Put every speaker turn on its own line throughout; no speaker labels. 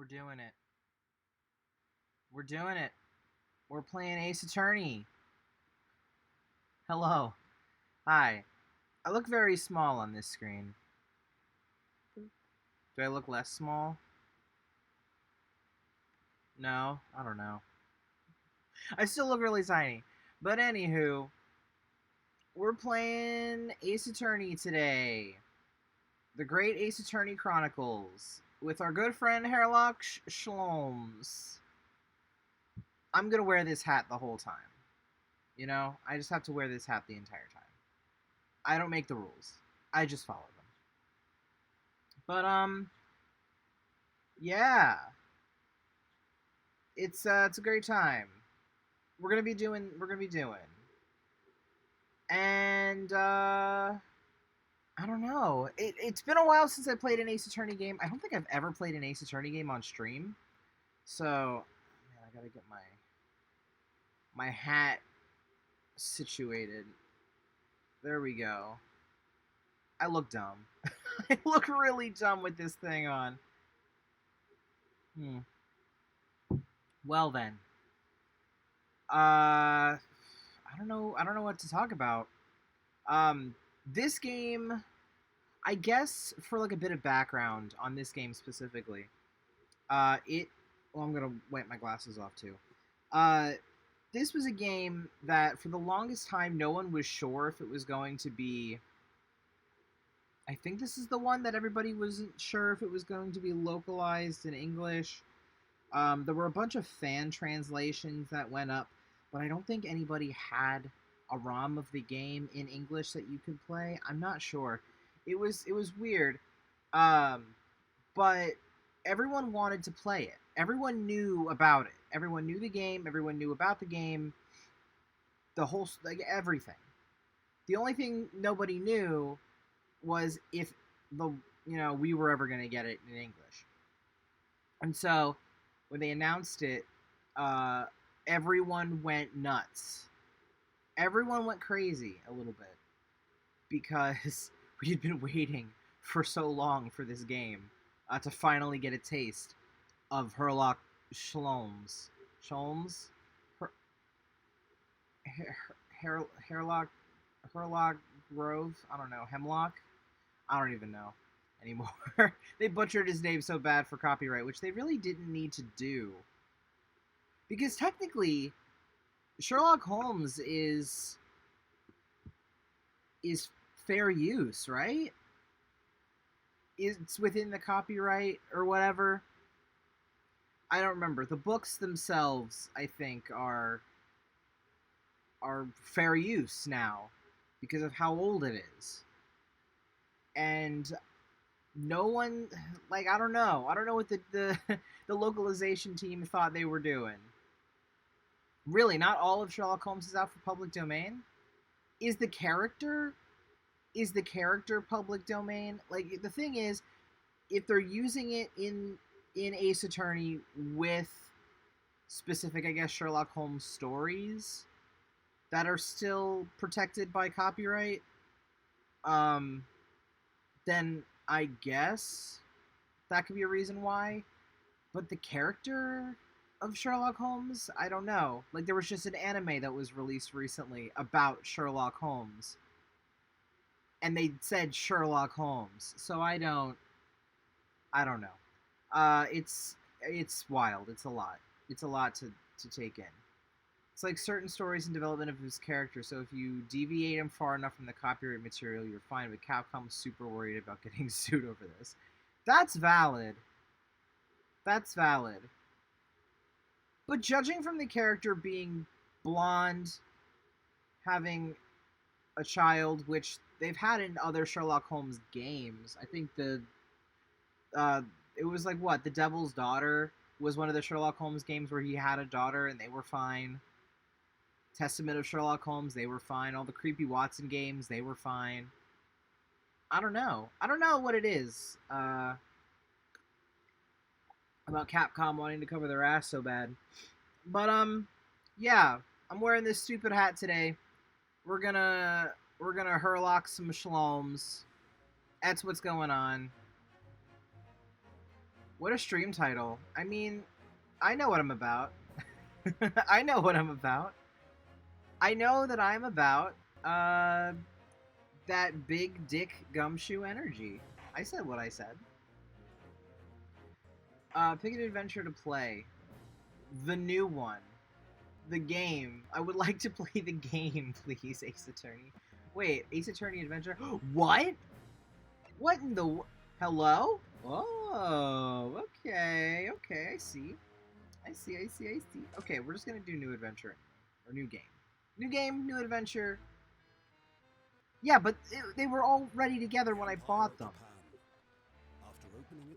We're doing it. We're doing it. We're playing Ace Attorney. Hello. Hi. I look very small on this screen. Do I look less small? No, I don't know. I still look really tiny. But anywho, we're playing Ace Attorney today. The Great Ace Attorney Chronicles. With our good friend Herlock Sholmes. I'm gonna wear this hat the whole time. You know, I just have to wear this hat the entire time. I don't make the rules. I just follow them. But yeah, it's a great time. We're gonna be doing, and I don't know. It's been a while since I played an Ace Attorney game. I don't think I've ever played an Ace Attorney game on stream. So, man, I gotta get my hat situated. There we go. I look dumb. I look really dumb with this thing on. Hmm. Well then. I don't know. I don't know what to talk about. This game, I guess, for like a bit of background on this game specifically. It. Well, I'm gonna wipe my glasses off too. Uh, this was a game that, for the longest time, no one was sure if it was going to be. I think this is the one that everybody wasn't sure if it was going to be localized in English. There were a bunch of fan translations that went up, but I don't think anybody had a ROM of the game in English that you could play. I'm not sure. It was weird, um, but everyone wanted to play it. Everyone knew about it. Everyone knew the game. Everyone knew about the game. The whole like everything. The only thing nobody knew was if the we were ever going to get it in English. And so when they announced it, uh, everyone went nuts. Everyone went crazy a little bit because we had been waiting for so long for this game to finally get a taste of Herlock Sholmes. Sholmes? Her, Her, Herlock Herlock Grove? I don't know. Hemlock? I don't even know anymore. They butchered his name so bad for copyright, which they really didn't need to do. Because technically, Sherlock Holmes is fair use, right? It's within the copyright or whatever. I don't remember. The books themselves, I think, are fair use now because of how old it is. And no one, like, I don't know. I don't know what the the localization team thought they were doing. Really, not all of Sherlock Holmes is out for public domain. Is the character public domain? Like, the thing is, if they're using it in Ace Attorney with specific, I guess, Sherlock Holmes stories that are still protected by copyright, um, then I guess that could be a reason why. But the character of Sherlock Holmes, I don't know. Like, there was just an anime that was released recently about Sherlock Holmes, and they said Sherlock Holmes. So I don't know. It's wild. It's a lot. It's a lot to take in. It's like certain stories and development of his character, so if you deviate him far enough from the copyright material, you're fine, but Capcom's super worried about getting sued over this. That's valid. That's valid. But judging from the character being blonde, having a child, which they've had in other Sherlock Holmes games, I think uh, it was like what? The Devil's Daughter was one of the Sherlock Holmes games where he had a daughter and they were fine. Testament of Sherlock Holmes, they were fine. All the Creepy Watson games, they were fine. I don't know. I don't know what it is about Capcom wanting to cover their ass so bad. But yeah, I'm wearing this stupid hat today. We're gonna herlock some shlomes. That's what's going on. What a stream title. I mean, I know what I'm about. I know what I'm about. I know that I'm about that big dick gumshoe energy. I said what I said. Pick an adventure to play. The new one. The game. I would like to play the game, please, Ace Attorney. Wait, Ace Attorney Adventure? What? What in the... Hello? Oh, okay, okay, I see. I see. Okay, we're just gonna do new adventure. Or new game. New game, new adventure. Yeah, but they were all ready together when I bought them.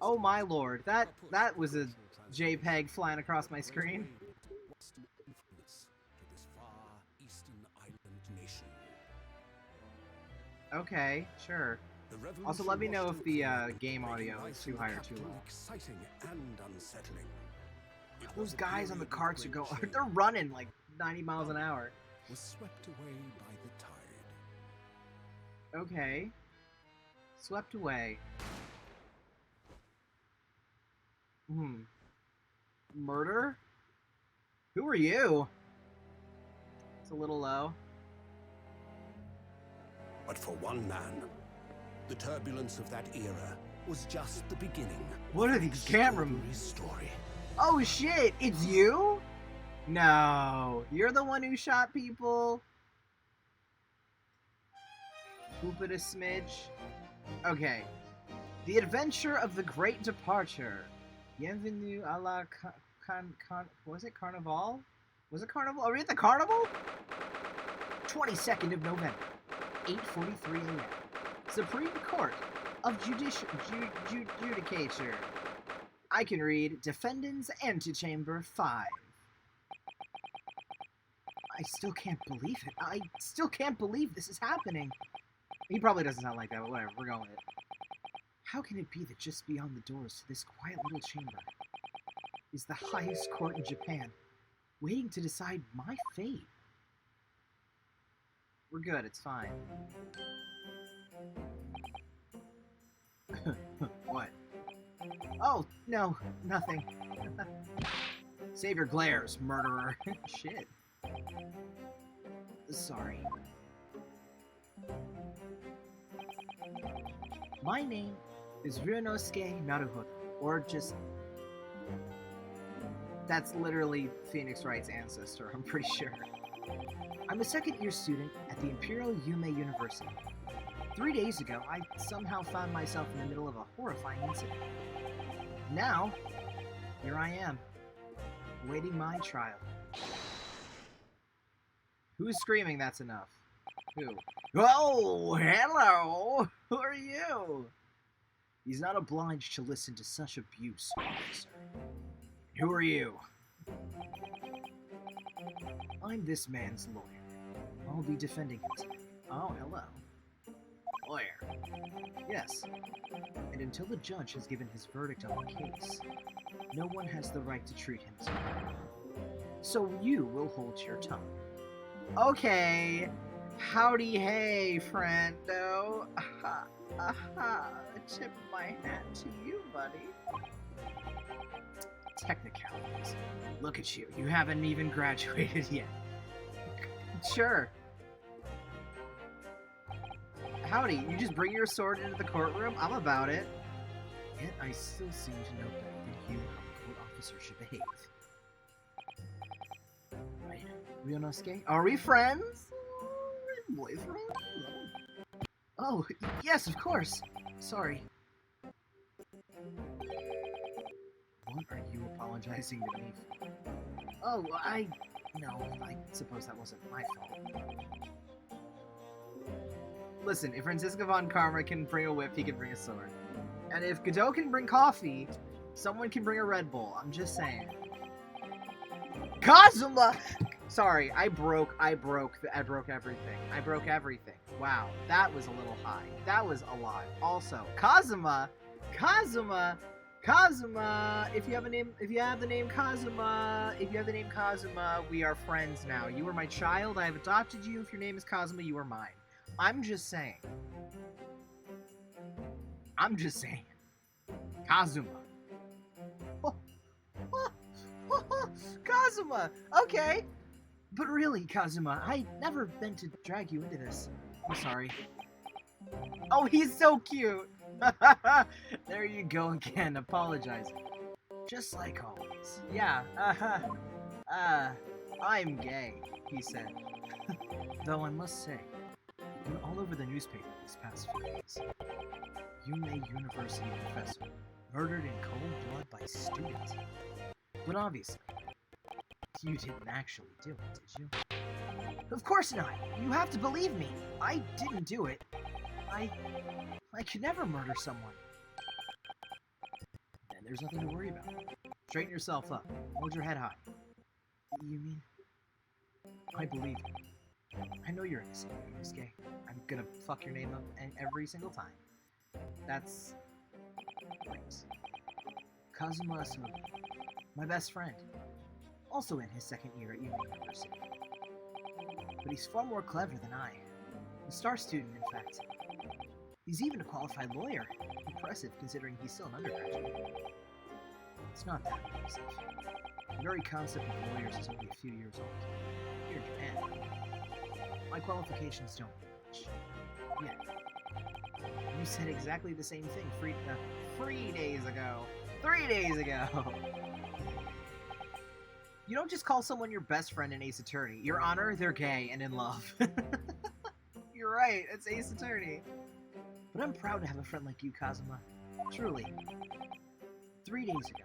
Oh my lord, that was a JPEG flying across my screen. Okay, sure. Also, let me know if the game audio is too high or too low.
Exciting and unsettling.
Those guys on the carts are going, they're running like 90 miles an hour.
Was swept away by the tide.
Okay. Swept away. Murder? Who are you? It's a little low.
But for one man, the turbulence of that era was just the beginning.
What are these camera moves?
Story.
Oh shit, it's you? No, you're the one who shot people? Poop it a smidge. Okay. The Adventure of the Great Departure. Bienvenue à la was it Carnival? Was it Carnival? Are we at the Carnival? 22nd of November, 8:43 a.m. Supreme Court of Judicature. I can read Defendant's Antechamber 5. I still can't believe it. I still can't believe this is happening. He probably doesn't sound like that, but whatever, we're going with it. How can it be that just beyond the doors to this quiet little chamber is the highest court in Japan, waiting to decide my fate? We're good, it's fine. What? Oh, no, nothing. Save your glares, murderer. Shit. Sorry. My name is Ryunosuke Naruhodo, or just... That's literally Phoenix Wright's ancestor, I'm pretty sure. I'm a second-year student at the Imperial Yume University. 3 days ago, I somehow found myself in the middle of a horrifying incident. Now, here I am, awaiting my trial. Who's screaming that's enough? Who? Oh, hello! Who are you? He's not obliged to listen to such abuse, officer. Who are you? I'm this man's lawyer. I'll be defending him today. Oh, hello. Lawyer. Yes. And until the judge has given his verdict on the case, no one has the right to treat him as a criminal. So you will hold your tongue. Okay. Howdy hey, friendo. Aha, aha. Tip my hat to you, buddy. Technicalities. Look at you. You haven't even graduated yet. Sure. Howdy, you just bring your sword into the courtroom? I'm about it. Yet I still seem to know better than you how a court officer should behave. Right, Ryunosuke? Are we friends? Boyfriend? Oh, yes, of course. Sorry. What are you apologizing to me for? Oh, no, I suppose that wasn't my fault. Listen, if Francisco von Karma can bring a whip, he can bring a sword. And if Godot can bring coffee, someone can bring a Red Bull. I'm just saying. Kazuma! Sorry, I broke everything. I broke everything. Wow, that was a little high. That was a lot. Also, Kazuma, if you have the name Kazuma, we are friends now. You are my child. I have adopted you. If your name is Kazuma, you are mine. I'm just saying. Kazuma. Kazuma! Okay! But really, Kazuma, I never meant to drag you into this. I'm sorry. Oh, he's so cute! There you go again, apologizing. Just like always. Yeah, I'm gay, he said. Though I must say, it's been all over the newspaper these past few days. Yume University professor murdered in cold blood by students. But obviously, you didn't actually do it, did you? Of course not! You have to believe me! I didn't do it. I could never murder someone. And there's nothing to worry about. Straighten yourself up. Hold your head high. You mean? I believe you. I know you're innocent, Yusuke. I'm gonna fuck your name up every single time. That's... right. Kazuma Asobi, my best friend. Also in his second year at Yume University. But he's far more clever than I. A star student, in fact. He's even a qualified lawyer. Impressive, considering he's still an undergraduate. It's not that impressive. The very concept of lawyers is only a few years old. Here in Japan. My qualifications don't match. Yet. You said exactly the same thing 3 days ago. 3 days ago! You don't just call someone your best friend in Ace Attorney. Your Honor, they're gay and in love. You're right, it's Ace Attorney. But I'm proud to have a friend like you, Kazuma. Truly. 3 days ago.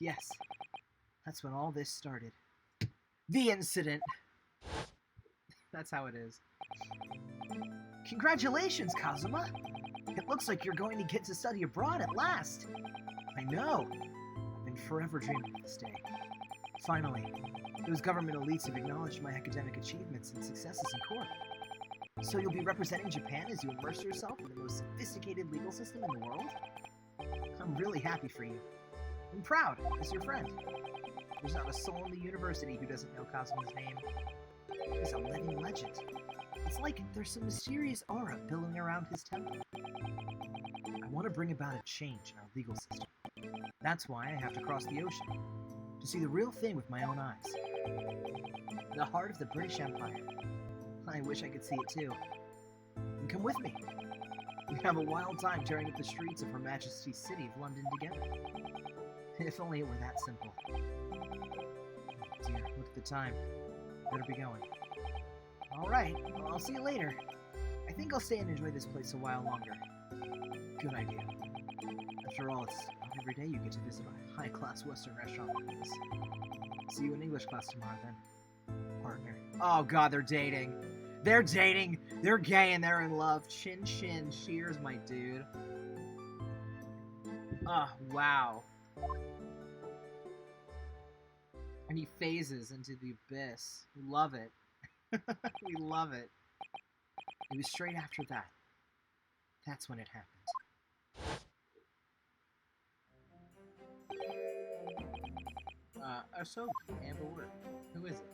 Yes. That's when all this started. The incident. That's how it is. Congratulations, Kazuma! It looks like you're going to get to study abroad at last. I know. I've been forever dreaming of this day. Finally, those government elites have acknowledged my academic achievements and successes in court. So you'll be representing Japan as you immerse yourself in the most sophisticated legal system in the world? I'm really happy for you. I'm proud, as your friend. There's not a soul in the university who doesn't know Kazuma's name. He's a living legend. It's like there's some mysterious aura billowing around his temple. I want to bring about a change in our legal system. That's why I have to cross the ocean, to see the real thing with my own eyes. The heart of the British Empire. I wish I could see it too. And come with me. We have a wild time tearing up the streets of Her Majesty's city of London together. If only it were that simple. Oh dear, look at the time. Better be going. Alright, well, I'll see you later. I think I'll stay and enjoy this place a while longer. Good idea. After all, it's not every day you get to visit a high-class Western restaurant like this. See you in English class tomorrow, then. Partner. Oh god, they're dating. They're dating. They're gay and they're in love. Chin chin. Cheers, my dude. Oh, wow. And he phases into the abyss. We love it. We love it. It was straight after that. That's when it happened. Asobi, Amber, who is it?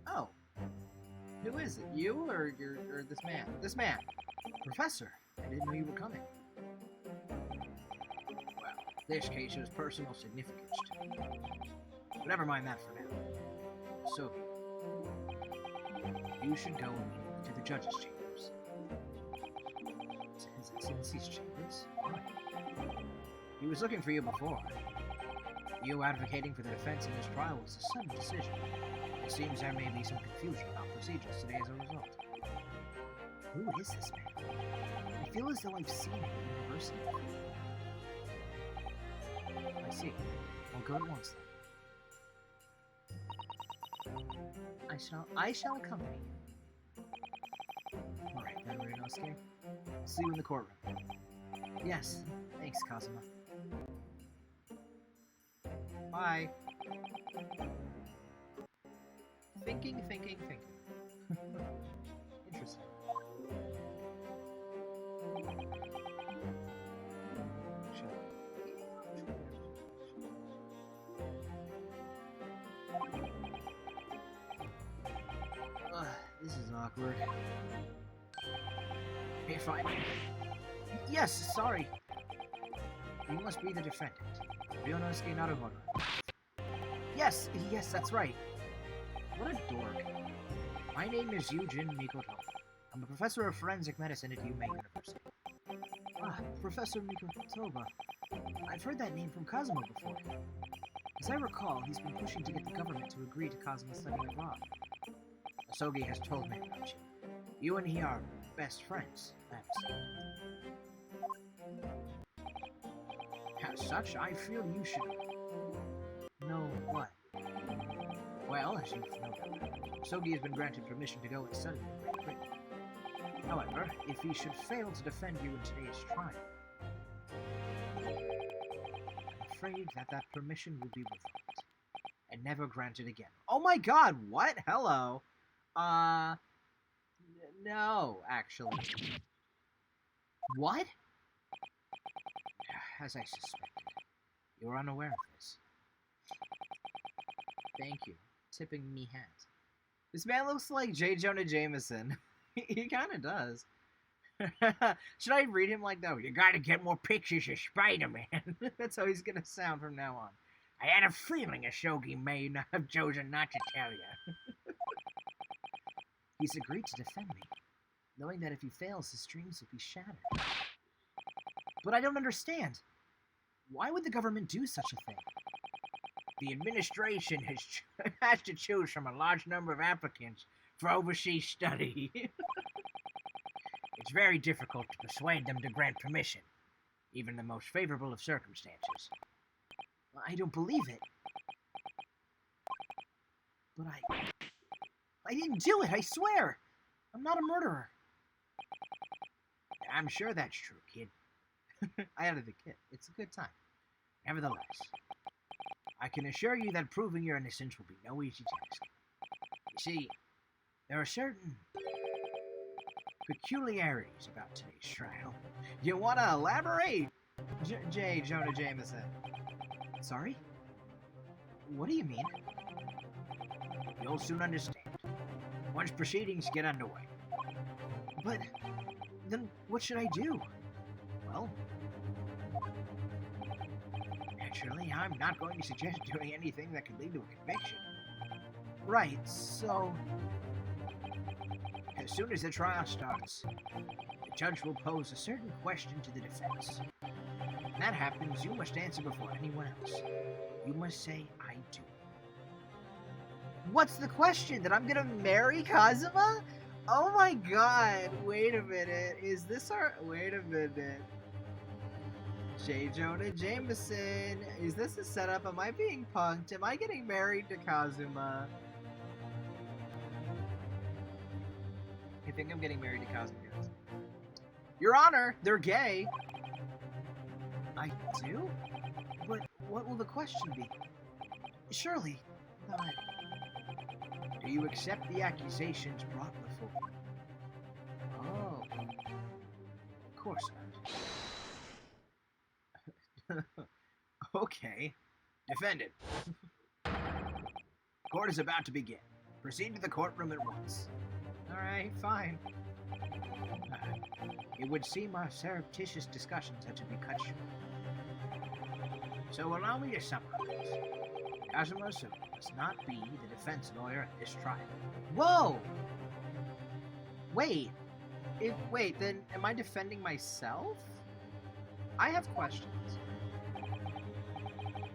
Oh. Who is it? You or this man? This man. Professor, I didn't know you were coming. Well, this case has personal significance to me. But never mind that for now. So, you should go immediately to the judge's chambers. To His Excellency's chambers? Why? He was looking for you before. You advocating for the defense in this trial was a sudden decision. It seems there may be some confusion about procedures today as a result. Who is this man? I feel as though I've seen him at university. I see. I'll go at once then. I shall accompany you. Alright, then, Ryunosuke. See you in the courtroom. Yes, thanks, Kazuma. Bye. Thinking. Interesting. This is awkward. If I... Yes, sorry. You must be the defendant. Ryonosuke Naruhodo. Yes, that's right. What a dork. My name is Yujin Mikoto. I'm a professor of forensic medicine at Yume University. Ah, Professor Mikotoba. I've heard that name from Kazuma before. As I recall, he's been pushing to get the government to agree to Kazuma studying abroad. Asogi has told me about you. You and he are best friends, I understand. As such, I feel you should know what. Well, as you've noted, Asogi has been granted permission to go and study in Great Britain. However, if he should fail to defend you in today's trial, I'm afraid that permission will be revoked and never granted again. Oh my god, what? Hello. No, actually. What? As I suspected, you were unaware of this. Thank you. Tipping me hat. This man looks like J. Jonah Jameson. He kind of does. Should I read him like that? You gotta get more pictures of Spider-Man. That's how he's gonna sound from now on. I had a feeling Asogi may not have chosen not to tell you. He's agreed to defend me, knowing that if he fails, his dreams will be shattered. But I don't understand. Why would the government do such a thing? The administration has to choose from a large number of applicants for overseas study. It's very difficult to persuade them to grant permission, even the most favorable of circumstances. I don't believe it. But I didn't do it, I swear! I'm not a murderer. I'm sure that's true, kid. I added the kid. It's a good time. Nevertheless, I can assure you that proving your innocence will be no easy task. You see, there are certain peculiarities about today's trial. You want to elaborate? J. Jonah Jameson. Sorry? What do you mean? You'll soon understand, once proceedings get underway. But, then what should I do? Well, naturally, I'm not going to suggest doing anything that could lead to a conviction. Right, so as soon as the trial starts, the judge will pose a certain question to the defense. When that happens, you must answer before anyone else. You must say, I do. What's the question? That I'm gonna marry Kazuma? Oh my god, wait a minute. Is this our... Wait a minute. J. Jonah Jameson. Is this a setup? Am I being punked? Am I getting married to Kazuma? I think I'm getting married to Kazuma. Your Honor, they're gay. I do? But what will the question be? Surely not. Do you accept the accusations brought before you? Oh. Of course not. Okay. Defendant. Court is about to begin. Proceed to the courtroom at once. Alright, fine. It would seem our surreptitious discussions had to be cut short. So allow me to summarize. Kazuma Asogi must not be the defense lawyer at this trial. Whoa! Wait. Wait, then am I defending myself? I have questions.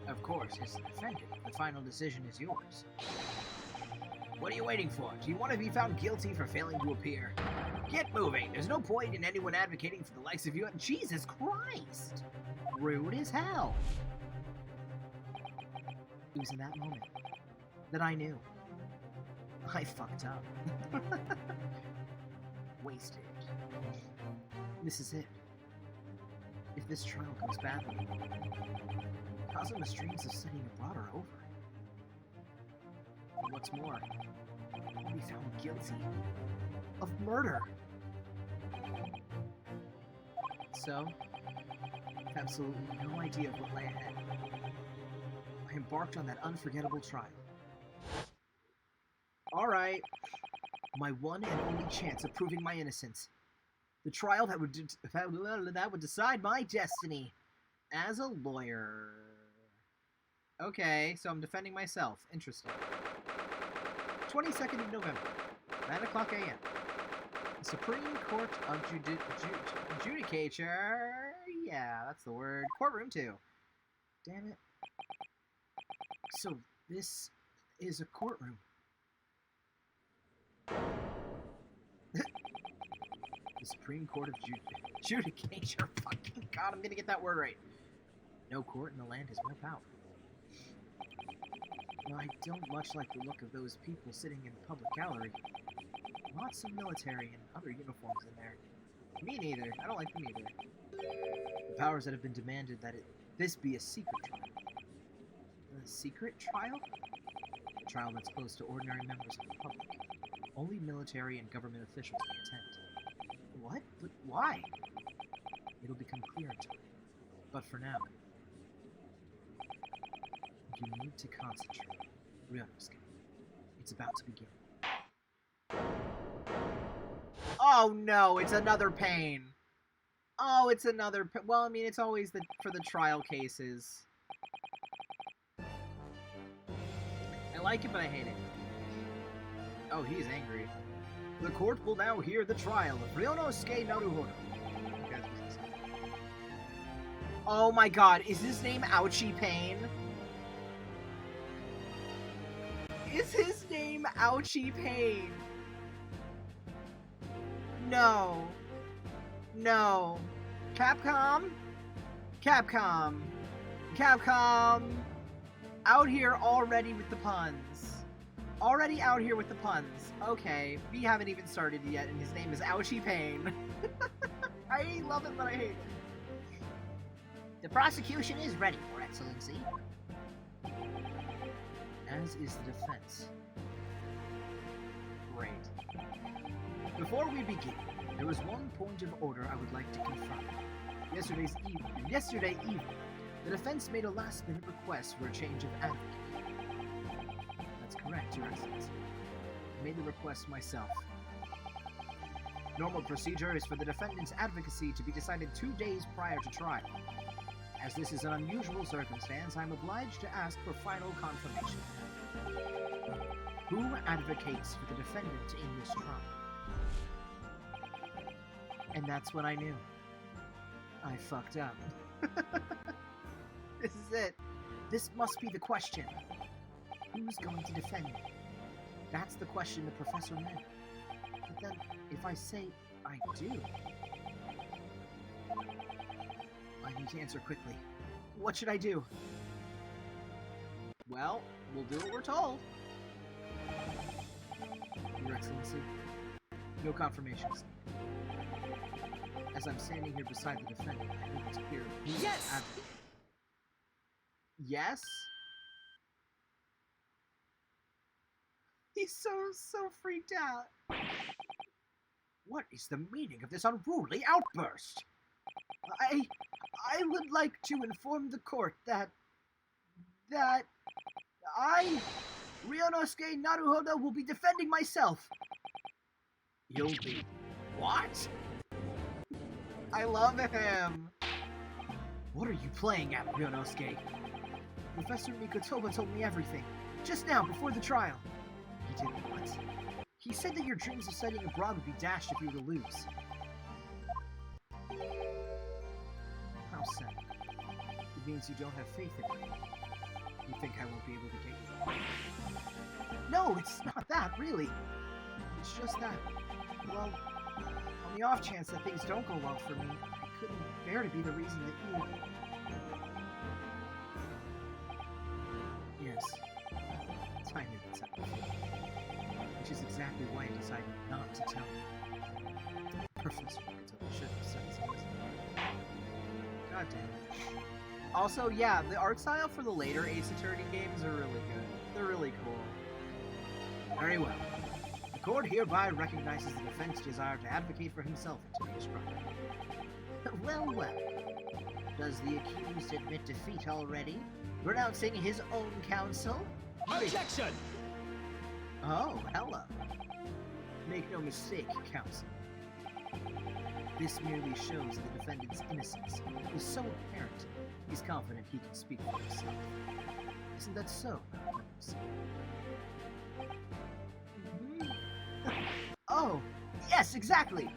Of course, as the defendant, the final decision is yours. What are you waiting for? Do you want to be found guilty for failing to appear? Get moving! There's no point in anyone advocating for the likes of you. Jesus Christ! Rude as hell. It was in that moment that I knew. I fucked up. Wasted. This is it. If this trial goes badly, Kazuma's dreams of studying abroad are over. And what's more, I'll be found guilty of murder. So, I have absolutely no idea of what lay ahead. I embarked on that unforgettable trial. Alright. My one and only chance of proving my innocence. The trial that would decide my destiny as a lawyer. Okay, so I'm defending myself. Interesting. 22nd of November, 9 o'clock a.m. The Supreme Court of Judicature. Yeah, that's the word. Courtroom 2. Damn it. So, this is a courtroom. The Supreme Court of Judicature. Fucking God, I'm gonna get that word right. No court in the land has more power. Well, I don't much like the look of those people sitting in the public gallery. Lots of military and other uniforms in there. Me neither. I don't like them either. The powers that have been demanded that this be a secret trial. A secret trial? A trial that's closed to ordinary members of the public. Only military and government officials may attend. What? But why? It'll become clear in time. But for now, you need to concentrate. Ryunosuke. It's about to begin. Oh no, it's another pain. Oh, it's another well, I mean, it's always for the trial cases. I like it, but I hate it. Oh, he's angry. The court will now hear the trial of Ryunosuke Naruhodo. Okay, oh my god, is his name Ouchie Pain? Is his name Ouchie Pain? No. No. Capcom? Capcom. Capcom. Out here already with the puns. Already out here with the puns. Okay, we haven't even started yet, and his name is Ouchie Pain. I love it, but I hate it. The prosecution is ready, Your Excellency. As is the defense. Great. Before we begin, there is one point of order I would like to confirm. Yesterday evening, the defense made a last-minute request for a change of advocate. That's correct, Your Excellency. I made the request myself. Normal procedure is for the defendant's advocacy to be decided 2 days prior to trial. As this is an unusual circumstance, I'm obliged to ask for final confirmation. Who advocates for the defendant in this trial? And that's when I knew. I fucked up. This is it. This must be the question. Who's going to defend me? That's the question the professor meant. But then, if I say I do... I need to answer quickly. What should I do? Well, we'll do what we're told. Your Excellency, no confirmations. As I'm standing here beside the defendant, I hope it's clear.
Yes!
Yes? He's so freaked out. What is the meaning of this unruly outburst? I would like to inform the court that I, Ryunosuke Naruhodo, will be defending myself. You'll be... What? I love him. What are you playing at, Ryunosuke? Professor Mikotoba told me everything, just now, before the trial. He did what? He said that your dreams of studying abroad would be dashed if you were to lose. How sad. It means you don't have faith in me. You think I won't be able to get you? No, it's not that, really. It's just that, well, on the off chance that things don't go well for me, I couldn't bear to be the reason that you... Yes, I knew that's how I feel. Which is exactly why I decided not to tell you. Professor Mikotoba should have said something. God damn it. Also, yeah, the art style for the later Ace Attorney games are really good. They're really cool. Very well. The court hereby recognizes the defense's desire to advocate for himself in today's trial. Well, well. Does the accused admit defeat already? Renouncing his own counsel?
Objection!
Oh, hello. Make no mistake, counsel. This merely shows the defendant's innocence is so apparent, he's confident he can speak for himself. Isn't that so? Oh, yes, exactly!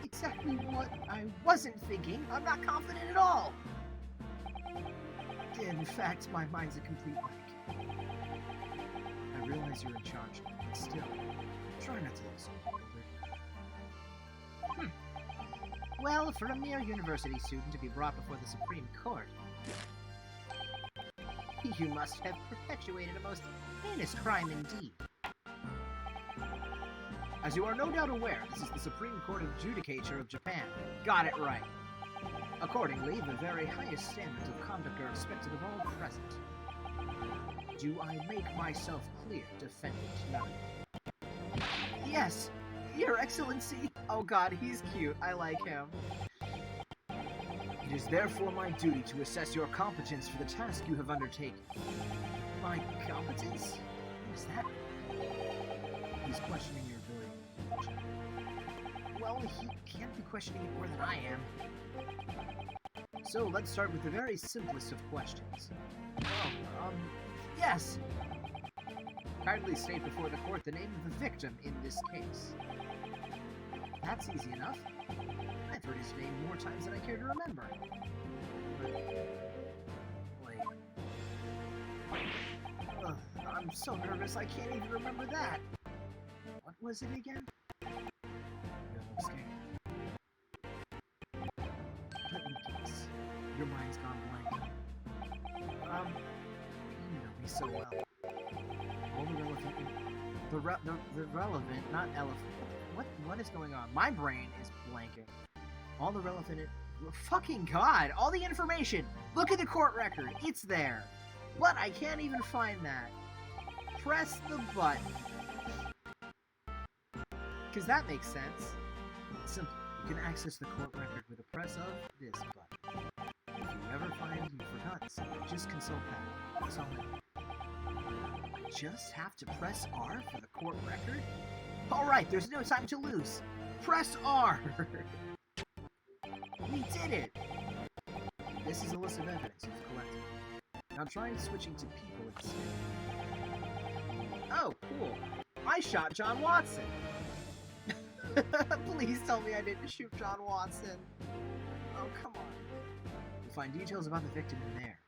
Exactly what I wasn't thinking. I'm not confident at all! In fact, my mind's a complete blank. I realize you're in charge, but still, try not to look so bewildered. Well, for a mere university student to be brought before the Supreme Court, you must have perpetuated a most heinous crime indeed. As you are no doubt aware, this is the Supreme Court Adjudicature of Japan. Got it right. Accordingly, the very highest standards of conduct are expected of all present. Do I make myself clear, defendant None? Yes, Your Excellency. Oh god, he's cute. I like him. It is therefore my duty to assess your competence for the task you have undertaken. My competence? What is that? He's questioning your ability. Well, he can't be questioning it more than I am. So, let's start with the very simplest of questions. Yes! Kindly state before the court the name of the victim in this case. That's easy enough. I've heard his name more times than I care to remember. Wait. Ugh, I'm so nervous I can't even remember that. What was it again? No, scared. Let me guess. Your mind's gone blank. You know me so well. All the relevant... The relevant, not elephant. What is going on? My brain is blanking. All the relevant... Fucking god! All the information! Look at the court record! It's there! But I can't even find that. Press the button. Because that makes sense. Simple. You can access the court record with a press of this button. If you ever find you've forgotten something, just consult that. That's all I just have to press R for the court record? Alright, there's no time to lose. Press R! We did it! This is a list of evidence you've collected. Now try switching to people instead. Oh, cool. I shot John Watson! Please tell me I didn't shoot John Watson. Oh, come on. You'll find details about the victim in there.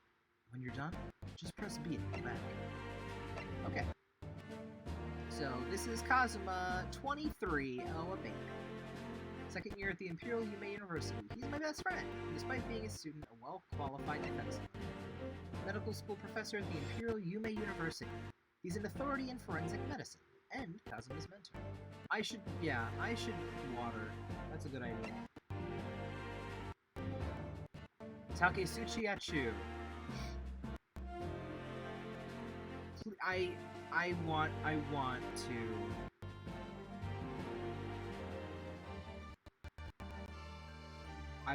When you're done, just press B and go back. Okay. So, this is Kazuma, 23, a baby. Second year at the Imperial Yume University. He's my best friend, despite being a student, a well-qualified defense lawyer. Medical school professor at the Imperial Yume University. He's an authority in forensic medicine, and Kazuma's mentor. I should water. That's a good idea. Takesuchi Achu. I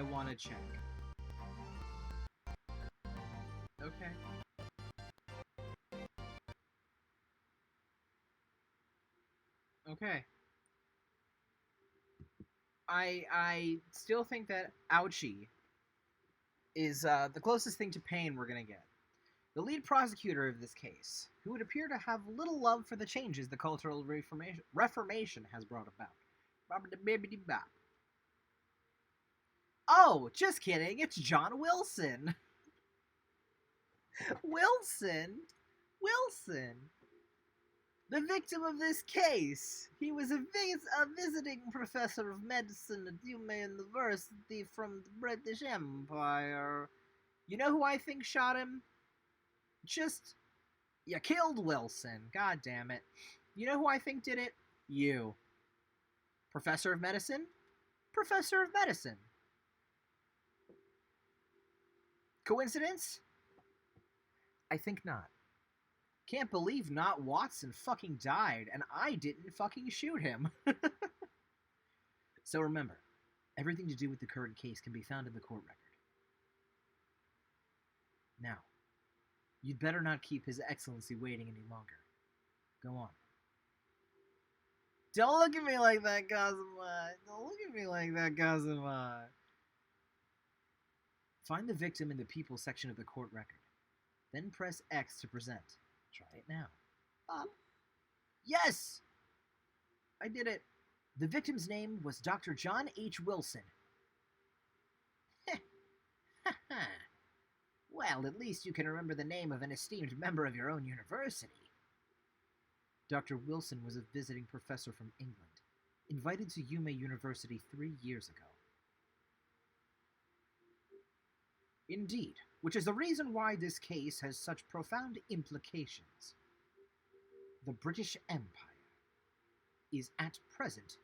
want to check. Okay. Okay. I still think that Ouchie is the closest thing to pain we're gonna get. The lead prosecutor of this case, who would appear to have little love for the changes the Cultural Reformation has brought about. Oh, just kidding, it's John Wilson! Wilson! The victim of this case! He was a visiting professor of medicine at Yume University from the British Empire. You know who I think shot him? You killed Wilson. God damn it. You know who I think did it? You. Professor of medicine? Professor of medicine. Coincidence? I think not. Can't believe not Watson fucking died, and I didn't fucking shoot him. So remember, everything to do with the current case can be found in the court record. Now, you'd better not keep His Excellency waiting any longer. Go on. Don't look at me like that, Kazuma. Don't look at me like that, Kazuma. Find the victim in the people section of the court record. Then press X to present. Try it now. Yes! I did it. The victim's name was Dr. John H. Wilson. Well, at least you can remember the name of an esteemed member of your own university. Dr. Wilson was a visiting professor from England, invited to Yume University 3 years ago. Indeed, which is the reason why this case has such profound implications. The British Empire is at present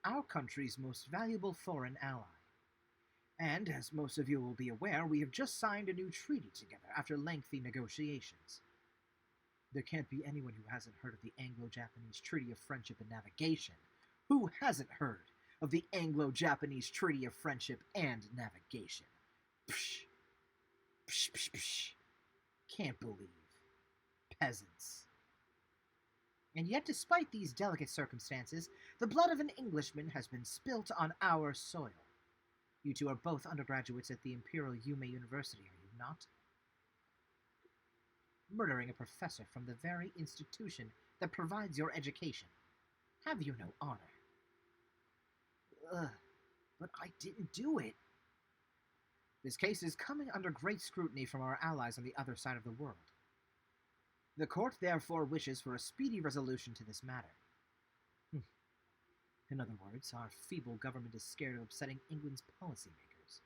our country's most valuable foreign ally. And, as most of you will be aware, we have just signed a new treaty together after lengthy negotiations. There can't be anyone who hasn't heard of the Anglo-Japanese Treaty of Friendship and Navigation. Who hasn't heard of the Anglo-Japanese Treaty of Friendship and Navigation? Psh. Psh, psh, psh. Can't believe. Peasants. And yet, despite these delicate circumstances, the blood of an Englishman has been spilt on our soil. You two are both undergraduates at the Imperial Yume University, are you not? Murdering a professor from the very institution that provides your education. Have you no honor? But I didn't do it. This case is coming under great scrutiny from our allies on the other side of the world. The court therefore wishes for a speedy resolution to this matter. In other words, our feeble government is scared of upsetting England's policymakers.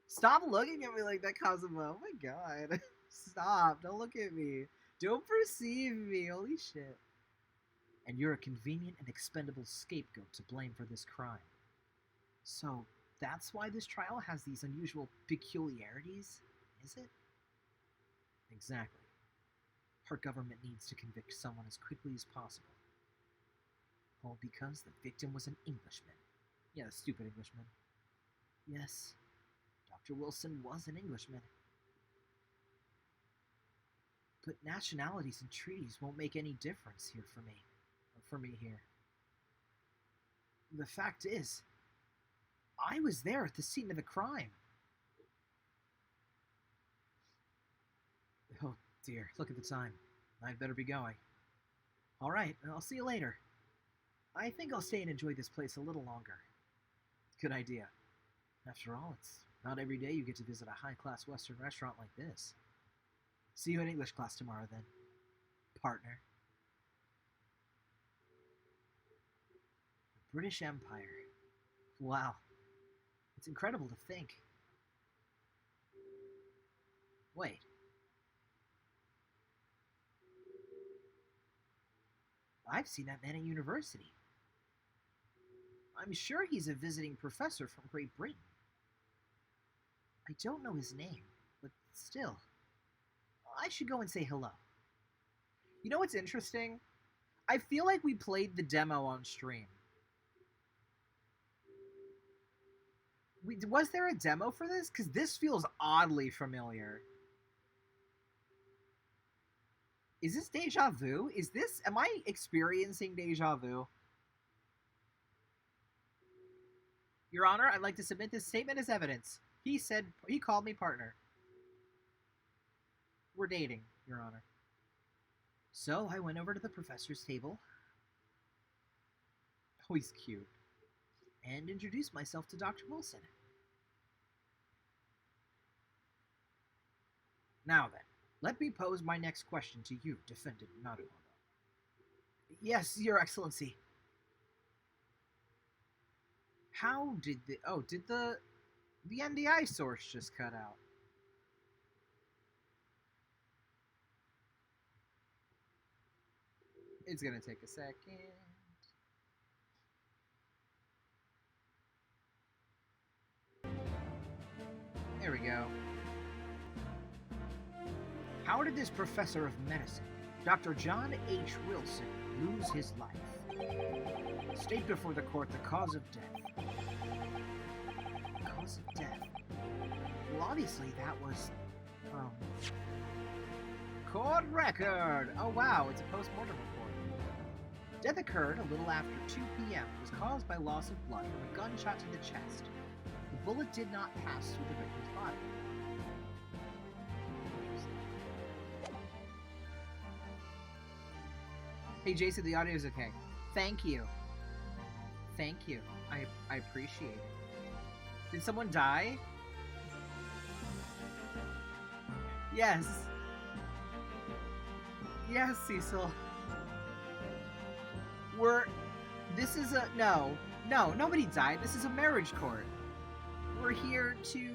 Stop looking at me like that, Cosmo. Oh my god. Stop. Don't look at me. Don't perceive me. Holy shit. And you're a convenient and expendable scapegoat to blame for this crime. So, that's why this trial has these unusual peculiarities, is it? Exactly. Our government needs to convict someone as quickly as possible. All because the victim was an Englishman. Yeah, a stupid Englishman. Yes, Dr. Wilson was an Englishman. But nationalities and treaties won't make any difference here for me. Or for me here. The fact is, I was there at the scene of the crime. Oh dear, look at the time. I'd better be going. Alright, I'll see you later. I think I'll stay and enjoy this place a little longer. Good idea. After all, it's not every day you get to visit a high-class Western restaurant like this. See you in English class tomorrow, then. Partner. The British Empire. Wow. It's incredible to think. Wait. I've seen that man at university. I'm sure he's a visiting professor from Great Britain. I don't know his name, but still. I should go and say hello. You know what's interesting? I feel like we played the demo on stream. Was there a demo for this? Because this feels oddly familiar. Is this deja vu? Am I experiencing deja vu? Your Honor, I'd like to submit this statement as evidence. He called me partner. We're dating, Your Honor. So I went over to the professor's table. Oh, he's cute. And introduced myself to Dr. Wilson. Now then, let me pose my next question to you, Defendant Naruhodo. Yes, Your Excellency. How did the NDI source just cut out? It's gonna take a second. There we go. How did this professor of medicine, Dr. John H. Wilson, lose his life? State before the court the cause of death. Cause of death? Well, obviously that was, court record! Oh wow, it's a post-mortem report. Death occurred a little after 2 p.m. was caused by loss of blood from a gunshot to the chest. The bullet did not pass through the victim's body. Hey, Jason, the audio's okay. Thank you. Thank you. I appreciate it. Did someone die? Yes. Yes, Cecil. This is a... No, nobody died. This is a marriage court. We're here to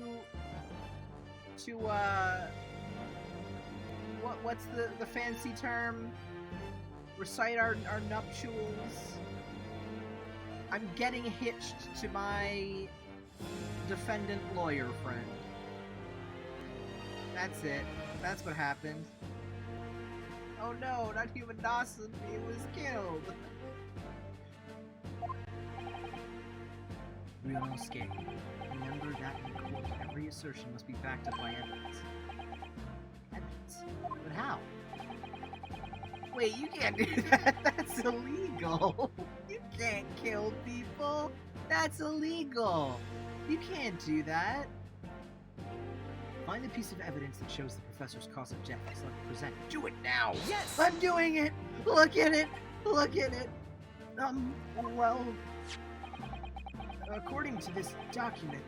what's the fancy term? Recite our nuptials. I'm getting hitched to my defendant lawyer friend. That's it. That's what happened. Oh no, not Human Dawson. He was killed. Ryunosuke, remember that in court, every assertion must be backed up by evidence. Evidence? But how? Wait, you can't do that. That's illegal. You can't kill people. That's illegal. You can't do that. Find a piece of evidence that shows the professor's cause of death. It's not present. Do it now.
Yes!
I'm doing it. Look at it. Look at it. Well, according to this document,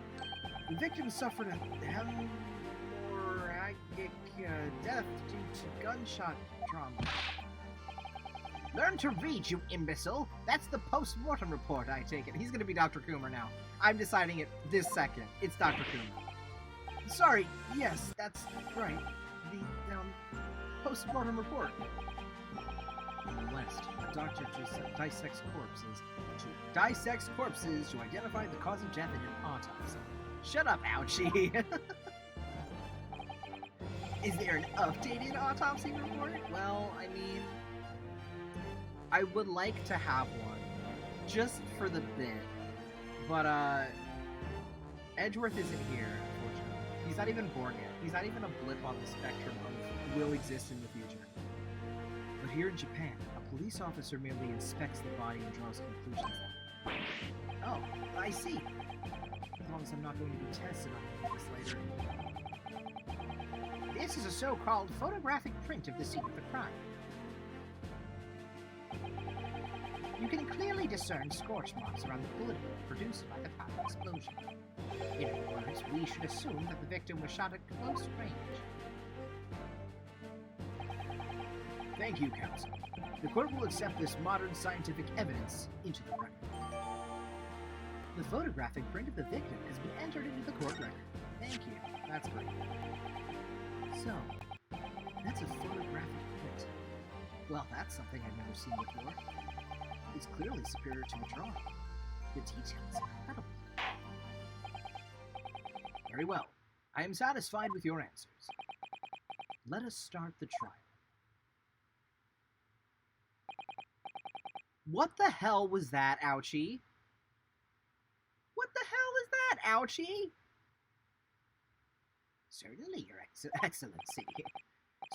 the victim suffered a hemorrhagic death due to gunshot trauma. Learn to read, you imbecile! That's the post-mortem report, I take it. He's gonna be Dr. Coomer now. I'm deciding it this second. It's Dr. Coomer. Sorry, yes, that's right. The, post-mortem report. In the West, a doctor dissects corpses to identify the cause of death in an autopsy. Shut up, ouchie! Is there an updated autopsy report? Well, I mean... I would like to have one, just for the bit, but Edgeworth isn't here, unfortunately. He's not even born yet. He's not even a blip on the spectrum of will exist in the future. But here in Japan, a police officer merely inspects the body and draws conclusions. Oh, I see. As long as I'm not going to be tested on this later. This is a so-called photographic print of the scene of the crime. You can clearly discern scorch marks around the bullet wound produced by the powder explosion. In other words, we should assume that the victim was shot at close range. Thank you, counsel. The court will accept this modern scientific evidence into the record. The photographic print of the victim has been entered into the court record. Thank you. That's great. So, that's a photographic print. Well, that's something I've never seen before. It's clearly superior to the drawing. The detail is incredible. Very well. I am satisfied with your answers. Let us start the trial. What the hell was that, ouchie? What the hell is that, ouchie? Certainly, Your Excellency.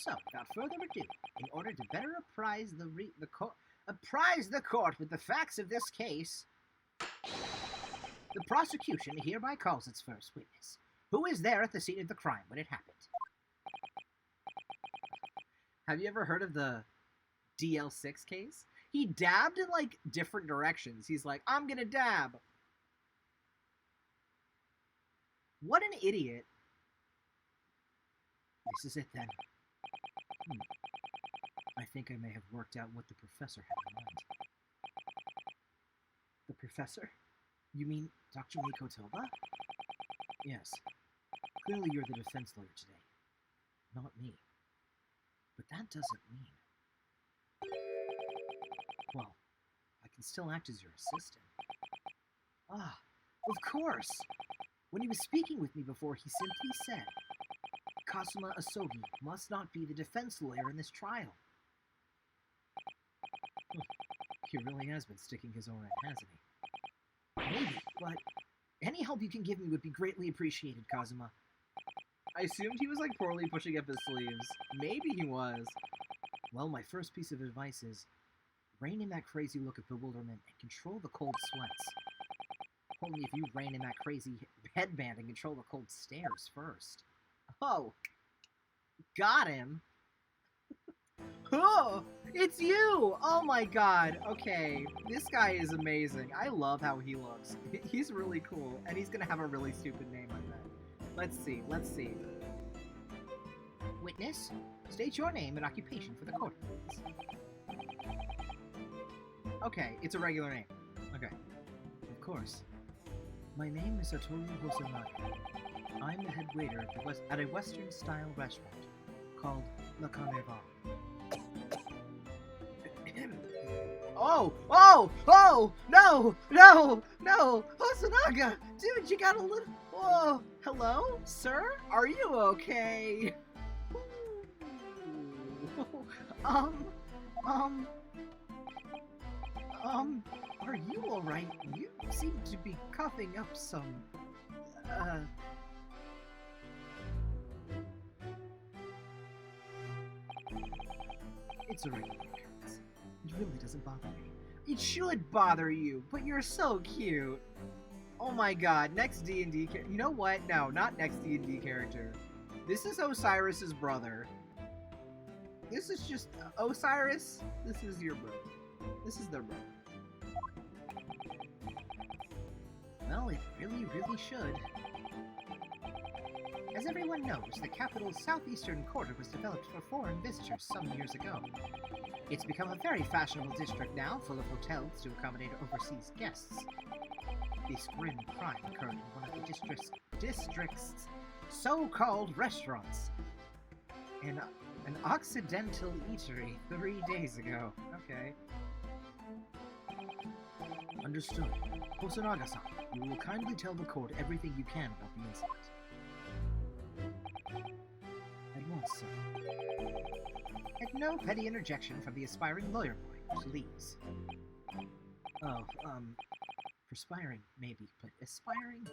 So, without further ado, in order to better apprise the court with the facts of this case, the prosecution hereby calls its first witness, who is there at the scene of the crime when it happened. Have you ever heard of the DL6 case? He dabbed in, like, different directions. He's like, I'm gonna dab. What an idiot. This is it, then. I think I may have worked out what the professor had in mind. The professor? You mean Dr. Miko Toba? Yes. Clearly you're the defense lawyer today. Not me. But that doesn't mean... Well, I can still act as your assistant. Ah, of course! When he was speaking with me before, he simply said, Kasuma Asogi must not be the defense lawyer in this trial. He really has been sticking his own in, hasn't he? Maybe, but any help you can give me would be greatly appreciated, Kazuma. I assumed he was, like, poorly pushing up his sleeves. Maybe he was. Well, my first piece of advice is, rein in that crazy look of bewilderment and control the cold sweats. Only if you rein in that crazy headband and control the cold stares first. Oh, got him. Oh, it's you! Oh my god. Okay, this guy is amazing. I love how he looks. He's really cool, and he's gonna have a really stupid name, I bet. Let's see, let's see. Witness, state your name and occupation for the court, please. Okay, it's a regular name. Okay. Of course. My name is Satoru Hosonaga. I'm the head waiter at a Western-style restaurant called La Carnival. Oh! Oh! Oh! No! No! No! Hosonaga! Dude, you got a little... Whoa! Hello? Sir? Are you okay? Are you alright? You seem to be coughing up some... It's a regular occurrence. It really doesn't bother me. It should bother you, but you're so cute. Oh my god, next D&D character. You know what? No, not next D&D character. This is Osiris's brother. This is just... Osiris, this is your brother. This is their brother. Well, it really, really should. As everyone knows, the capital's southeastern quarter was developed for foreign visitors some years ago. It's become a very fashionable district now, full of hotels to accommodate overseas guests. This grim crime occurred in one of the district's so-called restaurants. An Occidental eatery 3 days ago. Okay. Understood. Hosonaga-san, you will kindly tell the court everything you can about the incident. At once, sir. And no petty interjection from the aspiring lawyer boy, please. Oh, perspiring, maybe, but aspiring?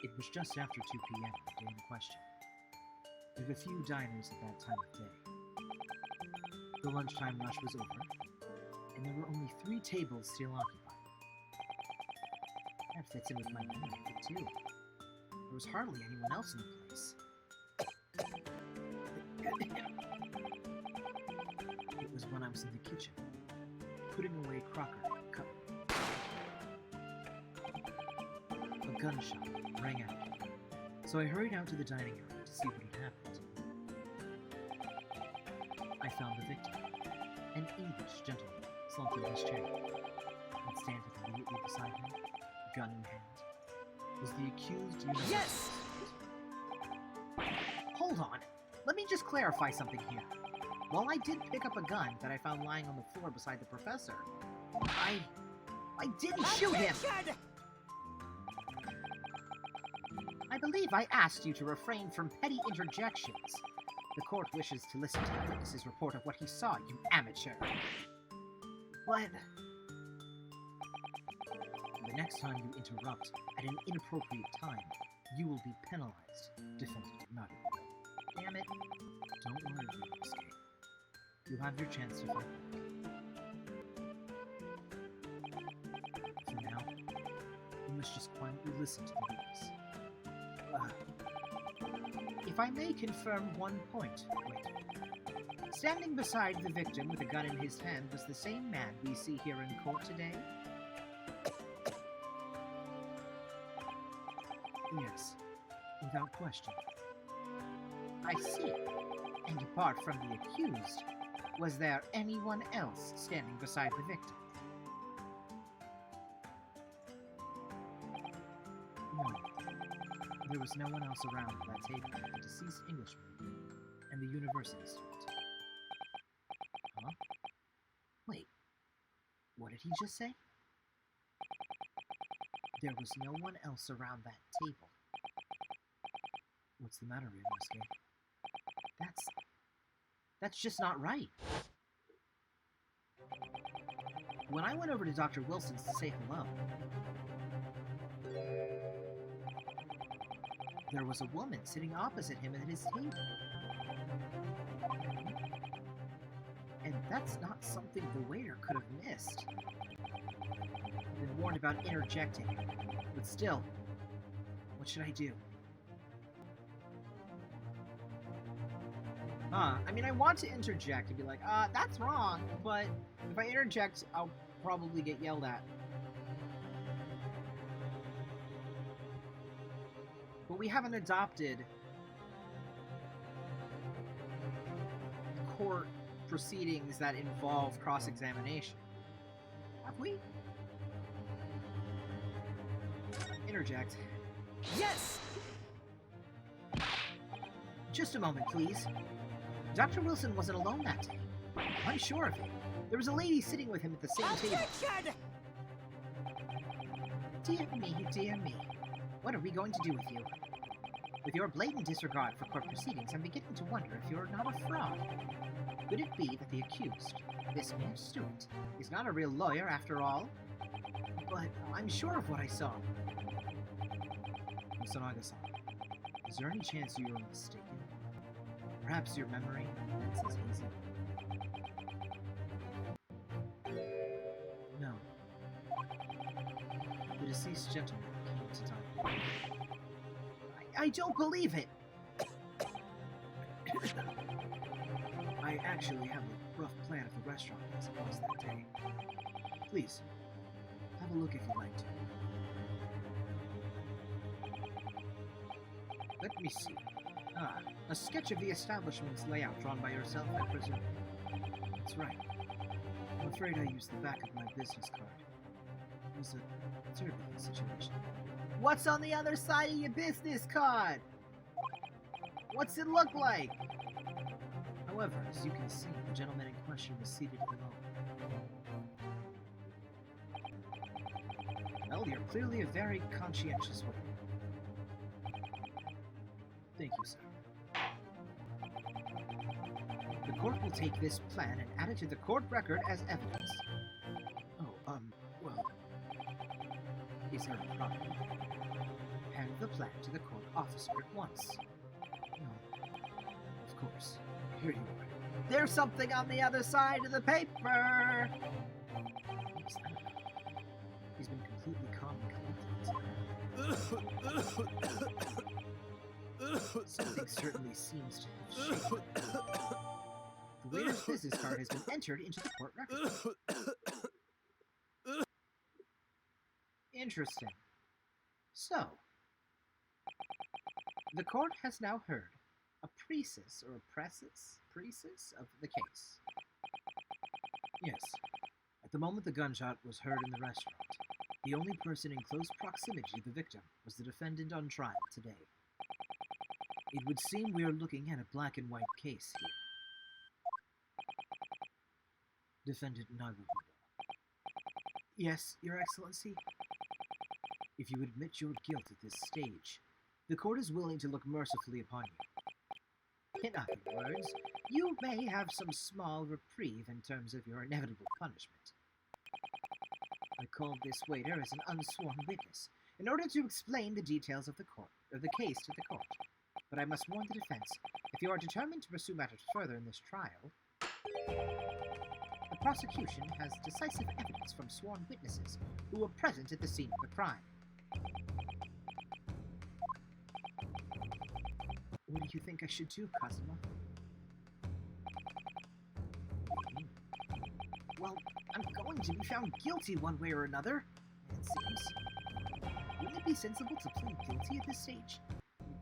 It was just after 2 p.m. the day in question. There were a few diners at that time of day. The lunchtime rush was over, and there were only 3 tables still occupied. That fits in with my memory of it, too. There was hardly anyone else in the place. It was when I was in the kitchen, putting away crockery and cutlery. A gunshot rang out, so I hurried out to the dining area to see what had happened. I found the victim, an English gentleman slumped in his chair, and standing immediately beside him, gun in hand, was the accused United
Yes!
Hold on. Let me just clarify something here. While I did pick up a gun that I found lying on the floor beside the professor, I didn't shoot him! I believe I asked you to refrain from petty interjections. The court wishes to listen to the witness's report of what he saw, you amateur. What? The next time you interrupt at an inappropriate time, you will be penalized. Defendant nodded. Damn it. Don't worry, you will escape. You'll have your chance to fight back. For now, you must just quietly listen to the witness. If I may confirm one point, wait. Standing beside the victim with a gun in his hand was the same man we see here in court today? Yes, without question. I see. And apart from the accused, was there anyone else standing beside the victim? No. There was no one else around that table but the deceased Englishman and the university student. Huh? Wait. What did he just say? There was no one else around that table. What's the matter, Ryunosuke? That's just not right. When I went over to Dr. Wilson's to say hello, there was a woman sitting opposite him at his table. And that's not something the waiter could have missed. I've been warned about interjecting, but still, what should I do? I mean, I want to interject and be like, that's wrong, but if I interject, I'll probably get yelled at. But we haven't adopted court proceedings that involve cross-examination. Have we? Interject.
Yes!
Just a moment, please. Dr. Wilson wasn't alone that day. I'm sure of it. There was a lady sitting with him at the same table.
Objection!
Dear me, dear me. What are we going to do with you? With your blatant disregard for court proceedings, I'm beginning to wonder if you're not a fraud. Could it be that the accused, this man Stewart, is not a real lawyer after all? But I'm sure of what I saw. Misanaga-san, is there any chance you were mistaken? Perhaps your memory is as hazy? No. The deceased gentleman came to dine. I don't believe it! I actually have a rough plan of the restaurant as it was that day. Please, have a look if you'd like to. Let me see. A sketch of the establishment's layout drawn by yourself, I presume. That's right. I'm afraid I used the back of my business card. It was a turbulent situation. What's on the other side of your business card? What's it look like? However, as you can see, the gentleman in question was seated below. Well, you're clearly a very conscientious witness. Thank you, sir. The court will take this plan and add it to the court record as evidence. Oh, well... Is there a problem? Hand the plan to the court officer at once. No. Of course. Here you are. There's something on the other side of the paper! What's that about? He's been completely calm and collected. Something certainly seems to have shaken. The waiter's business card has been entered into the court record. Interesting. So, the court has now heard a precis or a precis of the case. Yes. At the moment the gunshot was heard in the restaurant, the only person in close proximity to the victim was the defendant on trial today. It would seem we are looking at a black and white case here. Defendant Nagumo. Yes, Your Excellency. If you admit your guilt at this stage, the court is willing to look mercifully upon you. In other words, you may have some small reprieve in terms of your inevitable punishment. I called this waiter as an unsworn witness in order to explain the details of the case to the court. But I must warn the defense, if you are determined to pursue matters further in this trial, the prosecution has decisive evidence from sworn witnesses who were present at the scene of the crime. What do you think I should do, Kazuma? Well, I'm going to be found guilty one way or another, it seems. Wouldn't it be sensible to plead guilty at this stage?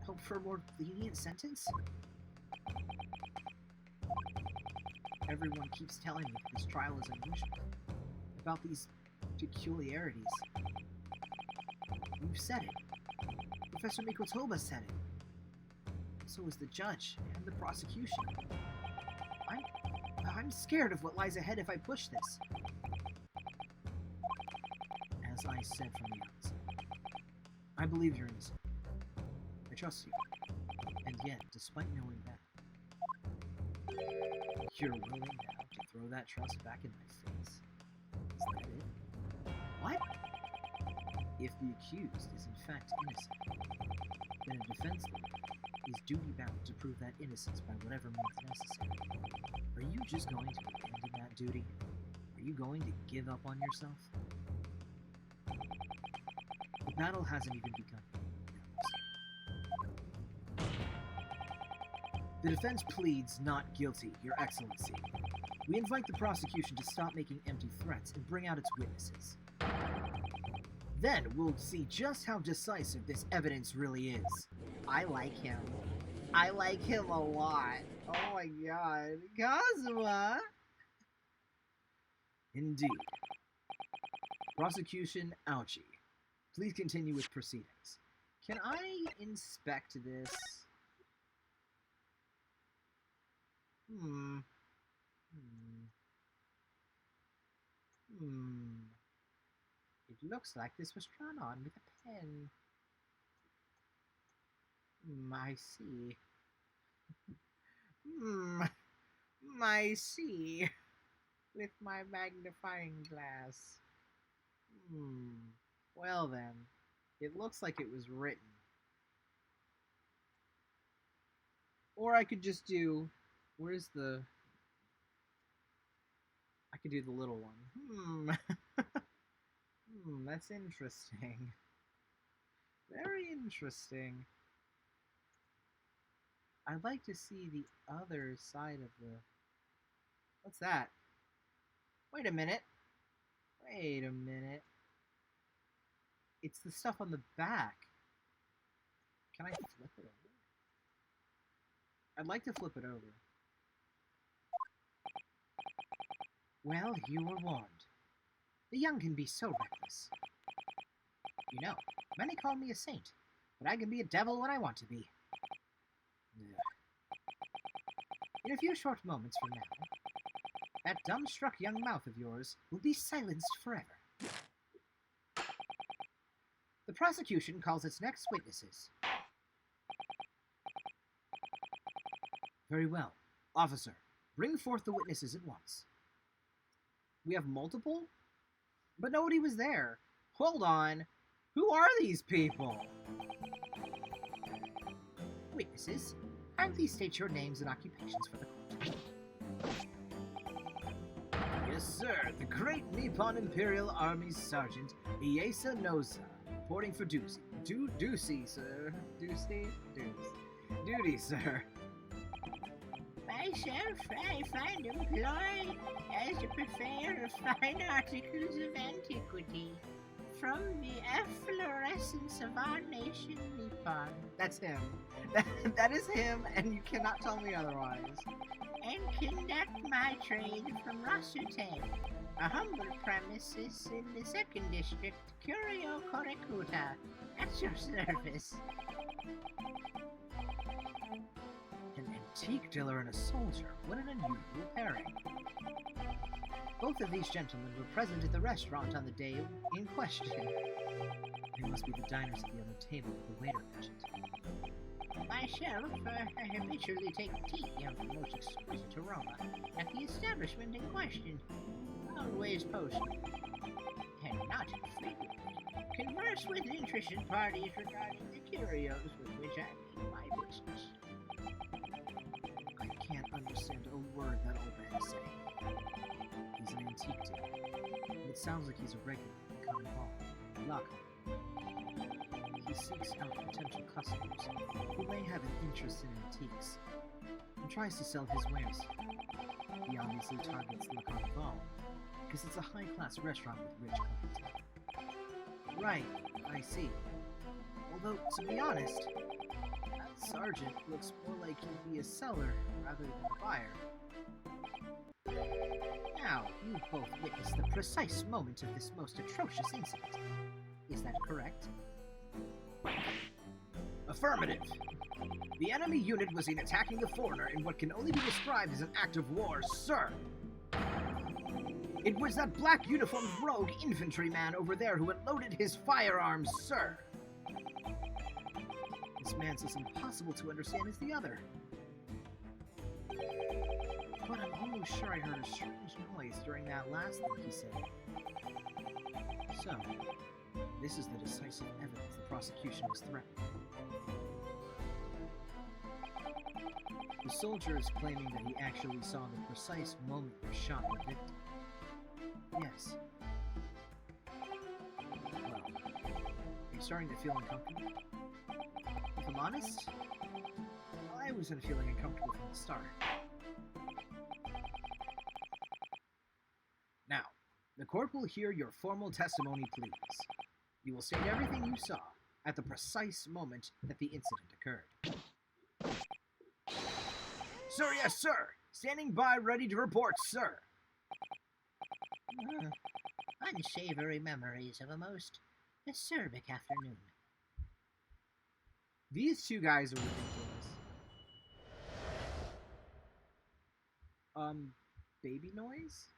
Hope for a more lenient sentence? Everyone keeps telling me that this trial is unusual, about these peculiarities. You've said it. Professor Mikotoba said it. So is the judge and the prosecution. I'm scared of what lies ahead if I push this. As I said from the outset, I believe you're innocent. I trust you. And yet, despite knowing that, you're willing now to throw that trust back in my face? Is that it? What? If the accused is in fact innocent, then a defense lawyer is duty-bound to prove that innocence by whatever means necessary. Are you just going to abandon that duty? Are you going to give up on yourself? The battle hasn't even begun. The defense pleads not guilty, Your Excellency. We invite the prosecution to stop making empty threats and bring out its witnesses. Then we'll see just how decisive this evidence really is. I like him. I like him a lot. Oh my god. Kazuma! Indeed. Prosecution, ouchie. Please continue with proceedings. Can I inspect this? It looks like this was drawn on with a pen. I see. I see. With my magnifying glass. Well then, it looks like it was written. Or I could just do... Where's the... I could do the little one. That's interesting. Very interesting. I'd like to see the other side of the... What's that? Wait a minute. Wait a minute. It's the stuff on the back. Can I flip it over? I'd like to flip it over. Well, you were warned. The young can be so reckless. You know, many call me a saint, but I can be a devil when I want to be. Ugh. In a few short moments from now, that dumbstruck young mouth of yours will be silenced forever. The prosecution calls its next witnesses. Very well. Officer, bring forth the witnesses at once. We have multiple? But nobody was there. Hold on. Who are these people? Witnesses, kindly state your names and occupations for the court. Yes, sir. The Great Nippon Imperial Army's Sergeant Iesa Noza, reporting for duty. Duty, sir. Duty, sir. Myself, I find employed as a purveyor of fine articles of antiquity from the efflorescence of our nation, Nippon. That's him. That is him, and you cannot tell me otherwise. And conduct my trade from Rasute, a humble premises in the 2nd District, Curio Korekuta, at your service. An antique dealer and a soldier. What an unusual pairing. Both of these gentlemen were present at the restaurant on the day in question. They must be the diners at the other table with the waiter mentioned. Myself, I habitually take tea of the most exquisite aroma at the establishment in question. Always posted, and not infrequently, converse with interested parties regarding the curios with which I make my business. I can't understand a word that old man is saying. He's an antique dealer, and it sounds like he's a regular in the common hall, lock. He seeks out potential customers who may have an interest in antiques, and tries to sell his wares. He obviously targets the Carnival, because it's a high-class restaurant with rich clientele. Right, I see. Although, to be honest, that sergeant looks more like he'd be a seller rather than a buyer. Now, you both witnessed the precise moment of this most atrocious incident. Is that correct? Affirmative. The enemy unit was seen attacking the foreigner in what can only be described as an act of war, sir. It was that black uniformed rogue infantryman over there who had loaded his firearms, sir. This man's as impossible to understand as the other. But I'm almost sure I heard a strange noise during that last thing he said. So, this is the decisive evidence the prosecution was threatening. The soldier is claiming that he actually saw the precise moment he shot the victim. Yes. Well, are you starting to feel uncomfortable? If I'm honest, well, I wasn't feeling uncomfortable from the start. Now, the court will hear your formal testimony, please. You will state everything you saw at the precise moment that the incident occurred. Sir, yes, sir. Standing by, ready to report, sir.
Unsavory memories of a most acerbic afternoon.
These two guys are ridiculous. Baby noise?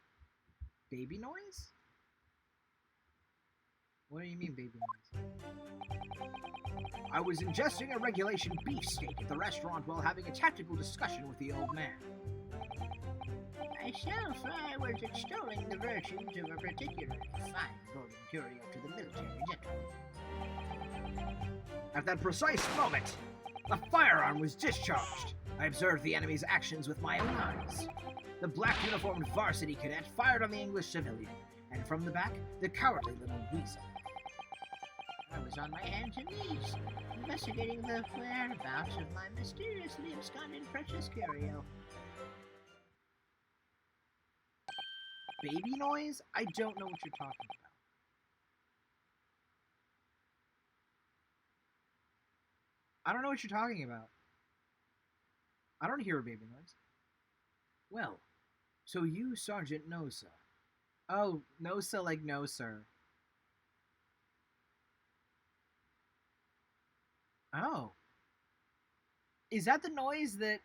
Baby noise? What do you mean, baby noise? I was ingesting a regulation beefsteak at the restaurant while having a tactical discussion with the old man.
Myself, I was extolling the virtues of a particularly fine golden curio to the military gentleman.
At that precise moment, a firearm was discharged. I observed the enemy's actions with my own eyes. The black uniformed varsity cadet fired on the English civilian, and from the back, the cowardly little weasel.
I was on my hands and knees, investigating the whereabouts of my mysteriously absconded precious curio.
Baby noise? I don't know what you're talking about. I don't know what you're talking about. I don't hear a baby noise. Well, so you, Sergeant Nosa. Oh, Nosa like no, sir. Oh. Is that the noise that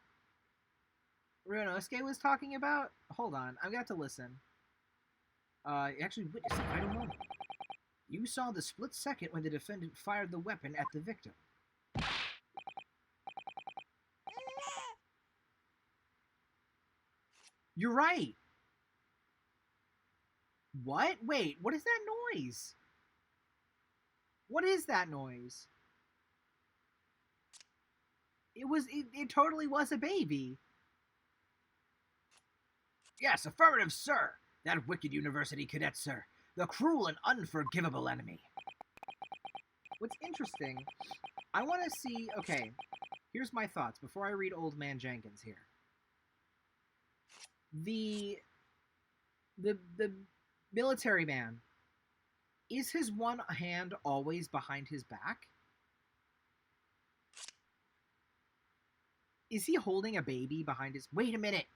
Ryunosuke was talking about? Hold on, I've got to listen. Actually witnessed a vital moment. You saw the split second when the defendant fired the weapon at the victim. You're right. What? Wait, what is that noise? What is that noise? It totally was a baby. Yes, affirmative, sir. That wicked university cadet, sir. The cruel and unforgivable enemy. What's interesting, I want to see... Okay, here's my thoughts before I read Old Man Jenkins here. The military man, is his one hand always behind his back? Is he holding a baby behind his... Wait a minute.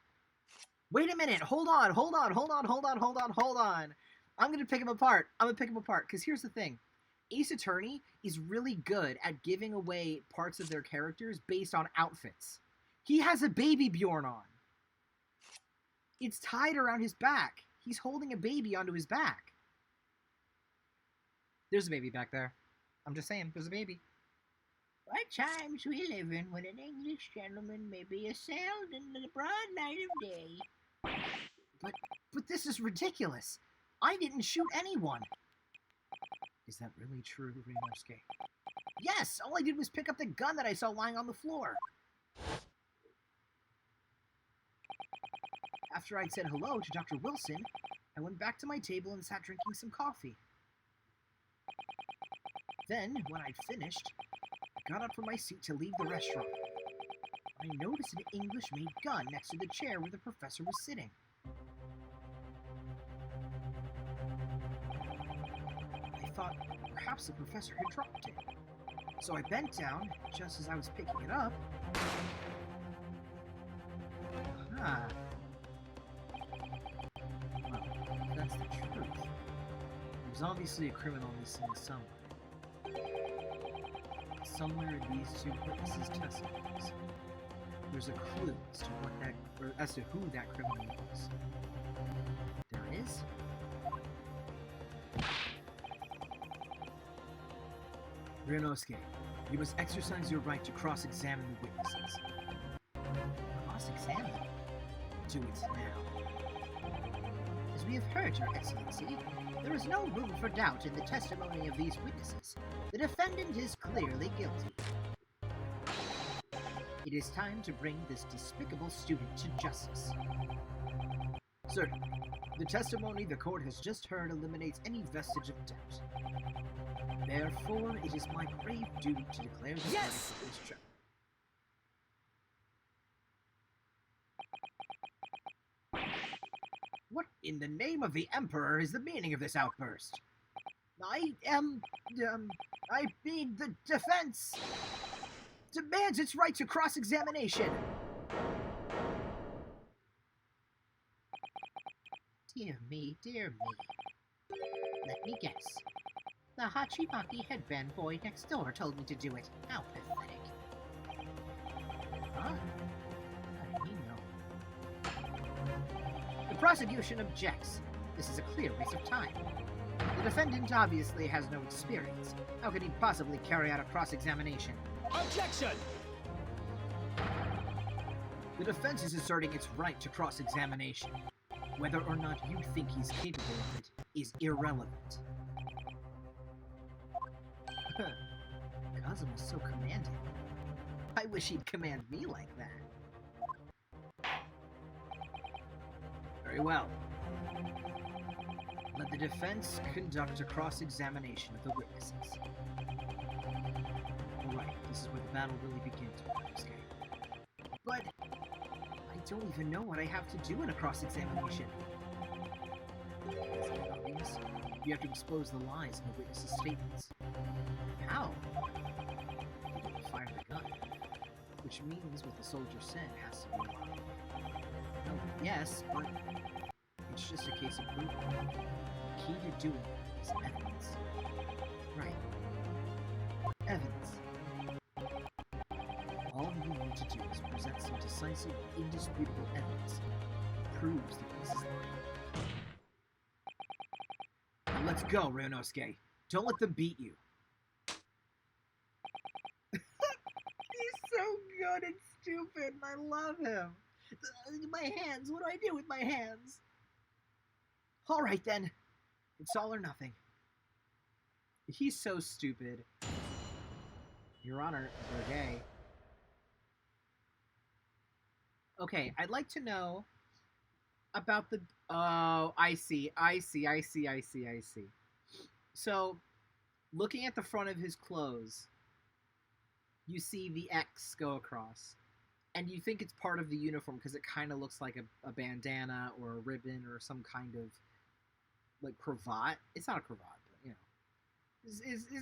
Wait a minute. Hold on. I'm going to pick him apart. Because here's the thing. Ace Attorney is really good at giving away parts of their characters based on outfits. He has a baby Bjorn on. It's tied around his back. He's holding a baby onto his back. There's a baby back there. I'm just saying, there's a baby.
What times we live in when an English gentleman may be assailed in the broad light of day.
But this is ridiculous. I didn't shoot anyone. Is that really true, Ryunosuke? Yes, all I did was pick up the gun that I saw lying on the floor. After I'd said hello to Dr. Wilson, I went back to my table and sat drinking some coffee. Then, when I'd finished, I got up from my seat to leave the restaurant. I noticed an English-made gun next to the chair where the professor was sitting. I thought perhaps the professor had dropped it. So I bent down just as I was picking it up. Ah. Well, that's the truth. There's obviously a criminal in this scene somewhere. Somewhere in these two witnesses' testimonies, there's a clue as to who that criminal was. There it is. Ryunosuke, you must exercise your right to cross-examine the witnesses.
Cross-examine?
Do it now.
As we have heard, Your Excellency, there is no room for doubt in the testimony of these witnesses. The defendant is clearly guilty. It is time to bring this despicable student to justice.
Certainly. The testimony the court has just heard eliminates any vestige of doubt. Therefore, it is my grave duty to declare the verdict of this trial. in the name of the Emperor is the meaning of this outburst? I mean, the defense demands its right to cross-examination.
Dear me, dear me. Let me guess. The Hachimaki headband boy next door told me to do it. How pathetic. Huh? How did he know?
The prosecution objects. This is a clear waste of time. The defendant obviously has no experience. How could he possibly carry out a cross-examination?
Objection!
The defense is asserting its right to cross-examination. Whether or not you think he's capable of it is irrelevant. Kazuma's so commanding. I wish he'd command me like that. Very well. Let the defense conduct a cross-examination of the witnesses. Alright, this is where the battle really begins, Ryunosuke. But I don't even know what I have to do in a cross-examination. Is it obvious? You have to expose the lies in the witnesses' statements. How? You don't fire the gun. Which means what the soldier said has to be a lie. No, yes, but it's just a case of proof. The key to doing it is evidence. Right. Evidence. All you need to do is present some decisive, indisputable evidence that proves the witness is lying. Now let's go, Ryunosuke. Don't let them beat you. He's so good and stupid, and I love him. My hands, what do I do with my hands? Alright then. It's all or nothing. He's so stupid. Your Honor, Bergay. Okay, I'd like to know about the... Oh, I see. So, looking at the front of his clothes, you see the X go across. And you think it's part of the uniform because it kind of looks like a bandana or a ribbon or some kind of, like, cravat. It's not a cravat, but, you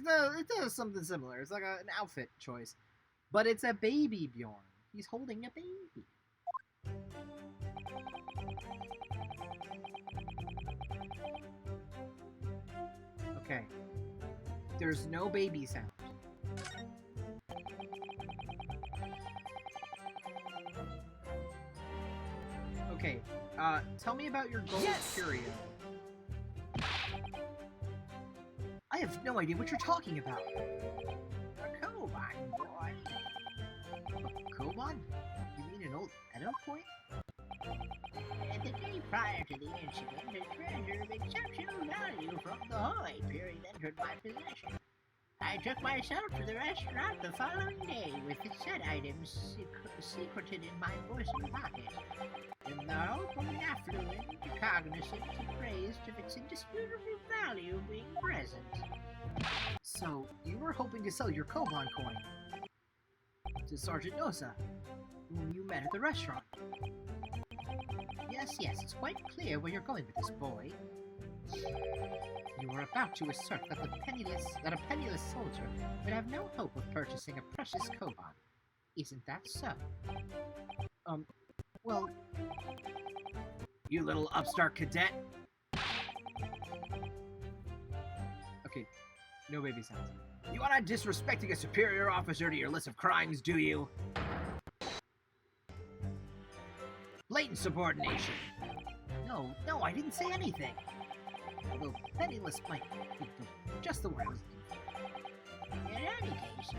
know. It does something similar. It's like an outfit choice. But it's a baby Bjorn. He's holding a baby. Okay. There's no baby sound. Okay, tell me about your gold curio. I have no idea what you're talking about.
A Koban, boy.
A Koban? You mean an old Edo point?
The day prior to the incident, a treasure of exceptional value from the Holy period entered my possession. I took myself to the restaurant the following day with the said items secreted in my bosom pocket, in the hope of an affluent, cognizant, appraised of its indisputable value being present.
So, you were hoping to sell your Koban coin to Sergeant Nosa, whom you met at the restaurant.
Yes, it's quite clear where you're going with this, boy. You were about to assert that a penniless soldier would have no hope of purchasing a precious Koban. Isn't that so?
Well... You little upstart cadet! Okay, no baby sounds. You are not disrespecting a superior officer to your list of crimes, do you? Blatant subordination! No, I didn't say anything! Although penniless might be just the word I was looking for.
In any case,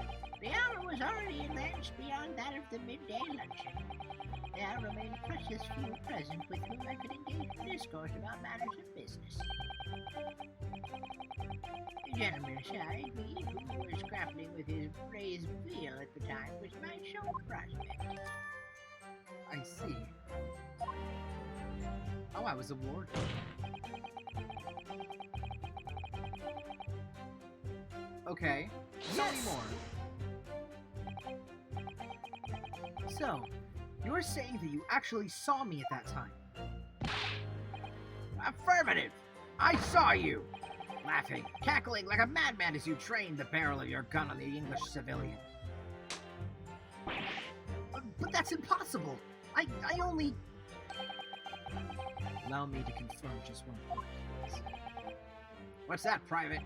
the hour was already advanced beyond that of the midday luncheon. There remained precious few present with whom I could engage in discourse about matters of business. The gentleman beside me, who was grappling with his braised veal at the time, was my sole prospect.
I see. Oh, I was a ward. Okay, tell me more. So, you're saying that you actually saw me at that time?
Affirmative! I saw you! Laughing, cackling like a madman as you trained the barrel of your gun on the English civilian.
But that's impossible! I only... Allow me to confirm just one point, please.
What's that, Private?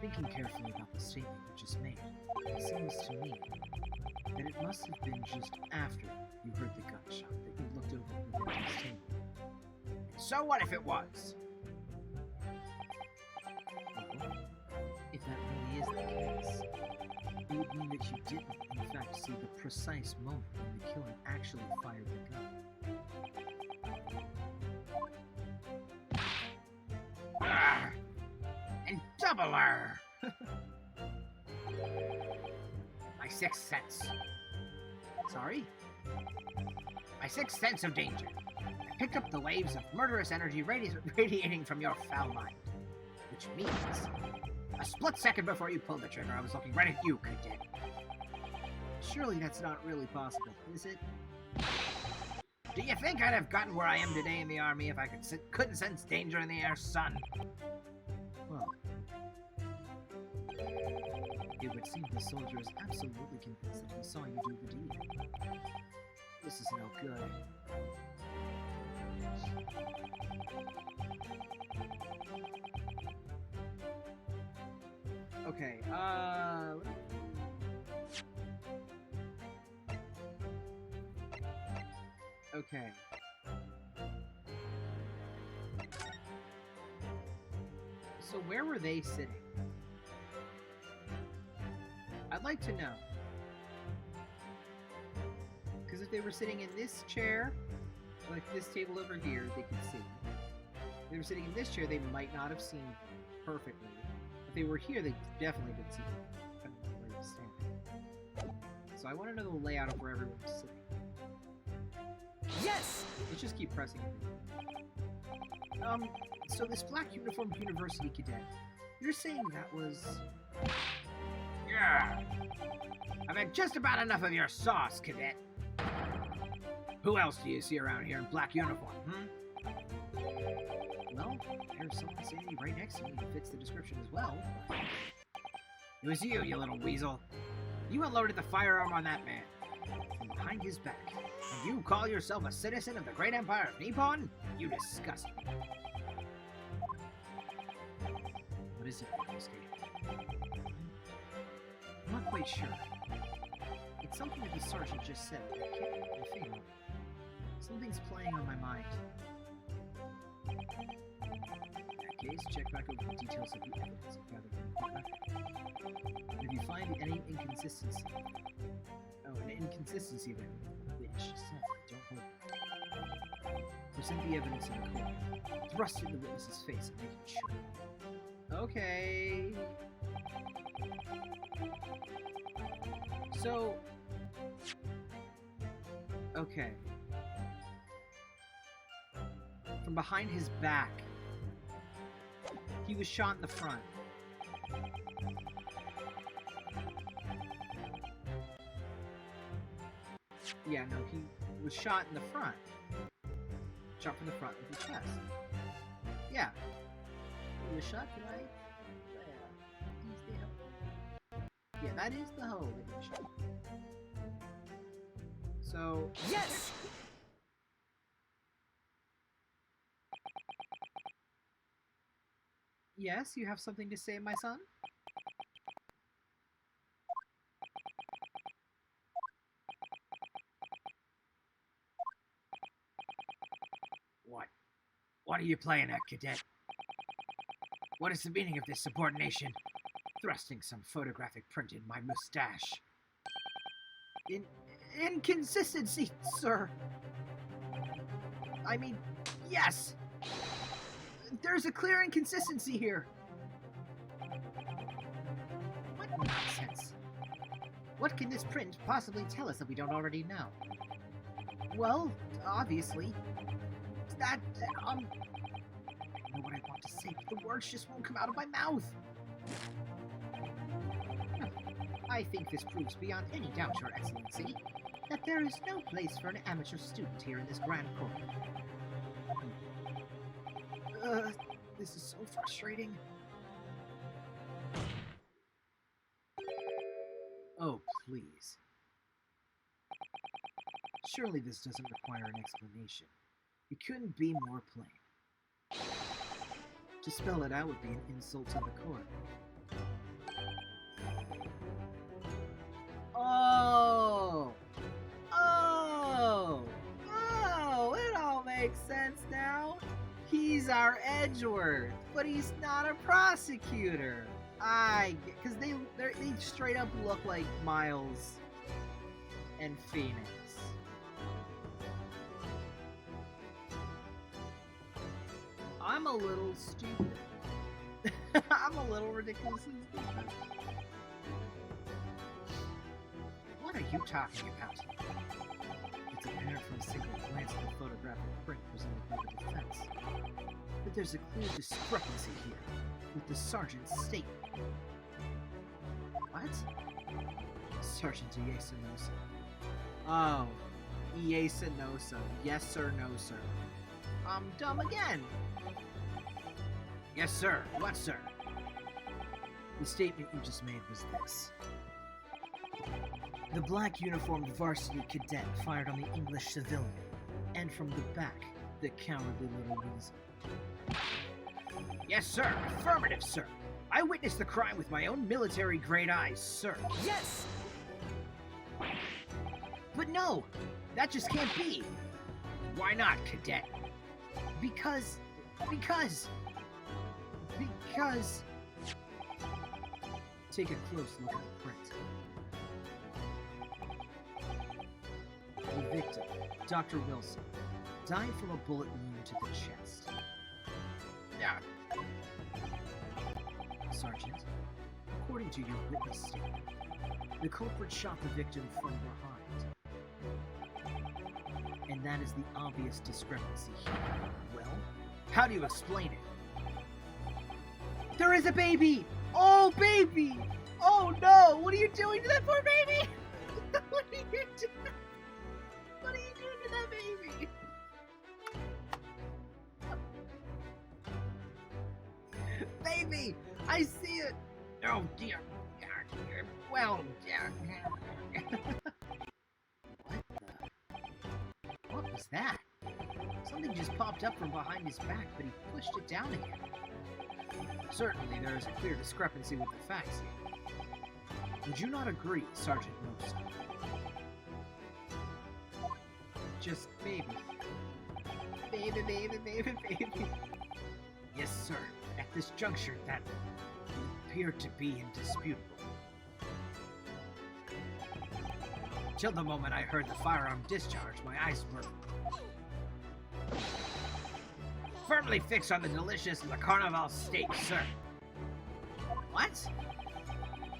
Thinking carefully about the statement you just made, it seems to me that it must have been just after you heard the gunshot that you looked over the victim's table.
So what if it was?
Well, if that really is the case, it would mean that you didn't, in fact, see the precise moment when the killer actually fired the gun.
Arrgh! And double R! My sixth sense.
Sorry?
My sixth sense of danger. I picked up the waves of murderous energy radiating from your foul mind. Which means, a split second before you pulled the trigger, I was looking right at you, Cadet.
Surely that's not really possible, is it?
Do you think I'd have gotten where I am today in the army if I couldn't sense danger in the air, son?
Well, it would seem the soldier is absolutely convinced that he saw you do the deed. This is no good. Okay, okay. So where were they sitting? I'd like to know. Because if they were sitting in this chair, like this table over here, they could see. If they were sitting in this chair, they might not have seen perfectly. If they were here, they definitely didn't see depending on where they were standing. So I want to know the layout of where everyone was sitting.
Yes!
Let's just keep pressing it. So this black uniformed university cadet, you're saying that was...
Yeah. I've had just about enough of your sauce, Cadet. Who else do you see around here in black uniform,
Well, there's someone standing right next to me who fits the description as well.
It was you, you little weasel. You unloaded the firearm on that man
From behind his back.
and you call yourself a citizen of the great empire of Nippon? You disgust me.
What is it, Yosuke? I'm not quite sure. It's something that the sergeant just said, but I can't put my finger on it. Something's playing on my mind. In that case, check back over the details of the evidence and gather from the record. And if you find any inconsistency... Oh, an inconsistency there, which, sorry, don't hold it. Present the evidence in the court. Thrust it in the witness's face and make it sure. Okay... So... Okay. From behind his back. He was shot in the front. Yeah, no, he was shot in the front. Shot from the front of the chest. Yeah. He was shot right there. He's the hole. Yeah, that is the hole that he was shot. So...
Yes!
Yes, you have something to say, my son?
What are you playing at, Cadet? What is the meaning of this subordination? Thrusting some photographic print in my mustache.
Inconsistency, sir. I mean, yes. There's a clear inconsistency here.
What nonsense? What can this print possibly tell us that we don't already know?
Well, obviously.
That,
I know what I want to say, but the words just won't come out of my mouth.
I think this proves beyond any doubt, Your Excellency, that there is no place for an amateur student here in this grand court.
This is so frustrating. Oh, please. Surely this doesn't require an explanation. It couldn't be more plain. To spell it out would be an insult to the court. Oh! Oh! Oh! It all makes sense now. He's our Edgeworth, but he's not a prosecutor. Because they straight up look like Miles and Phoenix. I'm a little stupid. I'm a little ridiculously stupid. What are you talking about? It's apparent from a single glance at the photographic print presented by the defense that there's a clear discrepancy here with the sergeant's statement. What? Sergeant Iesanosa. Oh, Iesanosa. Yes, sir, no, sir. I'm dumb again. Yes, sir. What, sir? The statement you just made was this. The black uniformed varsity cadet fired on the English civilian, and from the back, the cowardly little weasel. Yes, sir. Affirmative, sir. I witnessed the crime with my own military great eyes, sir.
Yes!
But no! That just can't be! Why not, cadet? Because... Take a close look at the print. The victim, Dr. Wilson, died from a bullet wound to the chest. Yeah. Sergeant, according to your witness statement, the culprit shot the victim from behind. And that is the obvious discrepancy here. Well, how do you explain it? There is a baby! Oh, baby! Oh no! What are you doing to that poor baby? What are you doing? What are you doing to that baby? Baby! I see it! Oh dear. Well, what was that? Something just popped up from behind his back, but he pushed it down again. Certainly there is a clear discrepancy with the facts here. Would you not agree, Sergeant Moose? Just baby. Baby. Yes, sir. At this juncture, that appeared to be indisputable. Till the moment I heard the firearm discharge, my eyes were firmly fixed on the delicious Le Carnival steak, sir. What?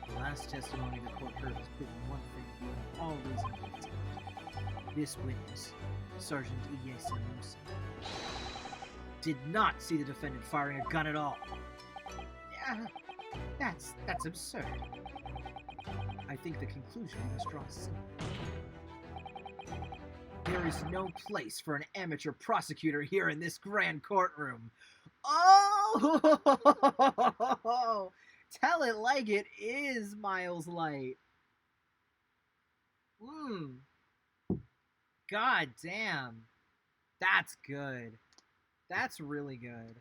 The last testimony the court heard has proven one thing beyond all reasonable doubt. This witness, Sergeant Iesanosa, did not see the defendant firing a gun at all. That's absurd. I think the conclusion we must draw is simple. There is no place for an amateur prosecutor here in this grand courtroom. Oh! Tell it like it is, Miles Light. God damn. That's good. That's really good.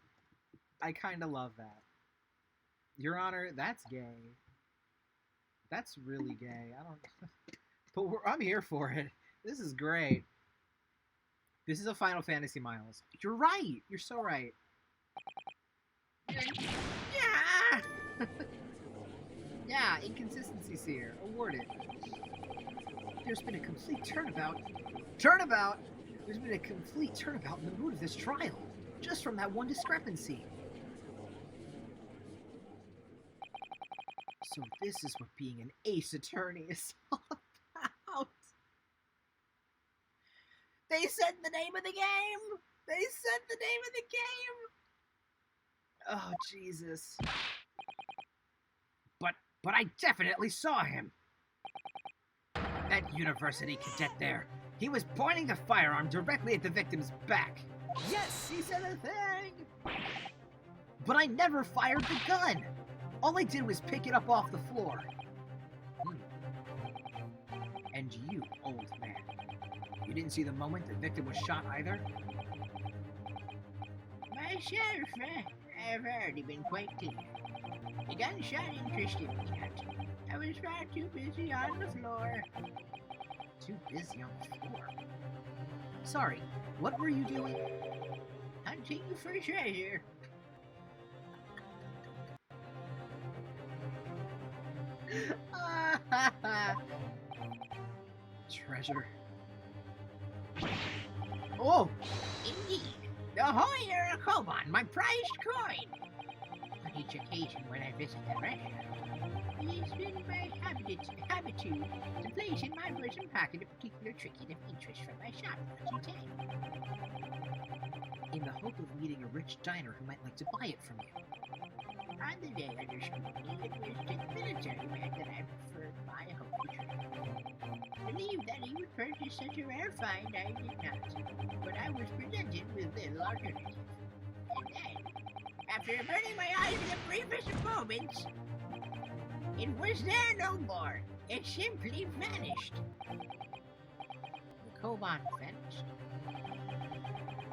I kind of love that. Your Honor, that's gay. That's really gay. I don't... But I'm here for it. This is great. This is a Final Fantasy, Miles. You're right. You're so right. Yeah! Yeah, inconsistencies here. Awarded. There's been a complete turnabout. Turnabout? There's been a complete turnabout in the mood of this trial. Just from that one discrepancy. So this is what being an ace attorney is all about. They said the name of the game! They said the name of the game! Oh, Jesus. But I definitely saw him. That university cadet there. He was pointing the firearm directly at the victim's back.
Yes!
He said a thing! But I never fired the gun! All I did was pick it up off the floor. And you, old man, you didn't see the moment the victim was shot either?
Myself, I've already been quite clear. The gunshot interested me not. I was far too busy on the floor.
Too busy on the floor? Sorry, what were you doing?
Hunting for treasure.
Treasure. Oh!
Indeed. The Hoyer of Koban, my prized coin. On each occasion when I visit the restaurant, it has been my habitude to place in my bosom pocket a particular trinket of interest from my shop once a day.
In the hope of meeting a rich diner who might like to buy it from you.
On the day under scrutiny, it was to the military man that I preferred my holy treasure. Believed that he would purchase such a rare find, I did not, but I was presented with little alternative. And then, after burning my eyes in the briefest of moments, it was there no more. It simply vanished. The Koban vanished.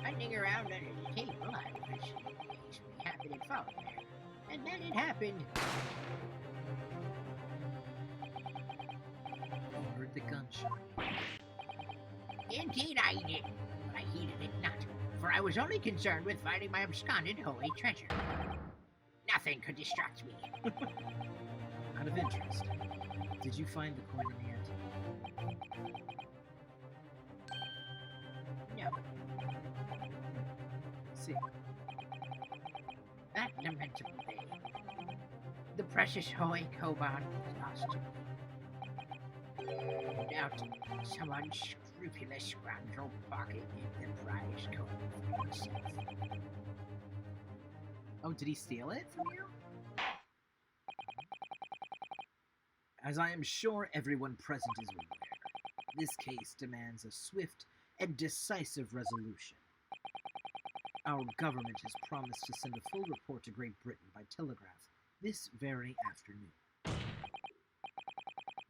Hunting around under the table, I was happy to fall there. And then it happened.
You heard the gunshot.
Indeed I did, but I heeded it not, for I was only concerned with finding my absconded holy treasure. Nothing could distract me.
Out of interest, did you find the coin in the end?
No,
See,
that lamentable day. The precious holy Koban was lost to me. No doubt some unscrupulous scoundrel pocketed the prized coin for himself.
oh, did he steal it from you? As I am sure everyone present is aware, this case demands a swift and decisive resolution. Our government has promised to send a full report to Great Britain by telegraph this very afternoon.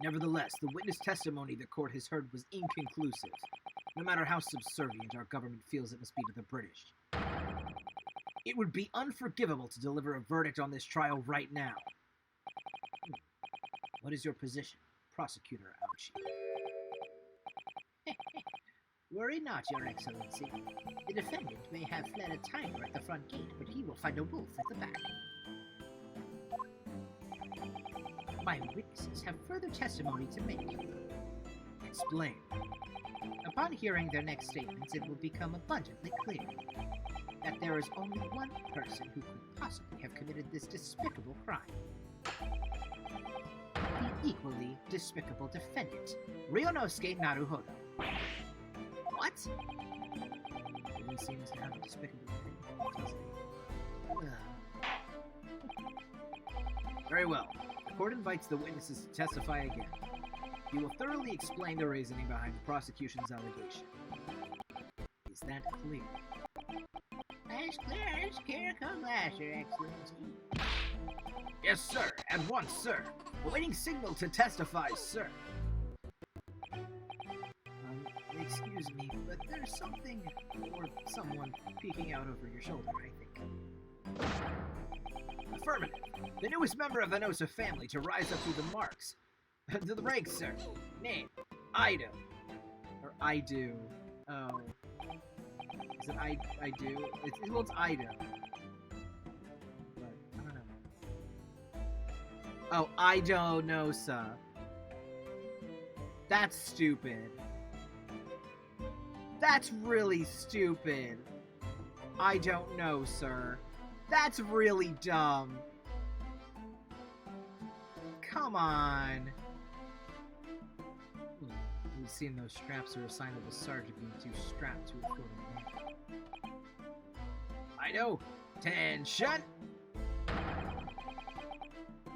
Nevertheless, the witness testimony the court has heard was inconclusive, no matter how subservient our government feels it must be to the British. It would be unforgivable to deliver a verdict on this trial right now. What is your position, Prosecutor Ouchie?
Worry not, Your Excellency. The defendant may have fled a tiger at the front gate, but he will find a wolf at the back. My witnesses have further testimony to make.
Explain.
Upon hearing their next statements, it will become abundantly clear that there is only one person who could possibly have committed this despicable crime. The equally despicable defendant, Ryonosuke Naruhodo. What?
It really seems to have a despicable thing, doesn't it? Very well. The court invites the witnesses to testify again. You will thoroughly explain the reasoning behind the prosecution's allegation. Is that clear?
As clear as clerical glass, Your Excellency.
Yes, sir. At once, sir. Awaiting signal to testify, sir. Excuse me, but there's something or someone peeking out over your shoulder, I think. Affirmative. The newest member of the Nosa family to rise up through the marks. To the ranks, sir. Name, Ido. Or I do. Oh. Is it I do? Well, it's Ido. But, I don't know. Oh, Ido Nosa. That's stupid. That's really stupid. I don't know, sir. That's really dumb. Come on. We've seen those straps are a sign of a sergeant being too strapped to a foot of a man. I know. Tension!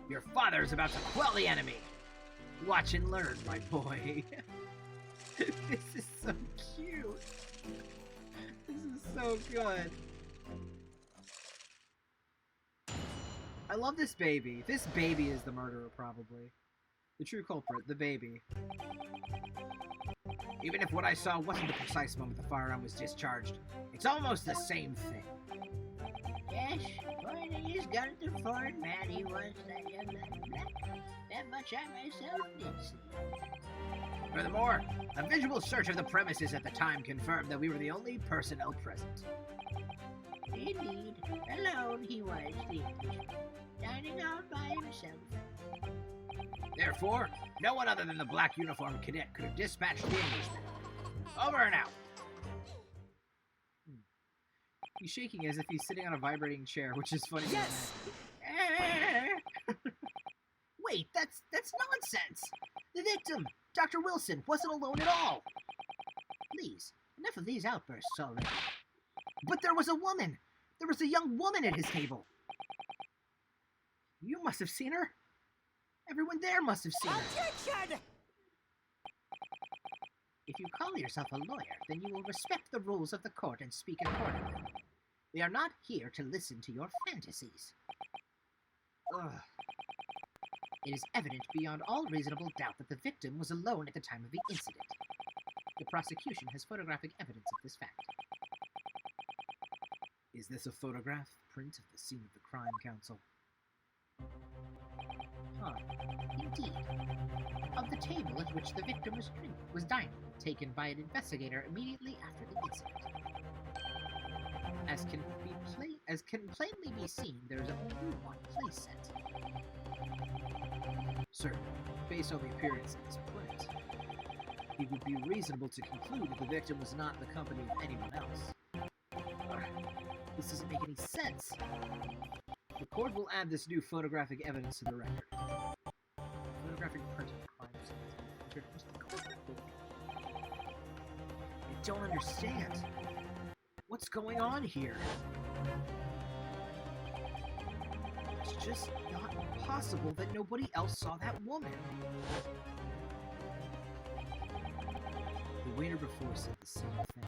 Your father is about to quell the enemy. Watch and learn, my boy. This is so cute. This is so good. love this baby. This baby is the murderer, probably. The true culprit, the baby.
Even if what I saw wasn't the precise moment the firearm was discharged, it's almost the same thing. Yes, pointing his gun at the foreign man he was, that young man. That much I myself did see. Furthermore, a visual search of the premises at the time confirmed that we were the only personnel present. Indeed, alone he was, the Englishman, dining out by himself. Therefore, no one other than the black uniformed cadet could have dispatched the Englishman. Over and out.
He's shaking as if he's sitting on a vibrating chair, which is funny.
Yes!
Wait, that's nonsense! The victim, Dr. Wilson, wasn't alone at all! Please, enough of these outbursts already. But there was a woman! There was a young woman at his table! You must have seen her. Everyone there must have seen her.
Objection!
If you call yourself a lawyer, then you will respect the rules of the court and speak accordingly. We are not here to listen to your fantasies. Ugh. It is evident beyond all reasonable doubt that the victim was alone at the time of the incident. The prosecution has photographic evidence of this fact.
Is this a photograph print of the scene of the crime, counsel?
Huh. Indeed. Of the table at which the victim was dining, taken by an investigator immediately after the incident. As can plainly be seen, there is only one place set.
Sir, based on the appearance of this print, it would be reasonable to conclude that the victim was not in the company of anyone else. This doesn't make any sense. The court will add this new photographic evidence to the record. Photographic print of the crime scene. I don't understand. What's going on here? It's just not possible that nobody else saw that woman. The waiter before said the same thing.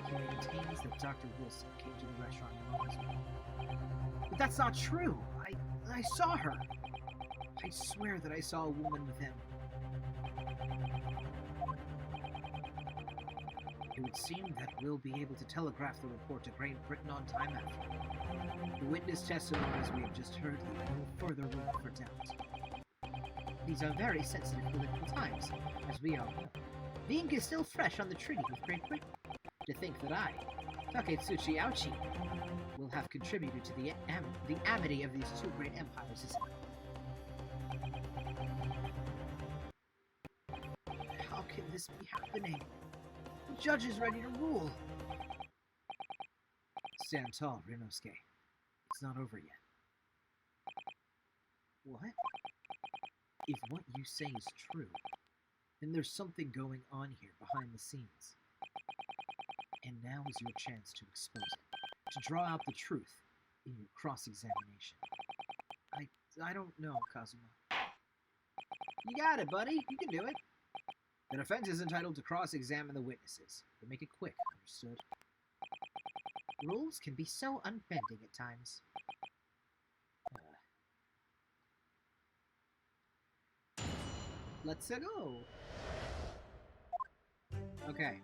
He maintains that Dr. Wilson came to the restaurant alone as well. But that's not true. I saw her. I swear that I saw a woman with him. It would seem that we'll be able to telegraph the report to Great Britain on time after. The witness testimonies we have just heard leave no further room for doubt. These are very sensitive political times, as we all know. The ink is still fresh on the treaty with Great Britain. To think that I, Taketsuchi Auchi, will have contributed to the amity of these two great empires is... How can this be happening? The judge is ready to rule. Stand tall, Rinosuke. It's not over yet. What? If what you say is true, then there's something going on here behind the scenes. And now is your chance to expose it, to draw out the truth in your cross-examination. I don't know, Kazuma. You got it, buddy. You can do it. The defense is entitled to cross-examine the witnesses, but make it quick, understood?
Rules can be so unbending at times.
Let's go. Okay.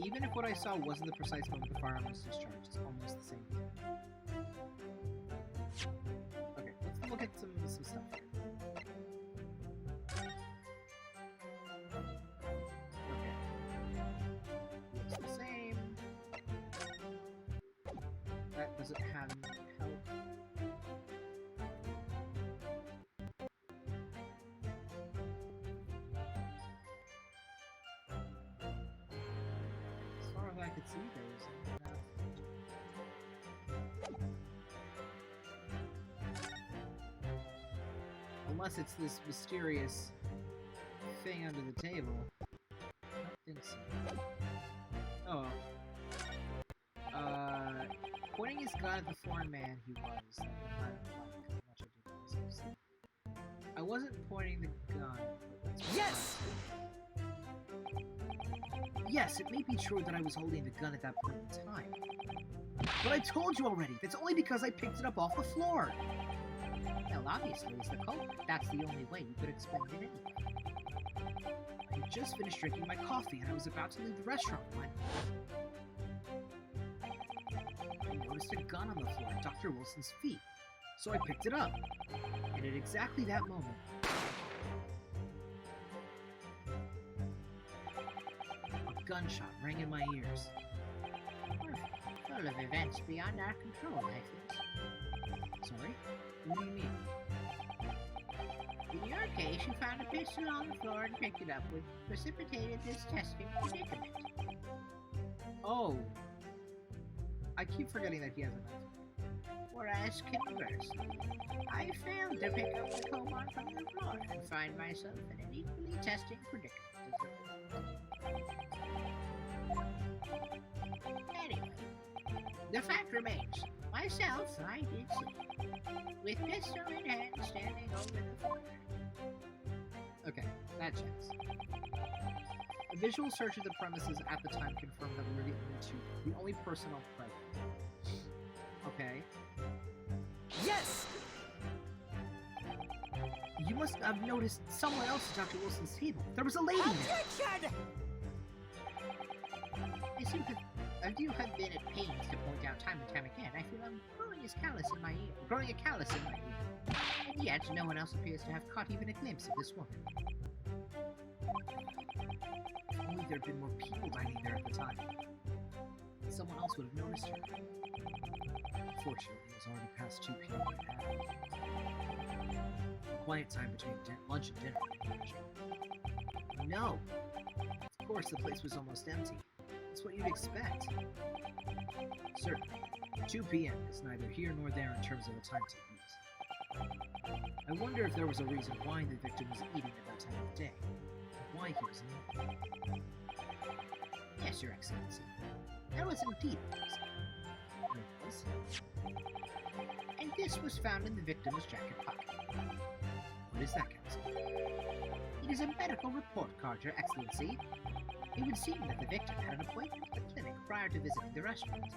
Even if what I saw wasn't the precise moment the firearm was discharged, it's almost the same thing. Okay, let's look at some stuff here. Okay. Looks the same. That doesn't have any help. As far as I could see, there's enough. Unless it's this mysterious thing under the table. I don't think so. Oh. Pointing his gun at the foreign man he was. I wasn't pointing the gun.
Yes!
Yes, it may be true that I was holding the gun at that point in time. But I told you already, it's only because I picked it up off the floor.
Well, obviously, it's the culprit. That's the only way you could explain it anyway.
I just finished drinking my coffee and I was about to leave the restaurant when I noticed a gun on the floor at Dr. Wilson's feet. So I picked it up. And at exactly that moment, a gunshot rang in my ears.
Full of events beyond our control, I think.
Sorry? What do you mean?
In your case, you found a pistol on the floor and picked it up, which precipitated this testing predicament.
Oh. I keep forgetting that he has a knife.
Whereas, conversely, I failed to pick up the cobalt from the floor and find myself in an equally testing predicament. Anyway, the fact remains, myself, I did see, with pistol in hand standing over the floor.
Okay, that checks. A visual search of the premises at the time confirmed that we were the only personnel present. Okay.
Yes!
You must have noticed someone else at Dr. Wilson's table. There was a lady there.
Attention!
As you have been at pains to point out time and time again, I feel I'm growing a callus in my ear. And yet, no one else appears to have caught even a glimpse of this woman.
If only there'd been more people dining there at the time. Someone else would have noticed her. Fortunately, it was already past 2 p.m. by now. Quiet time between lunch and dinner. No! Of course, the place was almost empty. That's what you'd expect. Certainly, 2 p.m. is neither here nor there in terms of a time to eat. I wonder if there was a reason why the victim was eating at that time of day. Why he was in.
Yes, Your Excellency. There was indeed a reason.
There was.
And this was found in the victim's jacket pocket.
What is that, Counsel?
It is a medical report card, Your Excellency. It would seem that the victim had an appointment at the clinic prior to visiting the restaurant.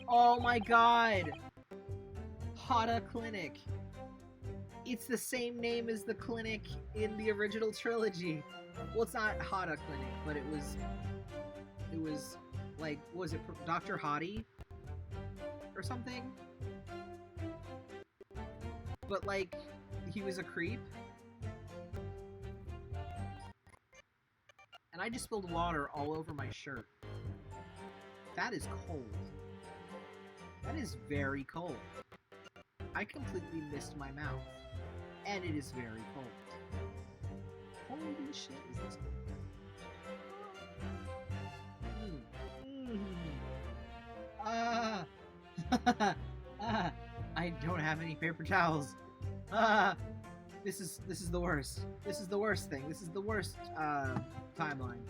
Oh my god! Hada Clinic. It's the same name as the clinic in the original trilogy. Well, it's not Hada Clinic, but it was like, was it Dr. Hottie? Or something? But like, he was a creep? And I just spilled water all over my shirt. That is cold. That is very cold. I completely missed my mouth. And it is very cold. Holy shit, is this I don't have any paper towels. This is the worst. This is the worst thing. This is the worst timeline.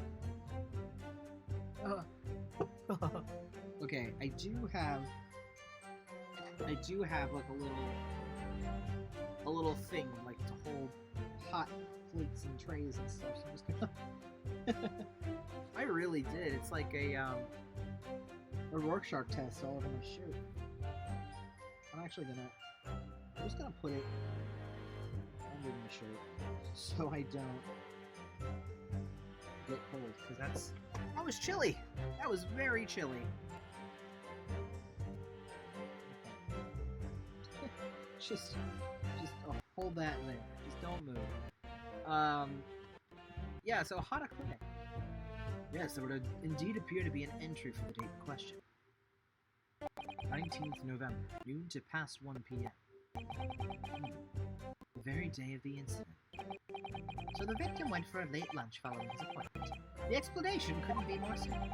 Okay, I do have like a little thing like to hold hot plates and trays and stuff. So I'm just gonna I really did. It's like a Rorschach test all over my shirt. I'm just gonna put it under my shirt so I don't get cold, because that was chilly. That was very chilly. just hold that there. Just don't move. Yeah, so Hada Clinic. Yes, there would indeed appear to be an entry for the date in question. 19th November, noon to past 1 p.m. The very day of the incident.
So the victim went for a late lunch following his appointment. The explanation couldn't be more simple.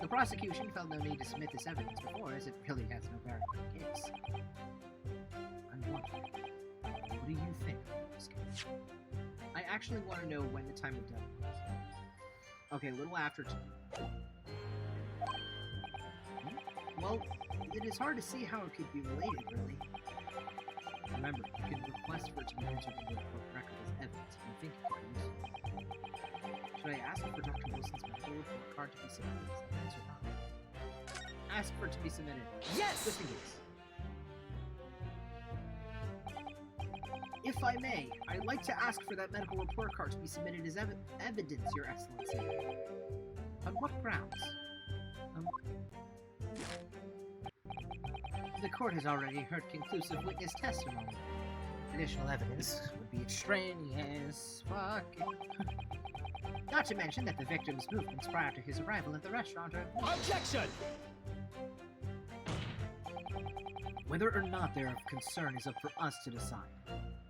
The prosecution felt no need to submit this evidence before, as it really has no bearing on the case.
I'm wondering, what do you think about this case? I actually want to know when the time of death was. Okay, a little after 2. Well, it is hard to see how it could be related, really. Remember, you can request for it to be entered into the court record as evidence if you think it could be useful. Should I ask for Dr. Wilson's medical report card to be submitted as evidence or not? ask for it to be submitted.
Yes!
Just in case. If I may, I'd like to ask for that medical report card to be submitted as evidence, Your Excellency. On what grounds? The court has already heard conclusive witness testimony. Additional evidence would be extraneous. Fuck. Not to mention that the victim's movements prior to his arrival at the restaurant are...
Objection!
Whether or not they're of concern is up for us to decide.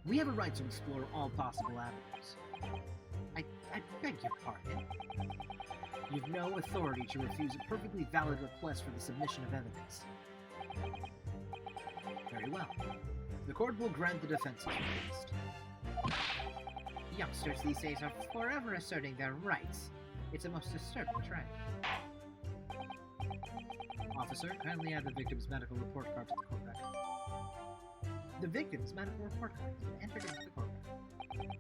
We have a right to explore all possible avenues. I beg your pardon. You've no authority to refuse a perfectly valid request for the submission of evidence. Very well. The court will grant the defense's request. Youngsters these days are forever asserting their rights. It's a most disturbing trend. Officer, kindly add the victim's medical report card to the court record. The victim's medical report card has been entered into the court record.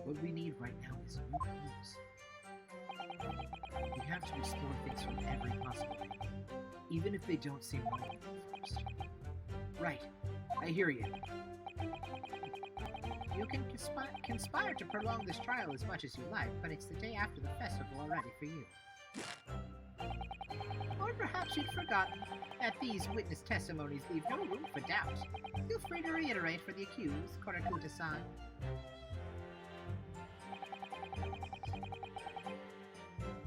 What we need right now is new clues. We have to explore things from every possible angle, even if they don't seem right at first. Right. I hear you. You can conspire to prolong this trial as much as you like, but it's the day after the festival already for you. Or perhaps you'd forgotten that these witness testimonies leave no room for doubt. Feel free to reiterate for the accused, Korakuta-san.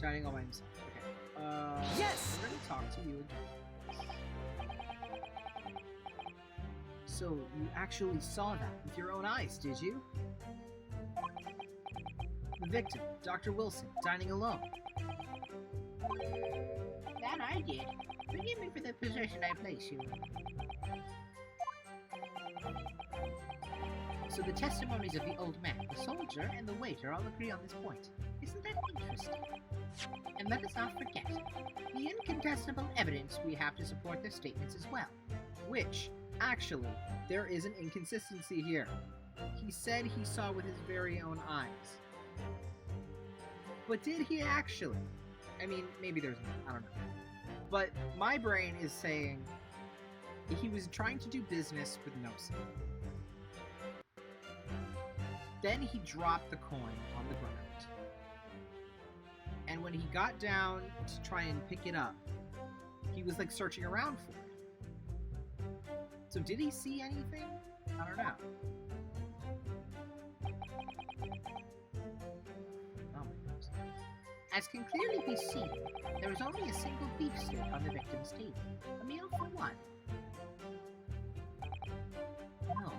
Dining all by himself. Okay.
Yes!
I'm gonna talk to you again. So, you actually saw that with your own eyes, did you? The victim, Dr. Wilson, dining alone.
That I did. Forgive me for the position I place you in.
So the testimonies of the old man, the soldier, and the waiter all agree on this point. Isn't that interesting?
And let us not forget, the incontestable evidence we have to support their statements as well.
Which, actually, there is an inconsistency here. He said he saw with his very own eyes. But did he actually? I mean, maybe there's I don't know. But my brain is saying he was trying to do business with Nosa. Then he dropped the coin on the ground. And when he got down to try and pick it up, he was like searching around for it. So did he see anything? I don't know. Oh my goodness.
As can clearly be seen, there was only a single beefsteak on the victim's table. A meal for one.
No.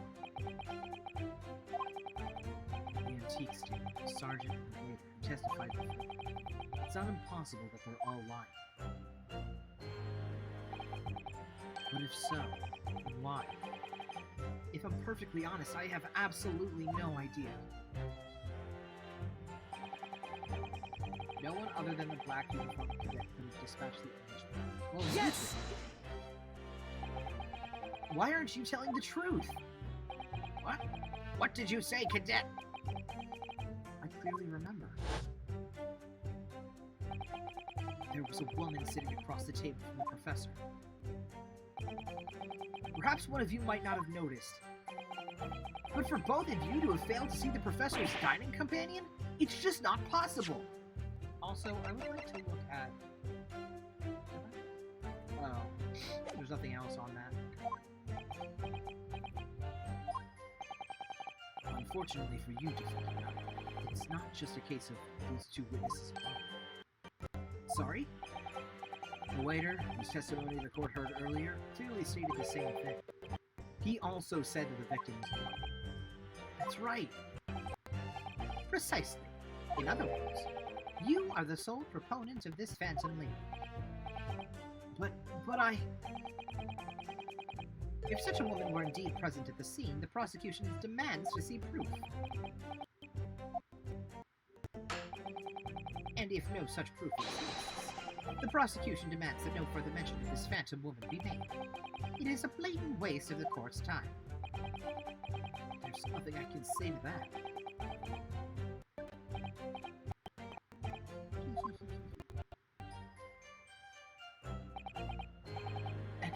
The antiques team, the sergeant and the waiter who testified before. It's not impossible that they're all lying. But if so, then why? If I'm perfectly honest, I have absolutely no idea. No one other than the black uniformed cadet could have dispatched the arrangement. Well,
Yes!
Why aren't you telling the truth?
What? What did you say, cadet?
I clearly remember. There was a woman sitting across the table from the professor. Perhaps one of you might not have noticed. But for both of you to have failed to see the professor's dining companion, it's just not possible. Also, I would like to look at... Oh, there's nothing else on that. Unfortunately for you to find out, it's not just a case of these two witnesses alone. Sorry? The waiter, whose testimony the court heard earlier, clearly stated the same thing. He also said that the victim was alone. That's right.
Precisely. In other words, you are the sole proponent of this phantom lady.
But I...
If such a woman were indeed present at the scene, the prosecution demands to see proof. And if no such proof exists, the prosecution demands that no further mention of this phantom woman be made. It is a blatant waste of the court's time.
There's nothing I can say to that.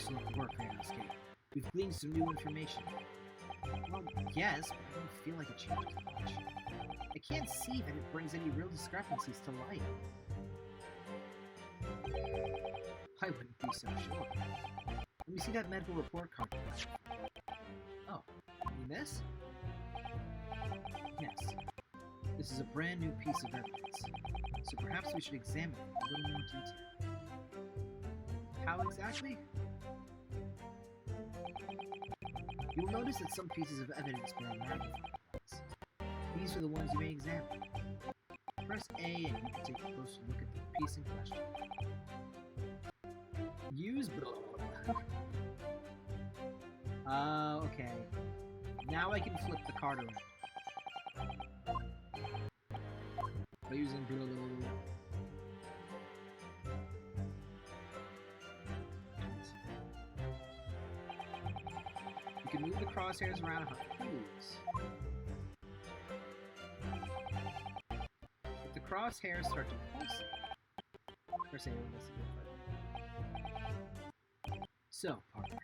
Excellent work, Great Ace. We've gleaned some new information. Well, yes, but I don't feel like it changes much. I can't see that it brings any real discrepancies to light. I wouldn't be so sure. Let me see that medical report card. Oh, you mean this? Yes. This is a brand new piece of evidence, so perhaps we should examine it in a little more detail. How exactly? You'll notice that some pieces of evidence bear magnifying glass. These are the ones you may examine. Press A and you can take a closer look at the piece in question. Use okay. Now I can flip the card around. By using You can move the crosshairs around how clues. If the crosshairs start to pulsate, press A to listen. So, partner,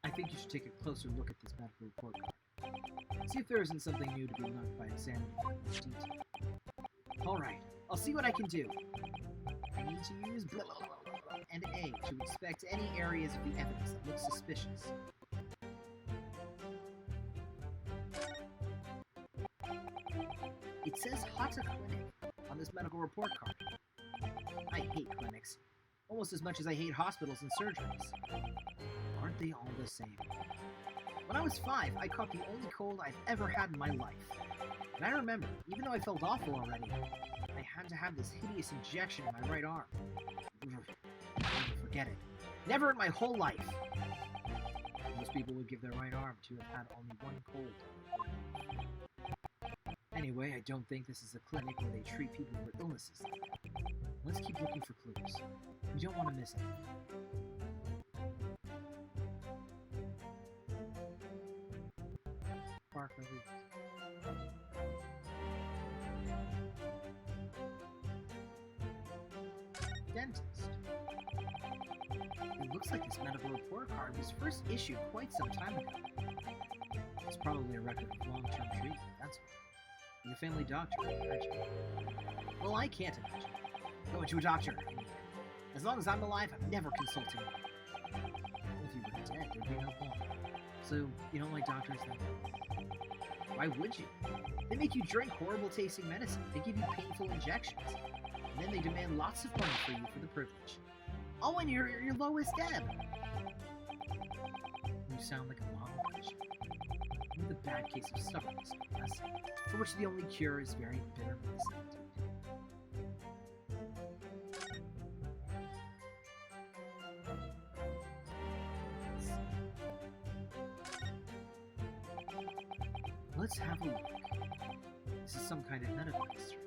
I think you should take a closer look at this medical report card. See if there isn't something new to be learned by examining it in more detail. Alright, I'll see what I can do. I need to use blah, blah, blah, blah, and A to inspect any areas of the evidence that look suspicious. It says Hata Clinic on this medical report card. I hate clinics, almost as much as I hate hospitals and surgeries. Aren't they all the same? When I was 5, I caught the only cold I've ever had in my life. And I remember, even though I felt awful already, I had to have this hideous injection in my right arm. I'll never forget it. Never in my whole life. Most people would give their right arm to have had only one cold. Anyway, I don't think this is a clinic where they treat people for illnesses like that. Let's keep looking for clues. We don't want to miss anything. Park over. Dentist. It looks like this medical report card was first issued quite some time ago. It's probably a record of long-term treatment, that's all. You're a family doctor, I imagine. Well, I can't imagine. Going to a doctor. As long as I'm alive, I'm never consulting one. If you were dead, there'd be no point. So, you don't like doctors then? Why would you? They make you drink horrible tasting medicine. They give you painful injections. And then they demand lots of money for you for the privilege. Oh, and you're your lowest ebb. You sound like a model patient. With a bad case of stubbornness, yes, for which the only cure is very bitter medicine. Let's have a look. This is some kind of medical history.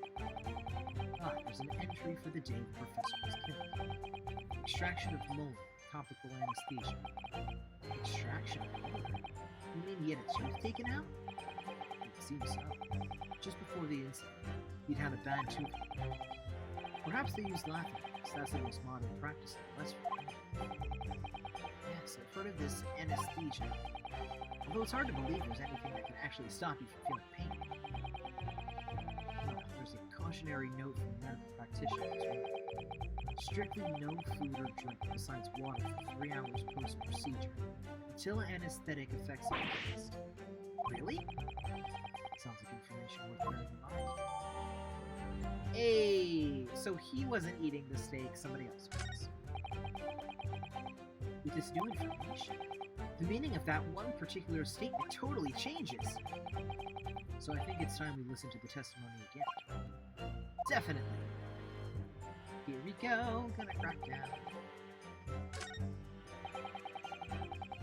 Ah, there's an entry for the day the professor was killed. Extraction of molar, topical anesthesia. Extraction of molar? You mean he had a tooth taken out? It seems so. Just before the incident, he'd had a bad tooth. Perhaps they used laughing gas. That's the most modern practice in the West. Yes, I've heard of this anesthesia. Although it's hard to believe there's anything that can actually stop you from feeling pain. There's a cautionary note from medical practitioners. Strictly no food or drink besides water for 3 hours post-procedure, until anesthetic effects are released. Really? Sounds like information worth bearing in mind. Hey, so he wasn't eating the steak, somebody else was. With this new information, the meaning of that one particular statement totally changes. So I think it's time we listen to the testimony again. Definitely. Here we go, gonna crack down.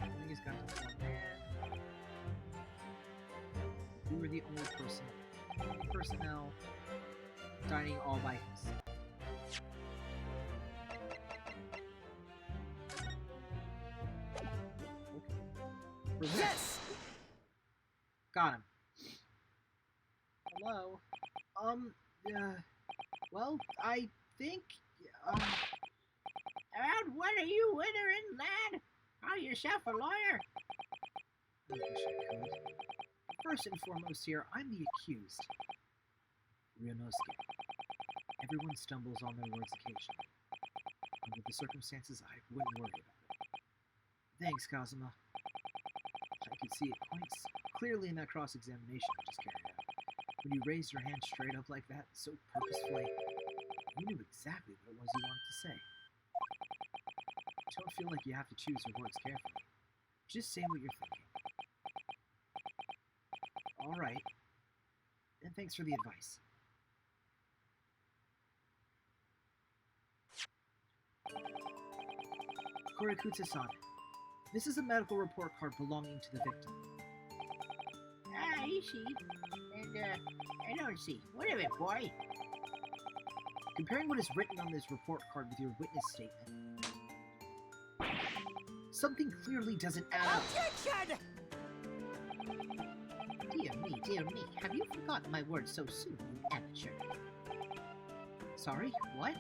I think he's got the one man. We were the only personnel dining all by himself. Okay.
Yes!
Got him. Hello? Well, I think,
About what are you withering, lad? Call yourself a lawyer?
I wish I could. First and foremost here, I'm the accused. Ryunosuke. Everyone stumbles on their words occasionally. Under the circumstances, I wouldn't worry about it. Thanks, Kazuma. I could see it quite clearly in that cross-examination I just carried out. When you raised your hand straight up like that, so purposefully, you knew exactly what it was you wanted to say. Don't feel like you have to choose your words carefully. Just say what you're thinking. All right. And thanks for the advice. Korakutsu-san, this is a medical report card belonging to the victim.
Ah, I see. And, I don't see. What of it, boy?
Comparing what is written on this report card with your witness statement, something clearly doesn't add up.
Objection!
Dear me, have you forgotten my words so soon, you amateur?
Sorry, what?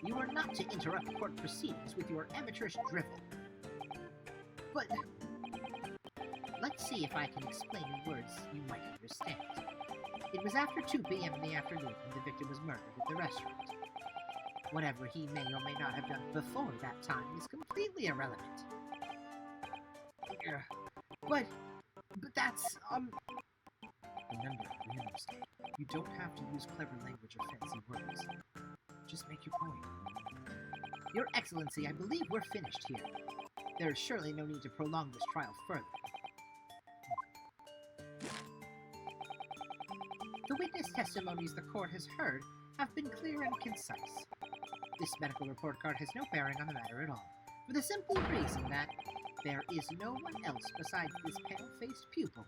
You are not to interrupt court proceedings with your amateurish drivel.
But
Let's see if I can explain in words you might understand. It was after 2 p.m. in the afternoon when the victim was murdered at the restaurant. Whatever he may or may not have done before that time is completely irrelevant.
but that's, Remember, Ryunosuke, you don't have to use clever language or fancy words. Just make your point.
Your Excellency, I believe we're finished here. There is surely no need to prolong this trial further. The witness testimonies the court has heard have been clear and concise. This medical report card has no bearing on the matter at all, for the simple reason that there is no one else besides this pale-faced pupil.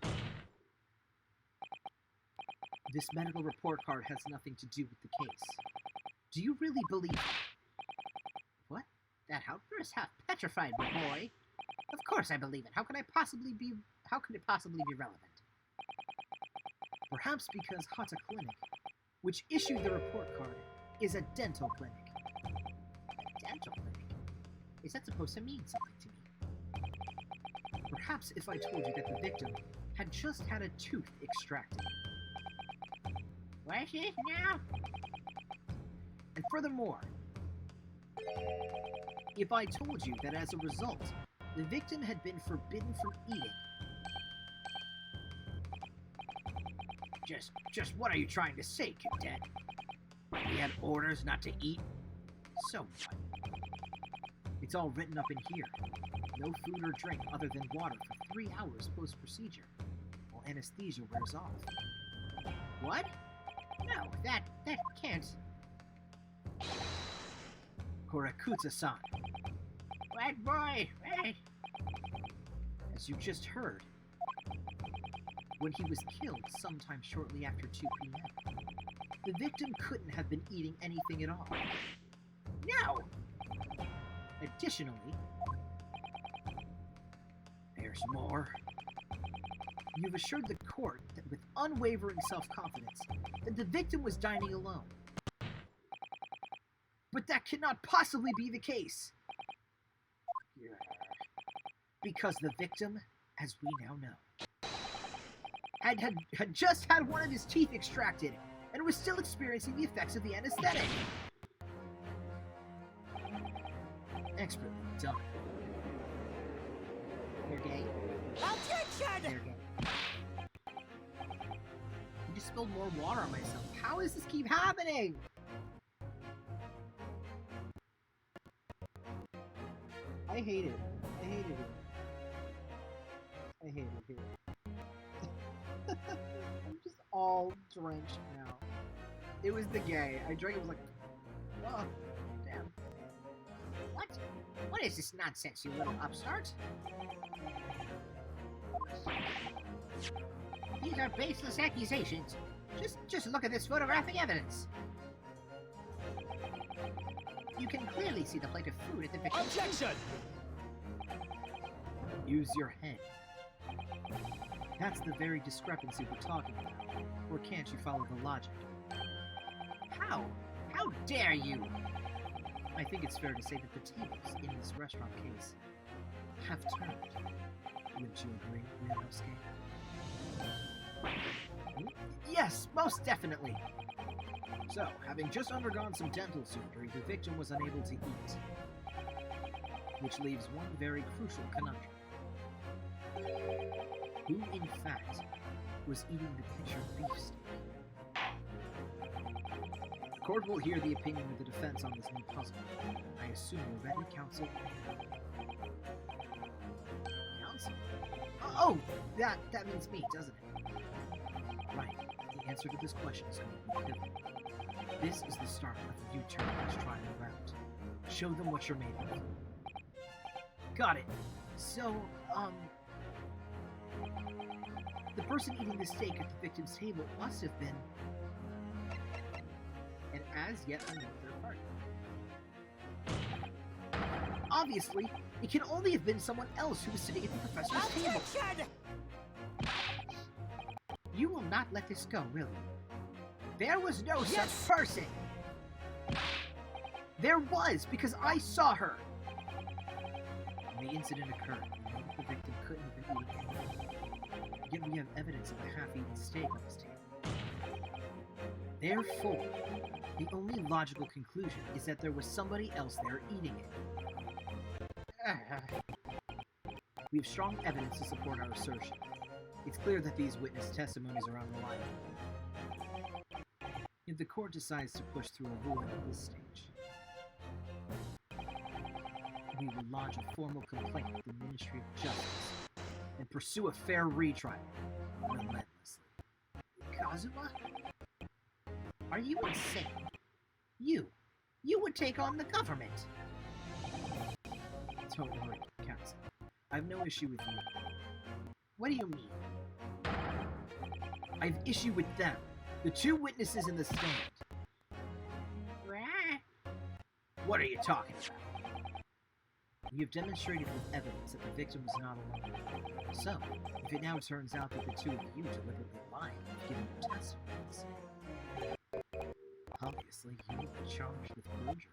This medical report card has nothing to do with the case. Do you really believe it?
What? That outburst half petrified me, boy. Of course I believe it. How could it possibly be relevant?
Perhaps because Hata Clinic, which issued the report card, is a dental clinic.
A dental clinic? Is that supposed to mean something to me?
Perhaps if I told you that the victim had just had a tooth extracted.
What's this now?
And furthermore, if I told you that as a result, the victim had been forbidden from eating.
Just what are you trying to say, Cadet? We had orders not to eat? So what?
It's all written up in here. No food or drink other than water for 3 hours post-procedure, while anesthesia wears off.
What? No, that can't.
Korakutsu-san,
What, boy? What?
as you just heard, when he was killed sometime shortly after 2 p.m., the victim couldn't have been eating anything at all.
No!
Additionally, there's more. You've assured the court that with unwavering self-confidence that the victim was dining alone. But that cannot possibly be the case. Because the victim, as we now know, had just had one of his teeth extracted and was still experiencing the effects of the anesthetic. Expertly done.
You're gay.
Objection!
You're gay.
I just spilled more water on myself. How does this keep happening? I hate it. I hate it. I hate it here. I'm just all drenched now. It was the gay. I drank it, was like, oh, damn.
What? What is this nonsense, you little upstart? These are baseless accusations. Just look at this photographic evidence. You can clearly see the plate of food at the victim's
Objection!
Use your head. That's the very discrepancy we're talking about. Or can't you follow the logic?
How? How dare you?
I think it's fair to say that the tables in this restaurant case have turned. Wouldn't you agree, Leonowski? Yes, most definitely. So, having just undergone some dental surgery, the victim was unable to eat. Which leaves one very crucial conundrum. Who, in fact, was eating the pictured beefsteak? The court will hear the opinion of the defense on this new puzzle. I assume you're ready, counsel? Counsel? Oh, that means me, doesn't it? Right. The answer to this question is going to be pivotal. This is the start of a U-turn in this trial round. Show them what you're made of. Got it. So, the person eating the steak at the victim's table must have been an as yet unknown third party. Obviously, it can only have been someone else who was sitting at the professor's table. You will not let this go, will you? There was no such person! There was, because I saw her! When the incident occurred, we know that the victim couldn't have been eating anything. Yet we have evidence of a half-eaten steak on his table. Therefore, the only logical conclusion is that there was somebody else there eating it. We have strong evidence to support our assertion. It's clear that these witness testimonies are unreliable. If the court decides to push through a ruling at this stage, we will lodge a formal complaint with the Ministry of Justice and pursue a fair retrial, relentlessly. Kazuma? Are you insane? You would take on the government! Don't worry, counsel. I have no issue with you. What do you mean? I have issue with them, the two witnesses in the stand. What are you talking about? We have demonstrated with evidence that the victim was not alone. So, if it now turns out that the two of you deliberately lied and given your testimonies, obviously you will be charged with perjury.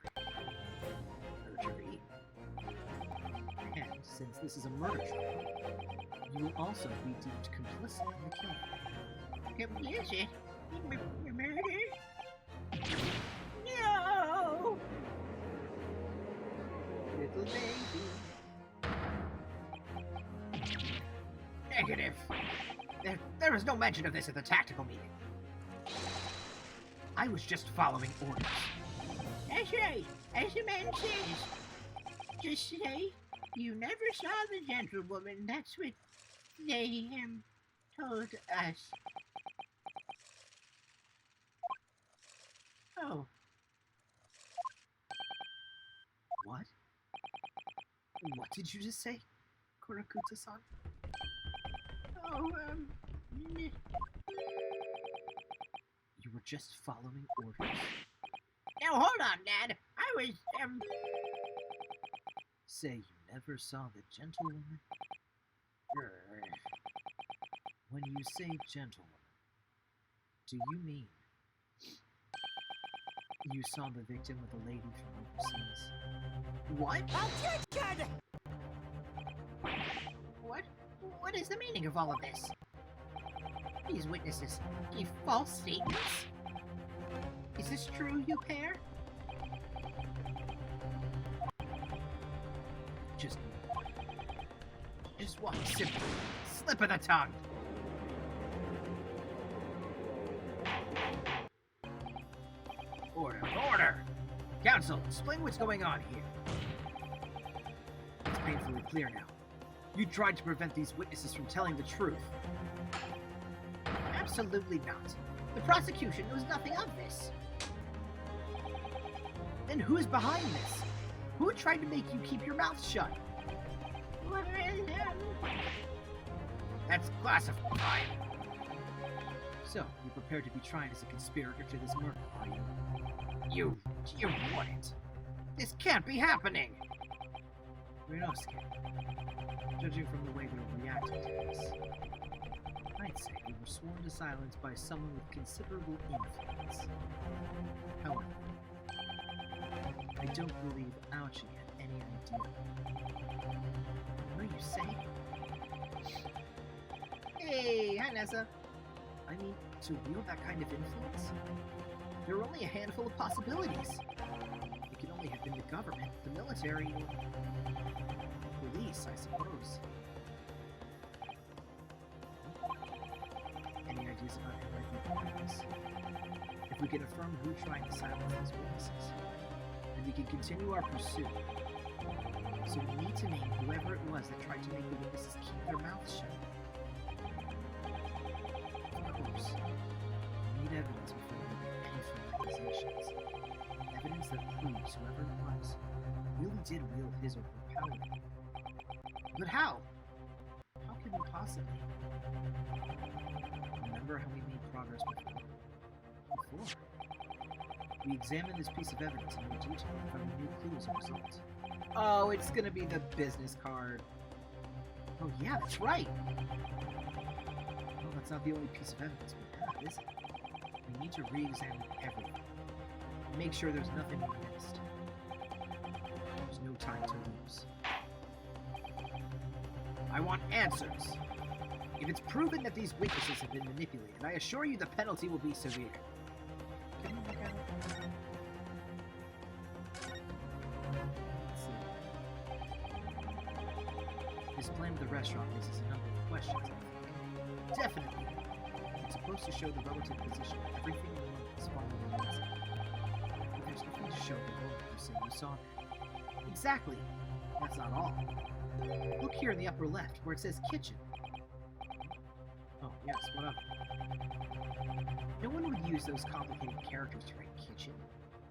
Perjury? And, since this is a murder trial, you will also be deemed complicit in the killing. Complicit? Murder? No! Little baby. Negative. There was no mention of this at the tactical meeting. I was just following orders. That's right. As the man says. Just say you never saw the gentlewoman. That's what they told us. Oh. What? What did you just say, Kurakuta-san? Oh, You were just following orders? Now hold on, Dad. I was, Say you never saw the gentlewoman? When you say gentlewoman, do you mean you saw the victim with a lady from overseas? What? Objection! What is the meaning of all of this? These witnesses gave false statements? Is this true, you pair? Just one simple slip of the tongue. Order! Counsel, explain what's going on here. It's painfully clear now. You tried to prevent these witnesses from telling the truth. Absolutely not. The prosecution knows nothing of this. Then who's behind this? Who tried to make you keep your mouth shut? That's classified. So, you're prepared to be tried as a conspirator to this murder, are you? You wouldn't. This can't be happening! Ryunosuke, judging from the way they were reacting to this, I'd say you were sworn to silence by someone with considerable influence. However, I don't believe Ouchie had any idea. What are you saying? Hey, hi Nessa. I mean, to wield that kind of influence, there are only a handful of possibilities. It could only have been the government, the military, or police, I suppose. Any ideas about who might be behind this? If we can affirm who tried to silence these witnesses, then we can continue our pursuit. So we need to name whoever it was that tried to make the witnesses keep their mouths shut. Of course, we need evidence before we make any firm accusations. Evidence that proves whoever it was really did wield his or her power. But how? How can we possibly? Remember how we made progress before? We examined this piece of evidence in more detail and found new clues as a result. Oh, it's gonna be the business card. Oh yeah, that's right! Well, that's not the only piece of evidence we have, is it? We need to re-examine everything. Make sure there's nothing we missed. There's no time to lose. I want answers! If it's proven that these witnesses have been manipulated, I assure you the penalty will be severe. Can you look at it? Let's see. This plan of the restaurant raises a number of questions, I think. Definitely. It's supposed to show the relative position of everything in the room is following the incident. But there's nothing to show the woman who said you saw her. Exactly. That's not all. Look here in the upper left, where it says kitchen. Oh, yes, what of it? No one would use those complicated characters to write kitchen,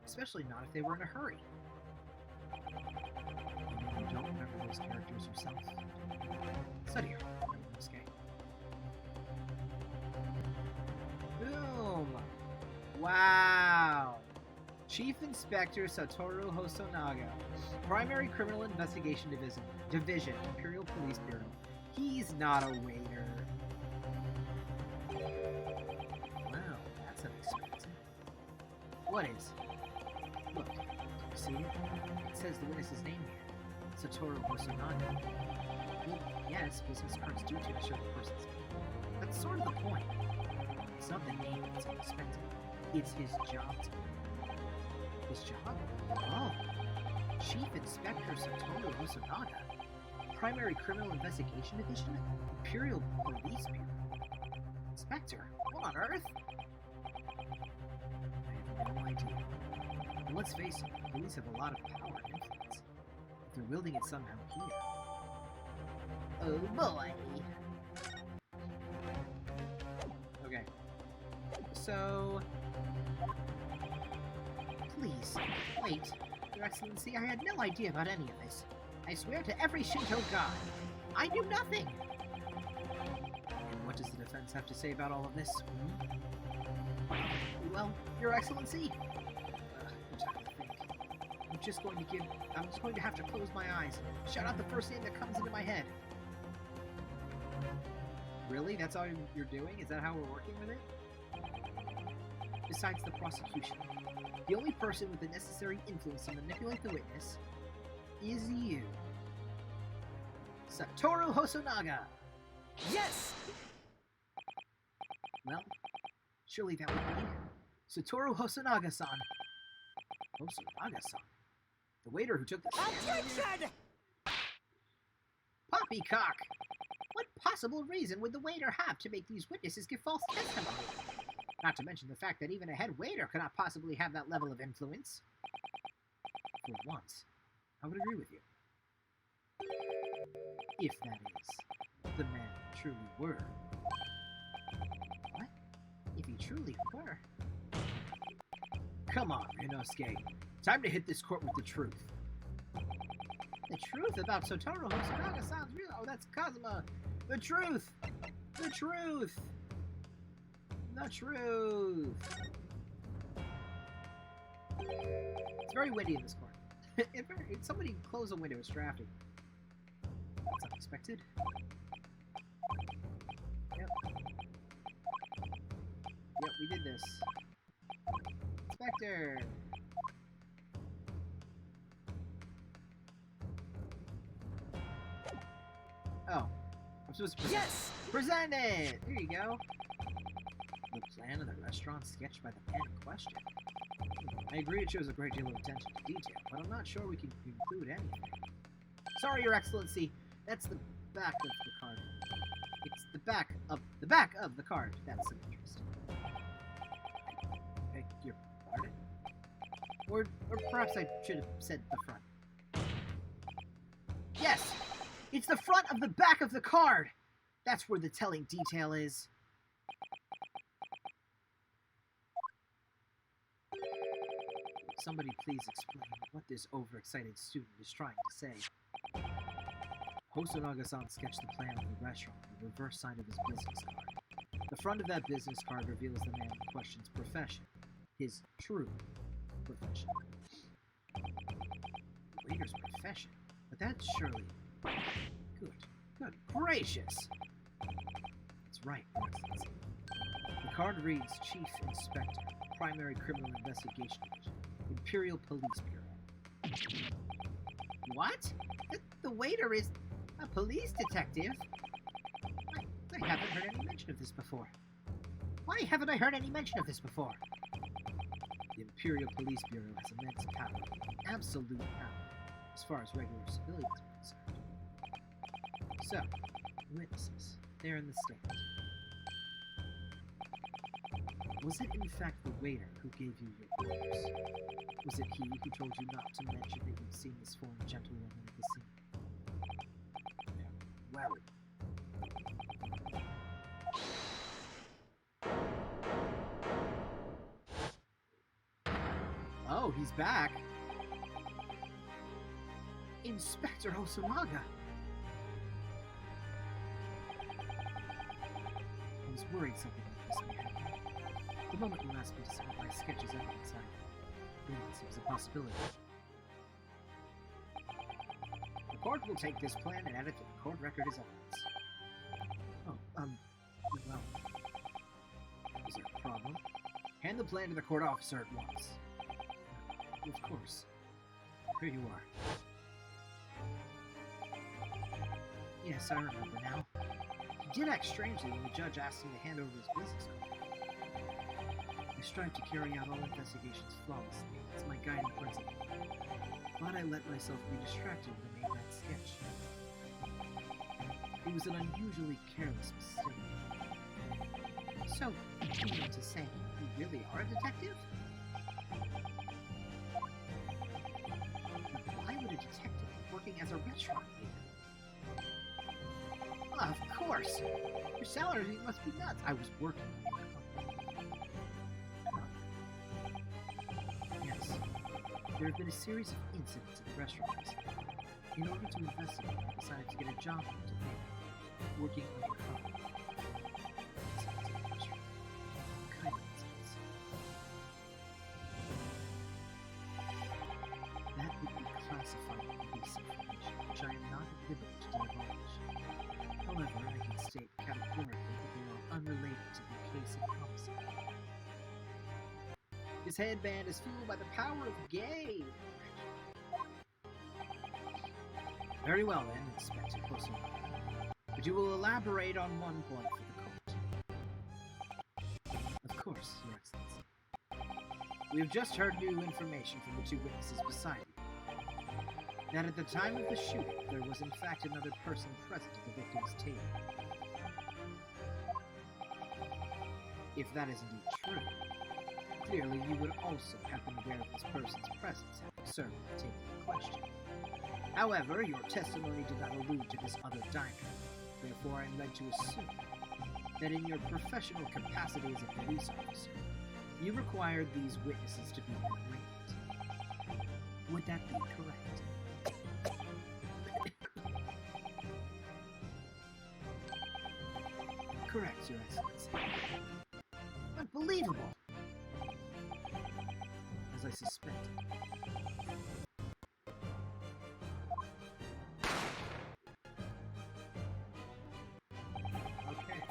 especially not if they were in a hurry. You don't remember those characters yourself? Study her. Boom! Wow! Chief Inspector Satoru Hosonaga, Primary Criminal Investigation Division, Imperial Police Bureau. He's not a waiter. Wow, that's unexpected. What is? Look, do you see it? It says the witness's name here. Satoru Hosonaga. Well, yes, business cards do tend to show the person's name. That's sort of the point. It's not the name that's unexpected. It's his job to His job? Oh. Chief Inspector Satoru Hosonaga. Primary Criminal Investigation Division? Imperial Police Bureau. Inspector? What on earth? I have no idea. And let's face it, the police have a lot of power and influence. If they're wielding it somehow here. Oh boy! Okay. So... Please, wait. Your Excellency, I had no idea about any of this. I swear to every Shinto god, I knew nothing! And what does the defense have to say about all of this? Well, Your Excellency, I'm trying to think. I'm just going to have to close my eyes. Shout out the first name that comes into my head. Really? That's all you're doing? Is that how we're working with it? Besides the prosecution, the only person with the necessary influence to manipulate the witness is you. Satoru Hosonaga!
Yes!
Well, surely that would be Satoru Hosonaga-san. Hosonaga-san? The waiter who took the stand.
Attention!
Poppycock! What possible reason would the waiter have to make these witnesses give false testimony? Not to mention the fact that even a head waiter could not possibly have that level of influence. For once, I would agree with you. If that is, the man truly were. What? If he truly were? Come on, Inosuke. Time to hit this court with the truth. The truth about Satoru Hosonaga sounds real. Oh, that's Kazuma. The truth! The truth! The truth! It's very windy in this court. If somebody close a window, it's drafty. That's unexpected. Yep. Yep, we did this. Inspector! Oh. I'm supposed to present
Yes!
Present it! There you go. The plan of the restaurant sketched by the man in question. I agree it shows a great deal of attention to detail, but I'm not sure we can include anything. Sorry, Your Excellency. That's the back of the card. It's the back of the card. That's of interest. Beg your pardon? Or perhaps I should have said the front. Yes! It's the front of the back of the card! That's where the telling detail is. Somebody please explain what this overexcited student is trying to say. Hosonaga-san sketched the plan of the restaurant on the reverse side of his business card. The front of that business card reveals the man in question's profession. His true profession. The waiter's profession? But that's surely... Good gracious! That's right, Your Excellency. The card reads Chief Inspector, Primary Criminal Investigation Division, Imperial Police Bureau. What? The waiter is a police detective? I haven't heard any mention of this before. Why haven't I heard any mention of this before? The Imperial Police Bureau has immense power, absolute power, as far as regular civilians are concerned. So, witnesses, they're in the stand. Was it in fact the waiter who gave you your orders? Was it he who told you not to mention that you'd seen this foreign gentlewoman at the scene? Well... Oh, he's back! Inspector Hosonaga! I was worried something like this may happen. The moment you asked me to submit my sketches evidence, I realized it was a possibility. The court will take this plan and add it to the court record as evidence. Oh, well... Is there a problem? Hand the plan to the court officer at once. Of course. Here you are. Yes, I remember now. He did act strangely when the judge asked him to hand over his business card. I strive to carry out all investigations flawlessly. It's my guiding principle. But I let myself be distracted when I made that sketch. It was an unusually careless mistake. So, you mean to say you really are a detective? But why would a detective be working as a restaurant waiter? Of course! Your salary must be nuts. I was working on your company. Yes. There have been a series of incidents at the restaurant recently. In order to investigate, I decided to get a job to pay, working undercover. Incidents at the restaurant. What kind of incidents? That would be classified police information, which I am not at liberty to divulge. However, I can state categorically that they are unrelated to the case of homicide. His headband is fueled by the power of gay. Very well then, Inspector Pussy. But you will elaborate on one point for the court. Of course, Your Excellency. We have just heard new information from the two witnesses beside you. That at the time of the shooting, there was in fact another person present at the victim's table. If that is indeed true, clearly you would also have been aware of this person's presence having served at the table in question. However, your testimony did not allude to this other diner. Therefore, I am led to assume that in your professional capacity as a police officer, you required these witnesses to be in agreement. Would that be correct? Correct, Your Excellency. Unbelievable! As I suspected. Okay.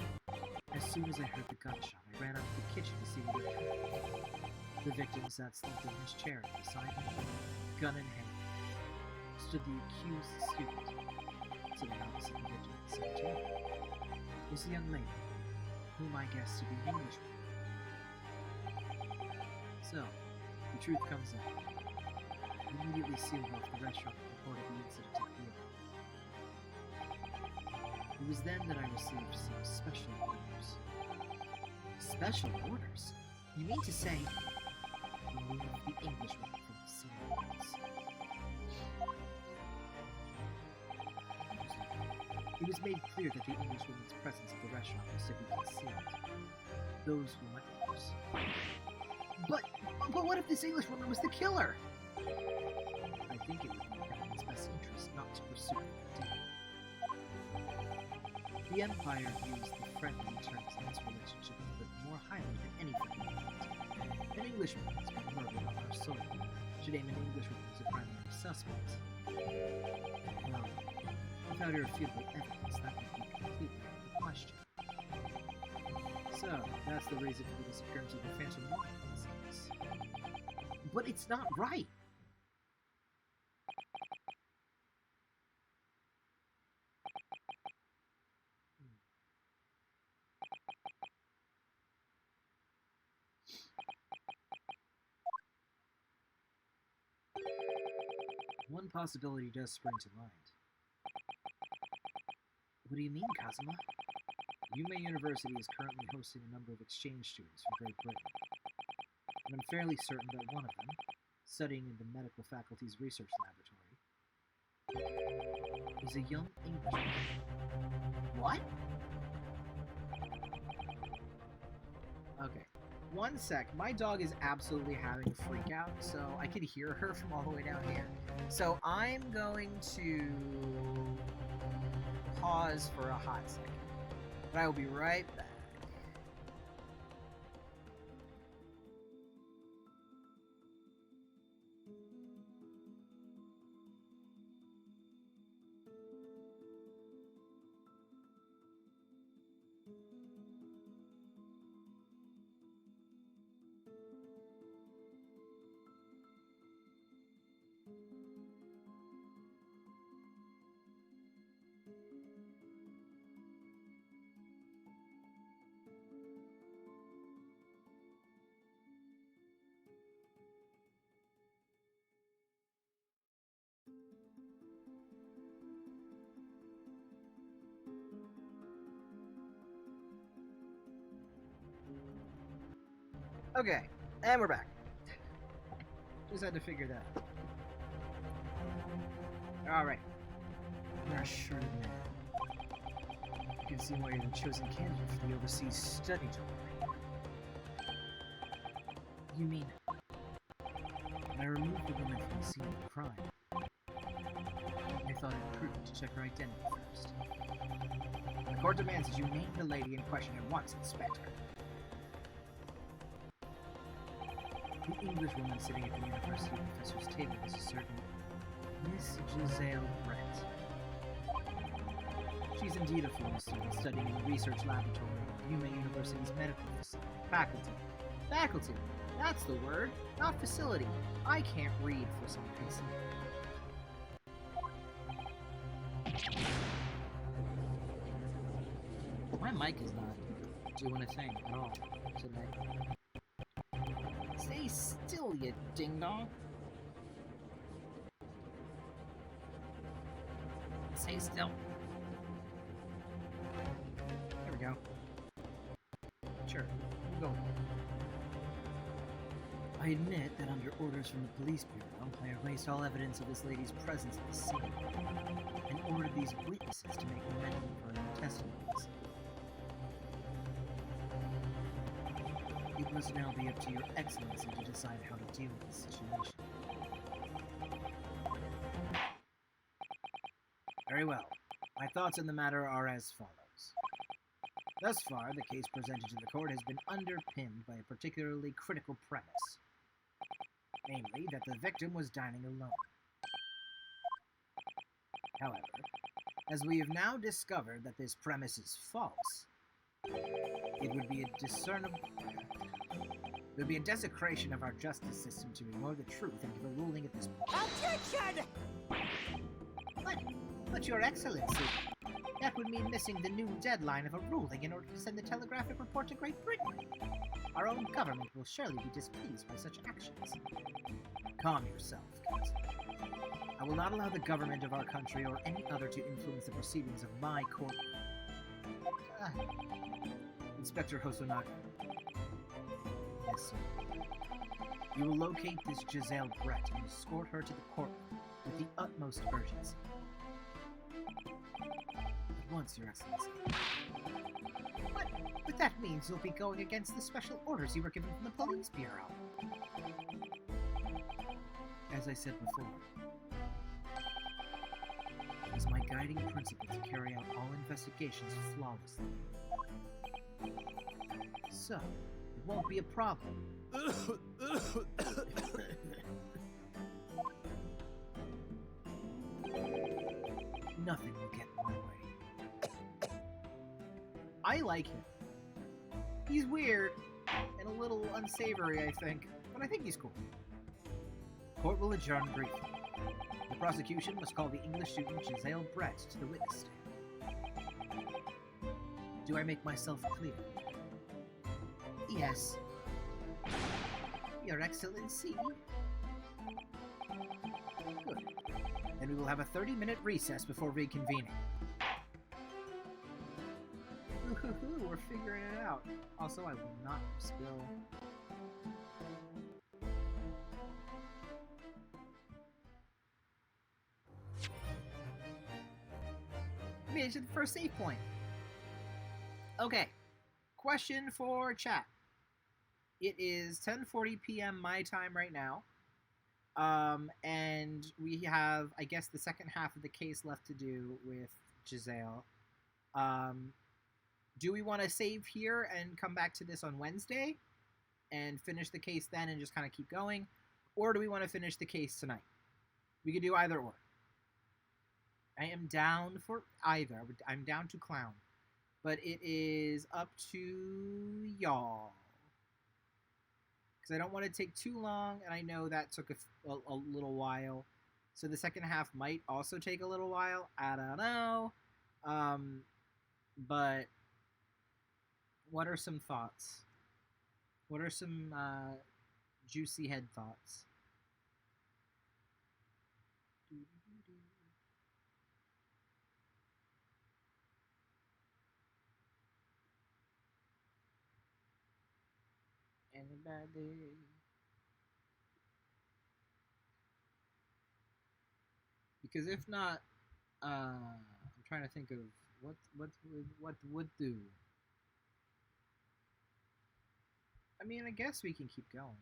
As soon as I heard the gunshot, I ran out of the kitchen to see what had happened. The victim sat slumped in his chair beside me, gun in hand. Stood the accused student. sitting opposite the edge of the cemetery, was the young lady, whom I guessed to be an Englishwoman. So, the truth comes out. We immediately sealed off the restaurant and reported the incident to the bureau. It was then that I received some special orders. Special orders? You mean to say, remove the Englishwoman from the scene at once? It was made clear that the Englishwoman's presence at the restaurant was to be concealed. Those were my orders. But what if this Englishwoman was the killer? I think it would be in his best interest not to pursue the deal. The Empire views the friendly terms in its relationship with Britain more highly than anything else. An Englishman has been murdered on our soil. Should aim an Englishwoman as a primary suspect. Well, without irrefutable evidence, that would be completely out of the question. So, that's the reason for the disappearance of the Phantom Woman in this case. But it's not right! One possibility does spring to mind. What do you mean, Kazuma? Yumei University is currently hosting a number of exchange students from Great Britain, and I'm fairly certain that one of them, studying in the medical faculty's research laboratory, is a young Englishman. What? Okay. One sec. My dog is absolutely having a freak out, so I could hear her from all the way down here. So I'm going to pause for a hot second. But I will be right back. Okay, and we're back. Just had to figure that out. Alright. You're a shrewd man. You can see why you're the chosen candidate for the overseas study tour. You mean, when I removed the woman from the scene of the crime, I thought it prudent to check her identity first. The court demands that you name the lady in question at once, Inspector. The Englishwoman sitting at the university professor's table is a certain Miss Giselle Brett. She's indeed a former student studying in the research laboratory at Yumei University's medical faculty. Faculty! That's the word, not facility. I can't read for some reason. My mic is not doing a thing at all today. Stay still, you ding-dong. Stay still. There we go. Sure, we'll go. I admit that under orders from the police bureau, I erased all evidence of this lady's presence at the scene, and ordered these witnesses to make amendment for their testimonies. It must now be up to your excellency to decide how to deal with this situation. Very well. My thoughts on the matter are as follows. Thus far, the case presented to the court has been underpinned by a particularly critical premise. Namely, that the victim was dining alone. However, as we have now discovered that this premise is false, it would be a desecration of our justice system to ignore the truth and give a ruling at this point.
Objection!
What? But Your Excellency, that would mean missing the noon deadline of a ruling in order to send the telegraphic report to Great Britain. Our own government will surely be displeased by such actions. Calm yourself, Counsel. I will not allow the government of our country or any other to influence the proceedings of my court. Inspector Hosonaga. Yes, sir. You will locate this Giselle Brett and escort her to the courtroom with the utmost urgency. At once, Your Excellency. But that means you'll be going against the special orders you were given from the Police Bureau. As I said before, it is my guiding principle to carry out all investigations flawlessly. So, it won't be a problem. Nothing will get in my way. I like him. He's weird and a little unsavory, I think, but I think he's cool. Court will adjourn briefly. The prosecution must call the English student Giselle Brett to the witness stand. Do I make myself clear? Yes. Your Excellency. Good. Then we will have a 30-minute recess before reconvening. Ooh, we're figuring it out. Also, I will not spill. Made it to the first save point. Okay. Question for chat. It is 10:40 p.m. my time right now. And we have, I guess, the second half of the case left to do with Giselle. Do we want to save here and come back to this on Wednesday and finish the case then and just kind of keep going? Or do we want to finish the case tonight? We could do either or. I am down for either. I'm down to clown. But it is up to y'all. Because I don't want to take too long, and I know that took a little while. So the second half might also take a little while. I don't know. But what are some thoughts? What are some juicy head thoughts? Anybody? Because if not, I'm trying to think of what would do. I mean, I guess we can keep going.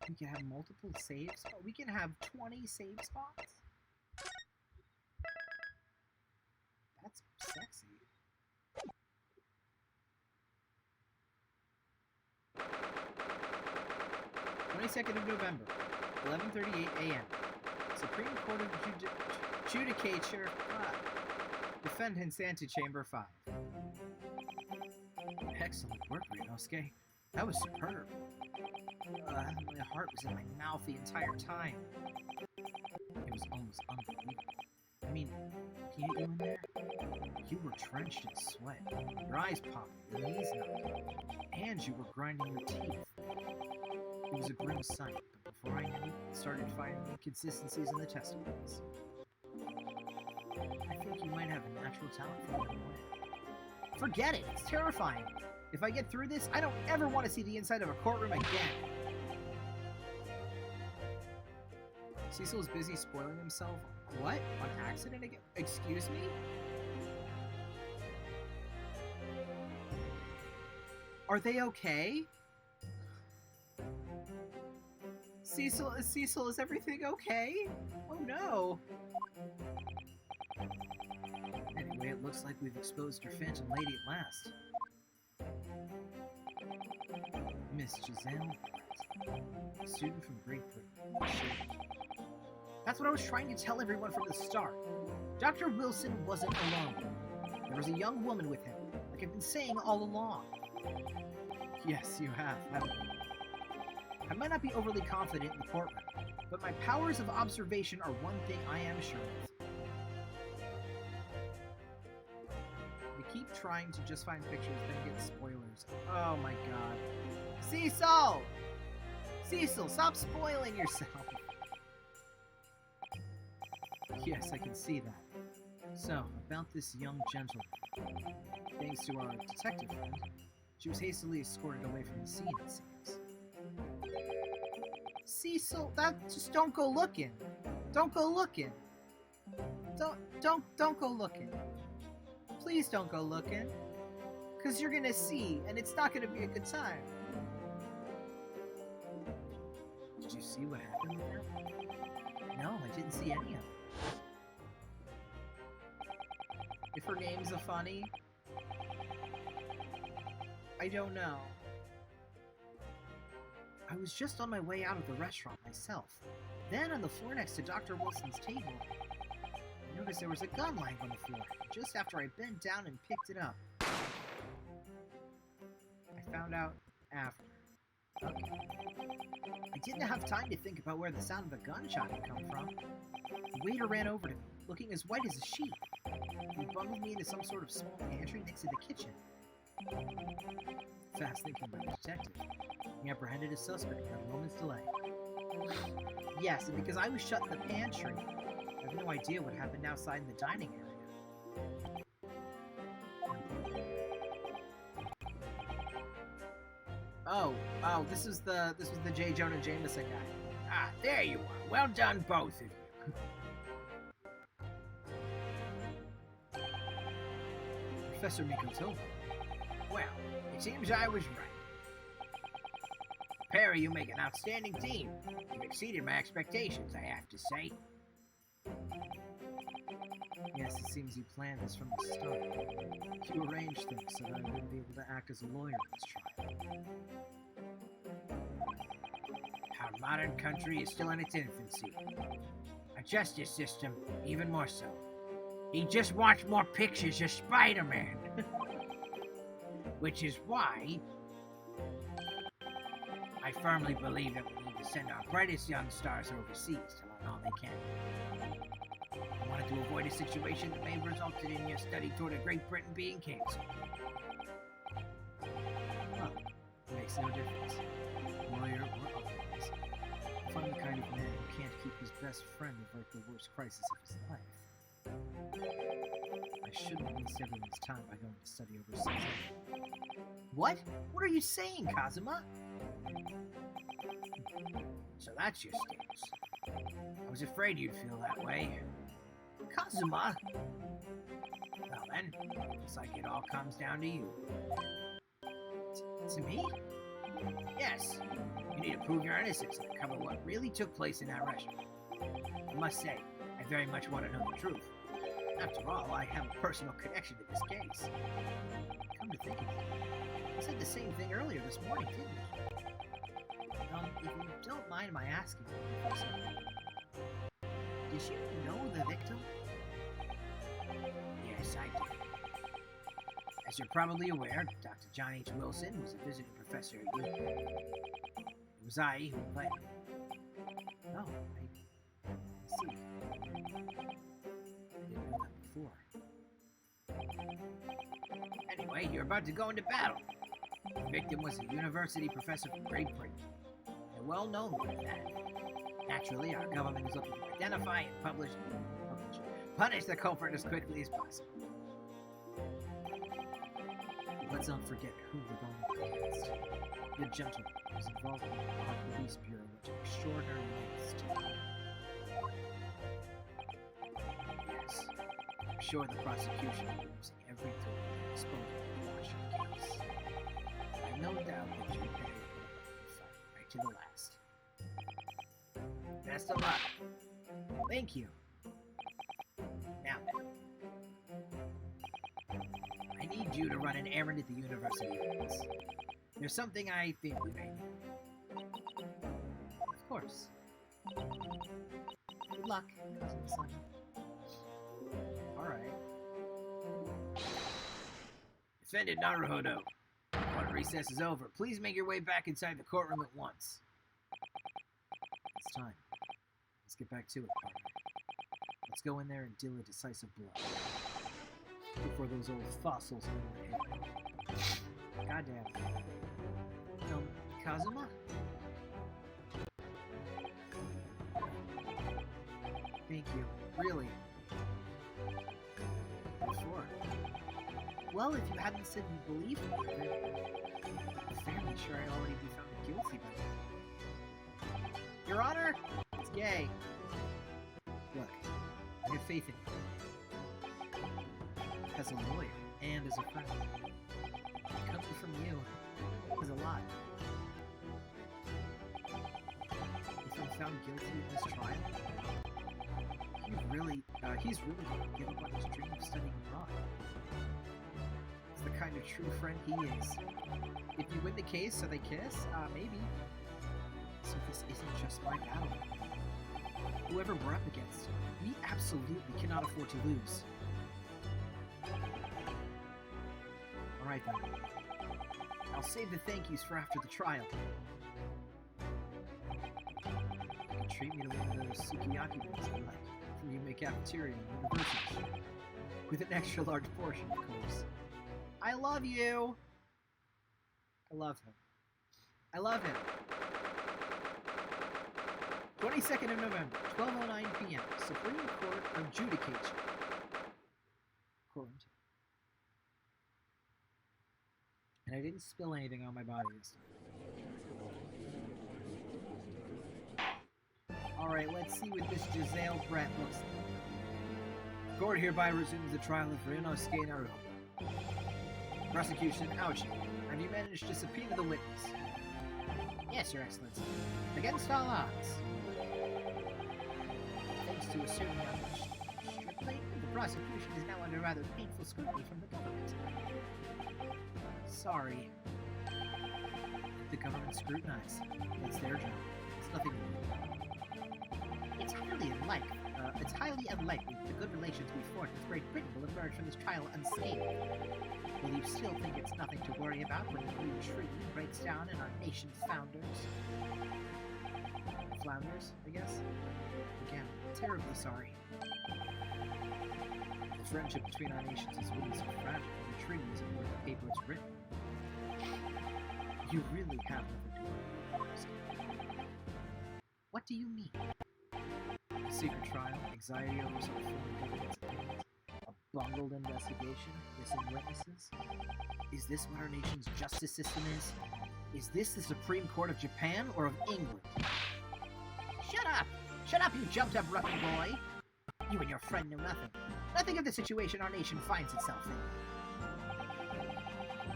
We can have multiple save spots. We can have 20 save spots. That's sexy. 22nd of November, 11:38 a.m. Supreme Court of Judicature 5. Defendant's Antechamber 5. Excellent work, Ryunosuke. That was superb. My heart was in my mouth the entire time. It was almost unbelievable. I mean, can you go in there? You were drenched in sweat. Your eyes popped, your knees knocked, and you were grinding your teeth. It was a grim sight, but before I knew it, I started finding inconsistencies in the testimonies. I think you might have a natural talent for running away. Forget it! It's terrifying! If I get through this, I don't ever want to see the inside of a courtroom again! Cecil is busy spoiling himself. What? On accident again? Excuse me? Are they okay? Cecil, is everything okay? Oh no! Anyway, it looks like we've exposed your phantom lady at last. Miss Giselle Brett, student from Great Britain. That's what I was trying to tell everyone from the start. Dr. Wilson wasn't alone. There was a young woman with him, like I've been saying all along. Yes, you have, haven't you? I might not be overly confident in the courtroom,
But my powers of observation are one thing I am sure of. We keep trying to just find pictures, then get spoilers. Oh my god. Cecil! Cecil, stop spoiling yourself! Yes, I can see that. So, about this young gentleman. Thanks to our detective friend, she was hastily escorted away from the scene, it seems. Cecil, just don't go looking. Don't go looking. Don't go looking. Please don't go looking. Because you're gonna see, and it's not gonna be a good time. Did you see what happened with her? No, I didn't see any of it. If her name's a funny, I don't know. I was just on my way out of the restaurant myself. Then, on the floor next to Dr. Wilson's table, I noticed there was a gun lying on the floor, just after I bent down and picked it up. I found out after. Okay. I didn't have time to think about where the sound of the gunshot had come from. The waiter ran over to me, looking as white as a sheet. He bundled me into some sort of small pantry next to the kitchen. Fast thinking by the detective. He apprehended his suspect without a moment's delay. Yes, and because I was shut in the pantry, I have no idea what happened outside in the dining area. Oh, this was the J. Jonah Jameson guy.
Ah, there you are. Well done, both of you.
Professor Mikotomo.
Well, it seems I was right. Perry, you make an outstanding team. You've exceeded my expectations, I have to say.
Yes, it seems you planned this from the start. You arranged things so that I wouldn't be able to act as a lawyer in this trial.
Our modern country is still in its infancy. Our justice system, even more so. He just wants more pictures of Spider-Man. Which is why I firmly believe that we need to send our brightest young stars overseas to learn all they can. I wanted to avoid a situation that may have resulted in your study toward a Great Britain being canceled.
Well, it makes no difference. Lawyer or otherwise. If I'm the kind of man who can't keep his best friend avert the worst crisis of his life, I shouldn't waste everyone's time by going to study overseas. What? What are you saying, Kazuma?
So that's your stance. I was afraid you'd feel that way.
Kazuma?
Well then, looks like it all comes down to you.
To me?
Yes. You need to prove your innocence and uncover what really took place in that restaurant. I must say, I very much want to know the truth. After all, I have a personal connection to this case.
Come to think of it, you said the same thing earlier this morning, didn't you? If you don't mind my asking, Professor, did you know the victim?
Yes, I did. As you're probably aware, Dr. John H. Wilson was a visiting professor at UP. It was I who invited him.
Oh, I see. I didn't know that before.
Anyway, you're about to go into battle. The victim was a university professor from Great Britain. A well-known one at that. Naturally, our government is looking to identify and punish the culprit as quickly as possible.
Let's not forget who we're going against. The gentleman who was involved in our police bureau went to extraordinary lengths to...
Yes, I'm sure the prosecution will be using every tool to expose the Washington case. I have no doubt that you're prepared to put up a fight right to the last. Best of luck.
Thank you.
Now then, I need you to run an errand at the university office. There's something I think we may need.
Of course. Good luck, Cousin Simon. Alright.
Defendant Naruhodo, when recess is over, please make your way back inside the courtroom at once.
It's time. Let's get back to it, partner. Let's go in there and deal a decisive blow. Before those old fossils in my head. Goddamn. Kazuma? Thank you. Really. What for? Well, if you hadn't said you believed me, then I'm fairly sure I'd already be found guilty by now. Your Honor! It's gay. Look, I have faith in you. As a lawyer and as a friend. Coming from you is a lot. If I'm found guilty in this trial, he's really going to give up on his dream of studying abroad. It's the kind of true friend he is. If you win the case so they kiss, maybe. So this isn't just my battle. Whoever we're up against, we absolutely cannot afford to lose. Alright then. I'll save the thank yous for after the trial. You can treat me to one of those sukiyaki rolls I like from Yume Cafeteria in University. With an extra large portion, of course. I love you! I love him. I love him. 22nd of November, 12:09 p.m. Supreme Court Adjudication. Quarantine. And I didn't spill anything on my body this time. Alright, let's see what this Giselle Brett looks like. Court hereby resumes the trial of Ryunosuke Naruto. Prosecution, Aoshi. Have you managed to subpoena the witness? Yes, Your Excellency. Against all odds. Thanks to a certain strictly, the prosecution is now under rather painful scrutiny from the government. Sorry. The government scrutinize. It's their job. It's nothing new. It's highly unlikely the good relations we forged with Great Britain will emerge from this trial unscathed. Will you still think it's nothing to worry about when a new treaty breaks down in our nation's flounders, I guess? Again, terribly sorry. The friendship between our nations is really so fragile, and the treaty isn't worth the paper it's written. You really have nothing to worry about. What do you mean? A secret trial, anxiety over some foreign government's opinions, a bungled investigation, missing witnesses? Is this what our nation's justice system is? Is this the Supreme Court of Japan or of England? Shut up! Shut up, you jumped-up ruffian boy! You and your friend know nothing. Nothing of the situation our nation finds itself in.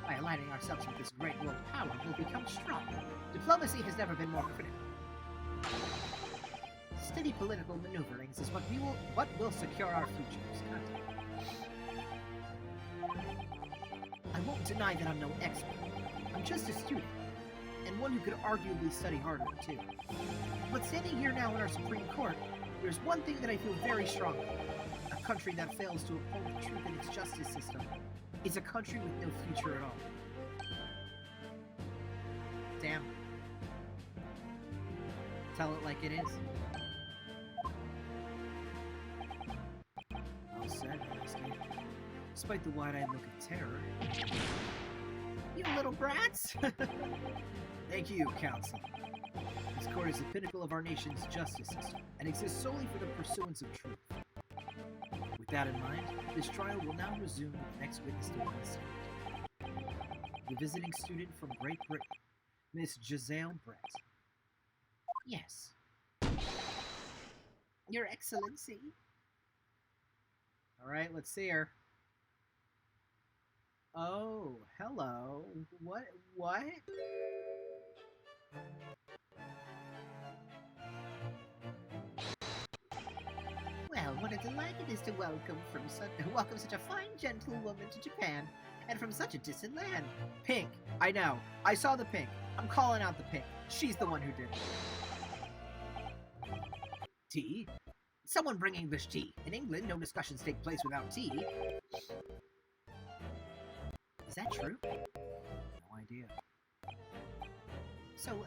By aligning ourselves with this great world power, we'll become strong. Diplomacy has never been more critical. Steady political maneuverings is what will secure our futures. I won't deny that I'm no expert. I'm just a student, and one who could arguably study harder, too. But standing here now in our Supreme Court, there's one thing that I feel very strongly. A country that fails to uphold the truth in its justice system is a country with no future at all. Damn. Tell it like it is. All said, despite the wide-eyed look of terror. You little brats! Thank you, Counsel. This court is the pinnacle of our nation's justice system, and exists solely for the pursuance of truth. With that in mind, this trial will now resume with the next witness to be stand. The visiting student from Great Britain, Miss Giselle Brett. Yes. Your Excellency. Alright, let's see her. Oh, hello. What? Well, what a delight it is to welcome such a fine gentlewoman to Japan, and from such a distant land. Pink. I know. I saw the pink. I'm calling out the pink. She's the one who did it. Tea? Someone bring English tea. In England, no discussions take place without tea. Is that true? No idea. So,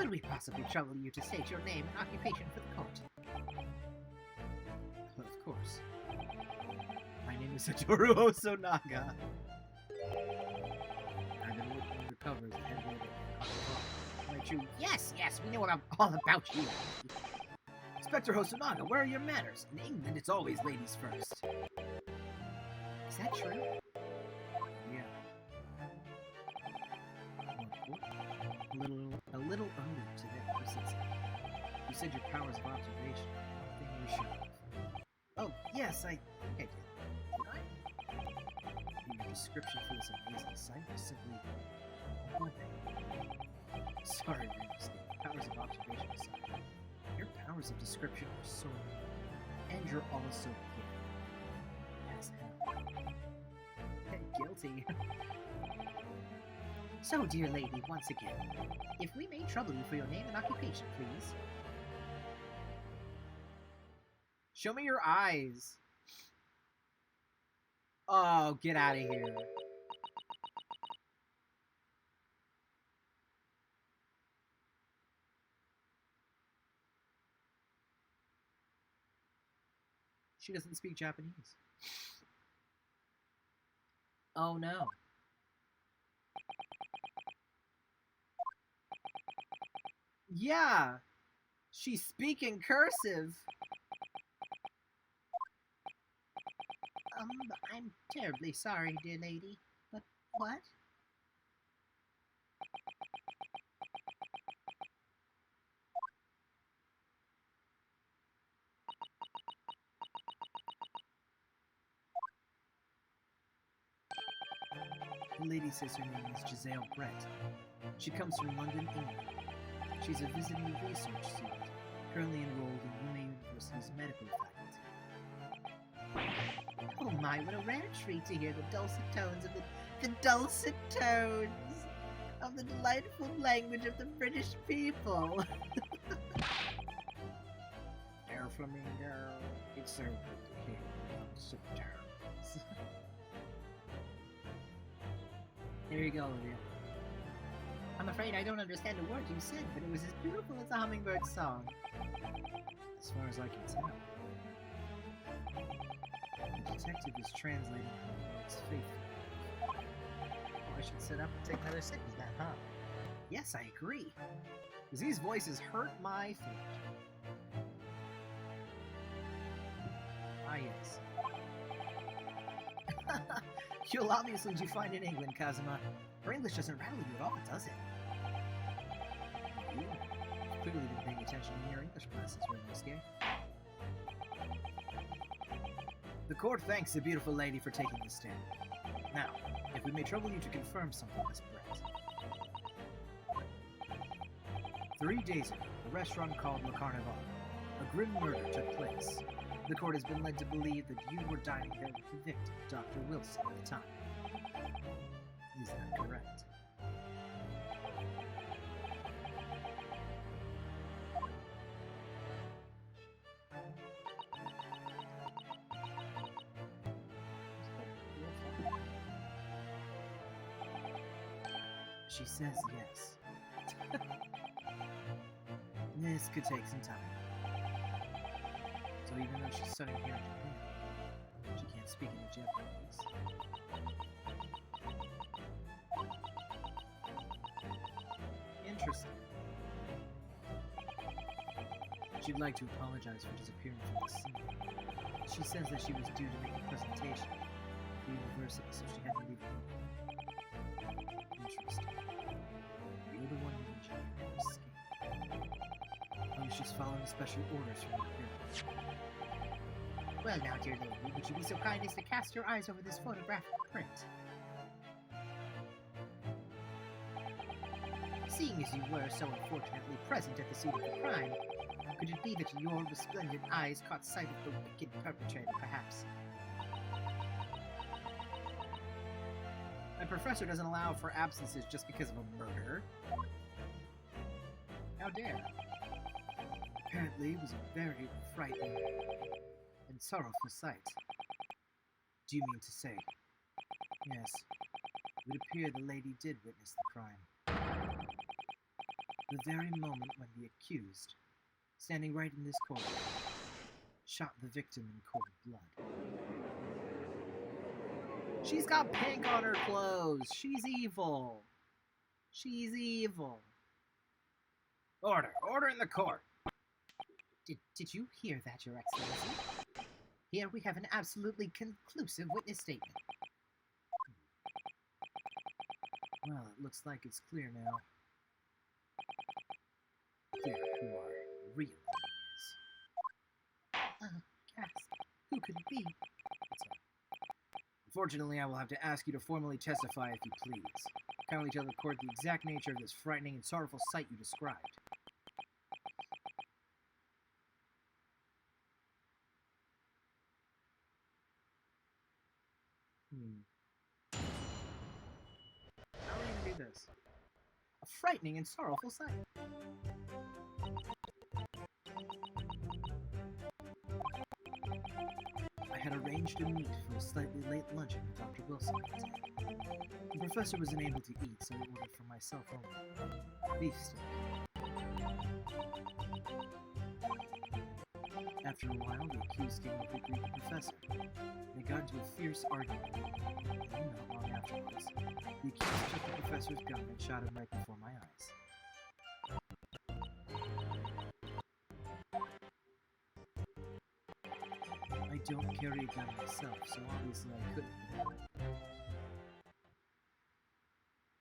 Could we possibly trouble you to state your name and occupation for the court?
Of course. My name is Satoru Hosonaga. I've been working undercover as a head waiter. Right, you?
Yes, we know all about you.
Inspector Hosonaga, where are your manners? In England, it's always ladies first.
Is that true?
Yeah. A little under today. You said your powers of observation. One thing you should have. Oh, yes, I think I did. Your description for this amazing sight was simply overwhelming. Sorry, Ramsey. Powers of observation aside, your powers of description are so and you're also gifted. As hell. Guilty.
So, dear lady, once again, if we may trouble you for your name and occupation, please.
Show me your eyes. Oh, get out of here. She doesn't speak Japanese. Oh no. Yeah, she's speaking cursive.
I'm terribly sorry, dear lady, but what?
The lady says her name is Giselle Brett. She comes from London, England. She's a visiting research student, currently enrolled in Yuma University's medical faculty.
Oh my, what a rare treat to hear the dulcet tones of the dulcet tones of the delightful language of the British people.
Air Flamingo, it's so good to hear dulcet tones. There you go, Olivia.
I'm afraid I don't understand a word you said, but it was as beautiful as a hummingbird's song.
As far as I can tell. The detective is translating her words faithfully.
Oh, I should sit up and take another sip of that, huh?
Yes, I agree. Because these voices hurt my throat. Ah, yes. You'll obviously do fine in England, Kazuma. Her English doesn't rattle you at all, does it? You've clearly been paying attention in your English classes, Rinnosuke. The court thanks the beautiful lady for taking the stand. Now, if we may trouble you to confirm something, Miss Brett. 3 days ago, a restaurant called Le Carnival, a grim murder took place. The court has been led to believe that you were dining there with the victim, Dr. Wilson, at the time. Is that correct? She says yes. This could take some time. So even though she's studying here in Japan, she can't speak any Japanese. Interesting. She'd like to apologize for disappearing from the scene. She says that she was due to make a presentation at the university, so she had to leave early. Interesting. You're the one who engineered her escape. Oh, she's following special orders from the parents.
Well now, dear lady, would you be so kind as to cast your eyes over this photographic print? Seeing as you were so unfortunately present at the scene of the crime, could it be that your resplendent eyes caught sight of the wicked perpetrator, perhaps?
My professor doesn't allow for absences just because of a murder. How dare. Apparently, it was a very frightening and sorrowful sight. Do you mean to say? Yes. It would appear the lady did witness the crime. The very moment when the accused, standing right in this corner, shot the victim in cold blood. She's got pink on her clothes. She's evil. She's evil. Order. Order in the court. Did you hear that, Your Excellency? Here we have an absolutely conclusive witness statement. Well, it looks like it's clear now. Clear who our real enemy is. Gasp. Who could it be? Unfortunately, I will have to ask you to formally testify if you please. Kindly tell the court the exact nature of this frightening and sorrowful sight you described. How are we gonna do this? A frightening and sorrowful sight. I had arranged a meet for a slightly late luncheon with Dr. Wilson that day. The professor was unable to eat, so I ordered for myself only. Beef steak. After a while, the accused came up to greet the professor. They got into a fierce argument. And not long afterwards, the accused took the professor's gun and shot him right before my eyes. I don't carry a gun myself, so obviously I couldn't.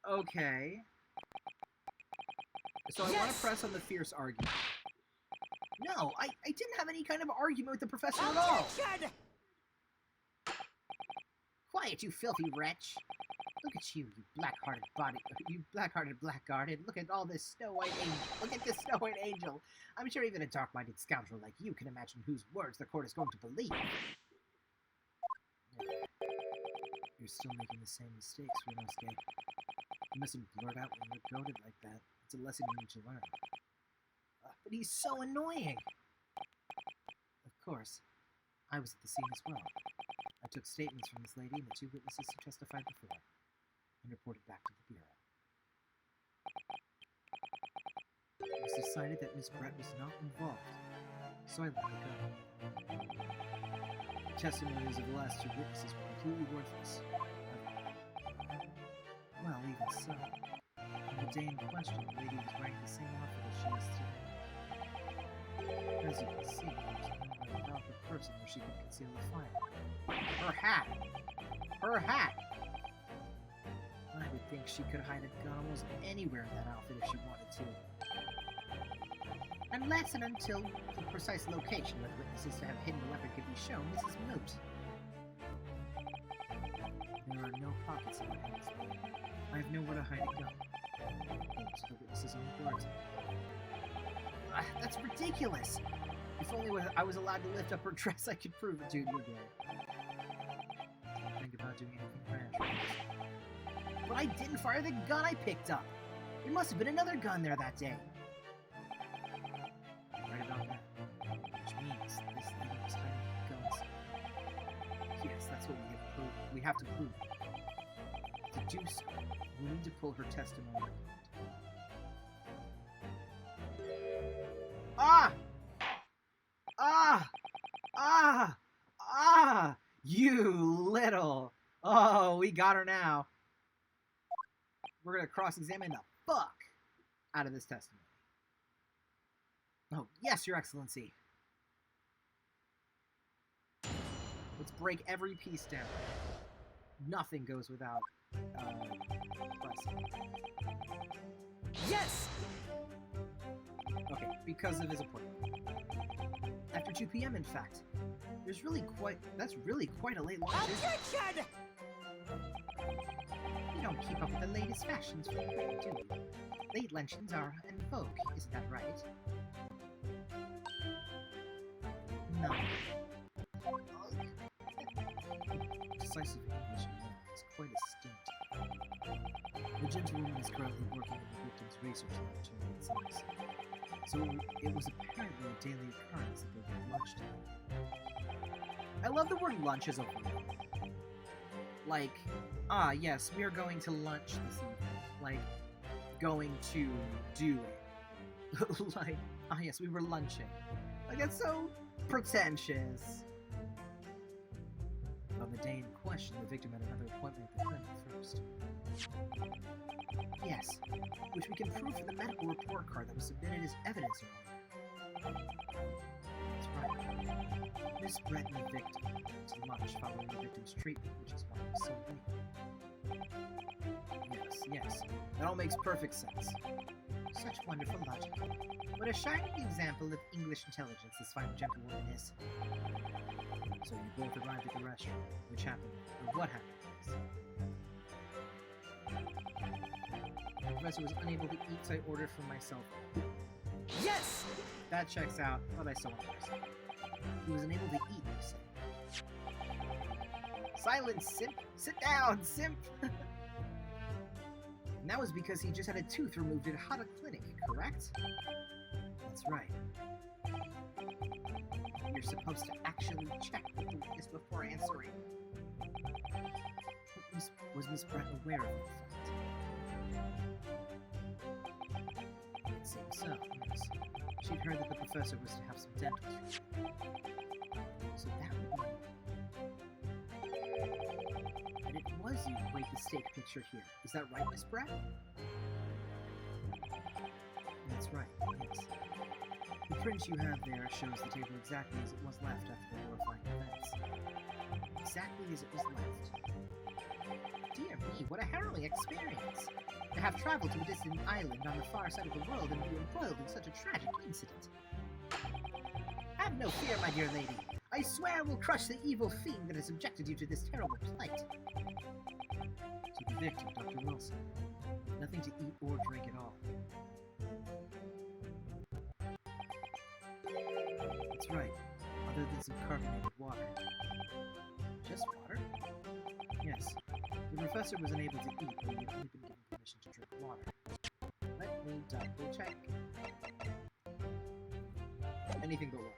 Okay. So I want to press on the fierce argument. No, I didn't have any kind of argument with the professor at all.
Objection!
Quiet, you filthy wretch! Look at you, you black-hearted blackguarded. Look at all this snow-white angel. Look at this snow-white angel. I'm sure even a dark-minded scoundrel like you can imagine whose words the court is going to believe. You're still making the same mistakes, Renosuke. You mustn't blurt out when you're goaded like that. It's a lesson you need to learn. But he's so annoying! Of course, I was at the scene as well. I took statements from this lady and the two witnesses who testified before, and reported back to the Bureau. It was decided that Miss Brett was not involved, so I let her go. The testimonies of the last two witnesses were completely worthless. Well, even so, on the day in question, the lady was wearing the same outfit as she is today. As you can see, there was no way about her person where she could conceal the fire. Her hat! Her hat! I would think she could hide a gun almost anywhere in that outfit if she wanted to. Unless and until the precise location where the witnesses to have hidden the weapon could be shown, this is moot. There are no pockets in my hands. I have nowhere to hide a gun. Thanks to the witnesses on the guards. That's ridiculous! If only I was allowed to lift up her dress, I could prove it to you again. Don't think about doing anything rash. But I didn't fire the gun I picked up! There must have been another gun there that day. You're right about that. Which means this lady was hiding guns. Yes, that's what we have to prove. To do so, we need to pull her testimony. Ah! Ah! Ah! Ah! You little... Oh, we got her now. We're going to cross-examine the fuck out of this testimony. Oh, yes, Your Excellency. Let's break every piece down. Nothing goes without pressing.
Yes!
Okay, because of his appointment. After 2 p.m., in fact. That's really quite a late lunch, isn't it?
Objection!
You don't keep up with the latest fashions for the do you? Late luncheons are in vogue, isn't that right? No.
Decisive English is quite distinct. The gentlewoman is currently working in the victim's research laboratory, it seems. So it was apparently a daily occurrence that they get lunch together. I love the word lunch as a word. Like, yes, we are going to lunch this evening. Like, going to do it. Like, ah yes, we were lunching. Like, that's so pretentious. But on the day in question, the victim had another appointment at the clinic first. Yes, which we can prove from the medical report card that was submitted as evidence earlier. That's right. Miss Brett and the victim went to lunch following the victim's treatment, which is why it was so late. Yes, that all makes perfect sense. Such wonderful logic. What a shining example of English intelligence this fine gentlewoman is. So you both arrived at the restaurant, which happened, or what happened was... The professor was unable to eat, so I ordered for myself.
Yes!
That checks out, but I still want to say. He was unable to eat, you said. Silence, simp! Sit down, simp! And that was because he just had a tooth removed at Hada Clinic, correct? That's right. You're supposed to actually check with the witness before answering. Was Miss Brett aware of that fact? It seems so, yes. She'd heard that the professor was to have some dental treatment. So that would mean that it was you who made the steak picture here. Is that right, Miss Brett? That's right, yes. The print you have there shows the table exactly as it was left after the horrifying events. Exactly as it was left. Dear me, what a harrowing experience! To have traveled to a distant island on the far side of the world and be embroiled in such a tragic incident. Have no fear, my dear lady. I swear I will crush the evil fiend that has subjected you to this terrible plight. To the victim, Dr. Wilson. Nothing to eat or drink at all. That's right, other than some carbonated water. Just water? Yes. The professor was unable to eat, but he had only been given permission to drink water. Let me double check. Anything but water.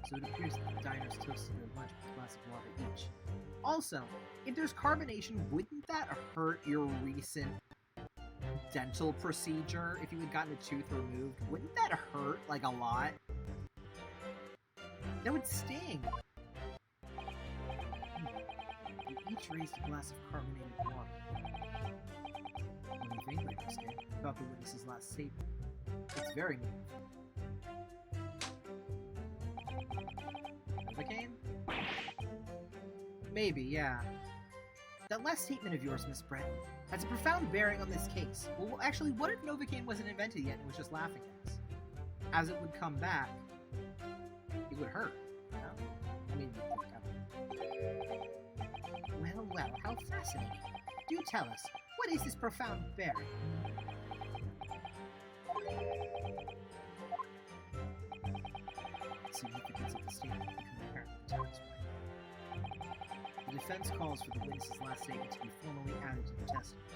So it appears that the diners toasted their lunch with a glass of water each. Also, if there's carbonation, wouldn't that hurt your recent dental procedure if you had gotten a tooth removed? Wouldn't that hurt, like, a lot? That would sting. You each raised a glass of carbonated water. What do you think, Great Ace, about the witness's last statement? It's very meaningful. Novocaine? Maybe, yeah. That last statement of yours, Miss Brett, has a profound bearing on this case. Well, actually, what if Novocaine wasn't invented yet and was just laughing at us? As it would come back, it would hurt, you know? I mean, well, how fascinating. Do tell us, what is this profound bearing? The significance of the statement became apparent in times. The defense calls for the witness's last statement to be formally added to the testimony.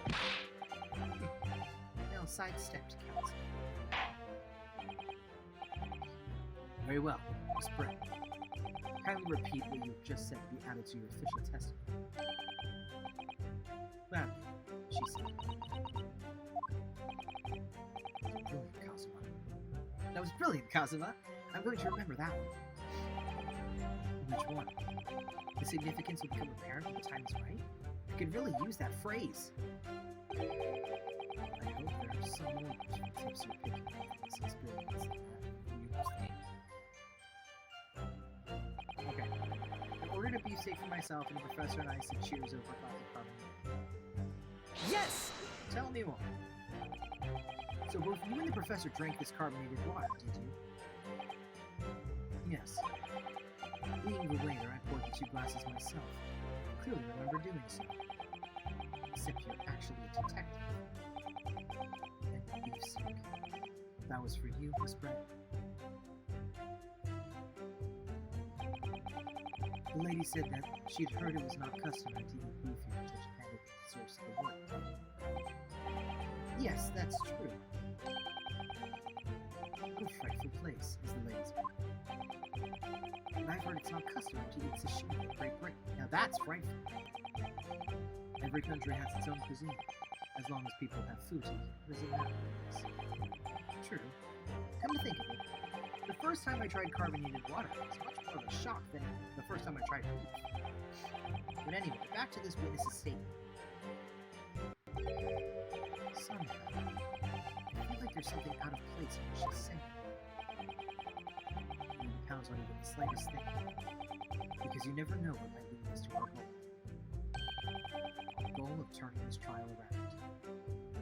Now sidestepped, counsel. Very well, Miss Brett. Kindly repeat what you just said be added to your official testimony. Gladly, she said. Brilliant, Kazuma. That was brilliant, Kazuma. I'm going to remember that one. Which one? The significance will become apparent when the time is right? I could really use that phrase. I hope there are some more useful tips you're picking up from this experience than that you think. Okay. In order to be safe for myself, and the professor and I said cheers over coffee carbonate.
Yes!
Tell me more. So both you and the professor drank this carbonated water, did you? Yes. Being the waiter, I poured the 2 glasses myself. I clearly remember doing so. Except you're actually a detective. And beef steak. That was for you, Miss Brett. The lady said that she'd heard it was not customary to eat beef here until Japan was the source of the world. Yes, that's true. What a frightful place, is the lady's point. And I've heard it's not customary to eat sashimi in Great Britain. Now that's frightful. Every country has its own cuisine. As long as people have food to eat, what does it matter? True. Come to think of it, the first time I tried carbonated water was much more of a shock than the first time I tried beef. But anyway, back to this witness's statement. Somehow, I feel like there's something out of place in what she's saying. You can count on even the slightest thing, because you never know what might lead us to our goal. The goal of turning this trial around.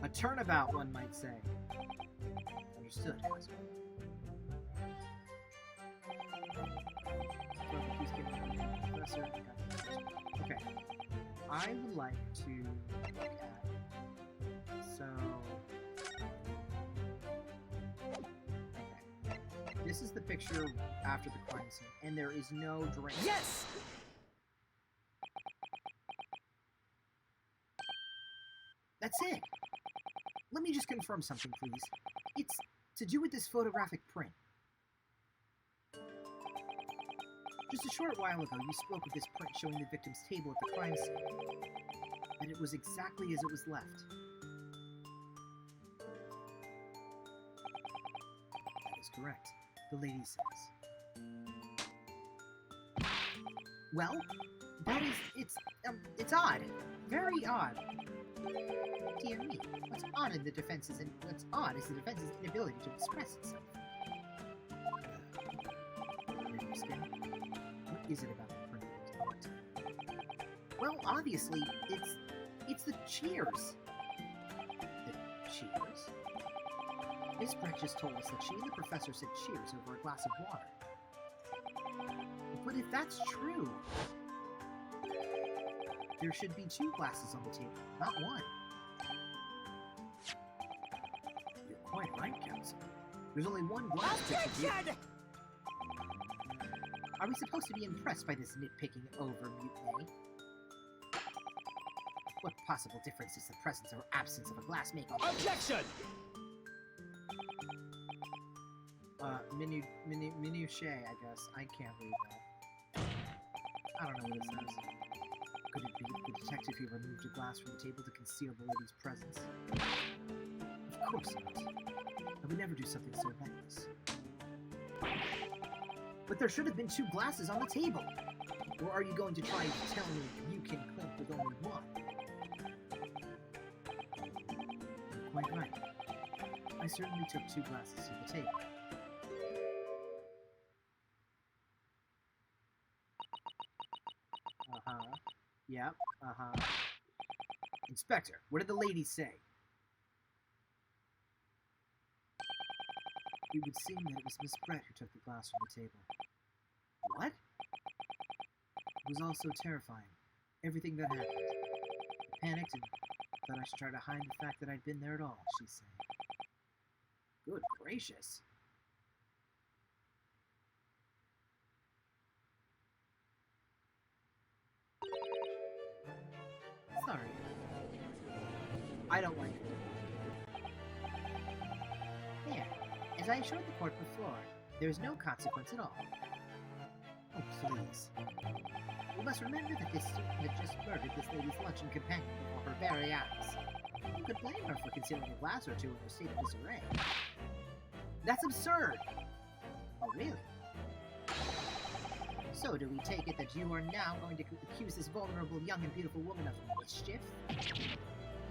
A turnabout, one might say. Understood, Hazard. Okay. I would like to look at... So... Okay. This is the picture after the crime scene, and there is no drink.
Yes!
That's it! Let me just confirm something, please. It's to do with this photographic print. Just a short while ago, you spoke of this print showing the victim's table at the crime scene. That it was exactly as it was left. That is correct. The lady says. Well, that is... it's odd. Very odd. Dear me, what's odd is the defense's inability to express itself. What is it about the print that's odd? Well, obviously, it's the cheers. The cheers? Miss Brett just told us that she and the professor said cheers over a glass of water. But if that's true, there should be 2 glasses on the table, not 1. You're quite right, Counselor. There's only 1 glass to
Objection!
Are we supposed to be impressed by this nitpicking over mutiny? What possible difference does the presence or absence of a glass make on...
Objection!
Minutiae, I guess. I can't read that. I don't know what it says. Could it be the detective who removed a glass from the table to conceal the lady's presence? Of course not. I would never do something so reckless. But there should have been 2 glasses on the table! Or are you going to try to tell me you can clink with only 1? You're quite right. I certainly took 2 glasses to the table. Uh-huh. Yep, uh-huh. Inspector, what did the lady say? It would seem that it was Miss Brett who took the glass from the table. What? It was all so terrifying. Everything that happened. I panicked and thought I should try to hide the fact that I'd been there at all, she said. Good gracious. Sorry. I don't like it. There. As I assured the court before, there is no consequence at all. Oh, please. We must remember that this student had just murdered this lady's luncheon companion before her very eyes. Who could blame her for concealing a glass or 2 in her state of disarray? That's absurd! Oh, really? So do we take it that you are now going to accuse this vulnerable, young and beautiful woman of mischief?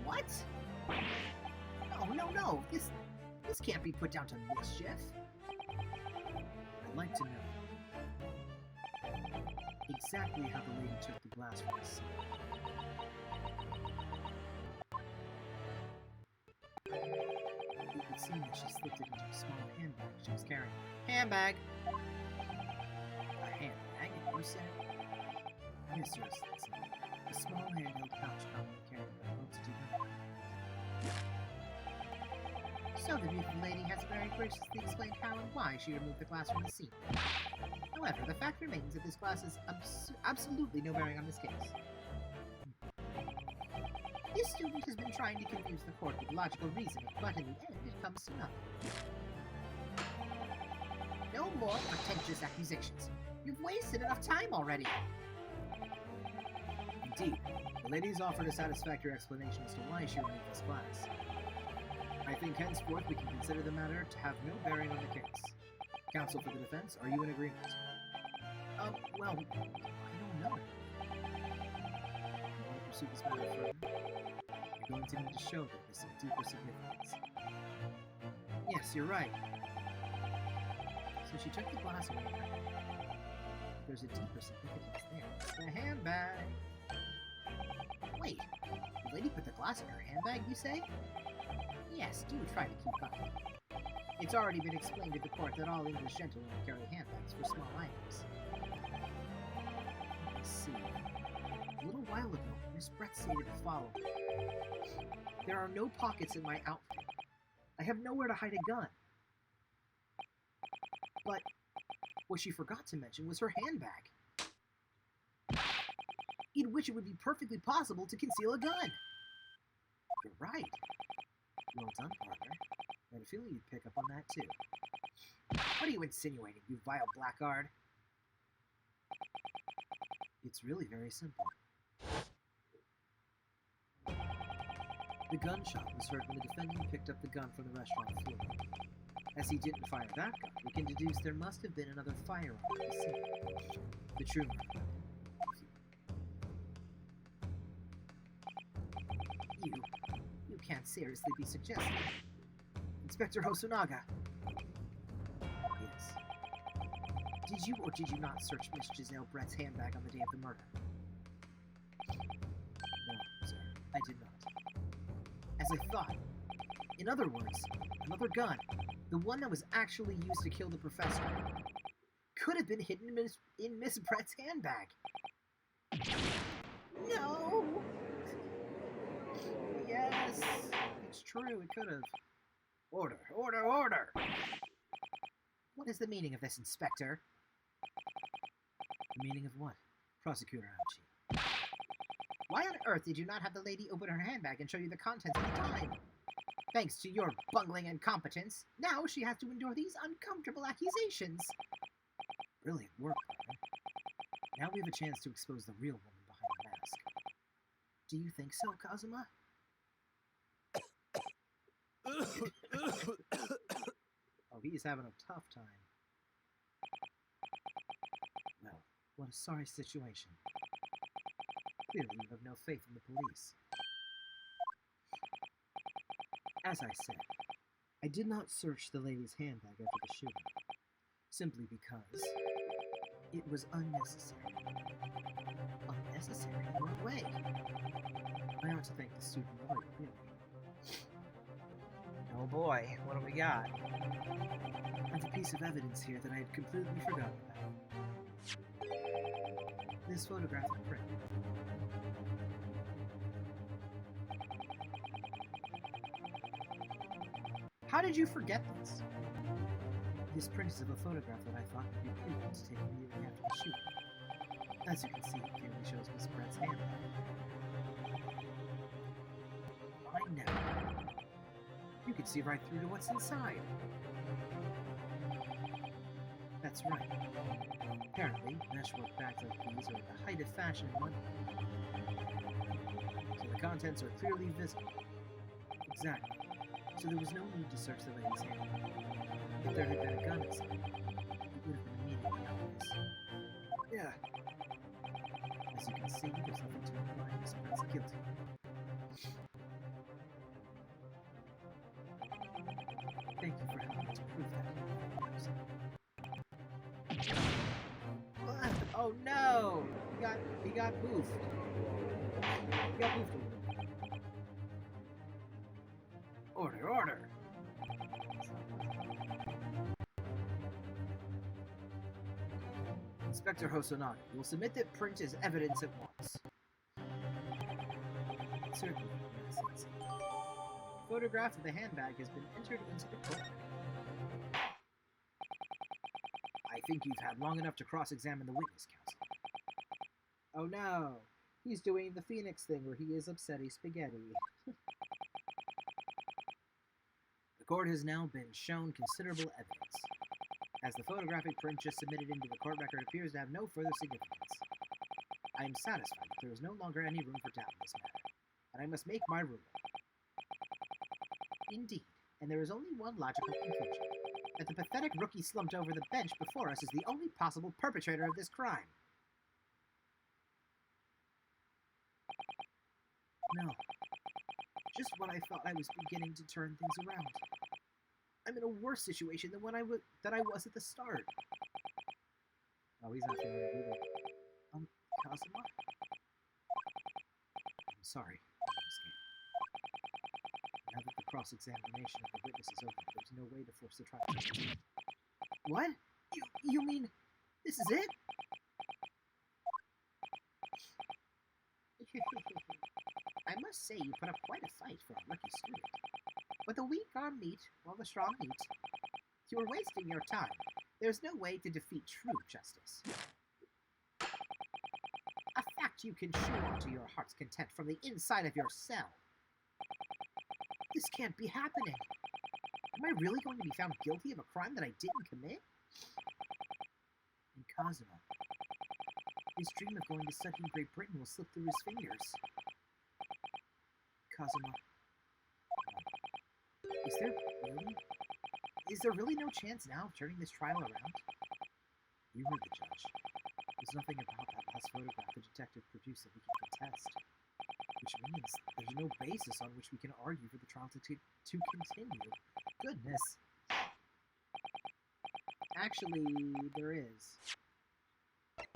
What? No. This can't be put down to mischief. I'd like to know exactly how the lady took the glass from the sink. It would seem that she slipped it into a small handbag she was carrying. Handbag! A handbag, you said? Yes, sir, a small handheld pouch commonly carried by folks to do that. So the beautiful lady has very graciously explained how and why she removed the glass from the scene. However, the fact remains that this glass has absolutely no bearing on this case. This student has been trying to confuse the court with logical reasoning, but in the end it comes to nothing. No more pretentious accusations. You've wasted enough time already. Indeed, the ladies offered a satisfactory explanation as to why she removed this glass. I think henceforth we can consider the matter to have no bearing on the case. Counsel for the defense, are you in agreement? Well, I don't know. You want to pursue this matter further? You're going to need to show that there's some deeper significance. Yes, you're right. So she took the glass away. There's a deeper significance there. It's the handbag. Wait, the lady put the glass in her handbag, you say? Yes, do try to keep up. It's already been explained to the court that all English gentlemen carry handbags for small items. Let me see. A little while ago, Miss Brett stated the following. There are no pockets in my outfit. I have nowhere to hide a gun. But what she forgot to mention was her handbag, in which it would be perfectly possible to conceal a gun. You're right. Well done, partner. I had a feeling you'd pick up on that, too. What are you insinuating, you vile blackguard? It's really very simple. The gunshot was heard when the defendant picked up the gun from the restaurant floor. As he didn't fire that gun, we can deduce there must have been another firearm at the scene. The true murder. You can't seriously be suggesting. Inspector Hosonaga. Yes. Did you or did you not search Miss Giselle Brett's handbag on the day of the murder? No, sir, I did not. As I thought. In other words, another gun, the one that was actually used to kill the professor, could have been hidden in Miss Brett's handbag. No! Yes, it's true, it could have. Order, order, order! What is the meaning of this, Inspector? The meaning of what? Prosecutor Ouchie. Why on earth did you not have the lady open her handbag and show you the contents at the time? Thanks to your bungling incompetence, now she has to endure these uncomfortable accusations. Brilliant work, partner. Now we have a chance to expose the real woman behind the mask. Do you think so, Kazuma? Oh, he's having a tough time. Well, what a sorry situation. Clearly you have no faith in the police. As I said, I did not search the lady's handbag after the shooting, simply because it was unnecessary. Unnecessary? In what way? I ought to thank the student lawyer, really. Oh boy, what do we got? I have a piece of evidence here that I had completely forgotten about. This photographic print. How did you forget this? This print is of a photograph that I thought would be prudent to take immediately after the shooting. As you can see, it clearly shows Miss Brett's handbag. I know. You can see right through to what's inside. That's right. Apparently, meshwork bags like these are at the height of fashion in London. So the contents are clearly visible. Exactly. So there was no need to search the lady's hand. If there had been a gun inside, it would have been immediately obvious. Yeah. As you can see, there's nothing to imply Miss Brett's guilty. Thank you for helping to prove that. What? Oh no! He got boofed. He got boofed. Order, order! Inspector Hosonaga, you will submit that print as evidence at once. Certainly, Sensei. The photograph of the handbag has been entered into the court. I think you've had long enough to cross-examine the witness, counsel. Oh no! He's doing the Phoenix thing where he is upsetty spaghetti. The court has now been shown considerable evidence, as the photographic print just submitted into the court record appears to have no further significance. I am satisfied that there is no longer any room for doubt in this matter, and I must make my ruling. Indeed, and there is only one logical conclusion, that the pathetic rookie slumped over the bench before us is the only possible perpetrator of this crime. No. Just when I thought I was beginning to turn things around. I'm in a worse situation than I was at the start. Oh, he's not feeling it either. Kazuma? I'm sorry. Now that the cross-examination of the witness is over, there's no way to force the trial. What? You mean this is it?
I must say you put up quite a fight for a lucky student. But the weak arm meet, while the strong meet. You are wasting your time. There's no way to defeat true justice. A fact you can chew onto your heart's content from the inside of your cell. This can't be happening. Am I really going to be found guilty of a crime that I didn't commit?
And Kazuma, his dream of going to study in Great Britain will slip through his fingers. Kazuma, is there really no chance now of turning this trial around? You were the judge. There's nothing about that last photograph the detective produced that we can contest. Which means there's no basis on which we can argue for the trial to continue. Goodness. Actually, there is.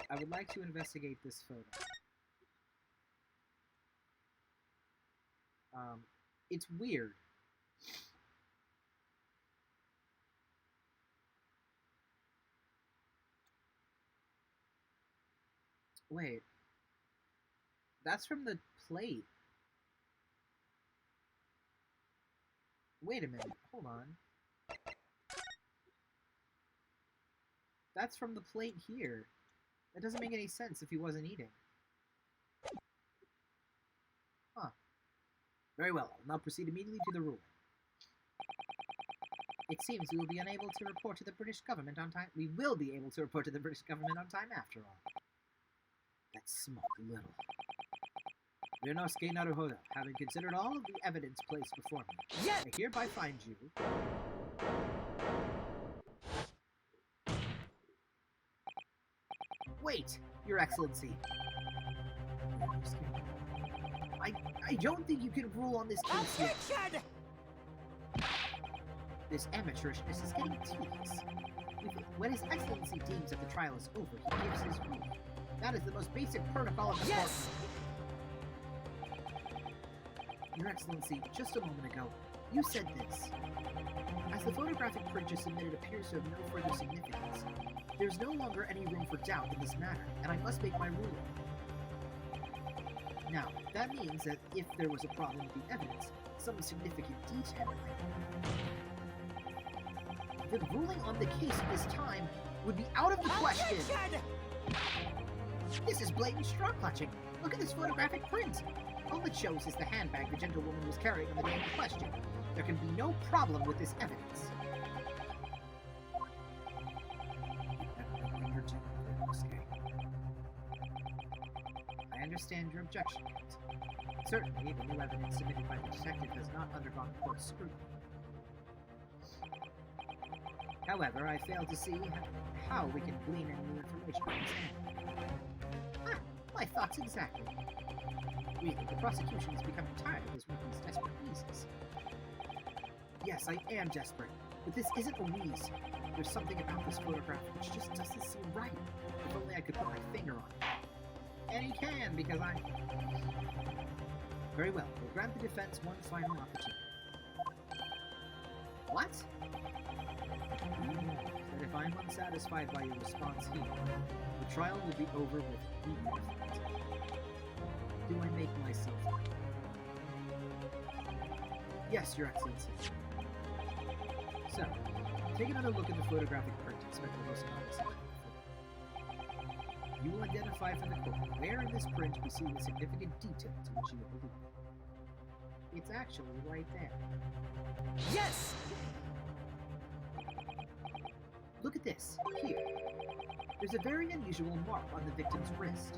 I would like to investigate this photo. It's weird. Wait. That's from the plate. Wait a minute. Hold on. That's from the plate here. That doesn't make any sense if he wasn't eating. Huh. Very well. I'll now proceed immediately to the ruling. It seems we will be unable to report to the British government on time. We will be able to report to the British government on time after all. That smug little. Ryunosuke Naruhodo, having considered all of the evidence placed before me,
Yes!
I hereby find you... Wait, Your Excellency. I don't think you can rule on this case yet.
Objection!
This amateurishness is getting tedious. When His Excellency deems that the trial is over, he gives his ruling. That is the most basic protocol of the
Yes!
court. Your Excellency, just a moment ago, you said this. As the photographic print you submitted appears to have no further significance, there's no longer any room for doubt in this matter, and I must make my ruling. Now, that means that if there was a problem with the evidence, some significant detail, the ruling on the case at this time would be out of the question.
Objection!
This is blatant straw clutching. Look at this photographic print. All it shows is the handbag the gentlewoman was carrying on the day in question. There can be no problem with this evidence. I understand your objection. Certainly, the new evidence submitted by the detective has not undergone court scrutiny. However, I fail to see how we can glean any new information from this handbag. Ah, my thoughts exactly. Really, the prosecution is becoming tired of this rookie's desperate wheezes. Yes, I am desperate, but this isn't a wheeze. There's something about this photograph which just doesn't seem right. If only I could put my finger on it. And he can, because I'm... Very well, we'll grant the defense one final opportunity. What? You know that if I'm unsatisfied by your response here, the trial will be over with immediate effect. Do I make myself clear? Yes, Your Excellency. So, take another look at the photographic print, Inspector Rosanova. You will identify for the court where in this print we see the significant detail to which you believe. It's actually right there.
Yes!
Look at this, here. There's a very unusual mark on the victim's wrist.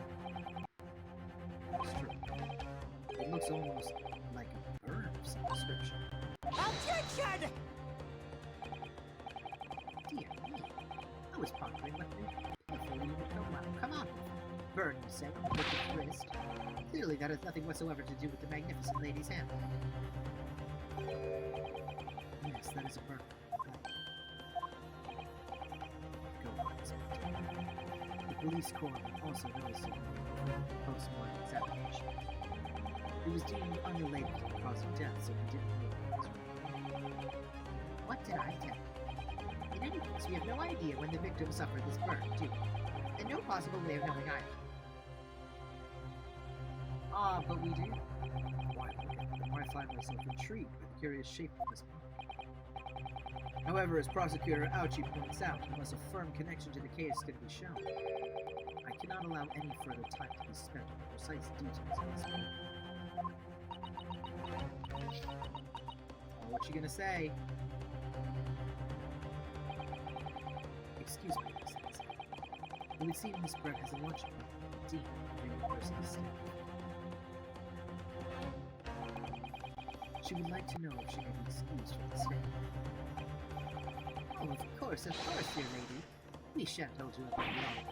it's true. It looks almost like a bird of some description.
Objection!
Dear me. I was pondering what pitiful you would come out with. Burn, you said, on the victim's wrist. Clearly that has nothing whatsoever to do with the magnificent lady's hand.
Yes, that is a burn. Go on, Inspector. The police coroner also noticed it in the post-mortem examination. It was deemed unrelated to the cause of death, so we didn't know what was wrong.
What did I tell you? In any case, we have no idea when the victim suffered this burn, do we? And no possible way of knowing either.
Ah, but we do. Why, I find myself intrigued by the curious shape of this burn. However, as Prosecutor Ouchie points out, unless a firm connection to the case can be shown, I cannot allow any further time to be spent on the precise details of this burn. Oh, what you gonna say? Excuse me, Excellency. It would seem Miss Brett has a lunch appointment with the Dean of the University staff. She would like to know if she may be excused from the stay.
Oh, of course, dear lady. We shan't hold you up any longer.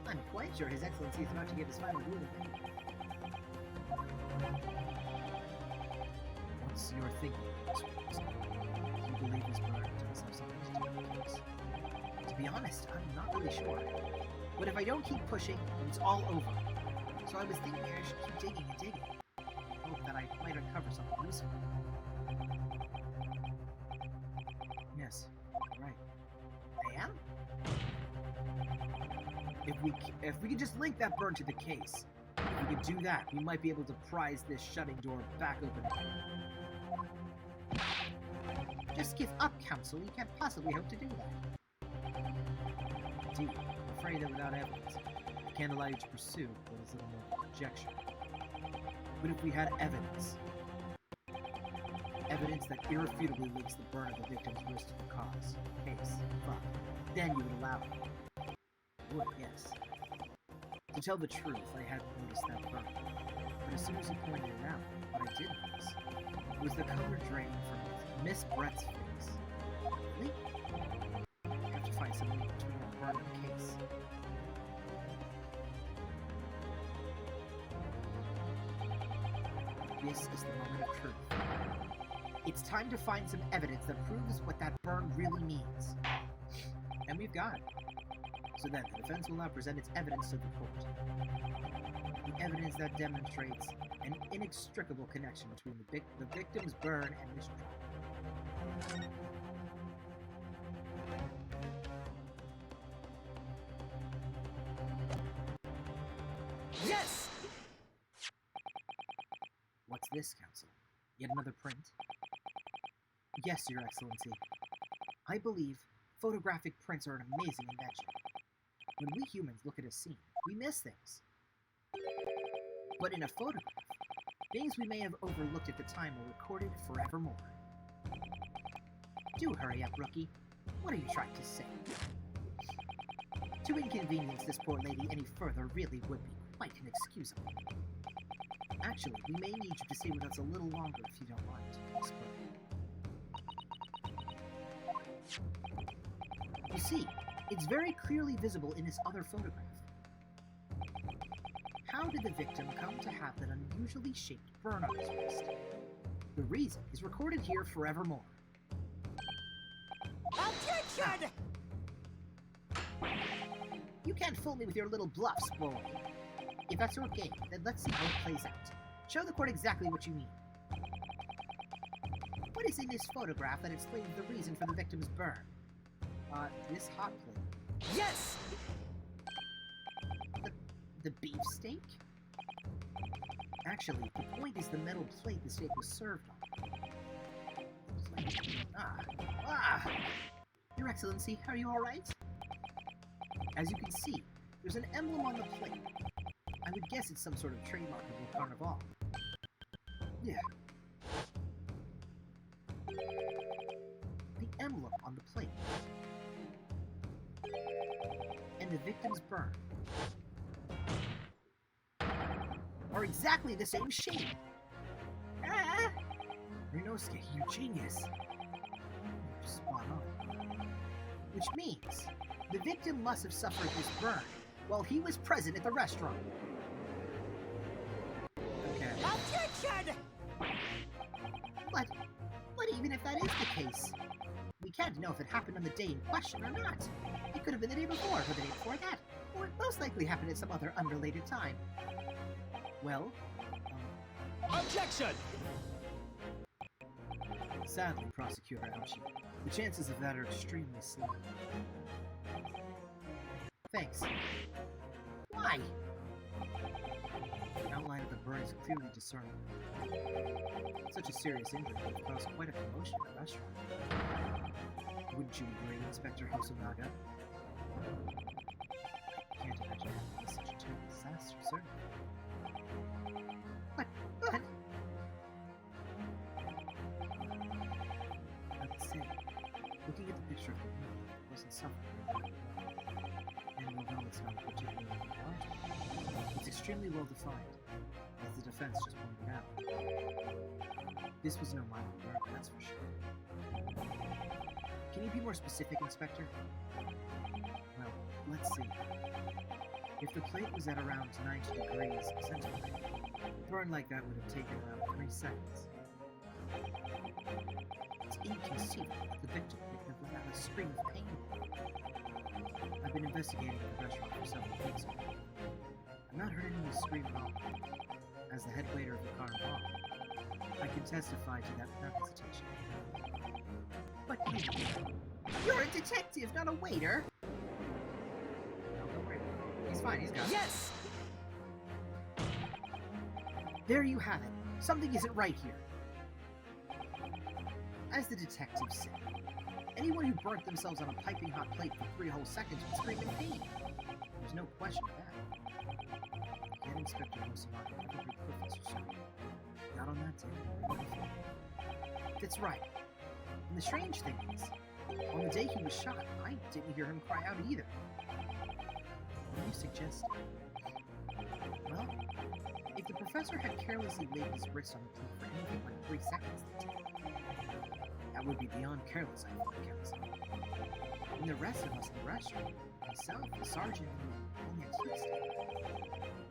I'm quite sure His Excellency is about to give his final ruling.
What's your thinking of this, Watson? Do you believe this burn does have something to do with the case?
To be honest, I'm not really sure. But if I don't keep pushing, it's all over. So I was thinking I should keep digging and digging. Hope that I might uncover something useful.
Yes, right.
I am?
If we could just link that burn to the case, if we could do that, we might be able to prise this shutting door back open again.
Just give up, Counsel. You can't possibly hope to do that.
Indeed, I'm afraid that without evidence, I can't allow you to pursue what is little more than conjecture. But if we had evidence that irrefutably links the burn of the victim's wrist to the cause, case, fuck, then you would allow it. Would, yes. To tell the truth, I hadn't noticed that burn. But as soon as you pointed it out, what I did notice was the color draining from Miss Brett's face.
Really?
I have to find some link between that burn and the case.
This is the moment of truth. It's time to find some evidence that proves what that burn really means.
And we've got it. So then, the defense will now present its evidence to the court. The evidence that demonstrates an inextricable connection between the victim's burn and this trial.
Yes!
What's this, Counsel? Yet another print? Yes, Your Excellency. I believe photographic prints are an amazing invention. When we humans look at a scene, we miss things. But in a photograph, things we may have overlooked at the time are recorded forevermore.
Do hurry up, rookie. What are you trying to say? To inconvenience this poor lady any further really would be quite inexcusable.
Actually, we may need you to stay with us a little longer if you don't mind, Miss Brett. You see, it's very clearly visible in this other photograph. How did the victim come to have that unusually shaped burn on his wrist? The reason is recorded here forevermore.
Objection!
You can't fool me with your little bluffs, boy. If that's your game, then let's see how it plays out. Show the court exactly what you mean. What is in this photograph that explains the reason for the victim's burn?
This hot plate.
Yes!
The beefsteak?
Actually, the point is the metal plate the steak was served on.
The plate? Ah! Your Excellency, are you alright?
As you can see, there's an emblem on the plate. I would guess it's some sort of trademark of the Carnival. Yeah. The emblem on the plate. And the victim's burn are exactly the same shape.
Ah!
Ryunosuke, you genius. You're spot on. Which means the victim must have suffered this burn while he was present at the restaurant. Okay.
Objection!
But even if that is the case, we can't know if it happened on the day in question or not. It could have been the day before, or the day before that, or it most likely happened at some other unrelated time. Well,
Objection!
sadly, Prosecutor Ouchie, the chances of that are extremely slim. Thanks. Why? The outline of the burn is clearly discernible. Such a serious injury would have caused quite a commotion in the restaurant. Wouldn't you agree, Inspector Hosonaga? Can't imagine having missed such a terrible disaster, sir. What? I would say, looking at the picture of the woman, it wasn't suffering. And although it's not particularly large, it's extremely well defined, as the defense just pointed out. This was no mild burn, that's for sure. Can you be more specific, Inspector? Well, let's see. If the plate was at around 90 degrees centigrade, a burn like that would have taken around 3 seconds. It's inconceivable that the victim would have let out a scream of pain. I've been investigating the restaurant for several weeks now. I've not heard anyone scream at all. As the head waiter of the Carnival, I can testify to that without hesitation. But you're a detective, not a waiter! No, don't worry. He's fine, he's got it.
Yes!
There you have it. Something isn't right here. As the detective said, anyone who burnt themselves on a piping hot plate for 3 whole seconds would scream in pain. There's no question of that. Yet Inspector Hosonaga never heard Professor scream. Not on that day. That's right. And the strange thing is, on the day he was shot, I didn't hear him cry out either. What are you suggesting? Well, if the professor had carelessly laid his wrist on the plate for anything like 3 seconds that day, that would be beyond careless, I think, Counsel. And the rest of us in the restaurant, myself, the sergeant, and only a teamster,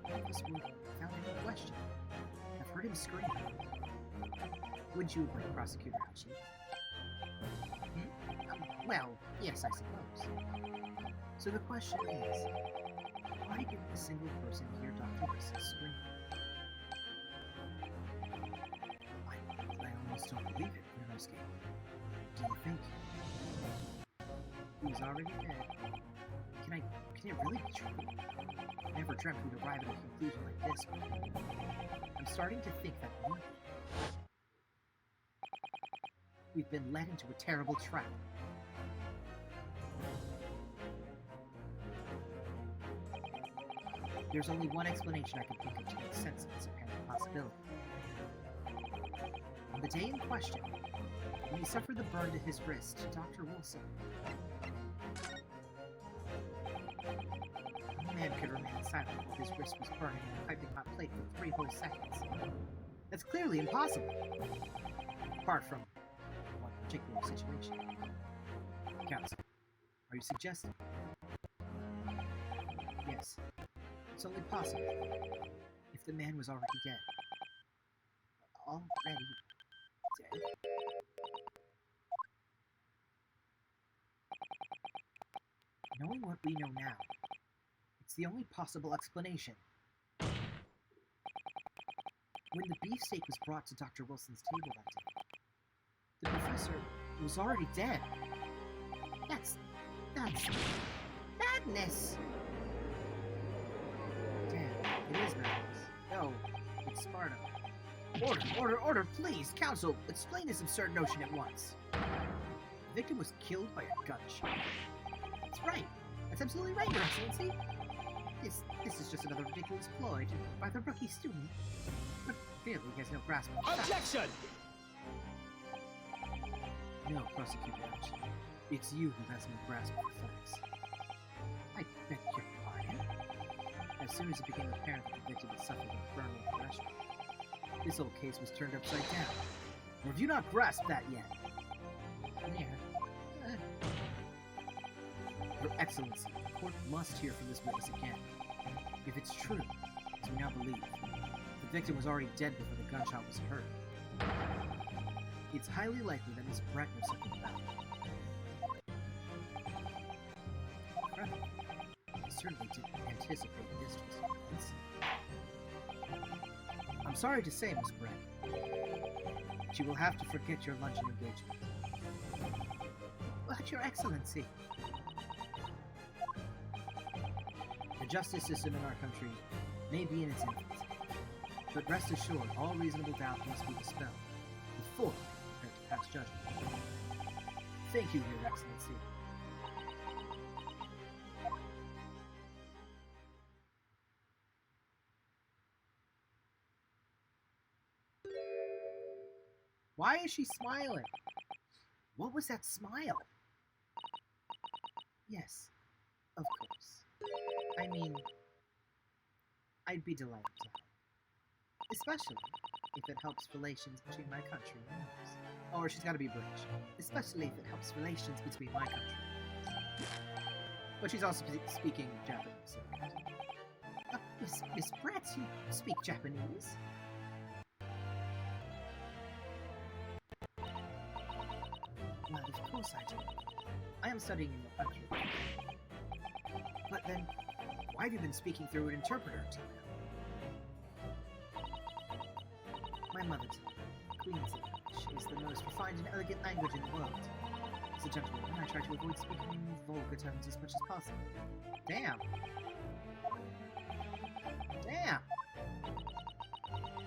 none of us would, without any question, have heard him scream. Wouldn't you agree, Prosecutor Ouchie? Well, yes, I suppose. So the question is, why didn't a single person hear Dr. Whistle scream? I almost don't believe it, Ryunosuke. Do you think? He's already dead. Can it really be true? I never dreamt we'd arrive at a conclusion like this, but I'm starting to think that maybe we've been led into a terrible trap. There's only one explanation I can think of to make sense of this apparent possibility. On the day in question, when he suffered the burn to his wrist, Dr. Wilson, no man could remain silent while his wrist was burning on a piping hot plate for 3 whole seconds. That's clearly impossible. Apart from one particular situation. Counsel, are you suggesting? Yes. It's only possible if the man was already dead. Already dead? Knowing what we know now, it's the only possible explanation. When the beefsteak was brought to Dr. Wilson's table that day, the professor was already dead. That's madness! Damn, it is madness. No, it's Sparta. Order, please! Counsel, explain this absurd notion at once. The victim was killed by a gunshot. That's right. That's absolutely right, Your Excellency. This is just another ridiculous ploy by the rookie student. But clearly he has no grasp of the facts.
Objection!
No, Prosecutor Ouchie. It's you who has no grasp of the facts. I beg your pardon? As soon as it became apparent that the victim had suffered a burn in the restaurant, this whole case was turned upside down. Or have you not grasped that yet?
Yeah.
Your Excellency, the court must hear from this witness again. If it's true, as we now believe, the victim was already dead before the gunshot was heard. It's highly likely that Miss Brett knows something about it. Incredible. I certainly didn't anticipate this twist of events. I'm sorry to say, Miss Brett, but you will have to forget your luncheon engagement.
But, Your Excellency,
The justice system in our country may be in its infancy, but rest assured all reasonable doubt must be dispelled before we prepare to pass judgment. Thank you, Your Excellency. Why is she smiling? What was that smile? Yes, of course. I mean, I'd be delighted to help. Especially if it helps relations between my country and yours. Or she's gotta be British. Especially if it helps relations between my country and yours. But she's also speaking Japanese. So.
Miss Brett, you speak Japanese?
Well, of course I do. I am studying in your country. But then, why have you been speaking through an interpreter until now? My mother tongue, Queen's English, is the most refined and elegant language in the world. As a gentleman, I try to avoid speaking in vulgar terms as much as possible. Damn. Damn.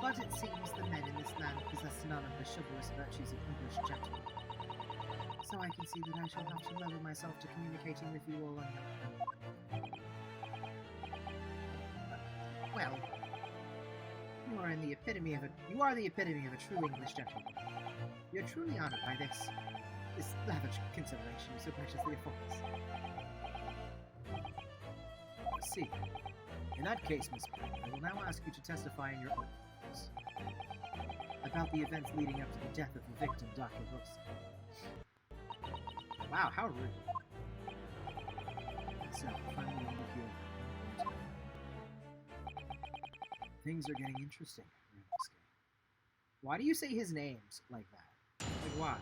But it seems the men in this land possess none of the chivalrous virtues of English gentlemen. So I can see that I shall have to lower myself to communicating with you all on your own. Well, you are the epitome of a true English gentleman. You're truly honored by this lavish consideration you so graciously afford us. I see. In that case, Miss Brett, I will now ask you to testify in your own case about the events leading up to the death of the victim, Dr. Wilson. Wow, how rude. So, finally over here. Things are getting interesting, Rimsky. Why do you say his names like that? Like, why?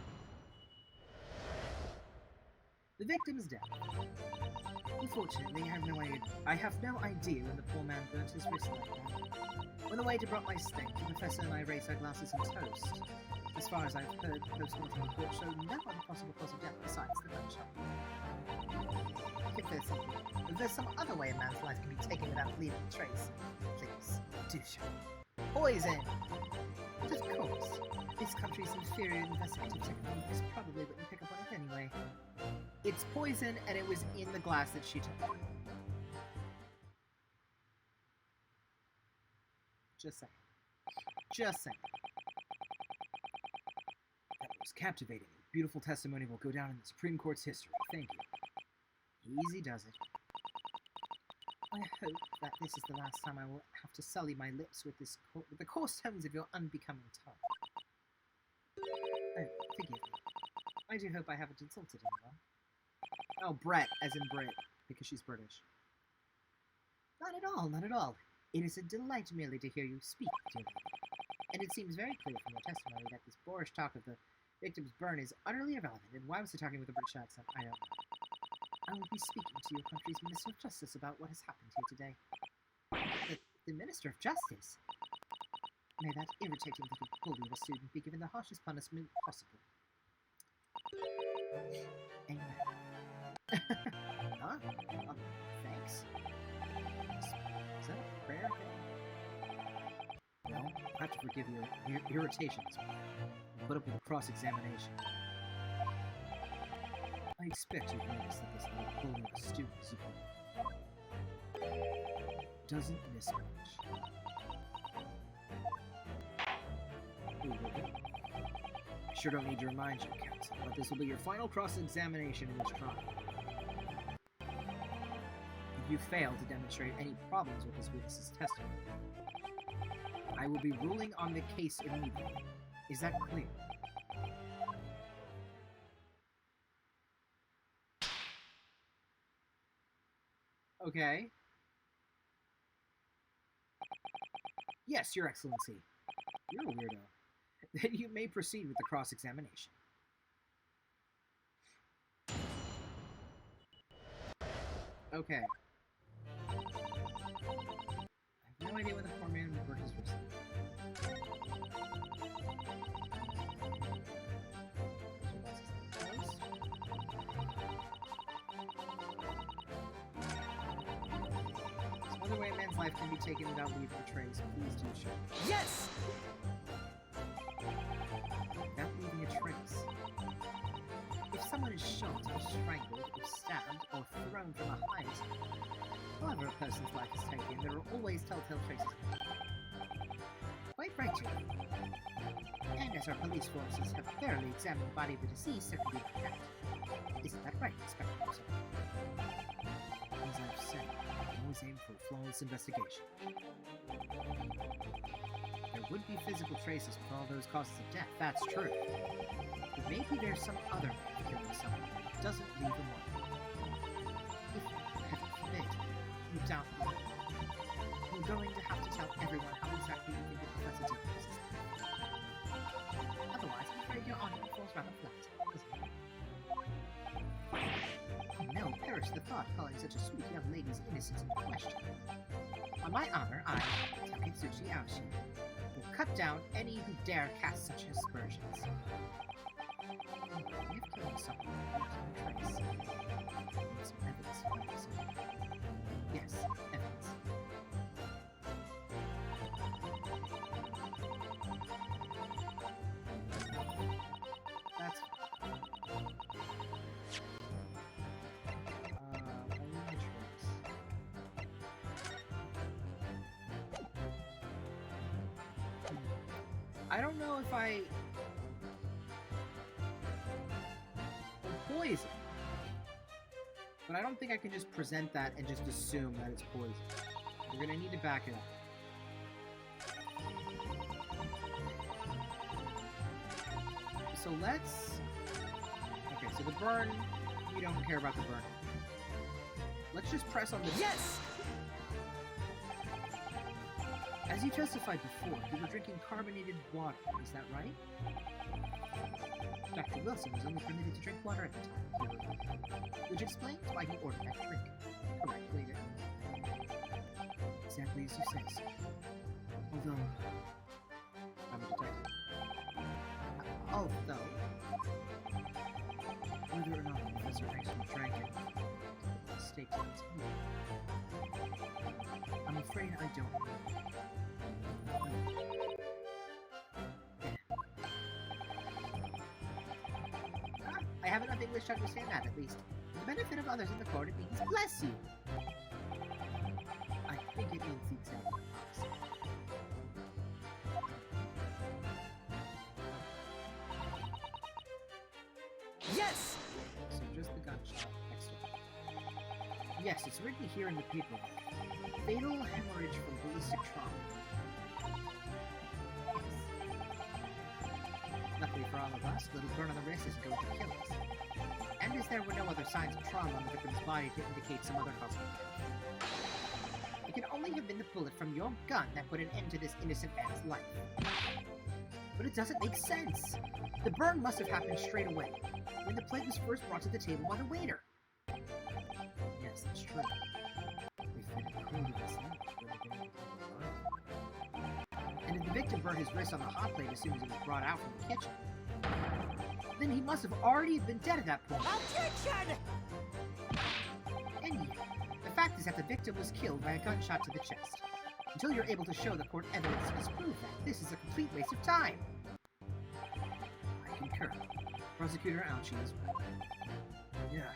The victim is dead. Unfortunately, I have no idea when the poor man burnt his wrist like that. On the waiter brought my steak, the professor and I raised our glasses and toast. As far as I've heard, the post-mortem report showed no other possible cause of death besides the gunshot.
If there's some other way a man's life can be taken without leaving a trace, please, do show.
Poison!
But of course, this country's inferior investigative techniques probably wouldn't pick up on it anyway.
It's poison, and it was in the glass that she took. Just saying. Just saying. That was captivating. Beautiful testimony will go down in the Supreme Court's history. Thank you. Easy does it.
I hope that this is the last time I will have to sully my lips with the coarse tones of your unbecoming tongue. Oh, forgive me. I do hope I haven't insulted anyone.
Oh, Brett, as in Brit, because she's British.
Not at all, not at all. It is a delight merely to hear you speak, dear lady. And it seems very clear from your testimony that this boorish talk of the victim's burn is utterly irrelevant, and why was he talking with a British accent? I don't know. I will be speaking to your country's Minister of Justice about what has happened here today. The Minister of Justice? May that irritating little bully of a student be given the harshest punishment possible. Amen.
Huh? Thanks. Is that a prayer thing? Well, I have to forgive your irritations. And put up with a cross-examination. I expect you've noticed that this little bully of a student is doesn't miss much. I sure don't need to remind you, counsel, but this will be your final cross-examination in this trial. You failed to demonstrate any problems with this witness's testimony. I will be ruling on the case immediately. Is that clear? Okay. Yes, Your Excellency. You're a weirdo. Then you may proceed with the cross-examination. Okay. I have no idea when the poor man would work his wrist. Some other way a man's life can be taken without leaving a trace. Please do show.
Yes!
Without leaving a trace. If someone is shot or strangled or stabbed or thrown from a height, however a person's life is taken, there are always telltale traces. Quite right, Your Honor. And as our police forces have thoroughly examined the body of the deceased, there could be no doubt. Isn't that right, Inspector Wilson? As I've said, I always aim for a flawless investigation. There would be physical traces with all those causes of death, that's true. But maybe there's some other way of killing someone that doesn't leave a mark. If, heaven forbid, you doubt me, you're going to have to tell everyone how exactly you think the Professor did this. Otherwise, I'm afraid your argument falls rather flat, isn't it? No, perish the thought calling such a sweet young lady's innocence into question. On my honor, I, Taketsuchi Aoshi, will cut down any who dare cast such aspersions. If killing someone leaves no trace, need some evidence for this. Yes, evidence. That's fine. Only no trace. I don't know if I... Poison. But I don't think I can just present that and just assume that it's poison. We're gonna need to back it up. So let's... Okay, so the burn, we don't care about the burn. Let's just press on the...
Yes!
As you testified before, you were drinking carbonated water, is that right? Dr. Wilson was only permitted to drink water at the time, which explains why he ordered that drink. Correct, later. Exactly as you say, sir. Although... I'm a detective. Although... Whether or not the professor actually drank it, stakes on its own. I'm afraid I don't know. I have enough English to understand that, at least. For the benefit of others in the court, it means bless you. I think it means the exact opposite.
Yes!
So just the gunshot. Excellent. Yes, it's written here in the paper. Fatal hemorrhage from ballistic trauma. Yes. Luckily for all of us, the little burn on the wrist isn't going to kill us. And as there were no other signs of trauma on the victim's body to indicate some other cause of death. It can only have been the bullet from your gun that put an end to this innocent man's life. But it doesn't make sense. The burn must have happened straight away, when the plate was first brought to the table by the waiter. Yes, that's true. If it had cooled this night, it would have been and if the victim burned his wrist on the hot plate as soon as it was brought out from the kitchen, then he must have already been dead at that point.
Objection!
And yet, the fact is that the victim was killed by a gunshot to the chest. Until you're able to show the court evidence to disprove that, this is a complete waste of time. I concur. Prosecutor Aoshi is right. Yeah.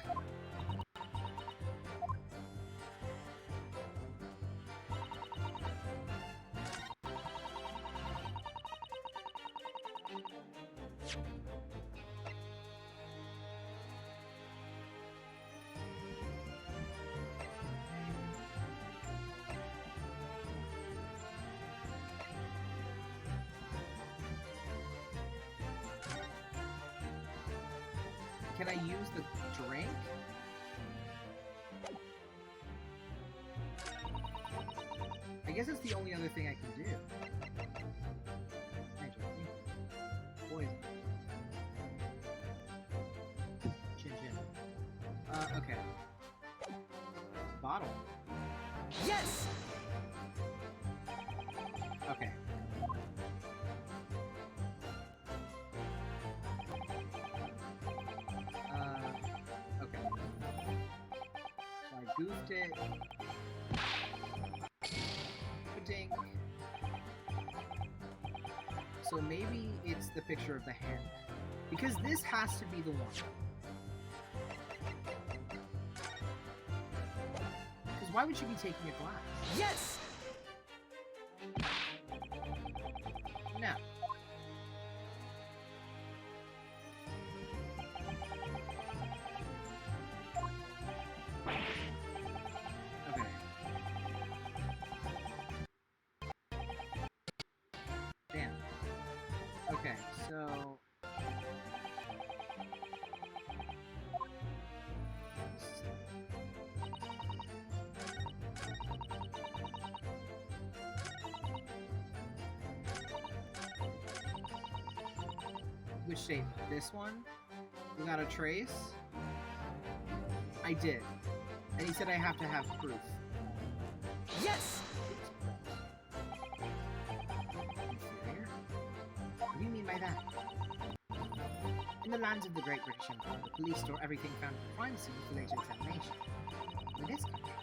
Can I use the drink? I guess it's the only other thing I can do. Thank you. Poison. Chin chin. Okay. Bottle.
Yes!
Okay. Okay. So I goofed it. Ding. So maybe it's the picture of the hand. Because this has to be the one. Because why would she be taking a glass?
Yes!
No. Okay. Damn. Okay, so... Which shape? This one? Without a trace? I did. And he said I have to have proof.
Yes!
Inferior? What do you mean by that? In the lands of the Great British Empire, the police store everything found at the crime scene for later examination. In this country,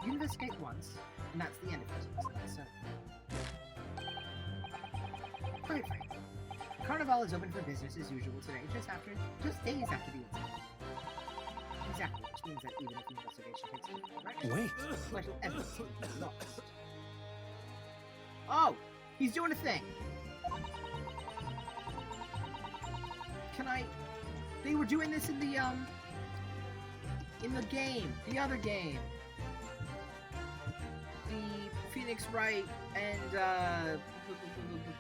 you investigate once, and that's the end of it. So that's so. Quite frank, Carnival is open for business as usual today, just days after the incident. Exactly, which means that even if the investigation takes a different direction,
Wait.
vital evidence will be lost. Oh! He's doing a thing! Can I... They were doing this in the game. The other game. The Phoenix Wright and,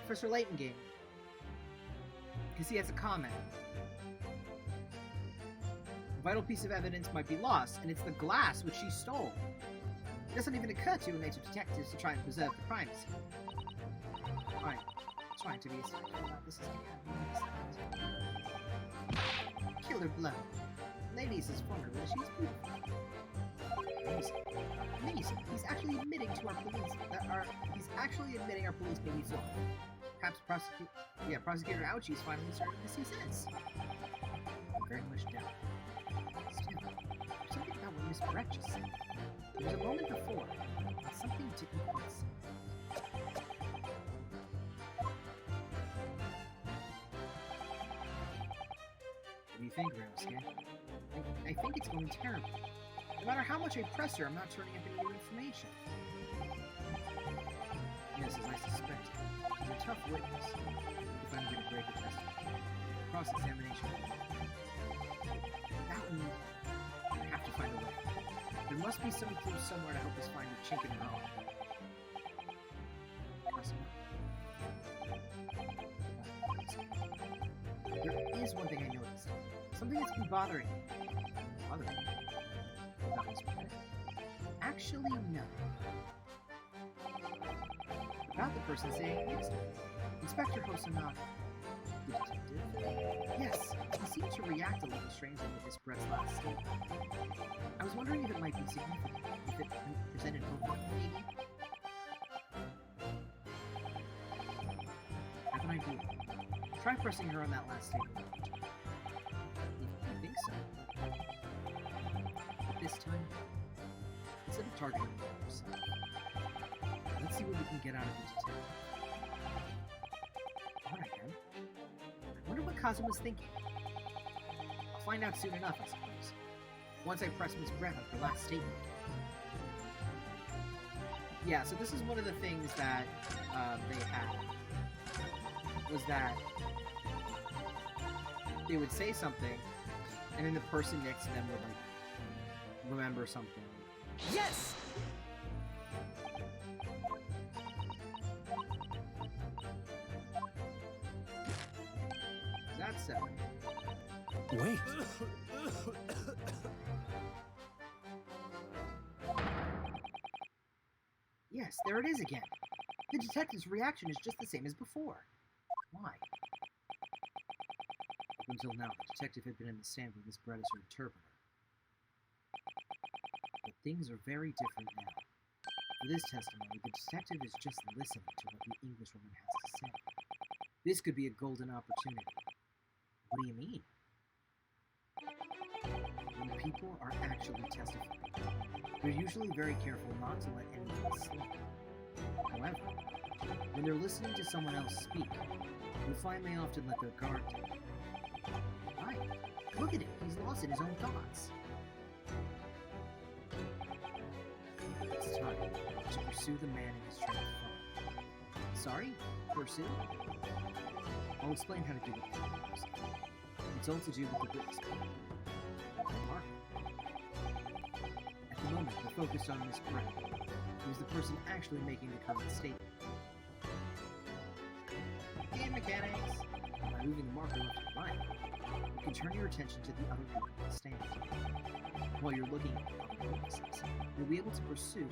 Professor Layton game. Because he has a comment. A vital piece of evidence might be lost, and it's the glass which she stole. It doesn't even occur to native detectives to try and preserve the crime scene. Fine. Trying to be as about this as I can. Killer blow. Ladies is vulnerable, she's beautiful. Amazing. He's actually admitting to our police he's actually admitting our police may be so. Perhaps Prosecutor Ouchie's finally starting to see sense. Very much doubt. Still, there's something about what Miss Brett just said. There was a moment before, and something didn't quite seem. What do you think, Roskin? I think it's going terrible. No matter how much I press her, I'm not turning up any new information. Yes, as I suspected. He's a tough witness. If I'm going to break a testimony. Cross-examination. That one, I have to find a way. There must be some clue somewhere to help us find the chink in her armor. There is one thing I noticed. Something that's been bothering me. Bothering me? About Miss Brett? Actually, no. About the person saying next to me. Inspector Hosanada. The detective? Yes, he seemed to react a little strangely with Miss Brett's last statement. I was wondering if it might be significant, if it presented hope, maybe? I have an idea. Try pressing her on that last statement. If you think so. But this time, instead of targeting herself, let's see what we can get out of the detective. Alright then. I wonder what Kazuma's thinking. I'll find out soon enough, I suppose. Once I press Miss Brett on her last statement. Yeah, so this is one of the things that they had. Was that they would say something, and then the person next to them would, like, remember something.
Yes!
That's so.
Wait.
Yes, there it is again. The detective's reaction is just the same as before. Why? Up until now, the detective had been in the stand with Miss Brett as her interpreter. But things are very different now. For this testimony, the detective is just listening to what the Englishwoman has to say. This could be a golden opportunity. What do you mean? When people are actually testifying, they're usually very careful not to let anything slip. However, when they're listening to someone else speak, you'll find they often let their guard down. Right. Look at him. He's lost in his own thoughts. It's time to pursue the man in his train of thought. Sorry? Pursue? I'll explain how to do it. It's all to do with the witness. At the moment, we're focused on Miss Brett, who is the person actually making the current statement. Game mechanics! By moving the marker left to right, you can turn your attention to the other group on the stand. While you're looking at the other witnesses, you'll be able to pursue.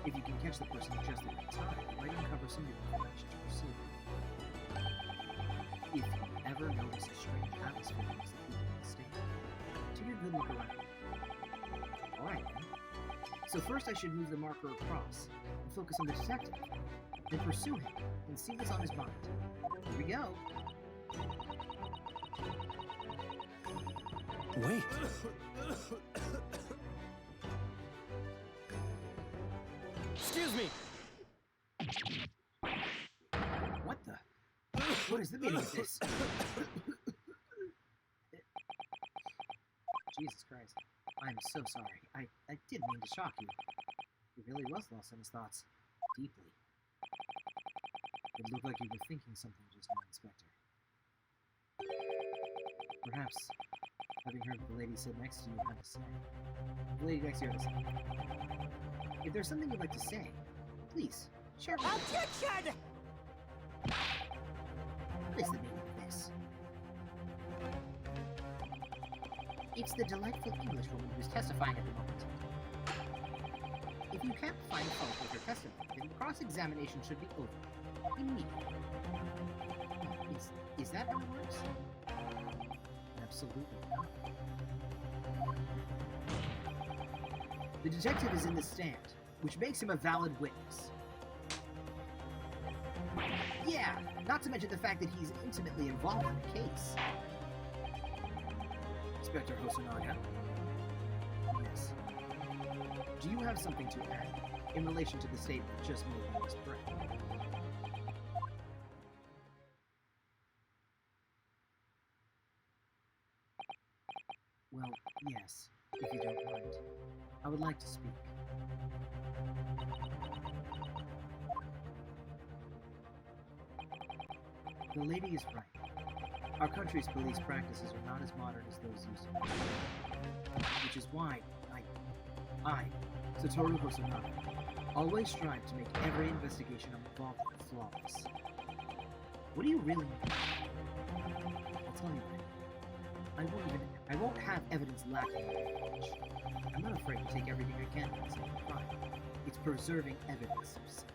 If you can catch the person just at the time, you might uncover some new information to pursue. If you ever notice a strange atmosphere amongst the people on the stand, take a good look around. Alright then. So first I should move the marker across and focus on the detective, then pursue him and see what's on his mind. Here we go.
Wait.
Excuse me!
What the? What is the meaning of this? Jesus Christ. I'm so sorry. I didn't mean to shock you. He really was lost in his thoughts. Deeply. It looked like you were thinking something just now, Inspector. Perhaps, having heard what the lady said next to you had to say. The lady next to you had to say. If there's something you'd like to say, please, share with me.
Objection!
What is the meaning of this? It's the delightful Englishwoman who's testifying at the moment. If you can't find fault with her testimony, then the cross-examination should be over. Immediately. Is that how it works? Absolutely not. The detective is in the stand, which makes him a valid witness. Yeah, not to mention the fact that he's intimately involved in the case. Inspector Hosonaga? Yes. Do you have something to add in relation to the statement just made by Miss Brett? Well, yes, if you don't mind. I would like to speak. The lady is right. Our country's police practices are not as modern as those used to be. Which is why I, Satoru Hosonaga, always strive to make every investigation I'm involved in flawless. What do you really mean? I'll tell you what. I won't have evidence lacking in knowledge. I'm not afraid to take everything I can when it's a crime. It's preserving evidence, you see.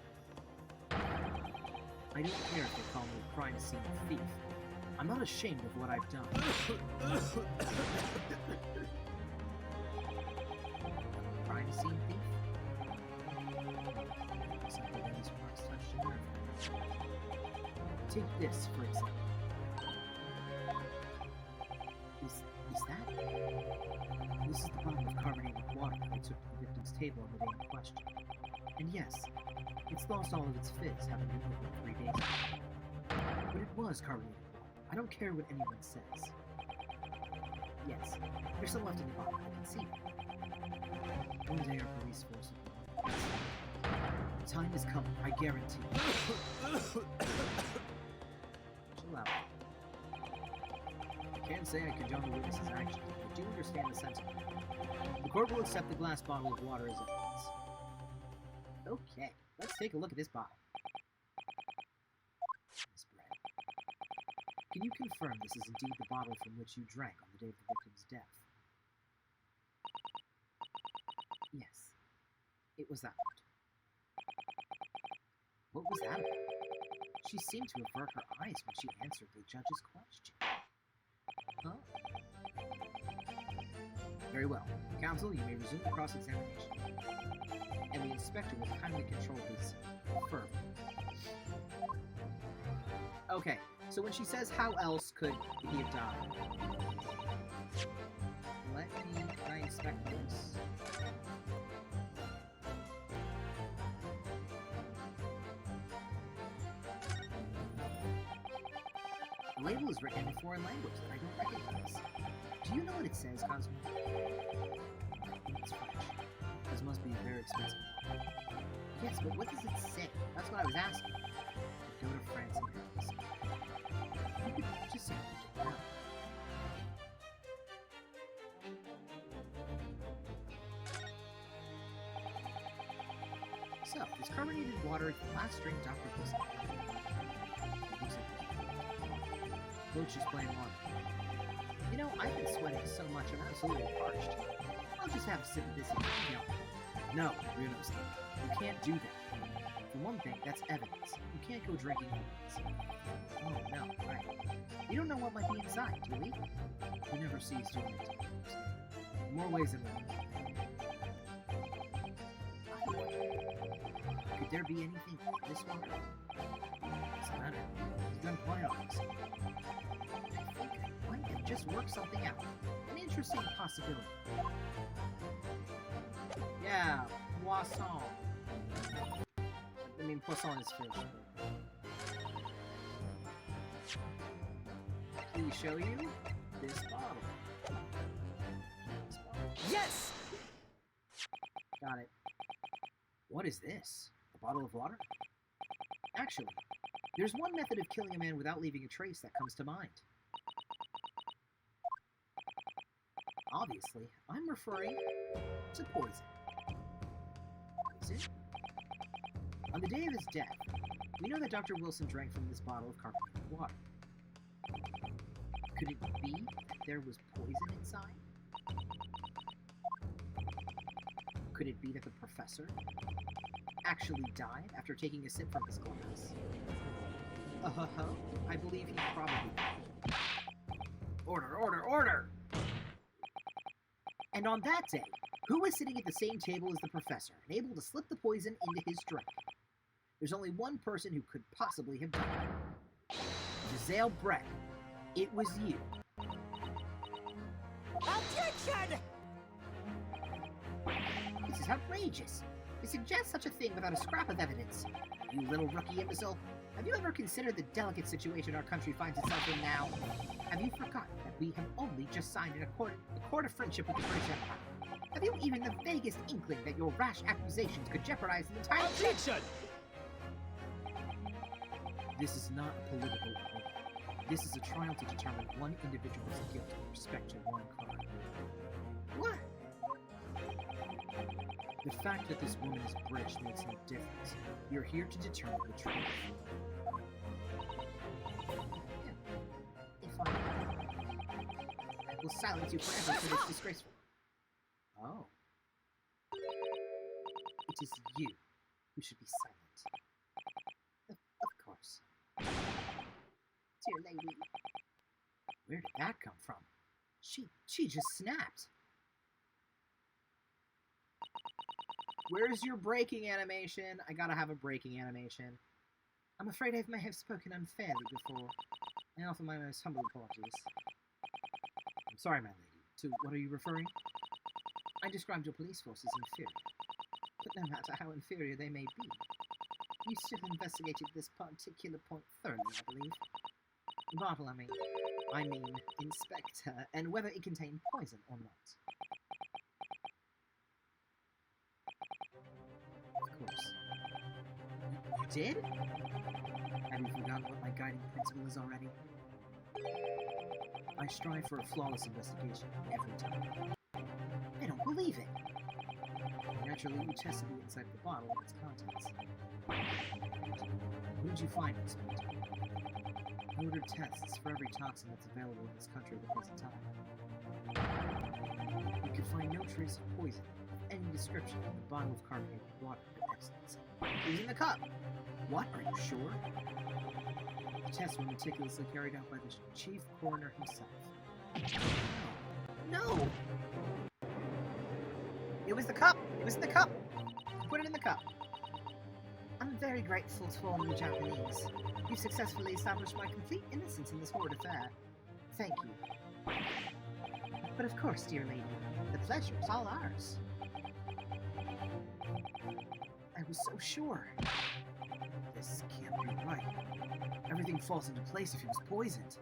I don't care if they call me a crime scene thief. I'm not ashamed of what I've done. Crime scene thief? Something that these remarks touched a nerve. Take this, for example. Is that? This is the bottle of carbonated water that I took to the victim's table on the day in question. And yes, it's lost all of its fizz, having been liquid 3 days ago. But it was carbonated water. I don't care what anyone says. Yes, there's some left in the bottle, I can see it. One day our police force will be on the best. The time is coming, I guarantee. Chill out. I can't say I condone the witness's actions, but I do understand the sentiment. The court will accept the glass bottle of water as evidence. Okay, let's take a look at this bottle. Miss Brett. Can you confirm this is indeed the bottle from which you drank on the day of the victim's death? Yes, it was that one. What was that about? She seemed to avert her eyes when she answered the judge's question. Huh? Very well. Counsel, you may resume the cross-examination. And the inspector will kindly control his fervor. Okay, so when she says how else could he have died? Can I inspect this? The label is written in a foreign language that I don't recognize. Do you know what it says, Cosmo? It's French. This must be very expensive. Yes, but what does it say? That's what I was asking. Go to France and Paris. You could just say Egypt now. So, this carbonated water is the last drink Dr. Wilson. Coach is playing water. You know, I've been sweating so much I'm absolutely parched. I'll just have a sip of this and no, Ryunosuke. You can't do that. For one thing, that's evidence. You can't go drinking evidence. Oh, no, right. You don't know what might be inside, do we? You never cease doing it. In more ways than one. Could there be anything in this water? What's the matter? He's done quiet on this. I think I might have just worked something out. An interesting possibility. Yeah, poisson. I mean, poisson is fish. Please show you this bottle.
Yes!
Got it. What is this? A bottle of water? Actually, there's one method of killing a man without leaving a trace that comes to mind. Obviously, I'm referring to poison. Poison? On the day of his death, we know that Dr. Wilson drank from this bottle of carbonated water. Could it be that there was poison inside? Could it be that the professor actually died after taking a sip from his glass? I believe he probably did. Order, order, order! And on that day, who was sitting at the same table as the professor and able to slip the poison into his drink? There's only one person who could possibly have done it. Giselle Brett. It was you.
Objection!
This is outrageous. To suggest such a thing without a scrap of evidence. You little rookie imbecile. Have you ever considered the delicate situation our country finds itself in now? Have you forgotten that we have only just signed a accord of friendship with the British Empire? Have you even the vaguest inkling that your rash accusations could jeopardize the entire...
Objection!
This is not a political war. This is a trial to determine one individual's guilt with respect to one crime. What? The fact that this woman is British makes no difference. You're here to determine the truth. If I will silence you forever for this disgraceful. Oh. It is you who should be silent. Of course. Dear lady. Where did that come from? She just snapped. Where's your breaking animation? I gotta have a breaking animation. I'm afraid I may have spoken unfairly before. I offer my most humble apologies. I'm sorry, my lady. To what are you referring? I described your police force as inferior. But no matter how inferior they may be, you still investigated this particular point thoroughly, I believe. Bottle, I mean, Inspector, and whether it contained poison or not. Of course. You did? Have you forgotten what my guiding principle is already? I strive for a flawless investigation every time. I don't believe it! Naturally, you tested the inside of the bottle and its contents. Who did you find, Inspector? ordered tests for every toxin that's available in this country at the present time. We could find no trace of poison of any description in the bottle of carbonated water, Your Excellency. It was in the cup! What? Are you sure? The tests were meticulously carried out by the chief coroner himself. No! It was the cup! It was in the cup! Put it in the cup. I'm very grateful to all you Japanese. You've successfully established my complete innocence in this horrid affair. Thank you. But of course, dear lady, the pleasure is all ours. I was so sure. This can't be right. Everything falls into place if he was poisoned.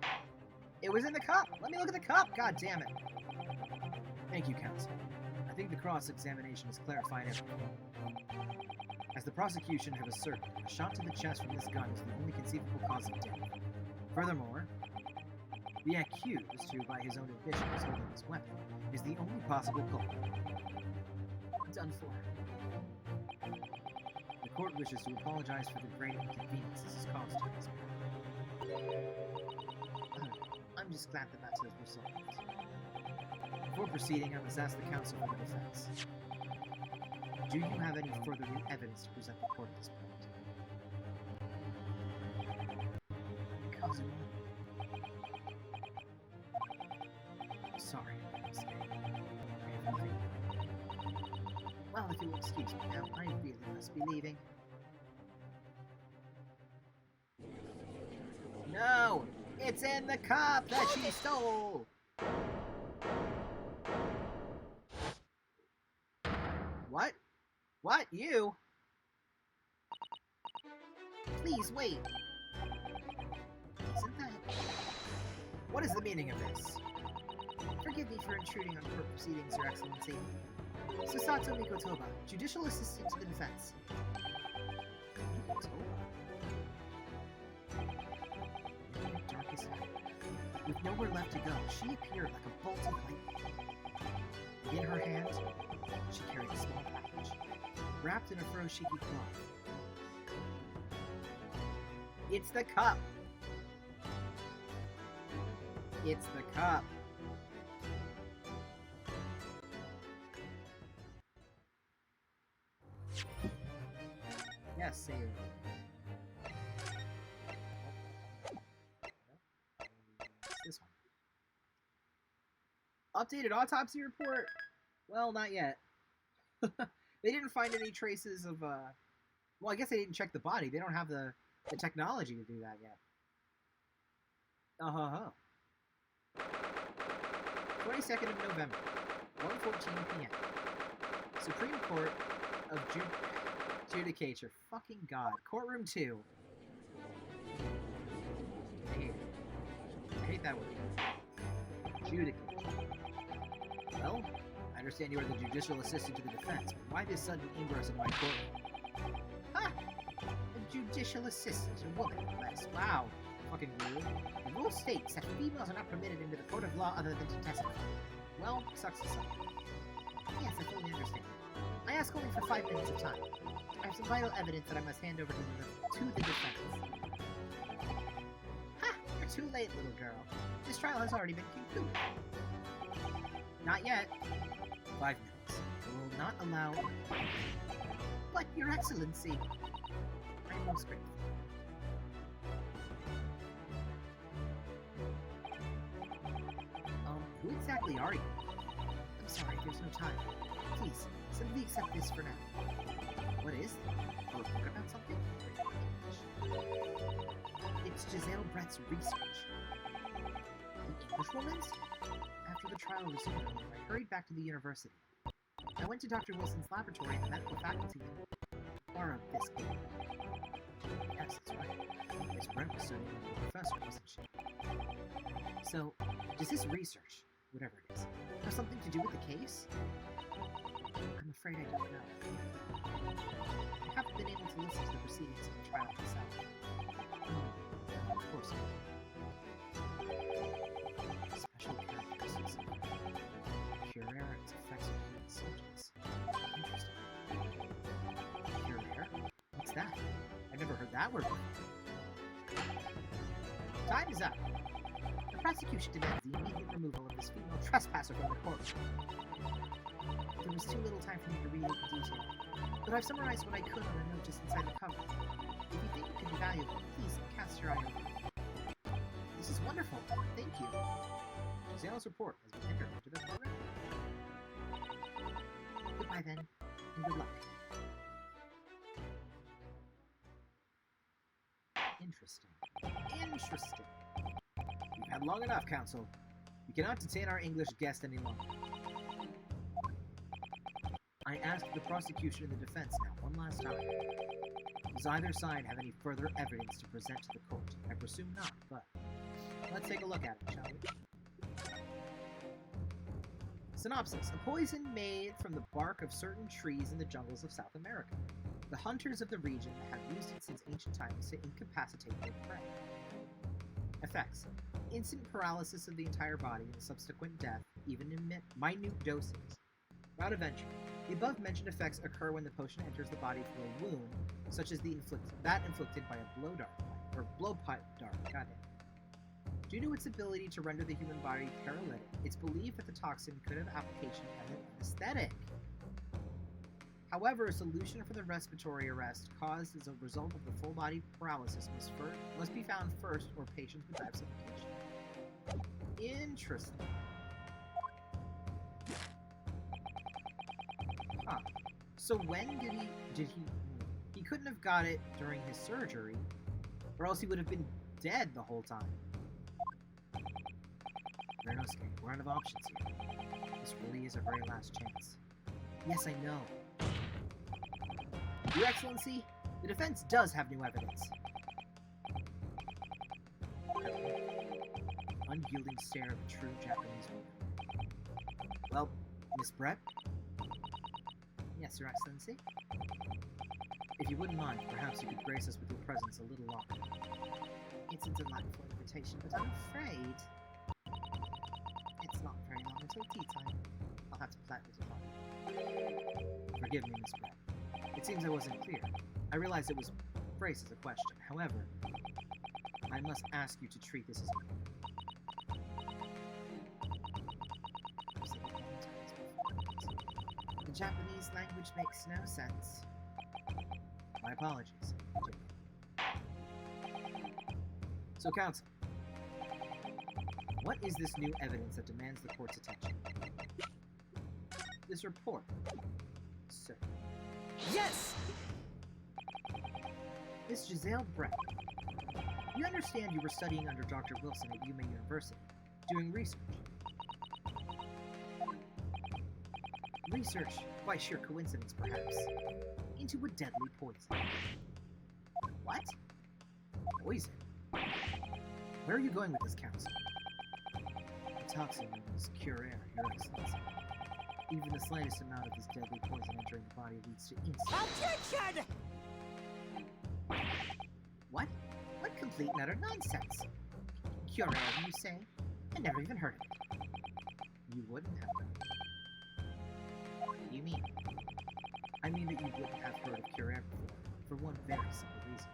It was in the cup! Let me look at the cup! God damn it! Thank you, counsel. I think the cross-examination has clarified everything. As the prosecution have asserted, a shot to the chest from this gun is the only conceivable cause of death. Furthermore, the accused, who by his own admission is holding this weapon, is the only possible culprit. Done for. The court wishes to apologize for the great inconvenience this has caused to this matter. I'm just glad the matter is resolved. Before proceeding, I must ask the counsel for the defense. Do you have any further new evidence to present the court at this point? Counsel. Sorry, well, if you'll excuse me now, I really must be leaving. No! It's in the cup that she stole! What? What? You? Please, wait. Isn't that... What is the meaning of this? Forgive me for intruding on court proceedings, Your Excellency. Susato Mikotoba, Judicial Assistant to the Defense. Mikotoba? In the darkest night, with nowhere left to go, she appeared like a bolt of lightning. In her hand, she carried a small package, wrapped in a furoshiki cloth. It's the cup! It's the cup! Yes, save. This one. Updated autopsy report? Well, not yet. They didn't find any traces of, well, I guess they didn't check the body. They don't have the technology to do that yet. 22nd of November, 1:14 p.m. Supreme Court of Judicature. Fucking God. Courtroom 2. I hate it. I hate that word. Judicature. Well, I understand you are the judicial assistant to the defense, but why this sudden ingress in my courtroom? Ha! A judicial assistant, a woman, less. Wow. Fucking rude. The rule states that females are not permitted into the court of law other than to testify. Well, sucks to suck. Yes, I fully understand. I ask only for 5 minutes of time. I have some vital evidence that I must hand over to the defense. Ha! You're too late, little girl. This trial has already been concluded. Not yet. 5 minutes. I will not allow... But, Your Excellency... I am most grateful. Who exactly are you? I'm sorry, there's no time. Please, simply accept this for now. What is that? A report about something? It's Giselle Brett's research. The Englishwoman's? After the trial resumed, I hurried back to the university. I went to Dr. Wilson's laboratory in the medical faculty and borrowed this paper. Yes, that's right. Miss Brent was studying with the professor, wasn't she? So, does this research, whatever it is, have something to do with the case? I'm afraid I don't know. I haven't been able to listen to the proceedings of the trial myself. Oh, of course not. Special characteristics of Curare and its effects on human subjects. Interesting. Curare? What's that? I've never heard that word before. Time is up. The prosecution demands the immediate removal of this female trespasser from the court. There was too little time for me to read it in detail, but I've summarized what I could on a note just inside the cover. If you think it could be valuable, please cast your eye over it. This is wonderful. Thank you. Giselle's report has been entered into the program. Goodbye then, and good luck. Interesting. Interesting. We've had long enough, Counsel. We cannot detain our English guest any longer. I ask the prosecution and the defense now, one last time. Does either side have any further evidence to present to the court? I presume not, but let's take a look at it, shall we? Synopsis. A poison made from the bark of certain trees in the jungles of South America. The hunters of the region have used it since ancient times to incapacitate their prey. Effects. Instant paralysis of the entire body and subsequent death, even in minute doses. Route of entry. The above-mentioned effects occur when the potion enters the body through a wound, such as that inflicted by a blowpipe dart. Goddamn. Due to its ability to render the human body paralytic, it's believed that the toxin could have application as an anesthetic. However, a solution for the respiratory arrest caused as a result of the full-body paralysis must be found first, or patients would die of suffocation. Interesting. Huh. So when he couldn't have got it during his surgery, or else he would have been dead the whole time. Renosuke, we're out of options here. This really is our very last chance. Yes, I know. Your Excellency, the defense does have new evidence. Unyielding stare of a true Japanese woman. Well, Miss Brett? Yes, Your Excellency? If you wouldn't mind, perhaps you could grace us with your presence a little longer. It's a delightful invitation, but I'm afraid it's not very long until tea time. I'll have to politely decline. Forgive me, Miss Brett. It seems I wasn't clear. I realize it was phrased as a question. However, I must ask you to treat this as the Japanese language makes no sense. My apologies. So, Counsel, what is this new evidence that demands the court's attention? This report, sir.
Yes!
Miss Giselle Brett, we understand you were studying under Dr. Wilson at Yuma University, doing research. Research, by sheer coincidence perhaps, into a deadly poison. What? Poison? Where are you going with this, Counsel? The toxin known as Cure Air, Your Excellency. Even the slightest amount of this deadly poison entering the body leads to instant...
Objection!
What? What complete and utter nonsense? Cure Air, you say? I never even heard of it. You wouldn't have known. What do you mean? I mean that you wouldn't have heard of Cure Air before, for one very simple reason.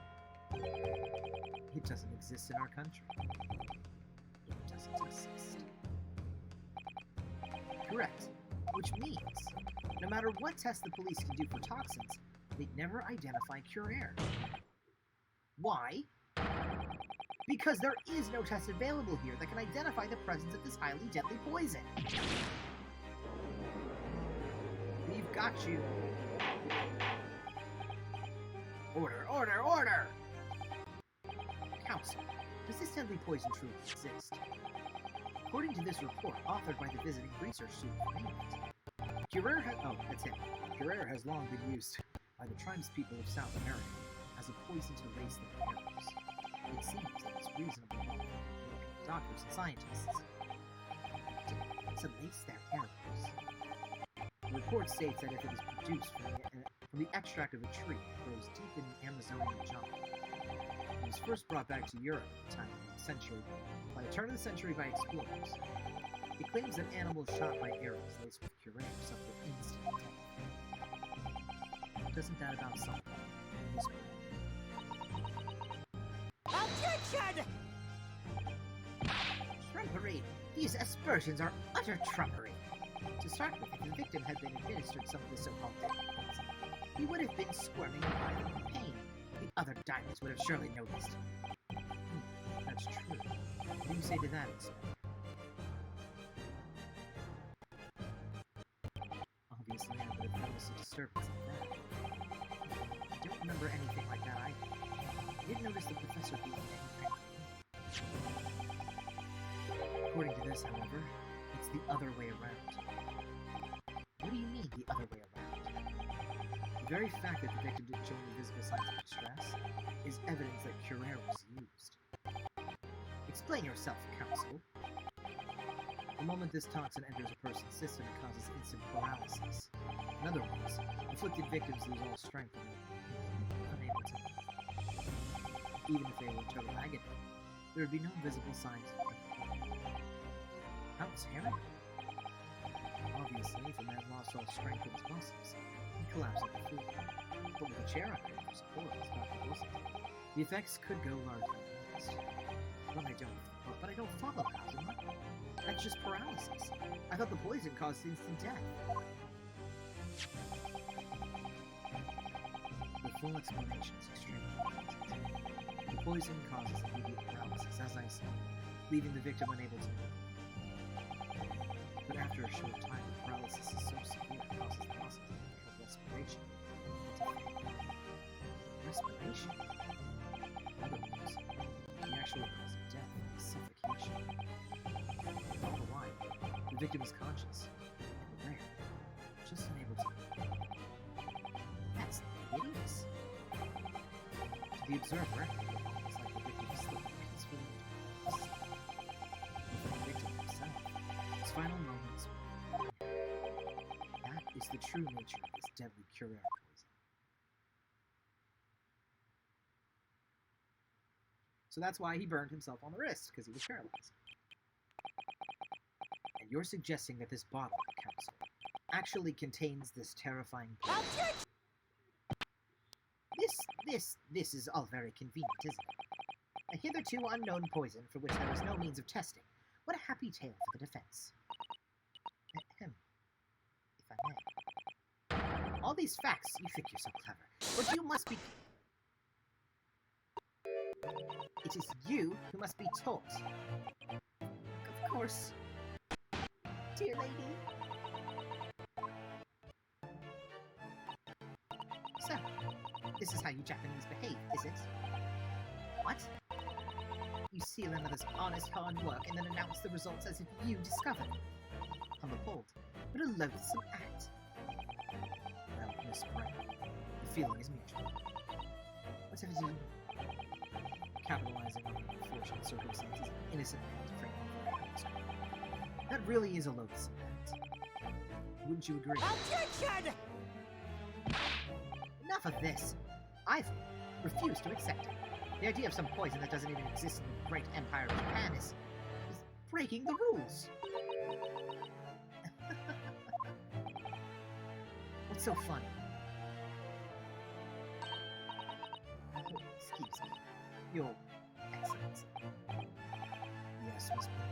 It doesn't exist in our country. It doesn't exist. Correct. Which means, no matter what test the police can do for toxins, they'd never identify Cure Air. Why? Because there is no test available here that can identify the presence of this highly deadly poison. We've got you. Order, order, order! Counsel, does this deadly poison truly exist? According to this report, authored by the visiting research student from England, Cure Air has long been used by the tribespeople of South America as a poison to lace their arrows. It seems that it's reasonable for doctors and scientists to lace their arrows. The report states that if it is produced from the extract of a tree that grows deep in the Amazonian jungle, it was first brought back to Europe by the turn of the century by explorers. It claims that animals shot by arrows laced with Cure Air suffer instant death. Doesn't that about sum up?
Objection!
Trumpery! These aspersions are utter trumpery! To start with, if the victim had been administered some of the so-called deadly poison, he would have been squirming and writhing in pain. The other diners would have surely noticed.
That's true. What do you say to that, Inspector? Obviously, I would have noticed a disturbance like that. I don't remember anything like that either. I did notice the professor being angry. According to this, however, it's the other way around. What do you mean, the other way around? The very fact that the victim didn't show any visible signs of distress is evidence that Curare was used. Explain yourself, counsel. The moment this toxin enters a person's system, it causes instant paralysis. In other words, afflicted victims lose all strength and are unable to move. Even if they were in total agony, there would be no visible signs of death. How terrible! Obviously, if a man lost all strength in his muscles, he'd collapse on the floor. But with a chair under him for support, it's not possible. The effects could go largely unnoticed. But I don't follow, Kazuma. That's just paralysis. I thought the poison caused instant death. The full explanation is extremely important. The poison causes immediate paralysis, as I said, leaving the victim unable to move. But after a short time, the paralysis is so severe it causes the muscles of respiration. Respiration? In other words, the actual cause of death is suffocation. All the while, the victim is conscious and aware, just unable to move. That's hideous. To the observer, it's like the victim is slipping peacefully into peace. For the victim himself, his final moments were that is the true nature of this deadly Curare poison. So that's why he burned himself on the wrist, because he was paralyzed. And you're suggesting that this bottle, Counsel, actually contains this terrifying poison. This is all very convenient, isn't it? A hitherto unknown poison for which there is no means of testing. What a happy tale for the defense. Ahem. If I may. All these facts, you think you're so clever, but you must be... It is you who must be taught. Of course. Dear lady. So, this is how you Japanese behave, is it? What? You seal another's honest hard work and then announce the results as if you discovered them. I'm appalled. What a loathsome act. Well, Miss Brown, the feeling is mutual. Whatever do you... Capitalizing on the unfortunate circumstances of an innocent man to frame over a screen. That really is a loathsome act. Wouldn't you agree?
Objection!
Enough of this! I've refused to accept it. The idea of some poison that doesn't even exist in the great empire of Japan is breaking the rules. What's so funny? Excuse me. Your Excellency. Yes, Miss Brown.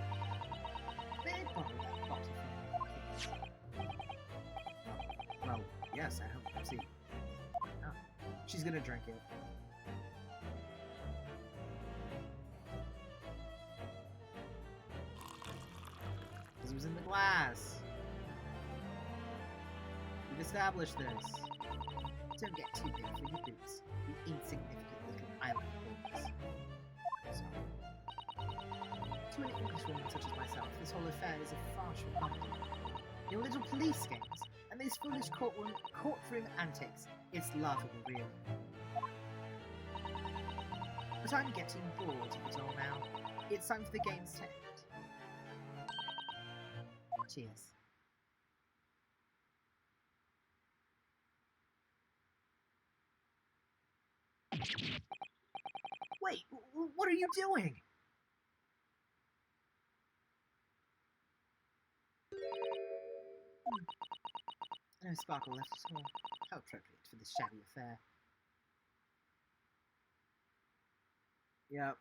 May I borrow that bottle from you, please? Well, yes, I hope. See. Oh, she's gonna drink it. Because it was in the glass. We've established this. Don't get too big for your boots, you insignificant little island boys. Sorry. To an Englishwoman such as myself, this whole affair is a farcical comedy. Your little police games, and these foolish courtroom antics, it's laughable, really. But I'm getting bored of it all now. It's time for the games to end. Cheers. Wait, what are you doing? No sparkle left at all. How appropriate for this shabby affair. Yep.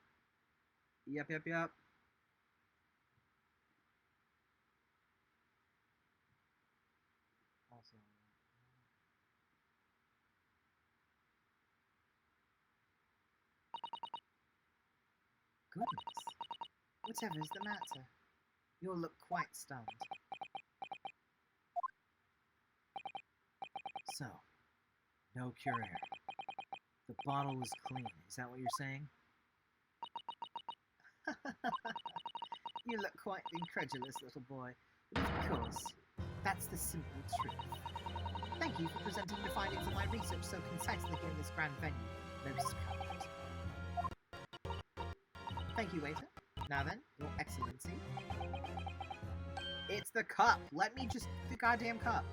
goodness. Whatever is the matter? You look quite stunned. So, no cure here. The bottle was clean. Is that what you're saying? You look quite incredulous, little boy. But of course, that's the simple truth. Thank you for presenting the findings of my research so concisely here in this grand venue, most kind. Thank you, waiter. Now then, Your Excellency. It's the cup! Let me just... the goddamn cup!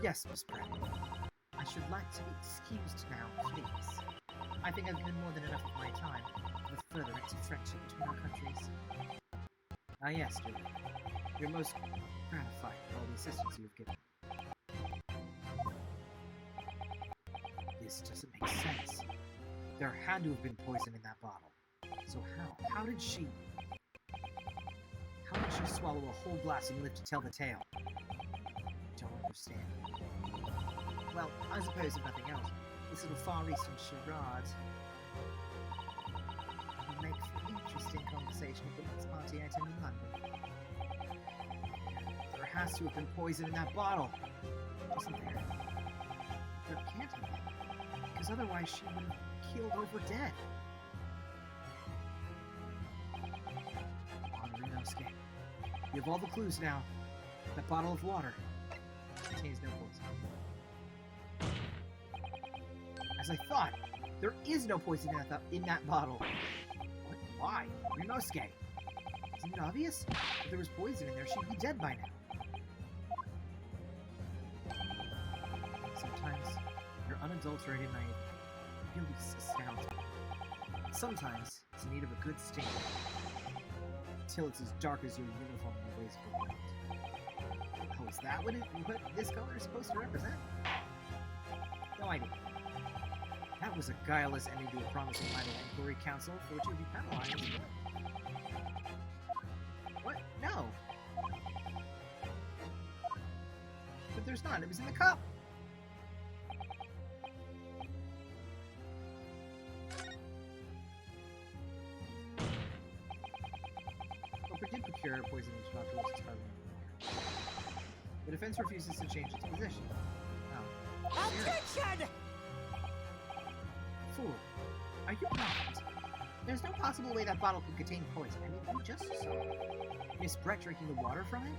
Yes, Miss Brett. I should like to be excused now, please. I think I've given more than enough of my time with further friendship between our countries. Ah yes, Julie. You're most gratified with all the assistance you've given. This doesn't make sense. There had to have been poison in that bottle. So how? How did she swallow a whole glass and live to tell the tale? Don't understand. Well, I suppose if nothing else, this little Far Eastern charade will make for interesting conversation at the next party I attend in London. There has to have been poison in that bottle, wasn't there? There can't have been, because otherwise she would have keeled over dead. Renosuke, you have all the clues now. That bottle of water contains no poison. As I thought, there is no poison in that bottle. What? Why? Renosuke. Isn't it obvious? If there was poison in there, she'd be dead by now. Sometimes, your unadulterated naivety really astounds me. Sometimes, it's in need of a good sting. Until it's as dark as your uniform and the ways of the world. Oh, is that what this color is supposed to represent? No idea. That was a guileless ending to a promising line of inquiry counsel for which you would be penalized. What? No. But there's not. It was in the cup. Oprah did procure poison which not to use carbon in the water. The defense refuses to change its position. Oh.
Attention!
Fool. Are you blind? There's no possible way that bottle could contain poison. I mean, you just saw Miss Brett drinking the water from it?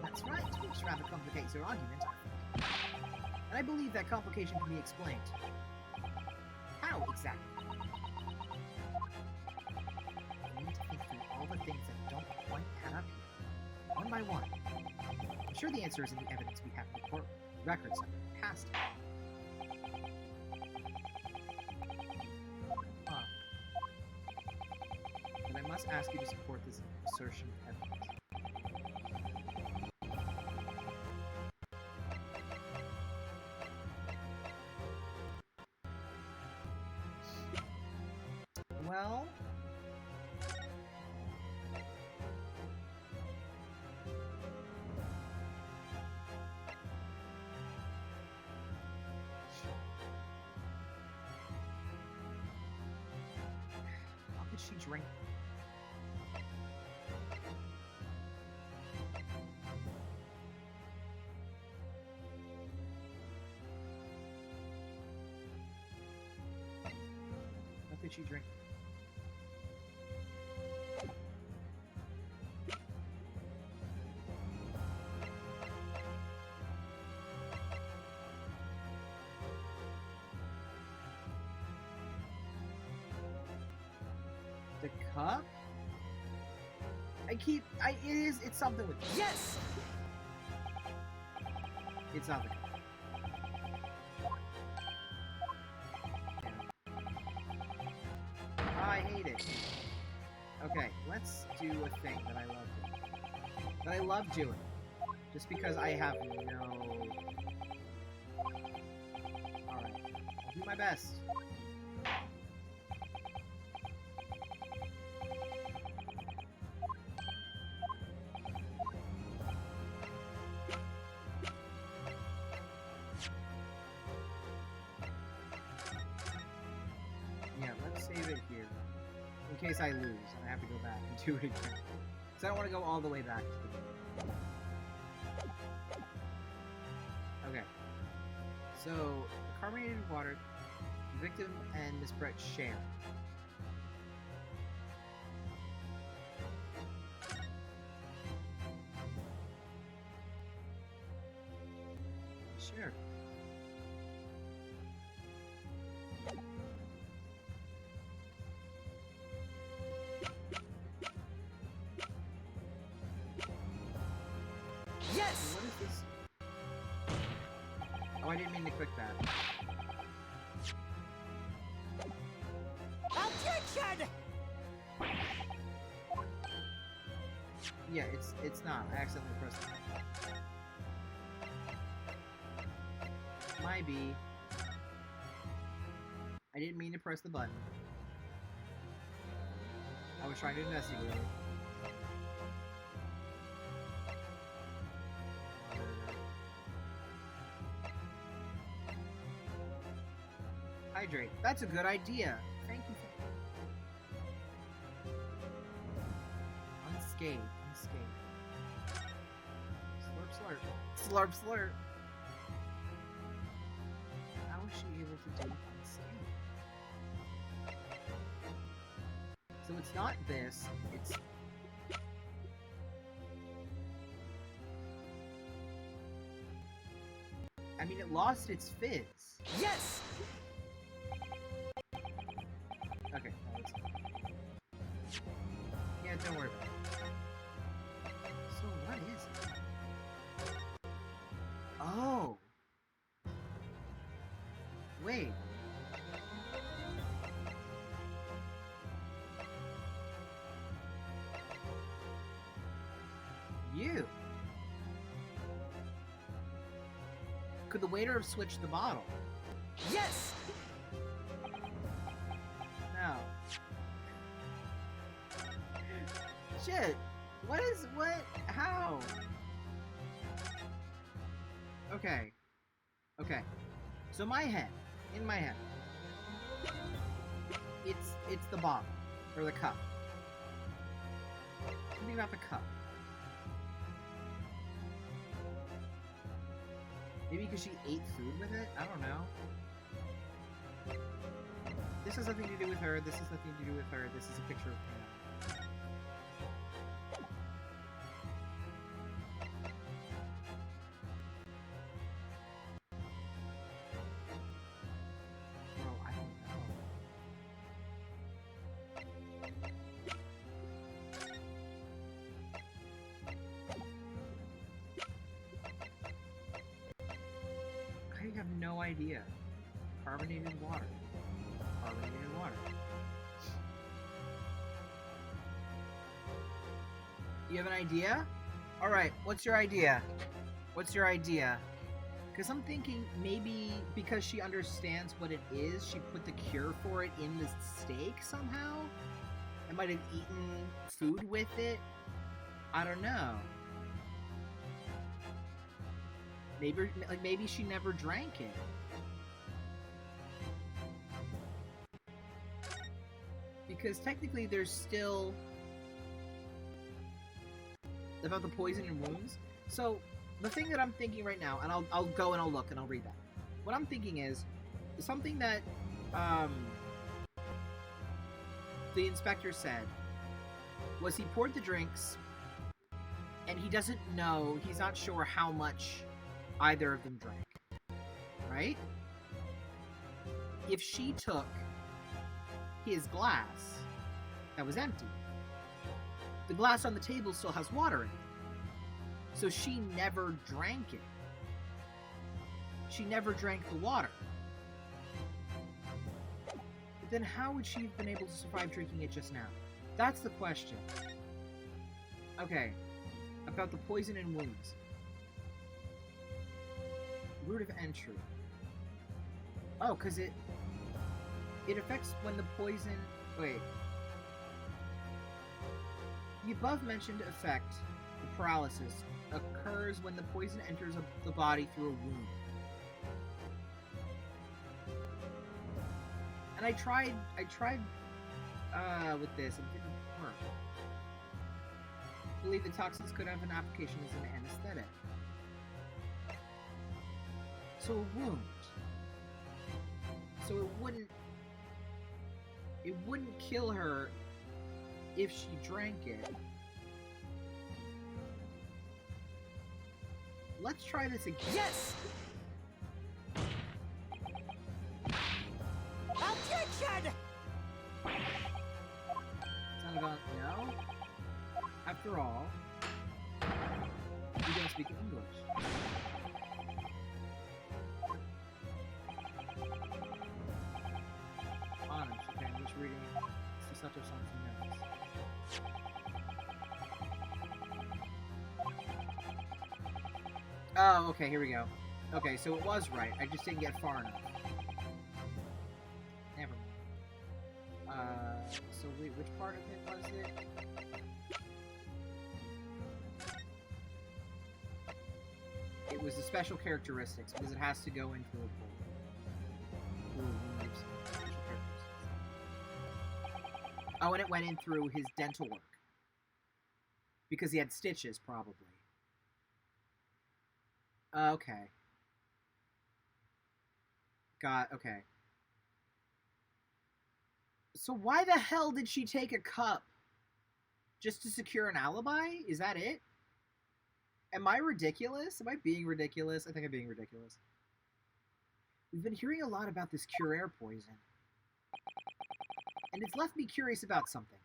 That's right, which rather complicates your argument, I think. And I believe that complication can be explained. How exactly? I need to think through all the things that don't quite add up here, one by one. I'm sure the answer is in the evidence we have in the court records of the past. But I must ask you to support this assertion of evidence. Well... how could she drink? How could she drink? The cup? It's something with...
Yes!
It's not the cup. Yeah. I hate it. Okay, let's do a thing that I love doing. That I love doing. Just because I have no... Alright. I'll do my best. case I lose and I have to go back and do it again. Because I don't want to go all the way back to the beginning. Okay. So, the carbonated water, the victim and Miss Brett share. Sure.
Yes!
What is this? Oh, I didn't mean to click that.
Objection!
Yeah, it's not. I accidentally pressed it. My B. I didn't mean to press the button. I was trying to investigate it. Hydrate. That's a good idea. Thank you. Unscathed. Unscathed. Slurp, slurp. Slurp, slurp. How is she able to do unscathed? So it's not this, it's... I mean, it lost its fizz.
Yes!
Okay, that was... Yeah, don't worry about it. So, what is it? Oh! Wait. You! Could the waiter have switched the bottle?
Yes!
No. Shit! What? How? Okay. Okay. So in my head, it's the bottle. Or the cup. Something about the cup. Maybe because she ate food with it? I don't know. This has nothing to do with her, this has nothing to do with her, this is a picture of Pam. Bro, I don't know. I have no idea. Carbonated water. Carbonated water. You have an idea? Alright, what's your idea? What's your idea? Because I'm thinking maybe because she understands what it is, she put the cure for it in the steak somehow? I might have eaten food with it? I don't know. Maybe she never drank it. Because technically there's still about the poison and wounds. So the thing that I'm thinking right now, and I'll go and I'll look and I'll read that. What I'm thinking is something that the inspector said was he poured the drinks and he doesn't know, he's not sure how much either of them drank. Right? If she took his glass that was empty, the glass on the table still has water in it. So she never drank it. She never drank the water. But then how would she have been able to survive drinking it just now? That's the question. Okay. About the poison and wounds. Route of entry. Oh, because it affects when the poison... Wait. The above-mentioned effect, the paralysis, occurs when the poison enters the body through a wound. And I tried with this. It didn't work. I believe the toxins could have an application as an anesthetic. So a wound. So it wouldn't kill her if she drank it. Let's try this again.
Yes! Objection!
Son of a... No? After all, you don't speak English. Honest, okay, I'm just reading Such of something else. Oh, okay, here we go. Okay, so it was right. I just didn't get far enough. Never mind. So wait, which part of it was it? It was the special characteristics, because it has to go into a pool. Oh, and it went in through his dental work. Because he had stitches, probably. Okay. Okay. So why the hell did she take a cup? Just to secure an alibi? Is that it? Am I ridiculous? Am I being ridiculous? I think I'm being ridiculous. We've been hearing a lot about this Curair poison. And it's left me curious about something.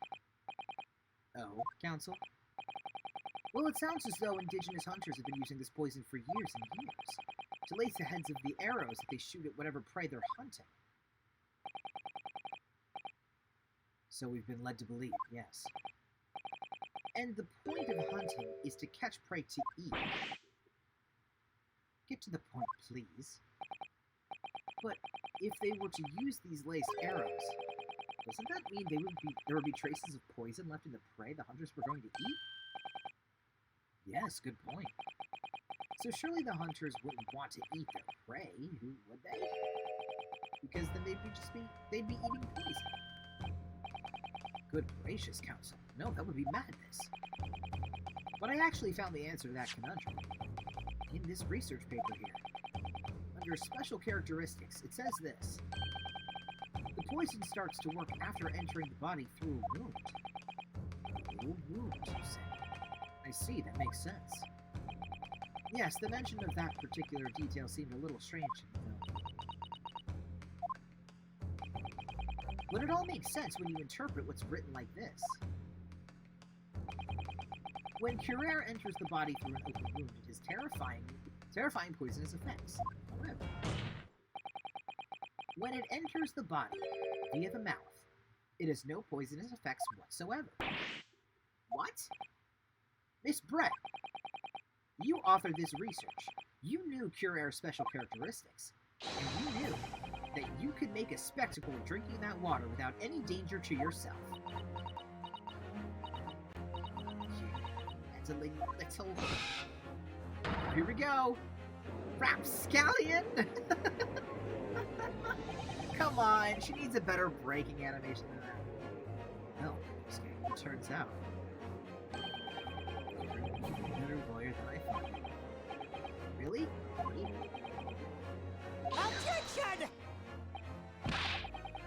Oh, Council? Well, it sounds as though indigenous hunters have been using this poison for years and years to lace the heads of the arrows that they shoot at whatever prey they're hunting. So we've been led to believe, yes. And the point of hunting is to catch prey to eat. Get to the point, please. But if they were to use these laced arrows, doesn't that mean there would be traces of poison left in the prey the hunters were going to eat? Yes, good point. So surely the hunters wouldn't want to eat their prey, would they? Because then they'd be eating poison. Good gracious, Council. No, that would be madness. But I actually found the answer to that conundrum in this research paper here. Under special characteristics, it says this. The poison starts to work after entering the body through a wound. A wound, you say? I see, that makes sense. Yes, the mention of that particular detail seemed a little strange to me, though. But it all makes sense when you interpret what's written like this. When Curair enters the body through an open wound, it has terrifying poisonous effects. However, when it enters the body via the mouth, it has no poisonous effects whatsoever. What? Miss Brett, you authored this research. You knew Curair's special characteristics, and you knew that you could make a spectacle of drinking that water without any danger to yourself. Little... Here we go! Rapscallion! Come on, she needs a better breaking animation than that. Well, it turns out. You're an even better lawyer than I thought. Really?
Objection!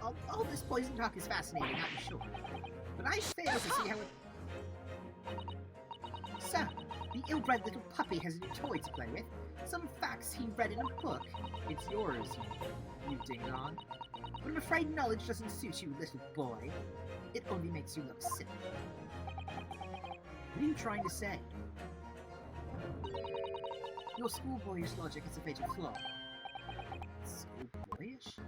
All this poison talk is fascinating, I'm sure. But I fail to see how it... Sir, the ill-bred little puppy has a new toy to play with. Some facts he read in a book. It's yours, you ding-dong. But I'm afraid knowledge doesn't suit you, little boy. It only makes you look silly. What are you trying to say? Your schoolboyish logic is a fatal flaw. Schoolboyish?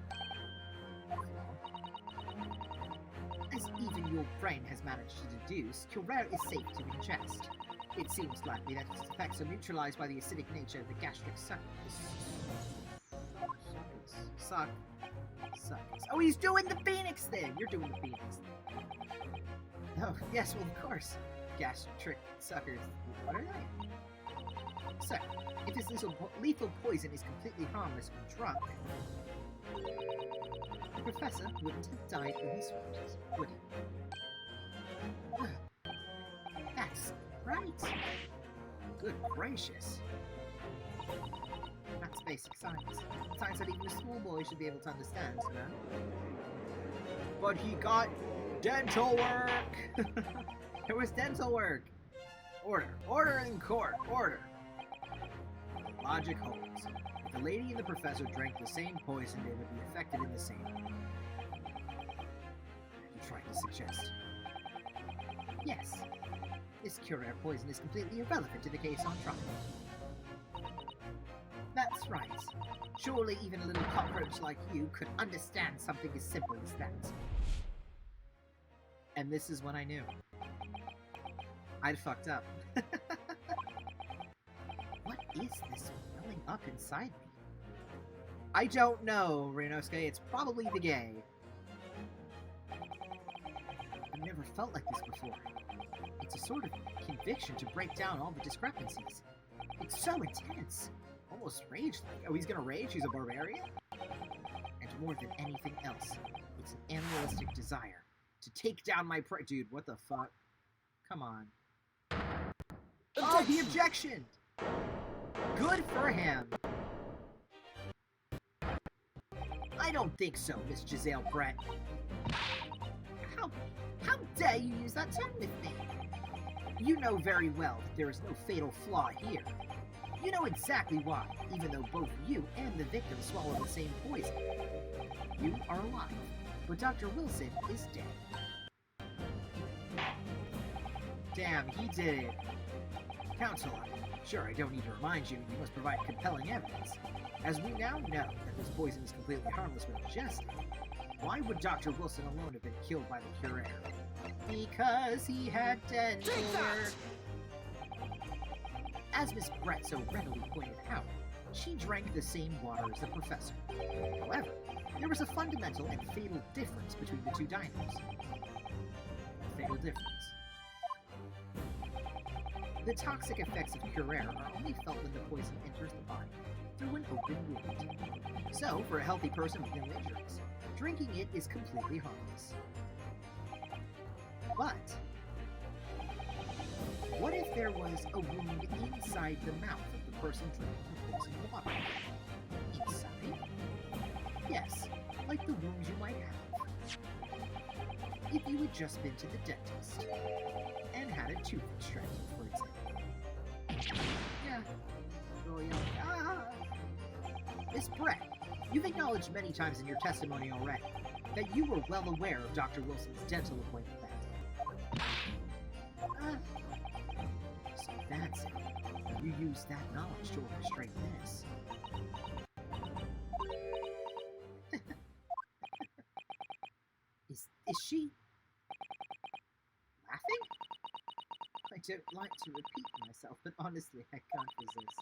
As even your brain has managed to deduce, Curair is safe to ingest. It seems likely that its effects are neutralized by the acidic nature of the gastric suckers. Oh, he's doing the Phoenix thing! You're doing the Phoenix thing. Oh, yes, well, of course. Gastric suckers. What are they? Sir, if this lethal poison is completely harmless when drunk, The professor wouldn't have died in his switches, would he?
That's right.
Good gracious.
That's basic science.
Science that even a schoolboy should be able to understand, you know? But he got dental work! It was dental work! Order. Order in court. Order. Logic holds. If the lady and the professor drank the same poison, they would be affected in the same way. You're trying to suggest.
Yes. This Curare poison is completely irrelevant to the case on trial. That's right. Surely even a little cockroach like you could understand something as simple as that.
And this is when I knew. I'd fucked up.
What is this welling up inside me?
I don't know, Ryunosuke. It's probably the gay.
I've never felt like this before. It's a sort of conviction to break down all the discrepancies. It's so intense.
Almost rage-like. Oh, he's gonna rage? He's a barbarian?
And more than anything else, it's an animalistic desire.
To take down my prey. Dude, what the fuck? Come on. Oh, he objectioned! Good for him!
I don't think so, Miss Giselle Brett. How dare you use that term with me? You know very well that there is no fatal flaw here. You know exactly why, even though both you and the victim swallow the same poison. You are alive, but Dr. Wilson is dead.
Damn, he did it. Counselor, sure, I don't need to remind you, you must provide compelling evidence. As we now know that this poison is completely harmless when ingested, why would Dr. Wilson alone have been killed by the Curare?
Because he had dental work. As Miss Brett so readily pointed out, she drank the same water as the professor. However, there was a fundamental and fatal difference between the two diners.
A fatal difference.
The toxic effects of Curare are only felt when the poison enters the body through an open wound. So, for a healthy person with no injuries, drinking it is completely harmless. But, what if there was a wound inside the mouth of the person drinking the poisoned water? Inside? Yes, like the wounds you might have if you had just been to the dentist and had a tooth extracted, for example. Yeah. Oh, yeah. Ah! Miss Brett, you've acknowledged many times in your testimony already that you were well aware of Dr. Wilson's dental appointment that day. So that's it. You used that knowledge to orchestrate this. Is she laughing? I don't like to repeat myself, but honestly, I can't resist.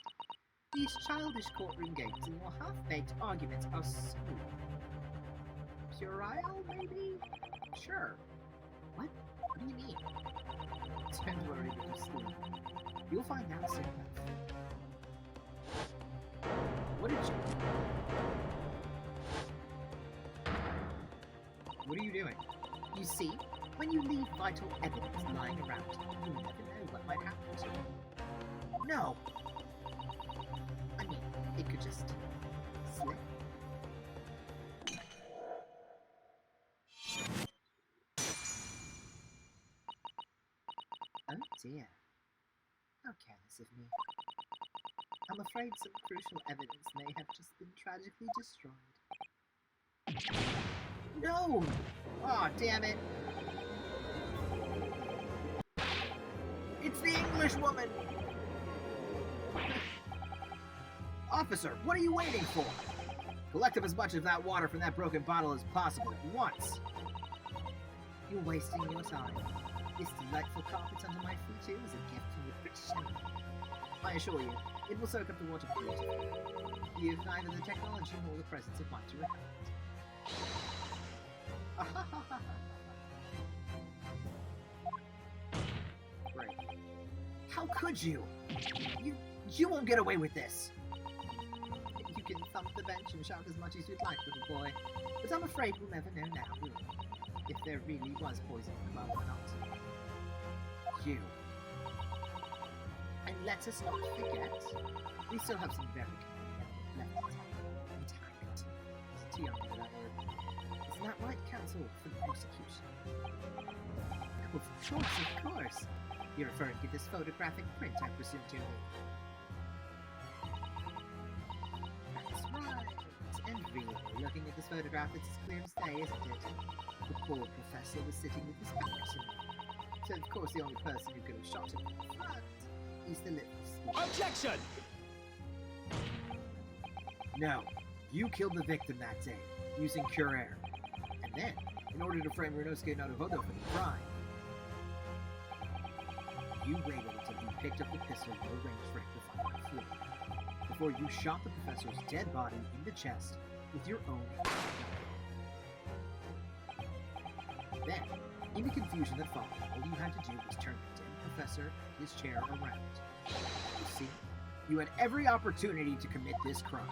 These childish courtroom games and your half-baked arguments are so puerile, maybe? Sure. What? What do you mean? Don't worry, little sleep. You'll find out soon enough.
What did you... What are you doing?
You see, when you leave vital evidence lying around, you never know what might happen to it. No! I mean, it could just slip. Oh dear. How careless of me. I'm afraid some crucial evidence may have just been tragically destroyed. No! Aw, oh, damn it!
It's the English woman! Officer, what are you waiting for? Collect up as much of that water from that broken bottle as possible at once.
You're wasting your time. This delightful carpet under my feet here is a gift from the British Empire. I assure you, it will soak up the water beautifully. You've neither the technology nor the presence of mind to recover it.
Great.
How could you? You won't get away with this. You can thump the
bench and shout as much as you'd like, little boy. But I'm afraid we'll never know now, will we? If there really was poison in the well or not. You. And let us not forget, we still have some very left intact. It's too young for that word. Isn't that right, counsel, for the prosecution? Of course. You're referring to this photographic print, I presume, dear lady. That's right. And really, looking at this photograph, it's as clear as day, isn't it? The poor professor was sitting with his back to me. So, of course, the only person who could have shot him in the front is the little spoon.
Objection!
No, you killed the victim that day, using pure air. And then, in order to frame Ryunosuke Naruhodo for the crime, you waited until he picked up the pistol you arranged for him to find on the floor, before you shot the professor's dead body in the chest with your own gun. Then, in the confusion that followed, all you had to do was turn the dead professor and his chair around. You see, you had every opportunity to commit this crime.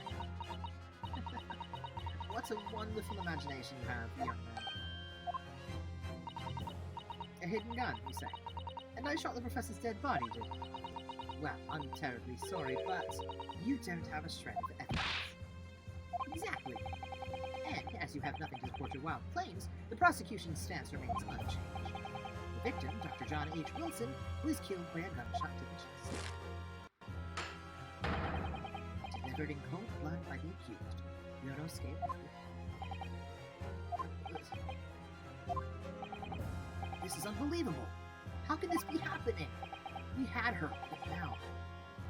What a wonderful imagination you have, young man. A hidden gun, you say? And I shot the professor's dead body, did I? Well, I'm terribly sorry, but you don't have a shred of evidence. Exactly. And, as you have nothing to support your wild claims, the prosecution's stance remains unchanged. The victim, Dr. John H. Wilson, was killed by a gunshot to the chest. Delivered in cold blood by the accused, Ryunosuke Naruhodo. This is unbelievable! How can this be happening? We had her, but now,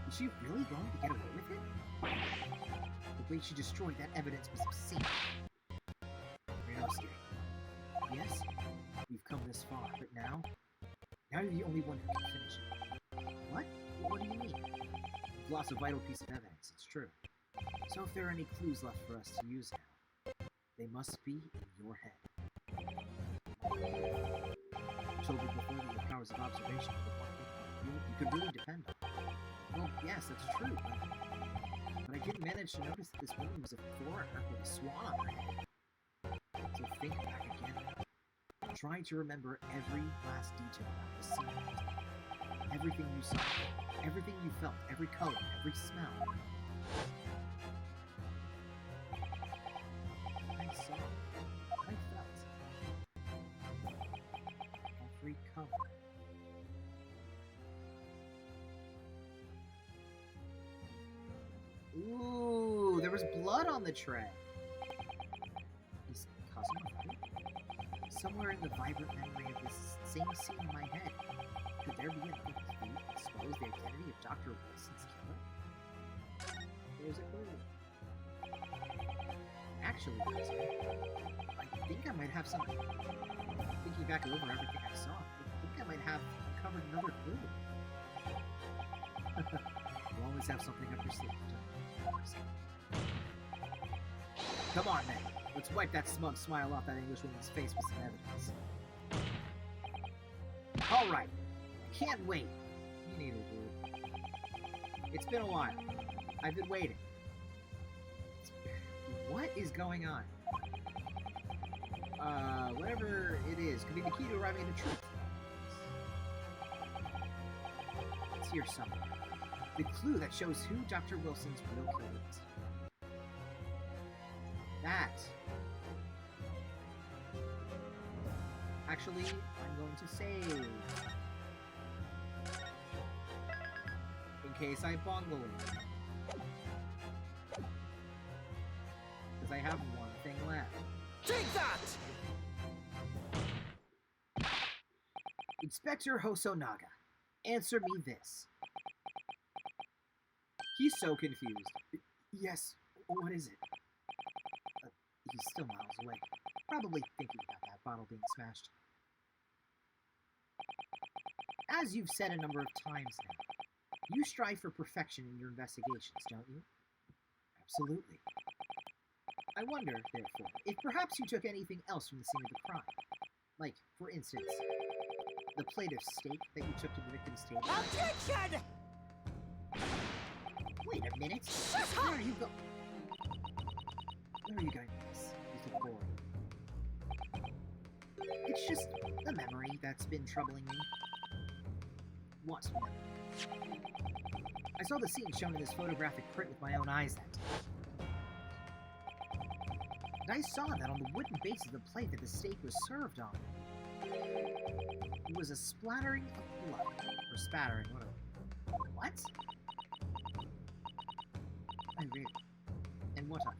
is she really going to get away with it? The way she destroyed that evidence was obscene. Ryunosuke. Yes, we've come this far, but now you're the only one who can finish it. What? What do you mean? We've lost a vital piece of evidence, it's true. So if there are any clues left for us to use now, they must be in your head. I told you before that your powers of observation were the one thing you could really depend on. Well, yes, that's true, but I didn't manage to notice that this woman was a foreigner with a swan on her head. So think back again. Try to remember every last detail about the scene. Everything you saw, everything you felt, every color, every smell. I saw, I felt. Every color. Ooh, there was blood on the tray. Is cousin right? Somewhere in the vibrant memory of this same scene in my head, could there be another clue to expose the identity of Dr. Wilson's killer? There's a clue. Actually, cousin, I think I might have something. Thinking back over everything I saw, I think I might have uncovered another clue. You always have something up your sleeve, don't you? Come on, then. Let's wipe that smug smile off that Englishwoman's face with some evidence. Alright. I can't wait. You neither, dude. It's been a while. I've been waiting. What is going on? Whatever it is could be the key to arriving at the truth. It's here somewhere. The clue that shows who Dr. Wilson's real killer is. That. Actually, I'm going to save. In case I bungle it. Because I have one thing left.
Take that!
Inspector Hosonaga, answer me this. He's so confused. Yes, what is it? He's still miles away, probably thinking about that bottle being smashed. As you've said a number of times now, you strive for perfection in your investigations, don't you? Absolutely. I wonder, therefore, if perhaps you took anything else from the scene of the crime. Like, for instance, the plate of steak that you took to the victim's table.
Objection!
Wait a minute.
Shut
Where
up!
are you going? are you going with this, little boy? It's just a memory that's been troubling me. What memory? I saw the scene shown in this photographic print with my own eyes that day. And I saw that on the wooden base of the plate that the steak was served on, it was a splattering of blood. Or spattering, whatever. What? I really? And what of it?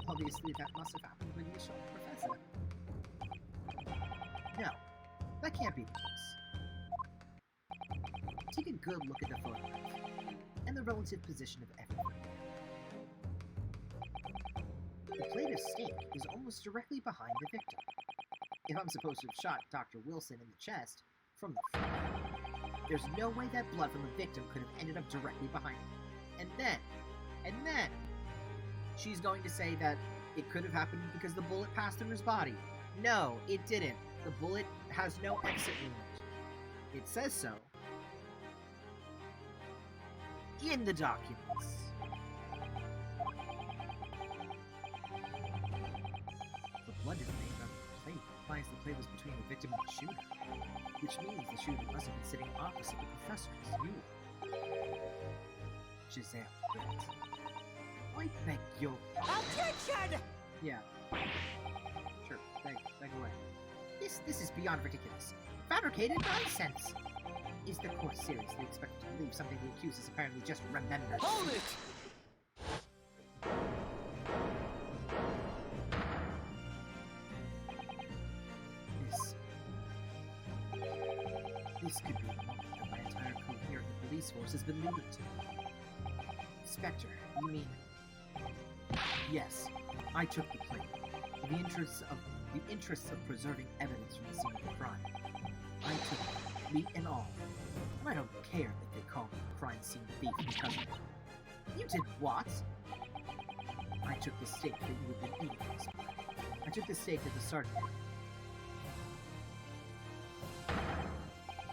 Obviously, that must have happened when you shot the professor. No, that can't be the case. Take a good look at the photograph, and the relative position of everything. The plate of steak is almost directly behind the victim. If I'm supposed to have shot Dr. Wilson in the chest from the front, there's no way that blood from the victim could have ended up directly behind him. And then, she's going to say that it could have happened because the bullet passed through his body. No, it didn't. The bullet has no exit wound. It says so in the documents. The blood remained on the plate implies the plate was between the victim and the shooter, which means the shooter must have been sitting opposite the professor's you. Giselle, I beg your...
Objection!
Yeah. Sure, beg away. This is beyond ridiculous. Fabricated nonsense! Is the court seriously expected to believe something the accused has apparently just remembered?
Hold it!
This could be the moment that my entire career in the police force has been leading to. Inspector, you mean... Yes, I took the plate. In the interests of preserving evidence from the scene of the crime. I took it, meat and all. And I don't care that they call me a crime scene thief because of it. You did what? I took the steak that you had been eating this morning. I took the steak that the sergeant had.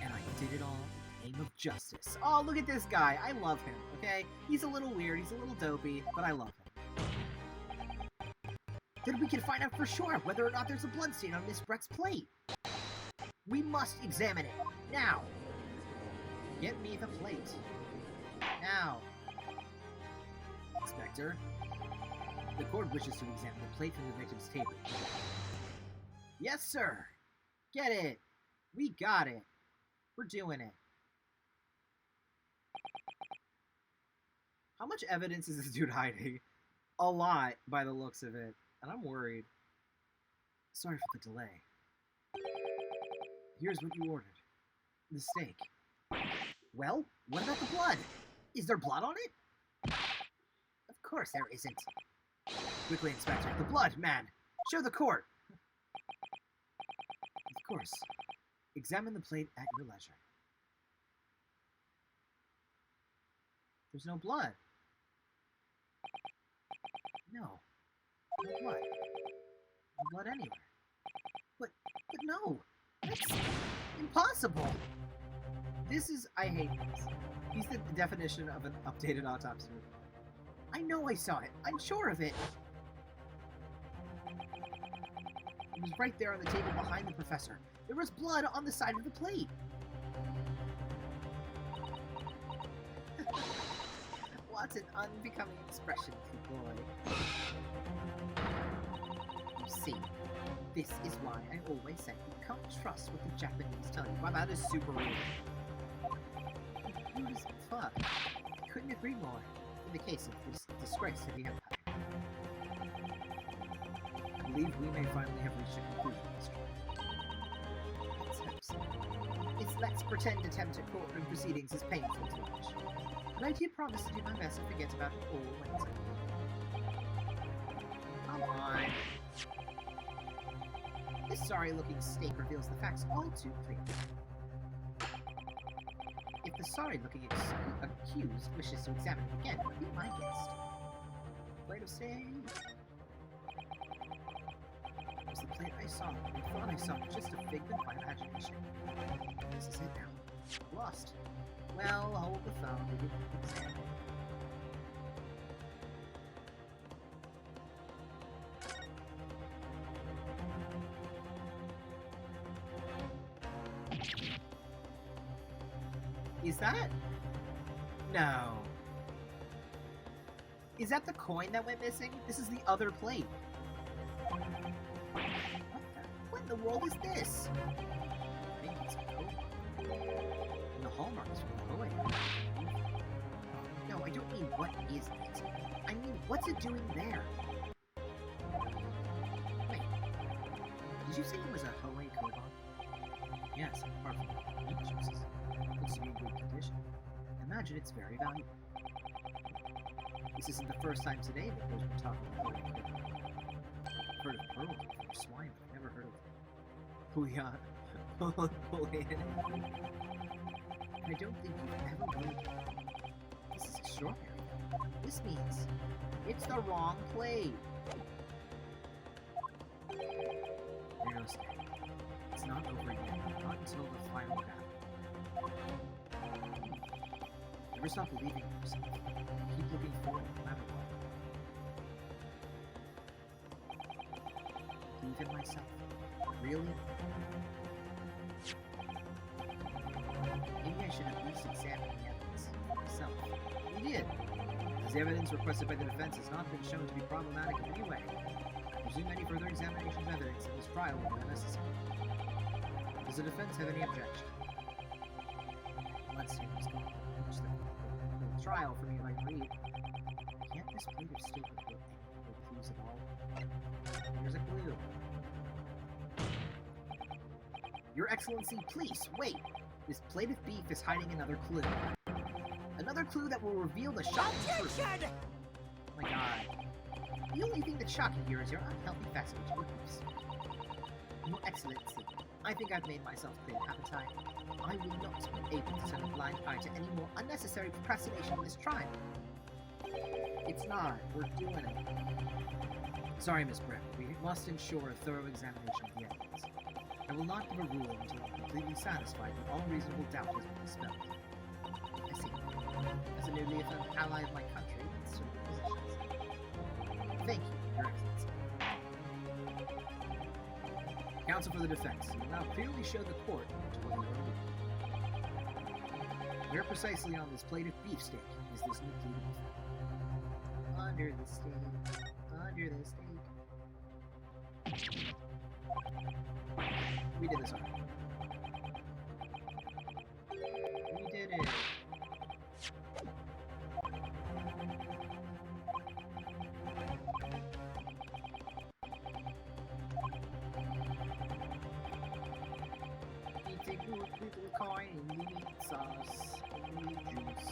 And I did it all in the name of justice. Oh, look at this guy. I love him, okay? He's a little weird, he's a little dopey, but I love him. Then we can find out for sure whether or not there's a bloodstain on Miss Brett's plate. We must examine it. Now. Get me the plate. Now. Inspector. The court wishes to examine the plate from the victim's table. Yes, sir. Get it. We got it. We're doing it. How much evidence is this dude hiding? A lot, by the looks of it. And I'm worried. Sorry for the delay. Here's what you ordered. The steak. Well, what about the blood? Is there blood on it? Of course there isn't. Quickly, Inspector. The blood, man! Show the court! Of course. Examine the plate at your leisure. There's no blood. No. No blood. No blood anywhere. But no! That's impossible! This is... I hate this. He's the definition of an updated autopsy report. I know I saw it. I'm sure of it. It was right there on the table behind the professor. There was blood on the side of the plate. What an unbecoming expression, good boy. You see, this is why I always say you can't trust what the Japanese tell you. Wow, that is super rude. Rude as fuck. Couldn't agree more. In the case of this disgrace to the Empire. I believe we may finally have reached a conclusion, Mr. Let's hope so. Let's pretend attempt at courtroom proceedings is painful to watch. But I did promise to do my best to forget about it all Wednesday. Come on. This sorry-looking steak reveals the facts all too clearly. If the sorry-looking accused wishes to examine it again, be my guest. Plate of steak. It was the plate I saw. I thought I saw just a figment of my imagination. This is it now. Lost. Well, hold the phone. We can examine. Is that? No. Is that the coin that went missing? This is the other plate. What in the world is this? I think it's a coin. And the hallmarks from the coin. No, I don't mean what is it. I mean, what's it doing there? Wait. Did you say it was a Hoei Koban? Yes, apart from the meat juices. Looks to be in good condition. Imagine it's very valuable. This isn't the first time today that there's been talking about Hoei Koban. I've heard of pearls or swine, but I've never heard of Huyan. I don't think you've ever believed it. This is extraordinary. This means it's the wrong plate. Heroes, it's not over yet. Not until the final battle. Never stop believing in yourself. Keep looking forward no matter what. Believe in myself. Really? Maybe I should at least examine the evidence myself. You did. As the evidence requested by the defense has not been shown to be problematic in any way, I presume any further examination of evidence in this trial will be unnecessary. Does the defense have any objection? Let's see what's going on. The trial for me if I can read. Can't this plate of steak reveal any clues at all? Here's a clue. Your Excellency, please, wait! This plate of beef is hiding another clue. Another clue that will reveal the shocking truth.
Objection!
Oh my god. The only thing that's shocking here is your unhealthy fascination with beefs. Your Excellency, I think I've made myself clear, haven't I? I will not be able to turn a blind eye to any more unnecessary procrastination in this trial. It's not. We're doing it. Sorry, Miss Brett. We must ensure a thorough examination of the evidence. I will not give a ruling until I'm completely satisfied that all reasonable doubt has been dispelled. I see. As a newly affirmed ally of my country, it's certain positions. Thank you, Your Excellency. Counsel for the defense, you will now clearly show the court to what you are doing. Where precisely on this plate of beefsteak is this new plate of beef? Under the steak. Under the steak. We did this already. We did it. It's a good little coin in the meat sauce and the meat juice.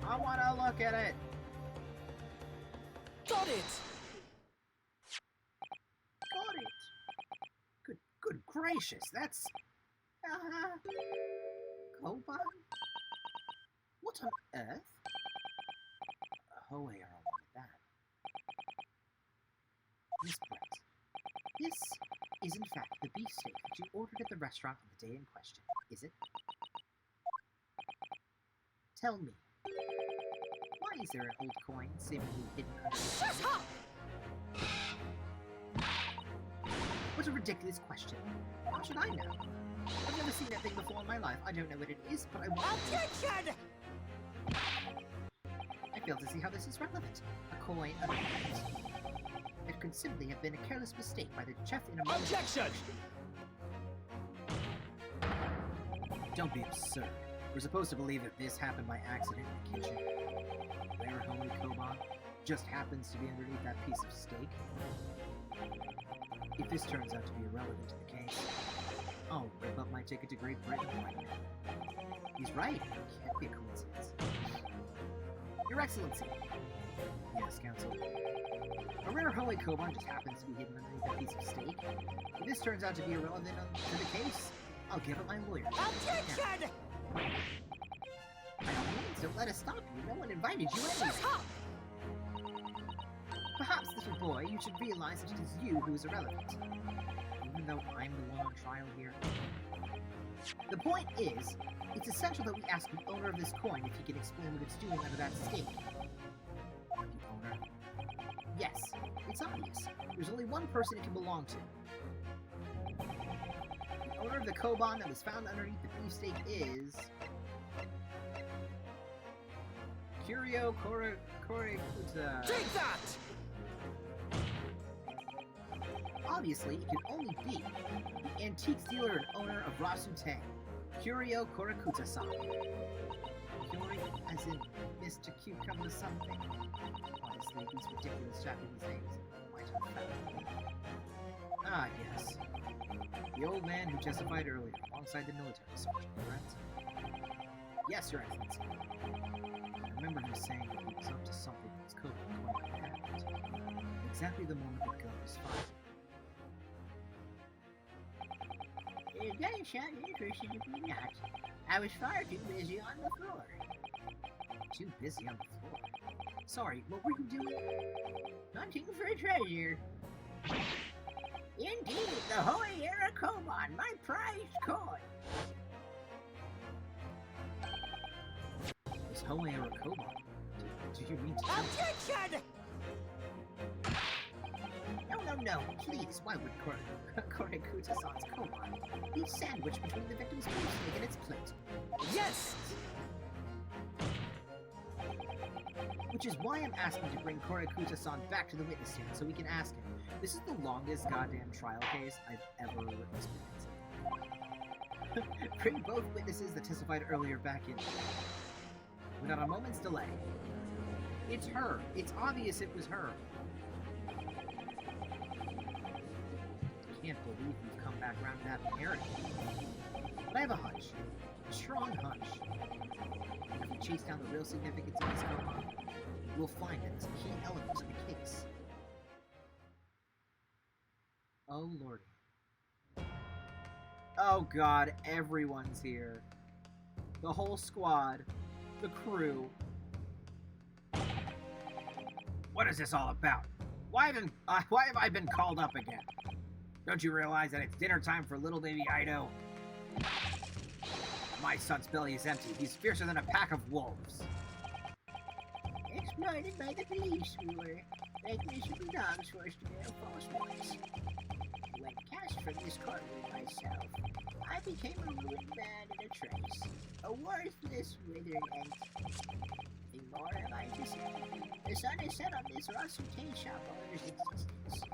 I wanna look at it.
Got it!
Got it. Good gracious, that's Koban? What on earth? Hoei are all with that. Miss Brett, this is in fact the beefsteak that you ordered at the restaurant on the day in question, is it? Tell me, why is there an old coin seemingly hidden under the
Shut up!
What a ridiculous question. How should I know? I've never seen that thing before in my life. I don't know what it is, but I want to.
Objection!
I fail to see how this is relevant. A coin, a coin. It could simply have been a careless mistake by the chef in a moment.
Objection!
Don't be absurd. We're supposed to believe that this happened by accident in the kitchen. Rare Hoei Koban just happens to be underneath that piece of steak. If this turns out to be irrelevant to the case, I'll rip up my ticket to Great Britain right now. He's right. It can't be a coincidence. Your Excellency. Yes, Counsel. A rare Hoei Koban just happens to be hidden underneath that piece of steak. If this turns out to be irrelevant to the case, I'll give it my lawyer.
Objection!
By all means, don't let us stop you. No one invited you
Shut
anyway.
up!
Perhaps, little boy, you should realize that it is you who is irrelevant. Even though I'm the one on trial here. The point is, it's essential that we ask the owner of this coin if he can explain what it's doing under that steak. The owner? Yes, it's obvious. There's only one person it can belong to. The owner of the koban that was found underneath the beefsteak is... Curio Korekuta.
Take that!
Obviously, it can only be the antiques dealer and owner of Rasute, Curio Korekuta-san. Curio as in Mr. Cucumber something. Honestly, these ridiculous Japanese names are quite unfathomable. Ah, yes. The old man who testified earlier, alongside the military sergeant, correct? Yes, Your Excellency. I remember him saying that he was up to something with his coat quite apparent. Exactly the moment the gun was fired.
The gunshot interested me not. I was far too busy on the floor.
Too busy on the floor. Sorry, what were you doing?
Hunting for a treasure. Indeed, the Hoei era koban, my prized coin.
This Hoei era koban? Do you mean to tell me?
Objection!
No, please, why would Korekuta-san's koban be sandwiched between the victim's beefsteak and its plate?
Yes!
Which is why I'm asking to bring Korekuta-san back to the witness stand so we can ask him. This is the longest goddamn trial case I've ever experienced. Bring both witnesses that testified earlier back in. Without a moment's delay. It's her. It's obvious it was her. I can't believe we've come back around to that narrative. But I have a hunch. A strong hunch. If we chase down the real significance of this koban, we'll find it as a key element to the case. Oh lordy. Oh god, everyone's here. The whole squad. The crew. What is this all about? Why have I been called up again? Don't you realize that it's dinner time for little baby Ido? My son's belly is empty. He's fiercer than a pack of wolves.
Exploited by the police, we were like miserable dogs forced to bear false witness. When cast from this courtroom myself, I became a ruined man in a trace, a worthless, withering entity. Nothing more have I to say. The sun is set on this Rasute shop owner's existence.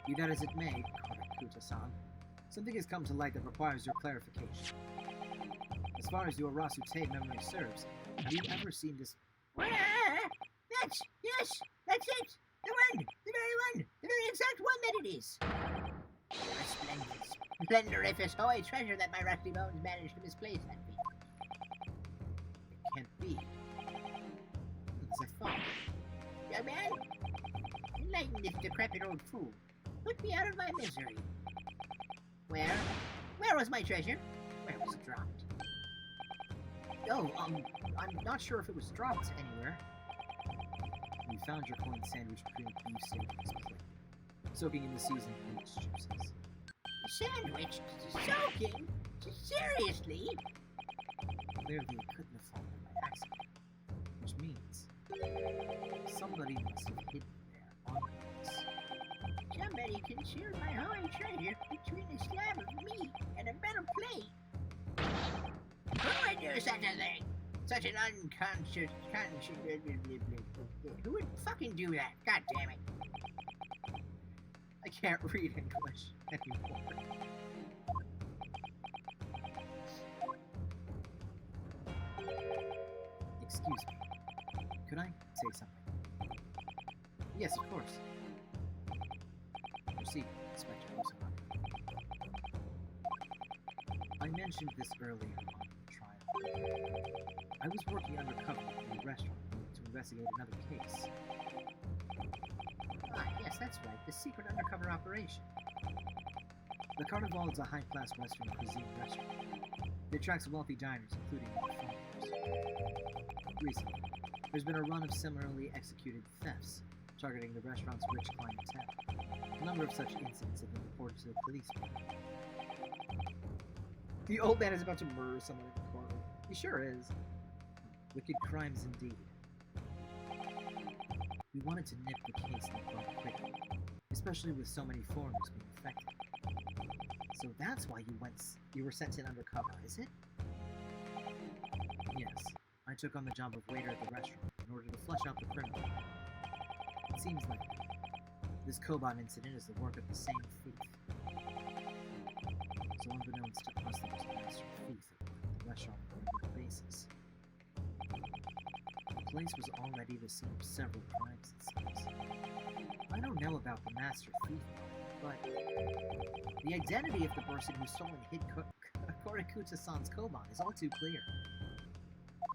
Be that as it may, Korekuta-san, something has come to light that requires your clarification. As far as your Rasute memory serves, have you ever seen this?
Yes, that's it! The one! The very one! The very exact one that it is! A splendorous Hoei treasure that my rusty bones managed to misplace that week.
It can't be. As I thought.
Young man, enlighten this decrepit old fool. Put me out of my misery. Where was my treasure? Where was it dropped?
Oh, I'm not sure if it was dropped anywhere. You found your coin sandwich between a beefsteak and his plate, soaking in the seasoned peach juices.
Sandwich? Soaking? Seriously?
Clearly it couldn't have fallen by accident, which means somebody must have hidden there on purpose.
Somebody concealed my Hoei treasure between a slab of meat and a metal plate. Who would do such a thing? Such an unconscious... Who would fucking do that? God damn it.
I can't read English anymore. Excuse me. Could I say something? Yes, of course. Proceed, Inspector Osama. I mentioned this earlier on the trial. I was working undercover in a restaurant to investigate another case. Ah, yes, that's right, the secret undercover operation. The Carnival is a high-class Western cuisine restaurant. It attracts wealthy diners, including foreigners. Recently, there's been a run of similarly executed thefts, targeting the restaurant's rich clientele. A number of such incidents have been reported to the police. The old man is about to murder someone in the corner. He sure is. Wicked crimes indeed. We wanted to nip the case in the bud quickly, especially with so many foreigners being affected. So that's why you were sent in undercover, is it? Yes, I took on the job of waiter at the restaurant in order to flesh out the criminal. It seems like this Koban incident is the work of the same thief. So unbeknownst to us, there was a master thief that worked at the restaurant on a regular basis. The place was already the scene of several crimes, it seems. I don't know about the master thief, but the identity of the person who stole and hid Korakuta-san's Koban is all too clear.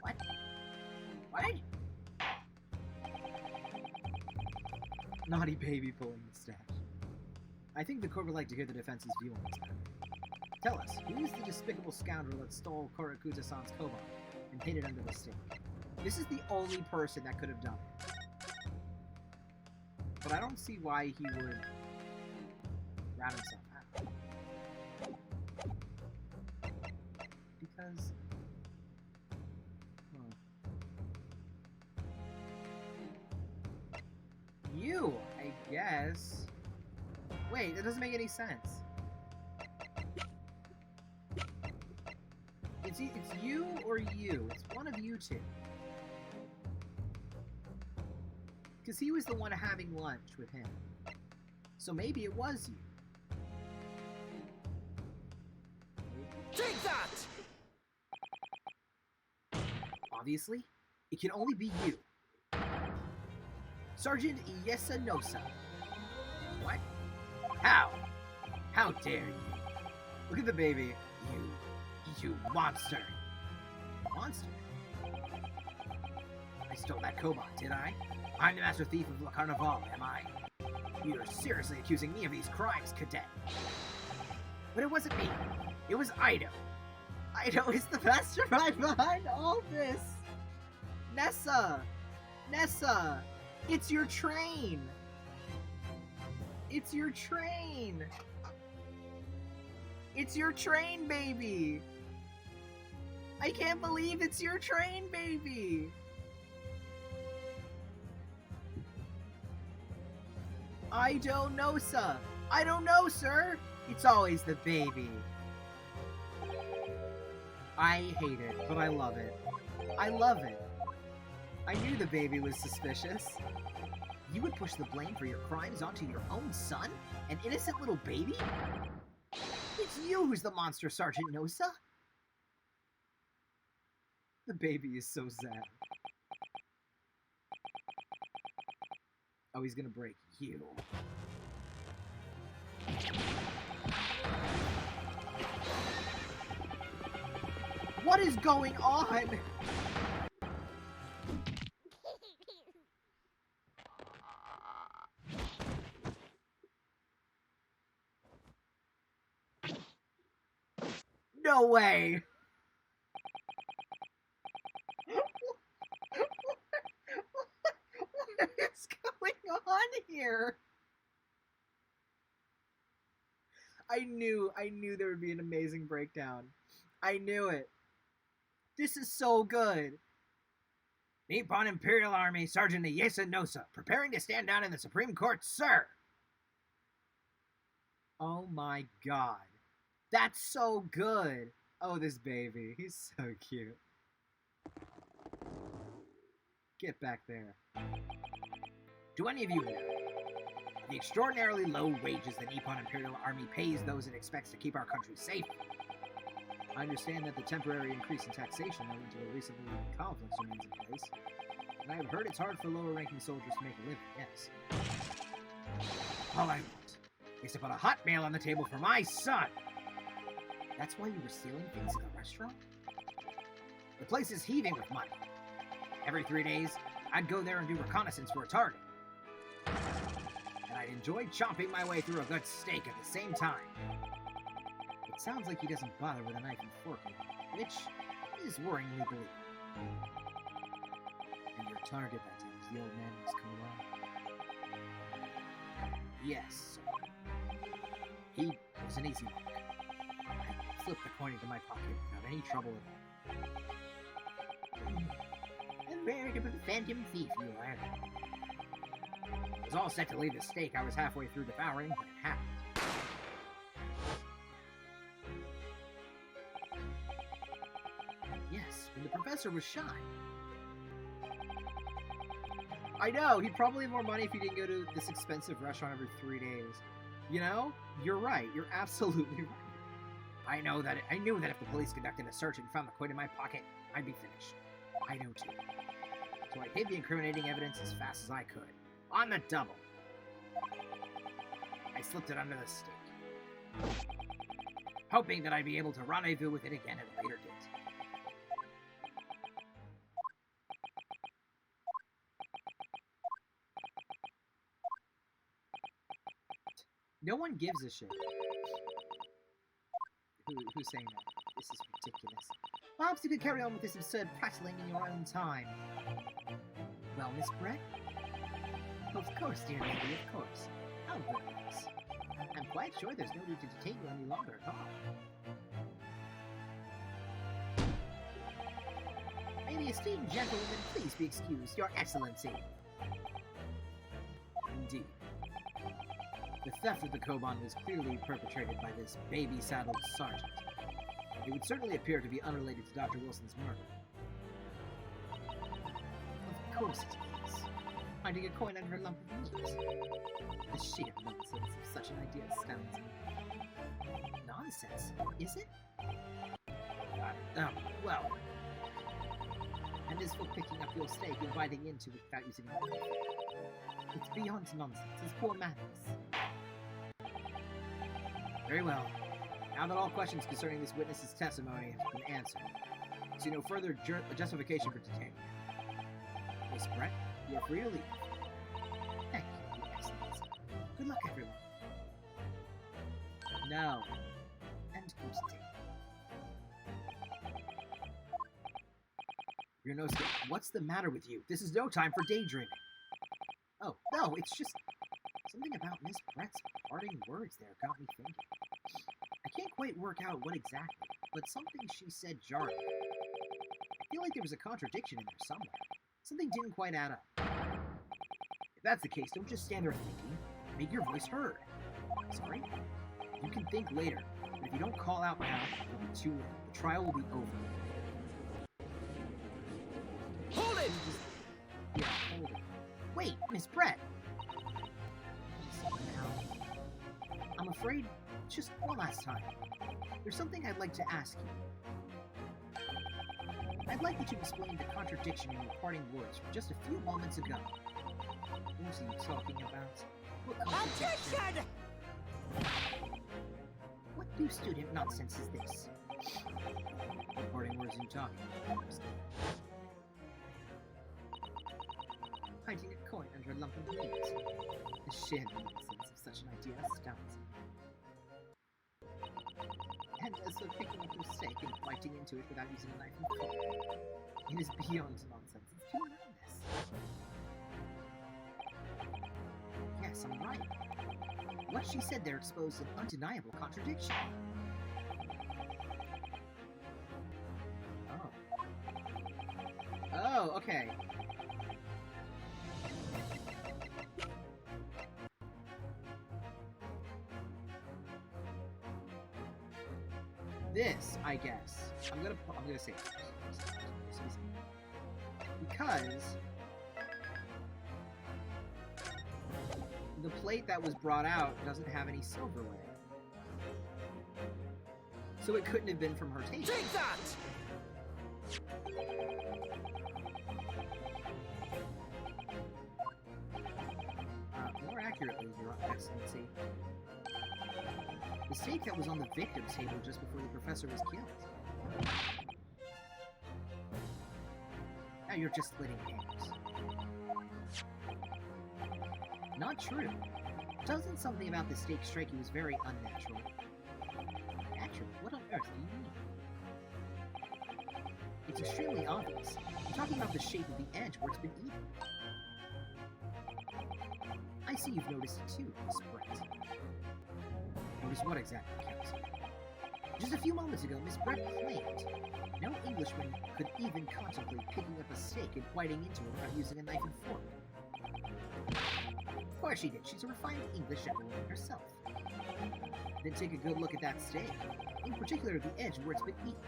What? What?
Naughty baby pulling the stash. I think the court would like to hear the defense's view on this matter. Tell us, who is the despicable scoundrel that stole Korakuta-san's Koban and hid it under the stake? This is the only person that could have done it. But I don't see why he would rat himself out. Because... You, I guess. Wait, that doesn't make any sense. It's you or you. It's one of you two. Because he was the one having lunch with him. So maybe it was you.
Take that!
Obviously, it can only be you. Sergeant Yesanosa. What? How? How dare you? Look at the baby. You monster. Monster? I stole that Koban, did I? I'm the master thief of La Carnival, am I? You're seriously accusing me of these crimes, cadet. But it wasn't me. It was Ido. Ido is the mastermind behind all this. Nessa! Nessa! It's your train! It's your train! It's your train, baby! I can't believe it's your train, baby! I don't know, sir. I don't know, sir. It's always the baby. I hate it, but I love it. I love it. I knew the baby was suspicious. You would push the blame for your crimes onto your own son? An innocent little baby? It's you who's the monster, Sergeant Nosa. The baby is so sad. Oh, he's gonna break you. What is going on? No way! What is going on here? I knew there would be an amazing breakdown. I knew it. This is so good. Nippon Imperial Army Sergeant Iyesa Nosa, preparing to stand down in the Supreme Court, sir. Oh my god. That's so good. Oh, this baby. He's so cute. Get back there. Do any of you know the extraordinarily low wages the Nippon Imperial Army pays those it expects to keep our country safe? I understand that the temporary increase in taxation owing to the recently ended conflicts remains in place, and I have heard it's hard for lower-ranking soldiers to make a living, yes. All I want is to put a hot meal on the table for my son! That's why you were stealing things at the restaurant? The place is heaving with money. Every 3 days, I'd go there and do reconnaissance for a target. And I'd enjoy chomping my way through a good steak at the same time. It sounds like he doesn't bother with a knife and fork, which is worryingly believable. And your target that time was the old man who's Koban? Yes, sir. He was an easy mark. I flipped the coin into my pocket without any trouble at all.
A veritable phantom thief you are.
was all set to leave the steak. I was halfway through devouring when it happened. Yes, when the professor was shot. I know, he'd probably have more money if he didn't go to this expensive restaurant every 3 days. You know? You're right. You're absolutely right. I knew that if the police conducted a search and found the coin in my pocket, I'd be finished. I know too. So I hid the incriminating evidence as fast as I could. On the double. I slipped it under the steak, hoping that I'd be able to rendezvous with it again at a later date. No one gives a shit. Who's saying that? This is ridiculous. Perhaps you could carry on with this absurd prattling in your own time. Well, Miss Brett? Of course, dear lady, of course. How very nice. I'm quite sure there's no need to detain you any longer at all. May the esteemed gentlewoman please be excused, Your Excellency. Indeed. The theft of the Koban was clearly perpetrated by this baby-saddled sergeant. It would certainly appear to be unrelated to Dr. Wilson's murder. Of course it is. Finding a coin under a lump of meat. The sheer nonsense of such an idea astounds me. Nonsense? Is it? Well. And as for picking up your steak and biting into it without using a knife, it's beyond nonsense. It's poor manners. Very well. Now that all questions concerning this witness's testimony have been answered, I see no further justification for detaining him. Miss Brett, you are free to leave. Thank you, Your Excellency. Good luck, everyone. No. And good day. Ryunosuke, what's the matter with you? This is no time for daydreaming. Oh, no, it's just something about Miss Brett's parting words there got me thinking. I can't quite work out what exactly, but something she said jarred me. I feel like there was a contradiction in there somewhere. Something didn't quite add up. If that's the case, don't just stand there thinking. Make your voice heard. Sorry? You can think later, but if you don't call out now, it'll be too late. The trial will be over.
Hold it!
Yeah, hold it. Wait, Miss Brett! I'm afraid, just one last time. There's something I'd like to ask you. I'd like you to explain the contradiction in your parting words from just a few moments ago. What are you talking about? What contradiction? What new student nonsense is this? What parting words are you talking about? Hiding a coin under a lump of meat. The sheer nonsense of such an idea astounds me. And as for picking up your steak and biting into it without using a knife and fork, it is beyond nonsense. It's pure madness. Yes, I'm right. What she said there exposed an undeniable contradiction. Oh, okay. This, I guess. I'm gonna say this. Because the plate that was brought out doesn't have any silverware. So it couldn't have been from her table.
Take that!
More accurately, Your Excellency, the steak that was on the victim's table just before the professor was killed. Now you're just splitting hairs. Not true. Doesn't something about the steak strike you as very unnatural? Natural? What on earth do you mean? It's extremely obvious. I'm talking about the shape of the edge where it's been eaten. I see you've noticed it too, Miss Brett. Notice what exactly, Counsel? Just a few moments ago, Miss Brett claimed no Englishman could even contemplate picking up a steak and biting into it without using a knife and fork. course she did. She's a refined English gentlewoman herself. Then take a good look at that steak, in particular the edge where it's been eaten.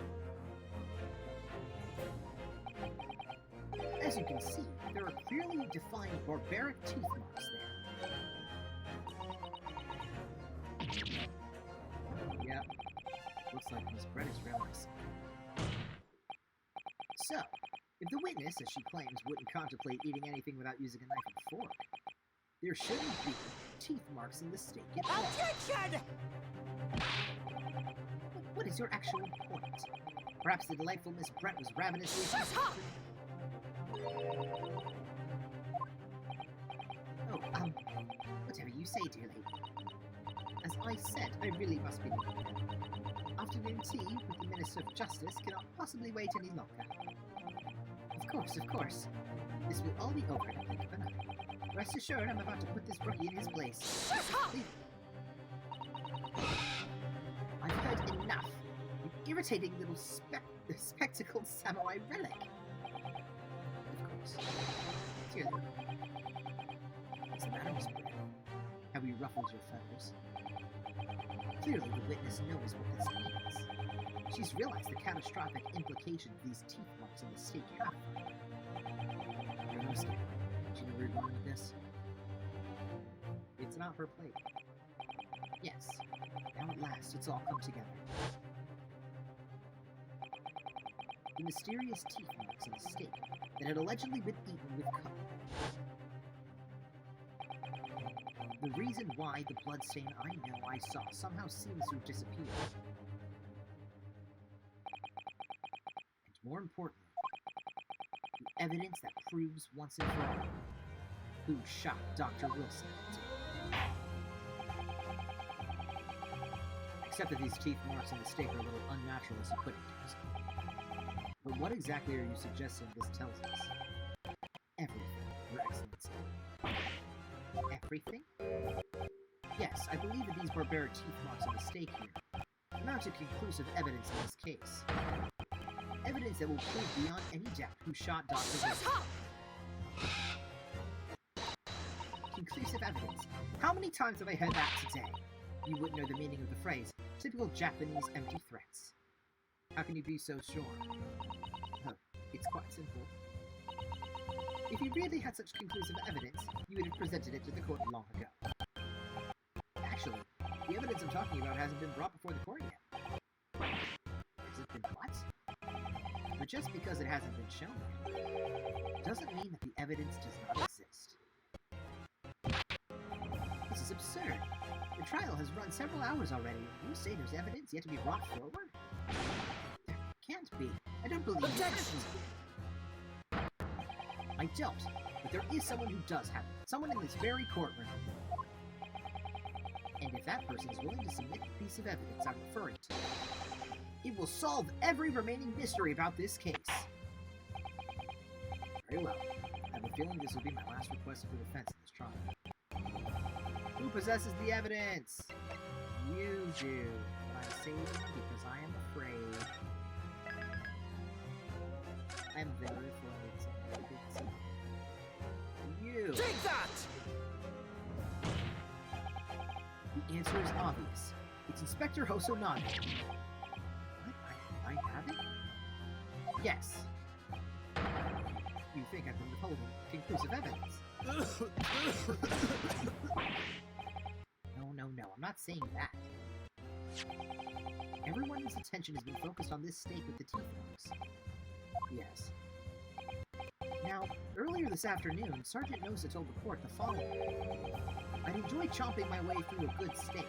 As you can see, there are clearly defined barbaric teeth marks there. Yep, looks like Miss Brett is realizing. So, if the witness, as she claims, wouldn't contemplate eating anything without using a knife and fork, there shouldn't be teeth marks in the steak at all.
Objection!
What is your actual point? Perhaps the delightful Miss Brett was ravenously... Oh, whatever you say, dear lady. As I said, I really must be leaving. Afternoon tea with the Minister of Justice cannot possibly wait any longer. Of course. This will all be over in a blink of an eye. Rest assured, I'm about to put this rookie in his place. I've heard enough. You irritating little spectacled samurai relic. Of course. Dear lady. What's the matter, Miss Brett? Have we ruffled your feathers? Clearly, the witness knows what this means. She's realized the catastrophic implications these teeth marks in the steak have. You're no scared. Do you know where you're going with this? It's not her plate. Yes. Now at last, it's all come together. The mysterious teeth marks on the steak that had allegedly been eaten with cup. The reason why the bloodstain I know I saw somehow seems to have disappeared. And more importantly, the evidence that proves once and for all who shot Dr. Wilson. Except that these teeth marks on the steak are a little unnatural, as you put it. But what exactly are you suggesting this tells us? Everything, Your Excellency. Everything? Yes, I believe that these barbaric teeth marks on the steak here amount to conclusive evidence in this case. Evidence that will prove beyond any doubt who shot Dr. Wilson. Conclusive evidence. How many times have I heard that today? You wouldn't know the meaning of the phrase. Typical Japanese empty threats. How can you be so sure? Oh, it's quite simple. If you really had such conclusive evidence, you would have presented it to the court long ago. Actually, the evidence I'm talking about hasn't been brought before the court yet. Has it been what? But just because it hasn't been shown yet, doesn't mean that the evidence does not exist. This is absurd. The trial has run several hours already, and you say there's evidence yet to be brought forward? There can't be. I don't believe
Objection!
I don't, but there is someone who does have it. Someone in this very courtroom. And if that person is willing to submit the piece of evidence I'm referring to, it will solve every remaining mystery about this case. Very well. I have a feeling this will be my last request for defense in this trial. Who possesses the evidence? You do. But I'm saving because I am afraid. I am very afraid. You.
Take that!
The answer is obvious. It's Inspector Hosonaga. What? I have it? Yes. You think I've been withholding conclusive evidence? No, I'm not saying that. Everyone's attention has been focused on this steak with the teeth marks. Yes. Now, earlier this afternoon, Sergeant Nosa told the court the following. I'd enjoy chomping my way through a good steak.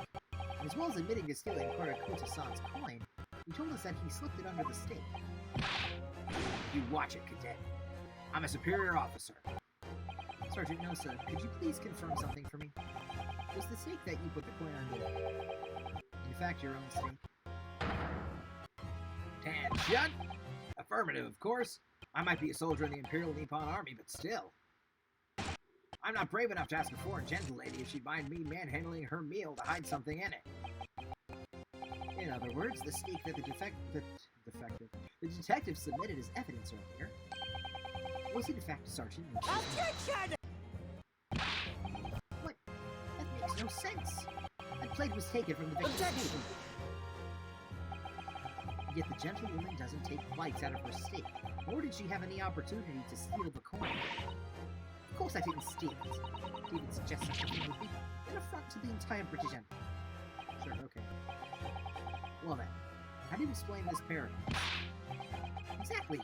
And as well as admitting to stealing Korakuta-san's coin, he told us that he slipped it under the steak. You watch it, cadet. I'm a superior officer. Sergeant Nosa, could you please confirm something for me? Was the steak that you put the coin under, in fact, your own steak? Tan-shut! Affirmative, of course. I might be a soldier in the Imperial Nippon Army, but still. I'm not brave enough to ask a foreign gentlelady if she'd mind me manhandling her meal to hide something in it. In other words, the steak that the detective submitted as evidence earlier was in fact Sergeant Nosa's.
Objection!
no sense. That plate was taken from the victim's
Objection!
table. Yet the gentlewoman doesn't take bites out of her steak, nor did she have any opportunity to steal the coin. Of course I didn't steal it. To even suggest such a thing would be an affront to the entire British Empire. Sure, okay. Well then, how do you explain this paradox? Exactly.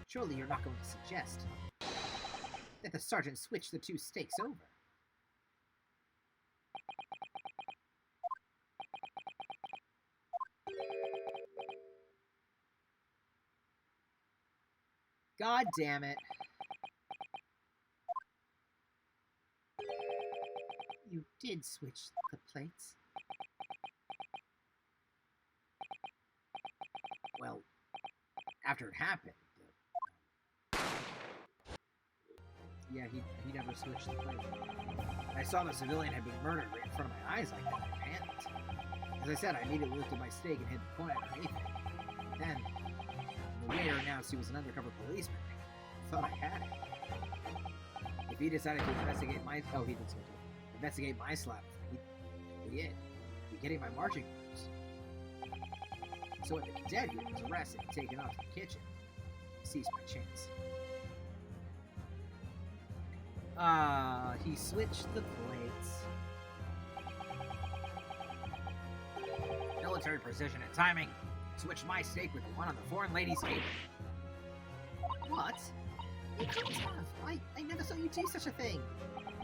Surely you're not going to suggest that the sergeant switched the two steaks over.
God damn it.
You did switch the plates.
Well, after it happened. Yeah, he never switched the plate. I saw the civilian had been murdered right in front of my eyes like that. I panicked. As I said, I immediately lifted my steak and hid the coin underneath it. Then, the waiter announced he was an undercover policeman. I thought I had it. If he decided to investigate my... Oh, he did so too. Investigate my slap, he did. Be getting my marching orders. So when the cadet here was arrested and taken off to the kitchen, I seized my chance. He switched the plates. Military precision and timing. Switched my steak with the one on the foreign lady's table.
What? You couldn't have. I never saw you do such a thing.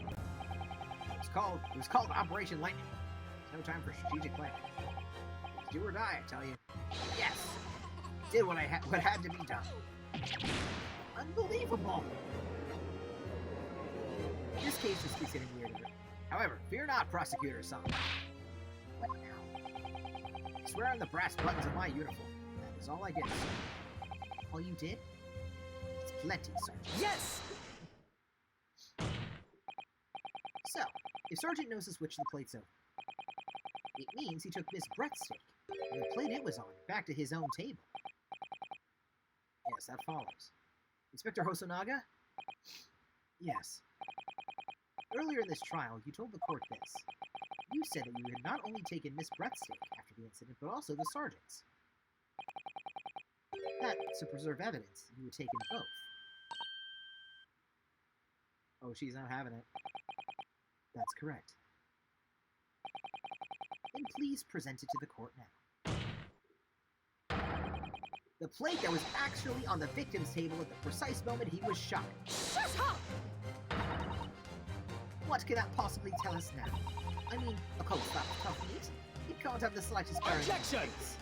It was called Operation Lightning. There's no time for strategic planning. It's do or die, I tell you. Yes! Did what had to be done.
Unbelievable!
This case just keeps getting weirder. However, fear not, Prosecutor Son.
What now?
I swear on the brass buttons of my uniform. That is all I did.
All you did?
It's plenty, Sergeant.
Yes!
So, if Sergeant knows to switch the plates over, it means he took Miss Brett's steak and the plate it was on back to his own table. Yes, that follows. Inspector Hosonaga? Yes. Earlier in this trial, you told the court this. You said that you had not only taken Miss Brett's steak after the incident, but also the sergeant's. That, to preserve evidence, you had taken both. Oh, she's not having it. That's correct. Then please present it to the court now. The plate that was actually on the victim's table at the precise moment he was shot.
Shut up!
What can that possibly tell us now? I mean, a cold slap of tough meat? You can't have the slightest bearing on
Objection!
face.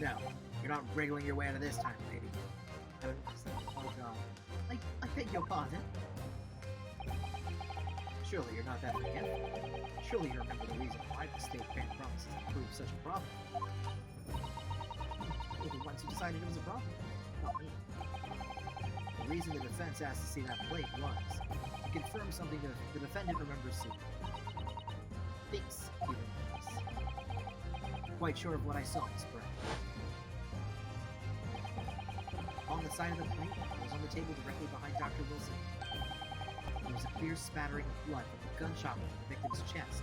No, you're not wriggling your way out of this time, lady. Oh god.
I beg your pardon?
Surely you're not that forgetful. Surely you remember the reason why the state bank promises to prove such a problem. You're the ones who decided it was a problem, not me. The reason the defense asked to see that plate was to confirm something that the defendant remembers seeing. Thinks he remembers. Quite sure of what I saw, Miss Brett. On the side of the plate, it was on the table directly behind Dr. Wilson. There was a clear spattering of blood from the gunshot wound in the victim's chest.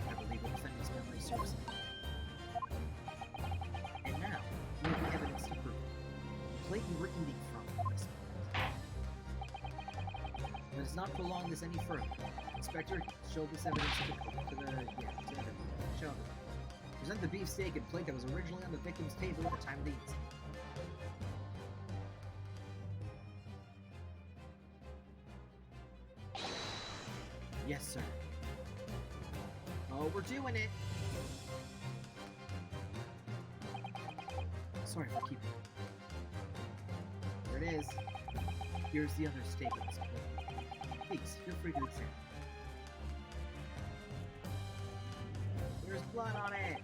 I believe the defendant's memory serves him. And now, we have the evidence to prove it. The plate you were eating from, Miss Brett. Let us not prolong this any further. Inspector, show this evidence to everyone. Show them. Present the beefsteak and plate that was originally on the victim's table at the time of the incident. Yes, sir. Oh, we're doing it. Sorry for keeping it. There it is. Here's the other steak on this plate. Please, feel free to examine. There's blood on it.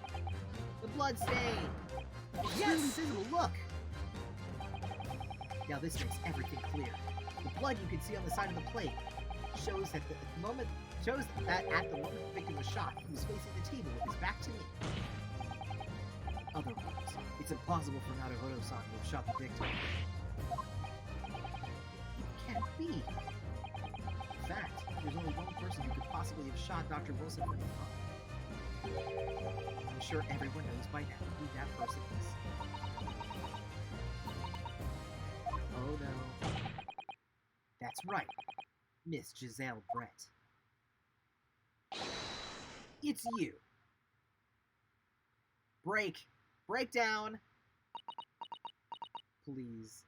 The blood stain. It's
Yes!
really visible. Look. Now this makes everything clear. The blood you can see on the side of the plate shows that at the moment the victim was shot, he was facing the table with his back to me. Otherwise, it's impossible for Naruhodo-san to have shot the victim. It can't be. In fact, person who could possibly have shot Dr. Wilson from behind. I'm sure everyone knows by now who that person is. Oh no. That's right. Miss Giselle Brett. It's you. Break. Break down. Please.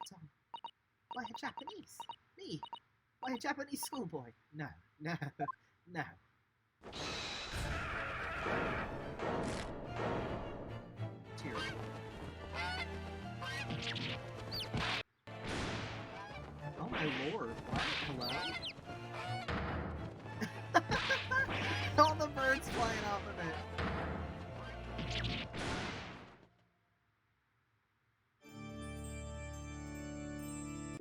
Tom. Why a Japanese? Me? Why a Japanese schoolboy? No, no, no. Tears. Oh my lord, what? Hello? All the birds flying off of it.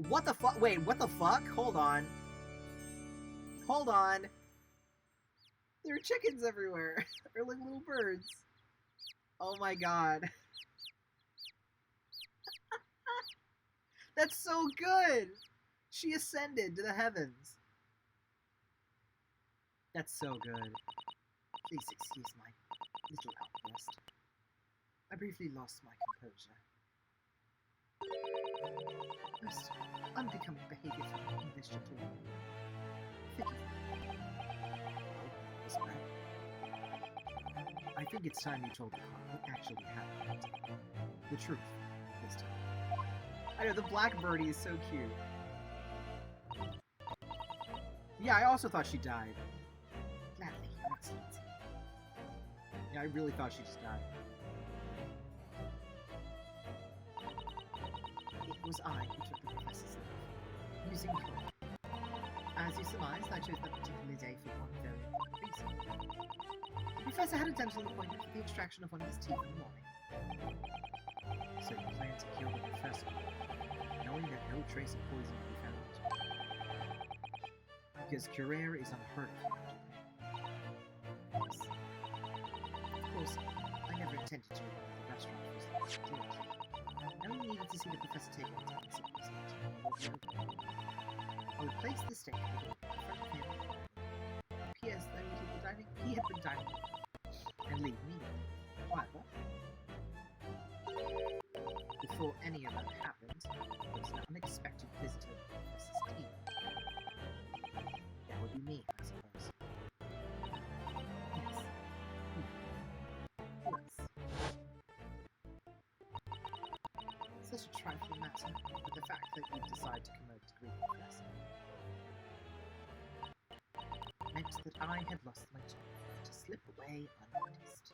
What the fuck? Wait, what the fuck? Hold on. Hold on. There are chickens everywhere. They're like little birds. Oh my god. That's so good! She ascended to the heavens. That's so good. Please excuse my little outburst. I briefly lost my composure. Most unbecoming behavior from an English gentleman. Forgive me. Oh, Miss Brett. I think it's time you told the court what actually happened. The truth, this time. I know, the black birdie is so cute. Yeah, I also thought she died. Gladly, Your Excellency. Yeah, I really thought she just died. It was I who took the professor's life, using chlorine. As you surmised, I chose that particular day for one very important reason. The professor had a dental appointment for the extraction of one of his teeth in the morning. So you plan to kill the professor, knowing that no trace of poison will be found. Because Curer is unheard of in Japan. Yes. Of course, I never intended to remove the restaurant was the first to do it. I only needed to see the professor take one time and see what was left. I would place the steak in front of him. P.S. though he had been dining, and leave me. However, before any of that happened, there was an unexpected visitor to the professor's team. That would be me, I suppose. Yes. Who else? Such a trifling matter, but the fact that you decide to come over to greet the professor meant that I had lost my chance to slip away unnoticed.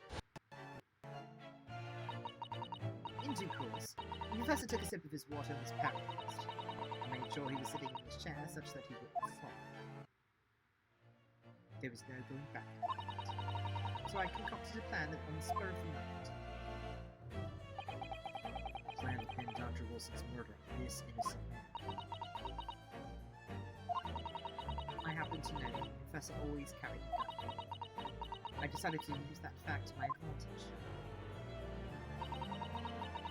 In due course, the professor took a sip of his water and was paralyzed. I made sure he was sitting in his chair such that he wouldn't fall. There was no going back from that, so I concocted a plan on the spur of the moment. A plan to pin Dr. Wilson's murder on this innocent man. I happen to know that the professor always carried a gun. I decided to use that fact to my advantage.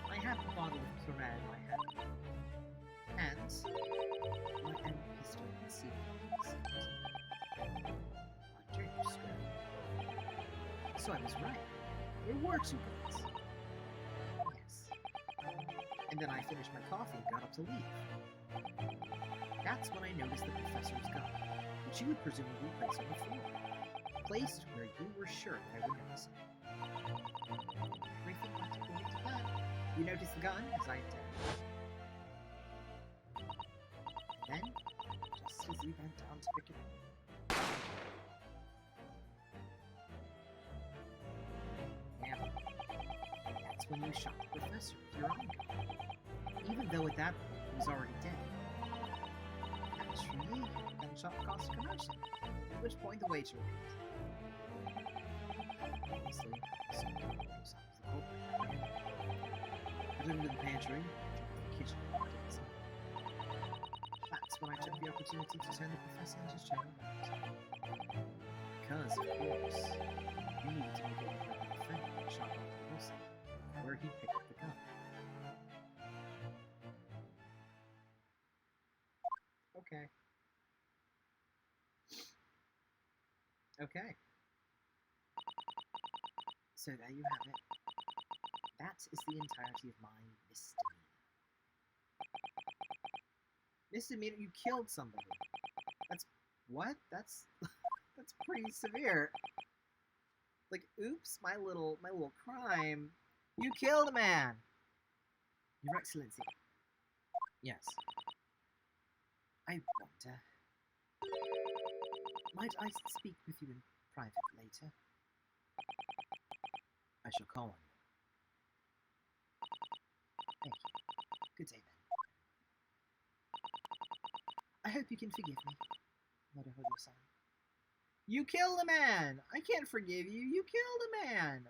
I had the bottle of Clorel in my hand, and my own pistol concealed in my seat. Under square. So I was right. There were two guns. Yes. And then I finished my coffee and got up to leave. That's when I noticed the professor's gun, which you would presumably place on the floor, placed where you were sure that I would notice it. Everything went according to plan. You noticed the gun, as I intended. And then, just as you bent down to pick it up, yeah, that's when you shot the professor with your own gun, even though at that point he was already dead. Naturally, the gunshot caused a commotion, at which point the waiter appeared. Obviously, so the culprit. Put him into the pantry, jumped the kitchen, and walked inside. That's when I took the opportunity to turn the professor into his chair around. Because, of course, you needed to make it look like the defendant had shot Dr. Wilson, where he picked up the gun. Okay. So there you have it. That is the entirety of my misdemeanor. Misdemeanor? You killed somebody. That's... What? That's... that's pretty severe. Like, oops, my little crime. You killed a man! Your Excellency. Yes. I wonder... Might I speak with you in private later? I shall call on you. Thank you. Good day, then. I hope you can forgive me, Maruhodo-san. You killed a man! I can't forgive you. You killed a man!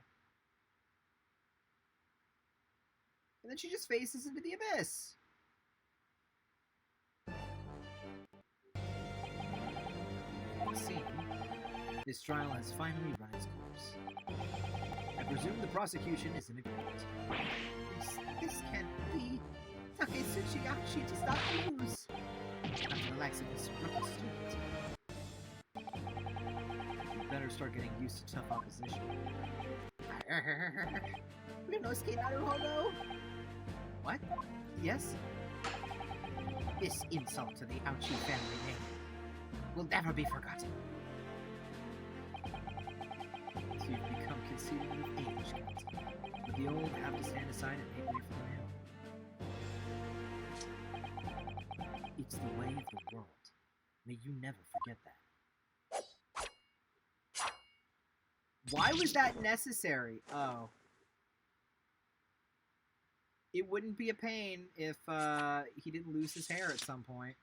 And then she just faces into the abyss. See, this trial has finally run its course. I presume the prosecution is in agreement. This can't be. Taketsuchi Yachi does not lose. After the likes of this rookie student. You better start getting used to tough opposition. Ryunosuke Naruhodo? What? Yes? This insult to the Ouchi family name will never be forgotten. So you've become conceited with age, Captain. But the old have to stand aside and make way for the new. It's the way of the world. May you never forget that. Why was that necessary? Oh. It wouldn't be a pain if he didn't lose his hair at some point.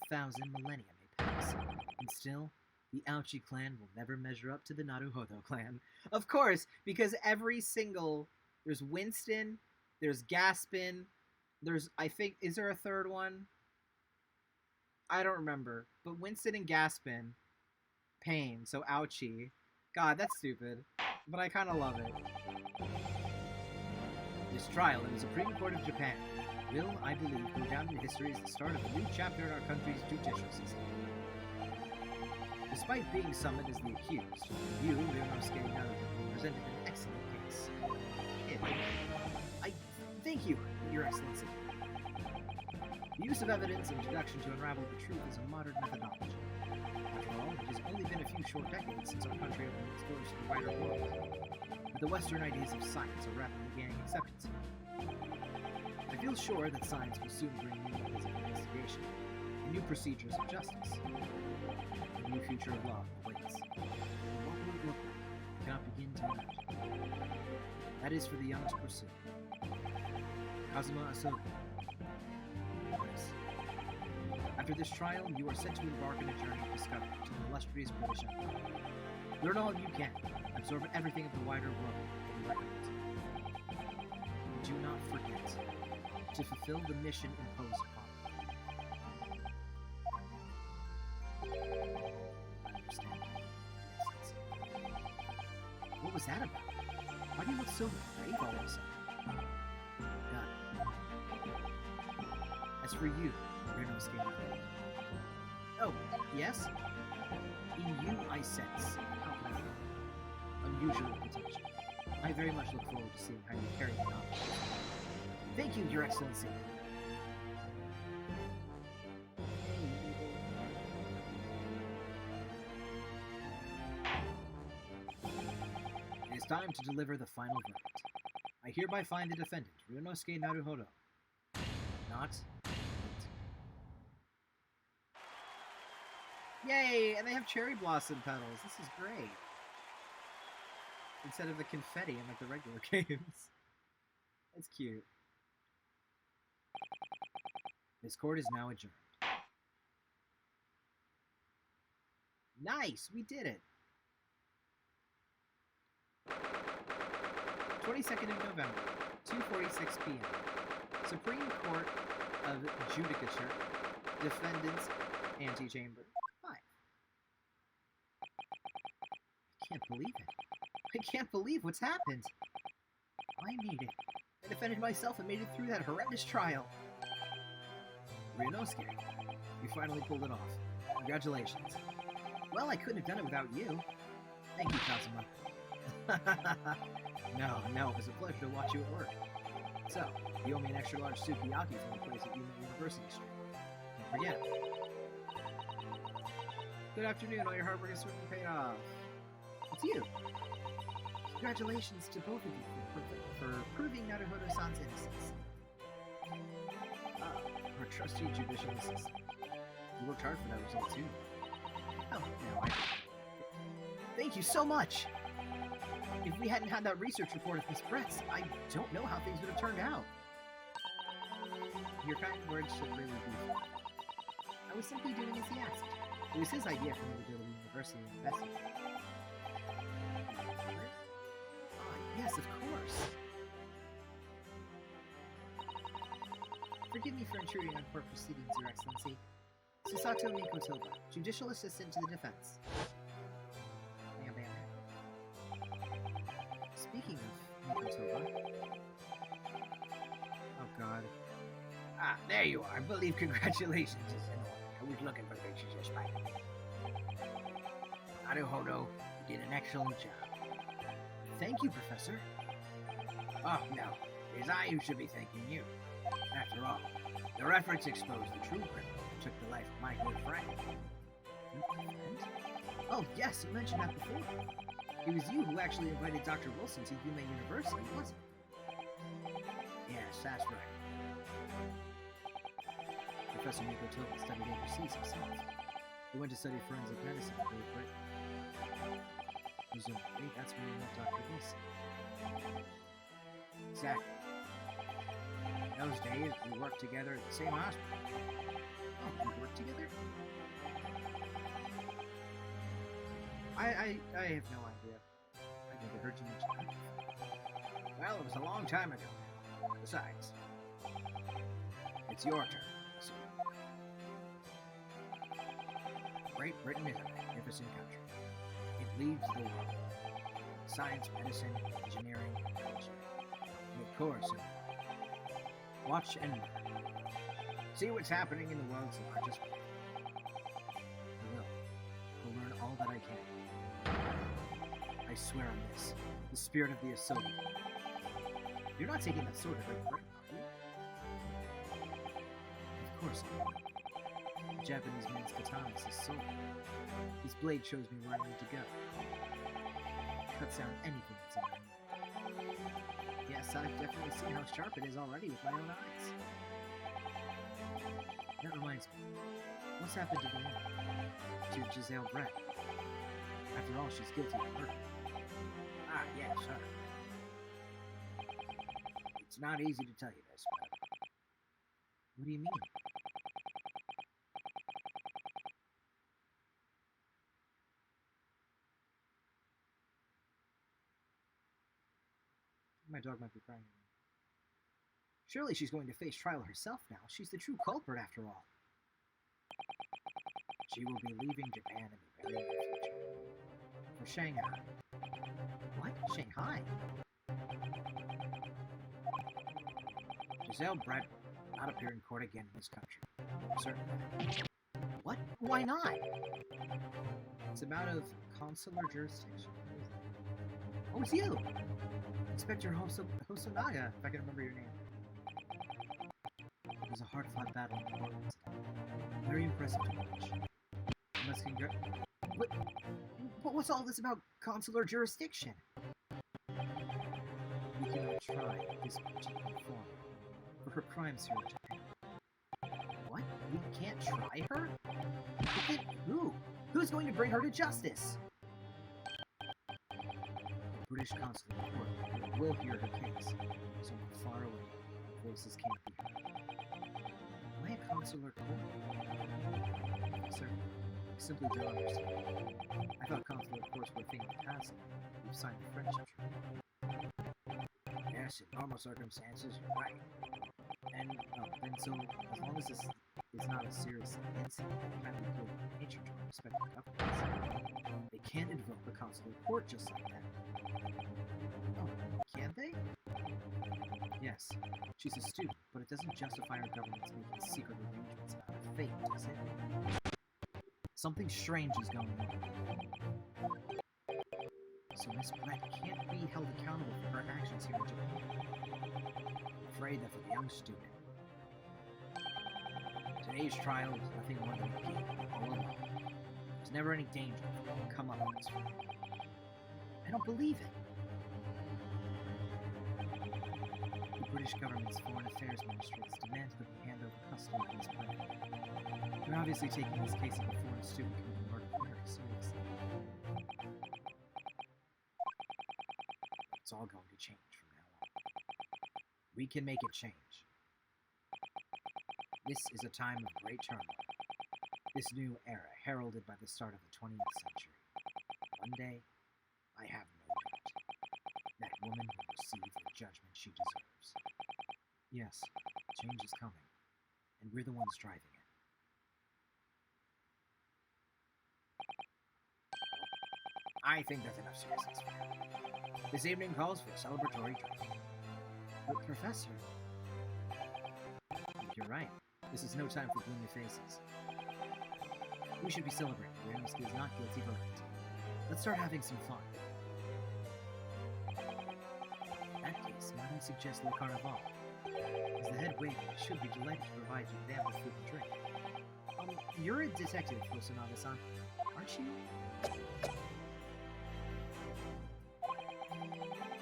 1,000 millennia may pass, and still, the Ouchi clan will never measure up to the Naruhodo clan. Of course, because every single... There's Winston, there's Gaspin, there's, I think, is there a third one? I don't remember. But Winston and Gaspin, Pain, so Ouchi. God, that's stupid. But I kind of love it. This trial in the Supreme Court of Japan will, I believe, go down in history as the start of a new chapter in our country's judicial system. Despite being summoned as the accused, you, Ryunosuke Naruhodo, presented an excellent case. I thank you, Your Excellency. The use of evidence and deduction to unravel the truth is a modern methodology. After all, it has only been a few short decades since our country opened its doors to the wider world. But the Western ideas of science are rapidly gaining acceptance. I feel sure that science will soon bring new methods of investigation, and new procedures of justice. A new future of law awaits. And what will it look like? I cannot begin to imagine. That is for the young to pursue. Kazuma Asogi. Yes. After this trial, you are set to embark on a journey of discovery to the illustrious British Empire. Learn all you can. Absorb everything of the wider world that you recommend. And do not forget to fulfill the mission imposed upon you. I understand. What was that about? Why do you look so brave all of a sudden? Got it. As for you, Ryunosuke Naruhodo. Oh, yes? In you I sense, how can I put it, unusual potential. I very much look forward to seeing how you carry it on. Thank you, Your Excellency. It is time to deliver the final verdict. I hereby find the defendant, Ryunosuke Naruhodo, not guilty. Yay! And they have cherry blossom petals. This is great. Instead of the confetti in like the regular games. That's cute. This court is now adjourned. Nice! We did it! 22nd of November, 2:46 p.m. Supreme Court of Judicature, Defendant's Antechamber 5. I can't believe it. I can't believe what's happened. I made it. I defended myself and made it through that horrendous trial. Ryunosuke, you finally pulled it off. Congratulations. Well, I couldn't have done it without you. Thank you, Kazuma. No, it was a pleasure to watch you at work. So, you owe me an extra large sukiyaki from the place at University Street. Don't forget. Good afternoon, all your hard work has certainly paid off. It's you. Congratulations to both of you for proving Naruhodo-san's innocence. Our trusty judicial assistant. You worked hard for that result, too. Oh, no, Thank you so much! If we hadn't had that research report of Miss Brett's, I don't know how things would have turned out. Your kind words should really be. I was simply doing as he asked. It was his idea for me to go to the university and investigate. Yes, of course. Forgive me for intruding on court proceedings, Your Excellency. Susato Mikotoba, Judicial Assistant to the Defense. Speaking of Mikotoba... Oh god.
Ah, there you are. I believe congratulations is in order. I was looking for pictures just right. Naruhodo, you did an excellent job.
Thank you, Professor.
Oh, no. It is I who should be thanking you. After all, your efforts exposed the true criminal who took the life of my good friend.
Oh, yes, you mentioned that before. It was you who actually invited Dr. Wilson to Yume University, wasn't it?
Yes, that's right.
Professor Mikotoba studied overseas himself. He went to study forensic medicine in Great Britain. Presumably, that's when he met Dr. Wilson.
Exactly. In those days, we worked together at the same hospital.
Oh, we worked together? I have no idea. I never heard you mention that.
Well, it was a long time ago. Besides, it's your turn. So, Great Britain is a magnificent country. It leads the world. Science, medicine, engineering, culture. And of course, watch and learn. See what's happening in the world's largest market.
I will. I'll learn all that I can. I swear on this. The spirit of the Asobi. You're not taking that sword to Great Britain, are you? Of course I am. The Japanese man's katana is his sword. His blade shows me where I need to go. It cuts down anything that's in my way. Yes, I've definitely seen how sharp it is already with my own eyes. That reminds me. What's happened to the woman? To Giselle Brett? After all, she's guilty of murder.
Ah, yes, her. It's not easy to tell you this, but...
What do you mean? My dog might be crying again. Surely she's going to face trial herself now. She's the true culprit, after all.
She will be leaving Japan in the very near future.
For Shanghai. What? Shanghai?
Giselle Brett will not appear in court again in this country. I'm certain of that.
What? Why not? It's a matter of consular jurisdiction. Oh, it's you! Inspector Hosonaga, if I can remember your name. It was a hard-fought battle in the courtrooms today. Very impressive to watch. I must what's all this about consular jurisdiction? We cannot try this particular form for her crimes here in Japan. What? We can't try her? But then who? Who's going to bring her to justice? The British consular court will hear her case, somewhere far away, voices can't be heard. Why a consular court? Sir, I simply don't understand. I thought consular courts were a thing of the past. We've signed a friendship treaty.
Yes, in normal circumstances, you're right.
And, then so, as long as this is not a serious incident that can be good in nature to our respective governments, they can't invoke the consular court just like that. Oh, can they? Yes, she's a student, but it doesn't justify our government's making secret arrangements about her fate, does it?
Something strange is going on. So Miss Brett can't be held accountable for her actions here in Japan. I'm afraid that for the young student, today's trial is nothing more than a game all along. There's never any danger of what will come up on this front. I don't believe it. The British government's Foreign Affairs Ministry has demanded that we hand over custody of Miss Brett. They're obviously taking this case of a foreign student committing murder very seriously. It's all going to change from now on. We can make it change. This is a time of great turmoil. This new era heralded by the start of the 20th century. One day, I have no doubt, that woman will receive the judgment she deserves. Yes, change is coming, and we're the ones driving it. I think that's enough seriousness for now. This evening calls for a celebratory drink. But Professor... You're right. This is no time for gloomy faces. We should be celebrating Uranowski is not guilty verdict. Let's start having some fun. In that case, might I suggest Le Carnaval? As the head waiter, I should be delighted to provide you with ample food and drink. You're a detective, Kusanagi-san, aren't you?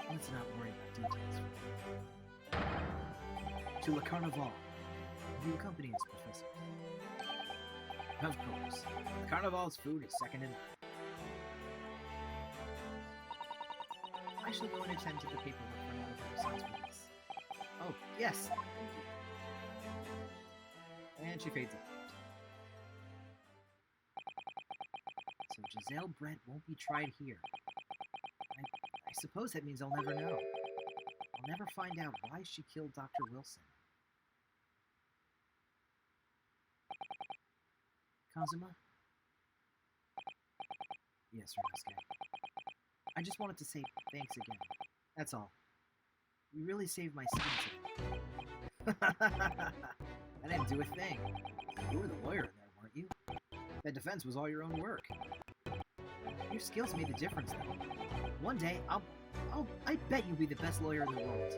Let's not worry about details. To Le Carnaval. Will you accompany us, Professor? Of course. The Carnival's food is second to none. I shall go and attend to the paperwork for another person's release. Oh, yes, thank you. And she fades out. So Giselle Brett won't be tried here. I suppose that means I'll never know. I'll never find out why she killed Dr. Wilson. Kazuma? Yes, Ryunosuke. I just wanted to say thanks again. That's all. You really saved my skin today. I didn't do a thing. You were the lawyer in there, weren't you? That defense was all your own work. Your skills made the difference, though. One day, I bet you'll be the best lawyer in the world.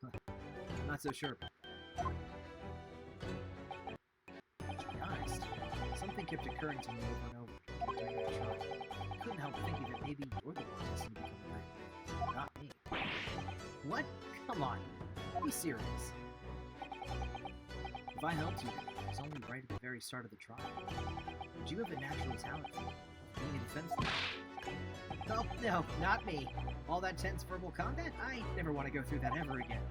I'm not so sure about that. To be honest, something kept occurring to me over and over during that trial. I couldn't help thinking that maybe you're the one destined to become great, not me. What? Come on. Be serious. If I helped you, it was only right at the very start of the trial. But you have a natural talent for being a defense lawyer. Oh, no, not me. All that tense verbal combat? I never want to go through that ever again.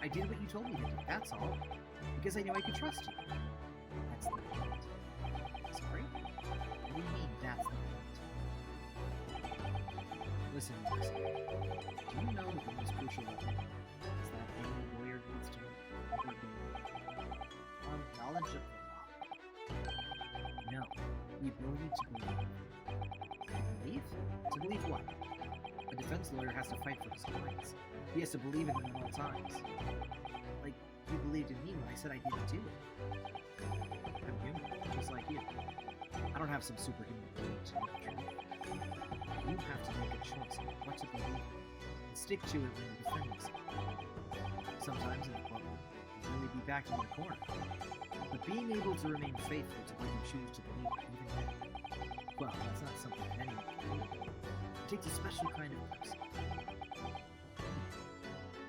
I did what you told me to do, that's all. Because I knew I could trust you. That's the point. Sorry? What do you mean, that's the point? Listen, do you know that the most crucial weapon is that any lawyer needs to ever gain? Knowledge of the law. No, the ability to believe. Believe? To believe what? A defense lawyer has to fight for his clients. He has to believe in them at all times. Like, you believed in me when I said I didn't do it. I'm human, just like you. I don't have some superhuman ability to know the truth. You have to make a choice on what to believe in, and stick to it when you defend yourself. Sometimes in the courtroom, you'll really be backed into the corner. But being able to remain faithful to what you choose to believe in, even then, well, that's not something that anyone can do. It takes a special kind of person.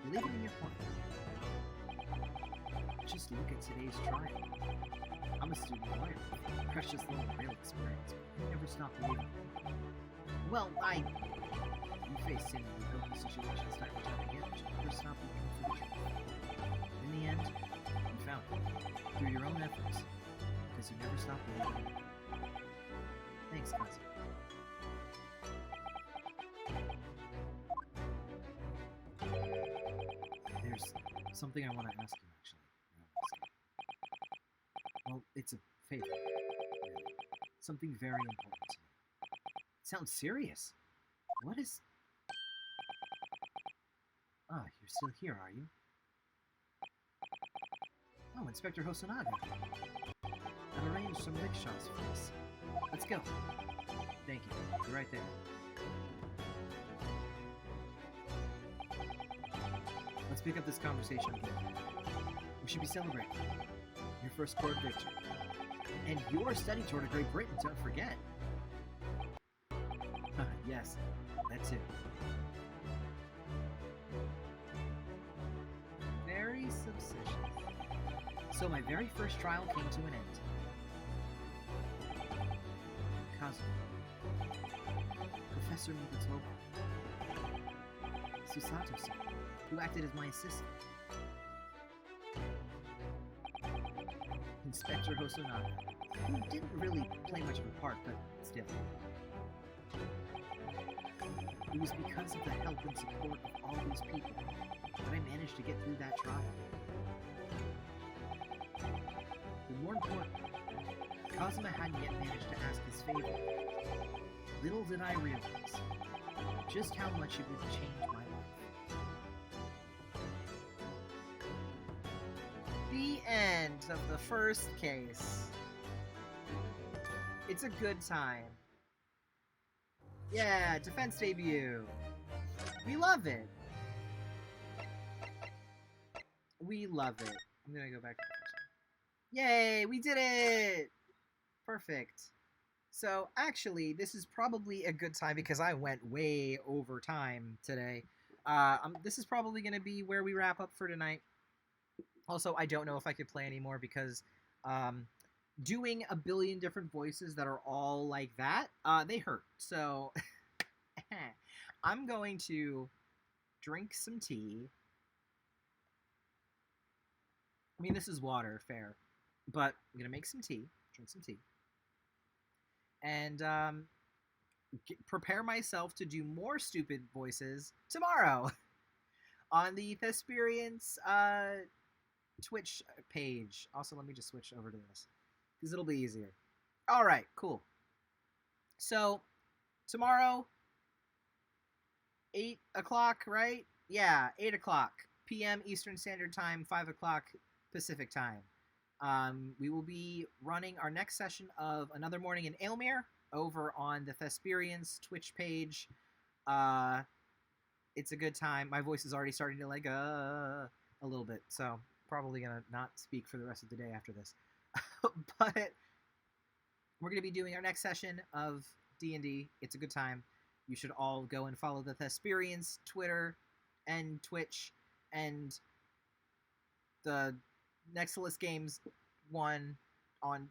Believe it in your heart. Just look at today's trial. I'm a student lawyer with precious little real experience, but I never stopped believing. Well, you face seemingly hopeless situations time and time again, but you never stop looking for the truth. In the end, you found it, through your own efforts, because you never stopped believing. Thanks, Kazu. There's something I want to ask you, actually. Well, it's a favor, really. Something very important to me. It sounds serious. What is... Ah, you're still here, are you? Oh, Inspector Hosonaga. I've arranged some rickshaws for us. Let's go. Thank you. You're right there. Let's pick up this conversation again. We should be celebrating your first court victory. And your study tour to Great Britain, don't forget. Yes, that too. Very subsistence. So my very first trial came to an end. Kazuma. Professor Mikotoba. Susato-san, who acted as my assistant. Inspector Hosonaga, who didn't really play much of a part, but still. It was because of the help and support of all these people that I managed to get through that trial. But more importantly, Kazuma hadn't yet managed to ask his favor. Little did I realize just how much it would change my life.
The end of the first case. It's a good time. Yeah, defense debut. We love it. We love it. I'm gonna go back to the first one. Yay, we did it! Perfect. So, actually, this is probably a good time because I went way over time today. This is probably going to be where we wrap up for tonight. Also, I don't know if I could play anymore because doing a billion different voices that are all like that, they hurt. So, I'm going to drink some tea. I mean, this is water, fair. But I'm going to make some tea, drink some tea. And prepare myself to do more stupid voices tomorrow on the Thesperience Twitch page. Also, let me just switch over to this because it'll be easier. All right, cool. So tomorrow, 8 o'clock, right? Yeah, 8 o'clock p.m. Eastern Standard Time, 5 o'clock Pacific Time. We will be running our next session of Another Morning in Aylmere over on the Thesperience Twitch page. It's a good time. My voice is already starting to a little bit, so probably gonna not speak for the rest of the day after this. But we're gonna be doing our next session of D&D. It's a good time. You should all go and follow the Thesperience Twitter and Twitch and the Nexus Games 1 on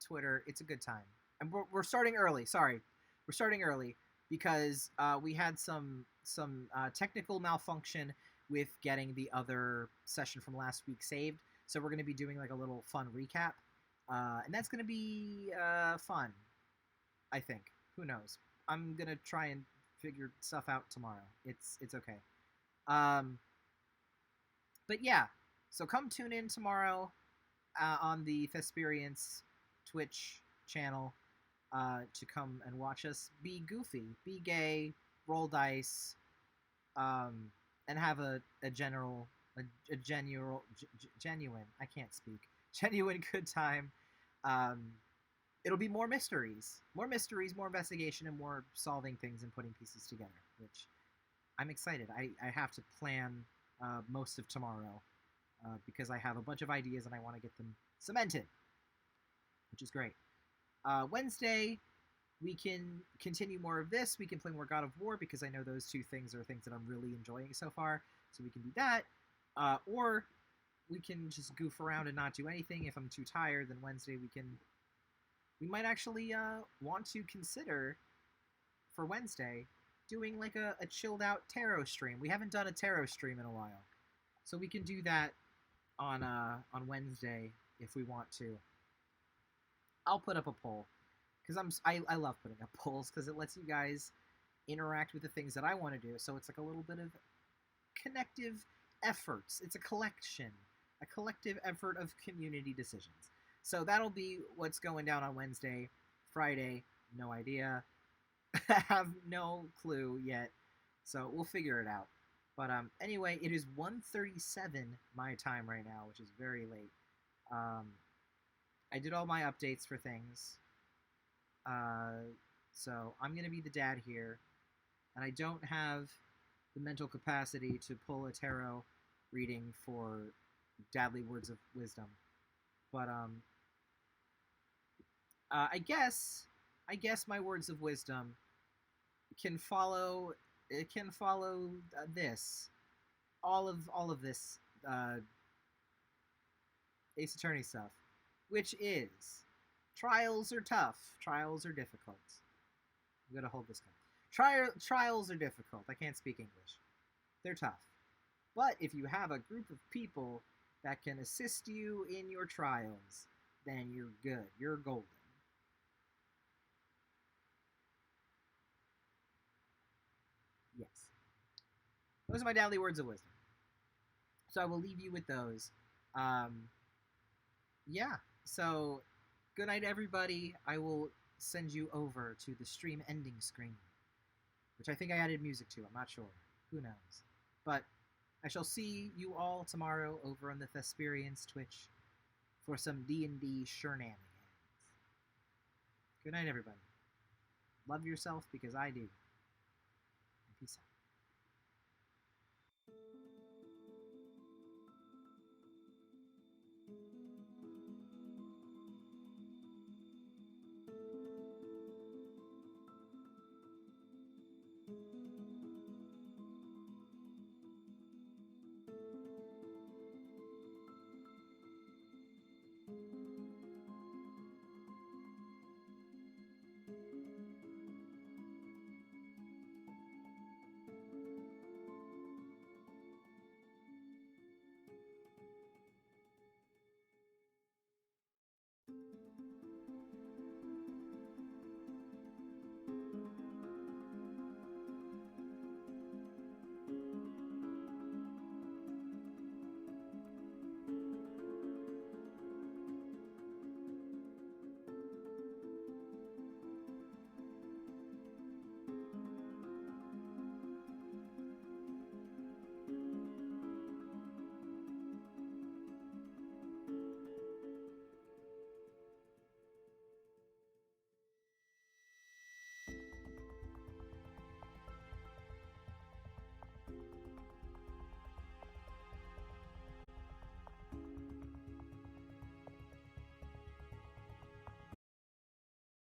Twitter. It's a good time. And we're starting early. Sorry. We're starting early because we had some technical malfunction with getting the other session from last week saved. So we're going to be doing like a little fun recap. And that's going to be fun, I think. Who knows? I'm going to try and figure stuff out tomorrow. It's okay. But yeah. So come tune in tomorrow on the Thesperience Twitch channel to come and watch us be goofy, be gay, roll dice, and have a genuine, I can't speak, genuine good time. It'll be more mysteries, more investigation, and more solving things and putting pieces together, which I'm excited. I have to plan most of tomorrow. Because I have a bunch of ideas and I want to get them cemented, which is great. Wednesday, we can continue more of this. We can play more God of War because I know those two things are things that I'm really enjoying so far. So we can do that. Or we can just goof around and not do anything. If I'm too tired, then Wednesday we might actually want to consider for Wednesday doing like a chilled out tarot stream. We haven't done a tarot stream in a while. So we can do that on Wednesday if we want to. I'll put up a poll because I love putting up polls because it lets you guys interact with the things that I want to do. So it's like a little bit of connective efforts. It's a collective effort of community decisions. So that'll be what's going down on Wednesday. Friday, no idea. I have no clue yet. So we'll figure it out. But anyway, it is 1:37 my time right now, which is very late. I did all my updates for things. So I'm gonna be the dad here, and I don't have the mental capacity to pull a tarot reading for Dadly Words of Wisdom. But I guess my words of wisdom can follow. It can follow this, all of this Ace Attorney stuff, which is trials are tough, trials are difficult. I'm gonna hold this gun. Trials are difficult. I can't speak English. They're tough. But if you have a group of people that can assist you in your trials, then you're good. You're golden. Yes. Those are my daily words of wisdom. So I will leave you with those. Yeah. So good night, everybody. I will send you over to the stream ending screen, which I think I added music to. I'm not sure. Who knows? But I shall see you all tomorrow over on the Thesperience Twitch for some D&D shenanigans. Good night, everybody. Love yourself because I do. Peace out.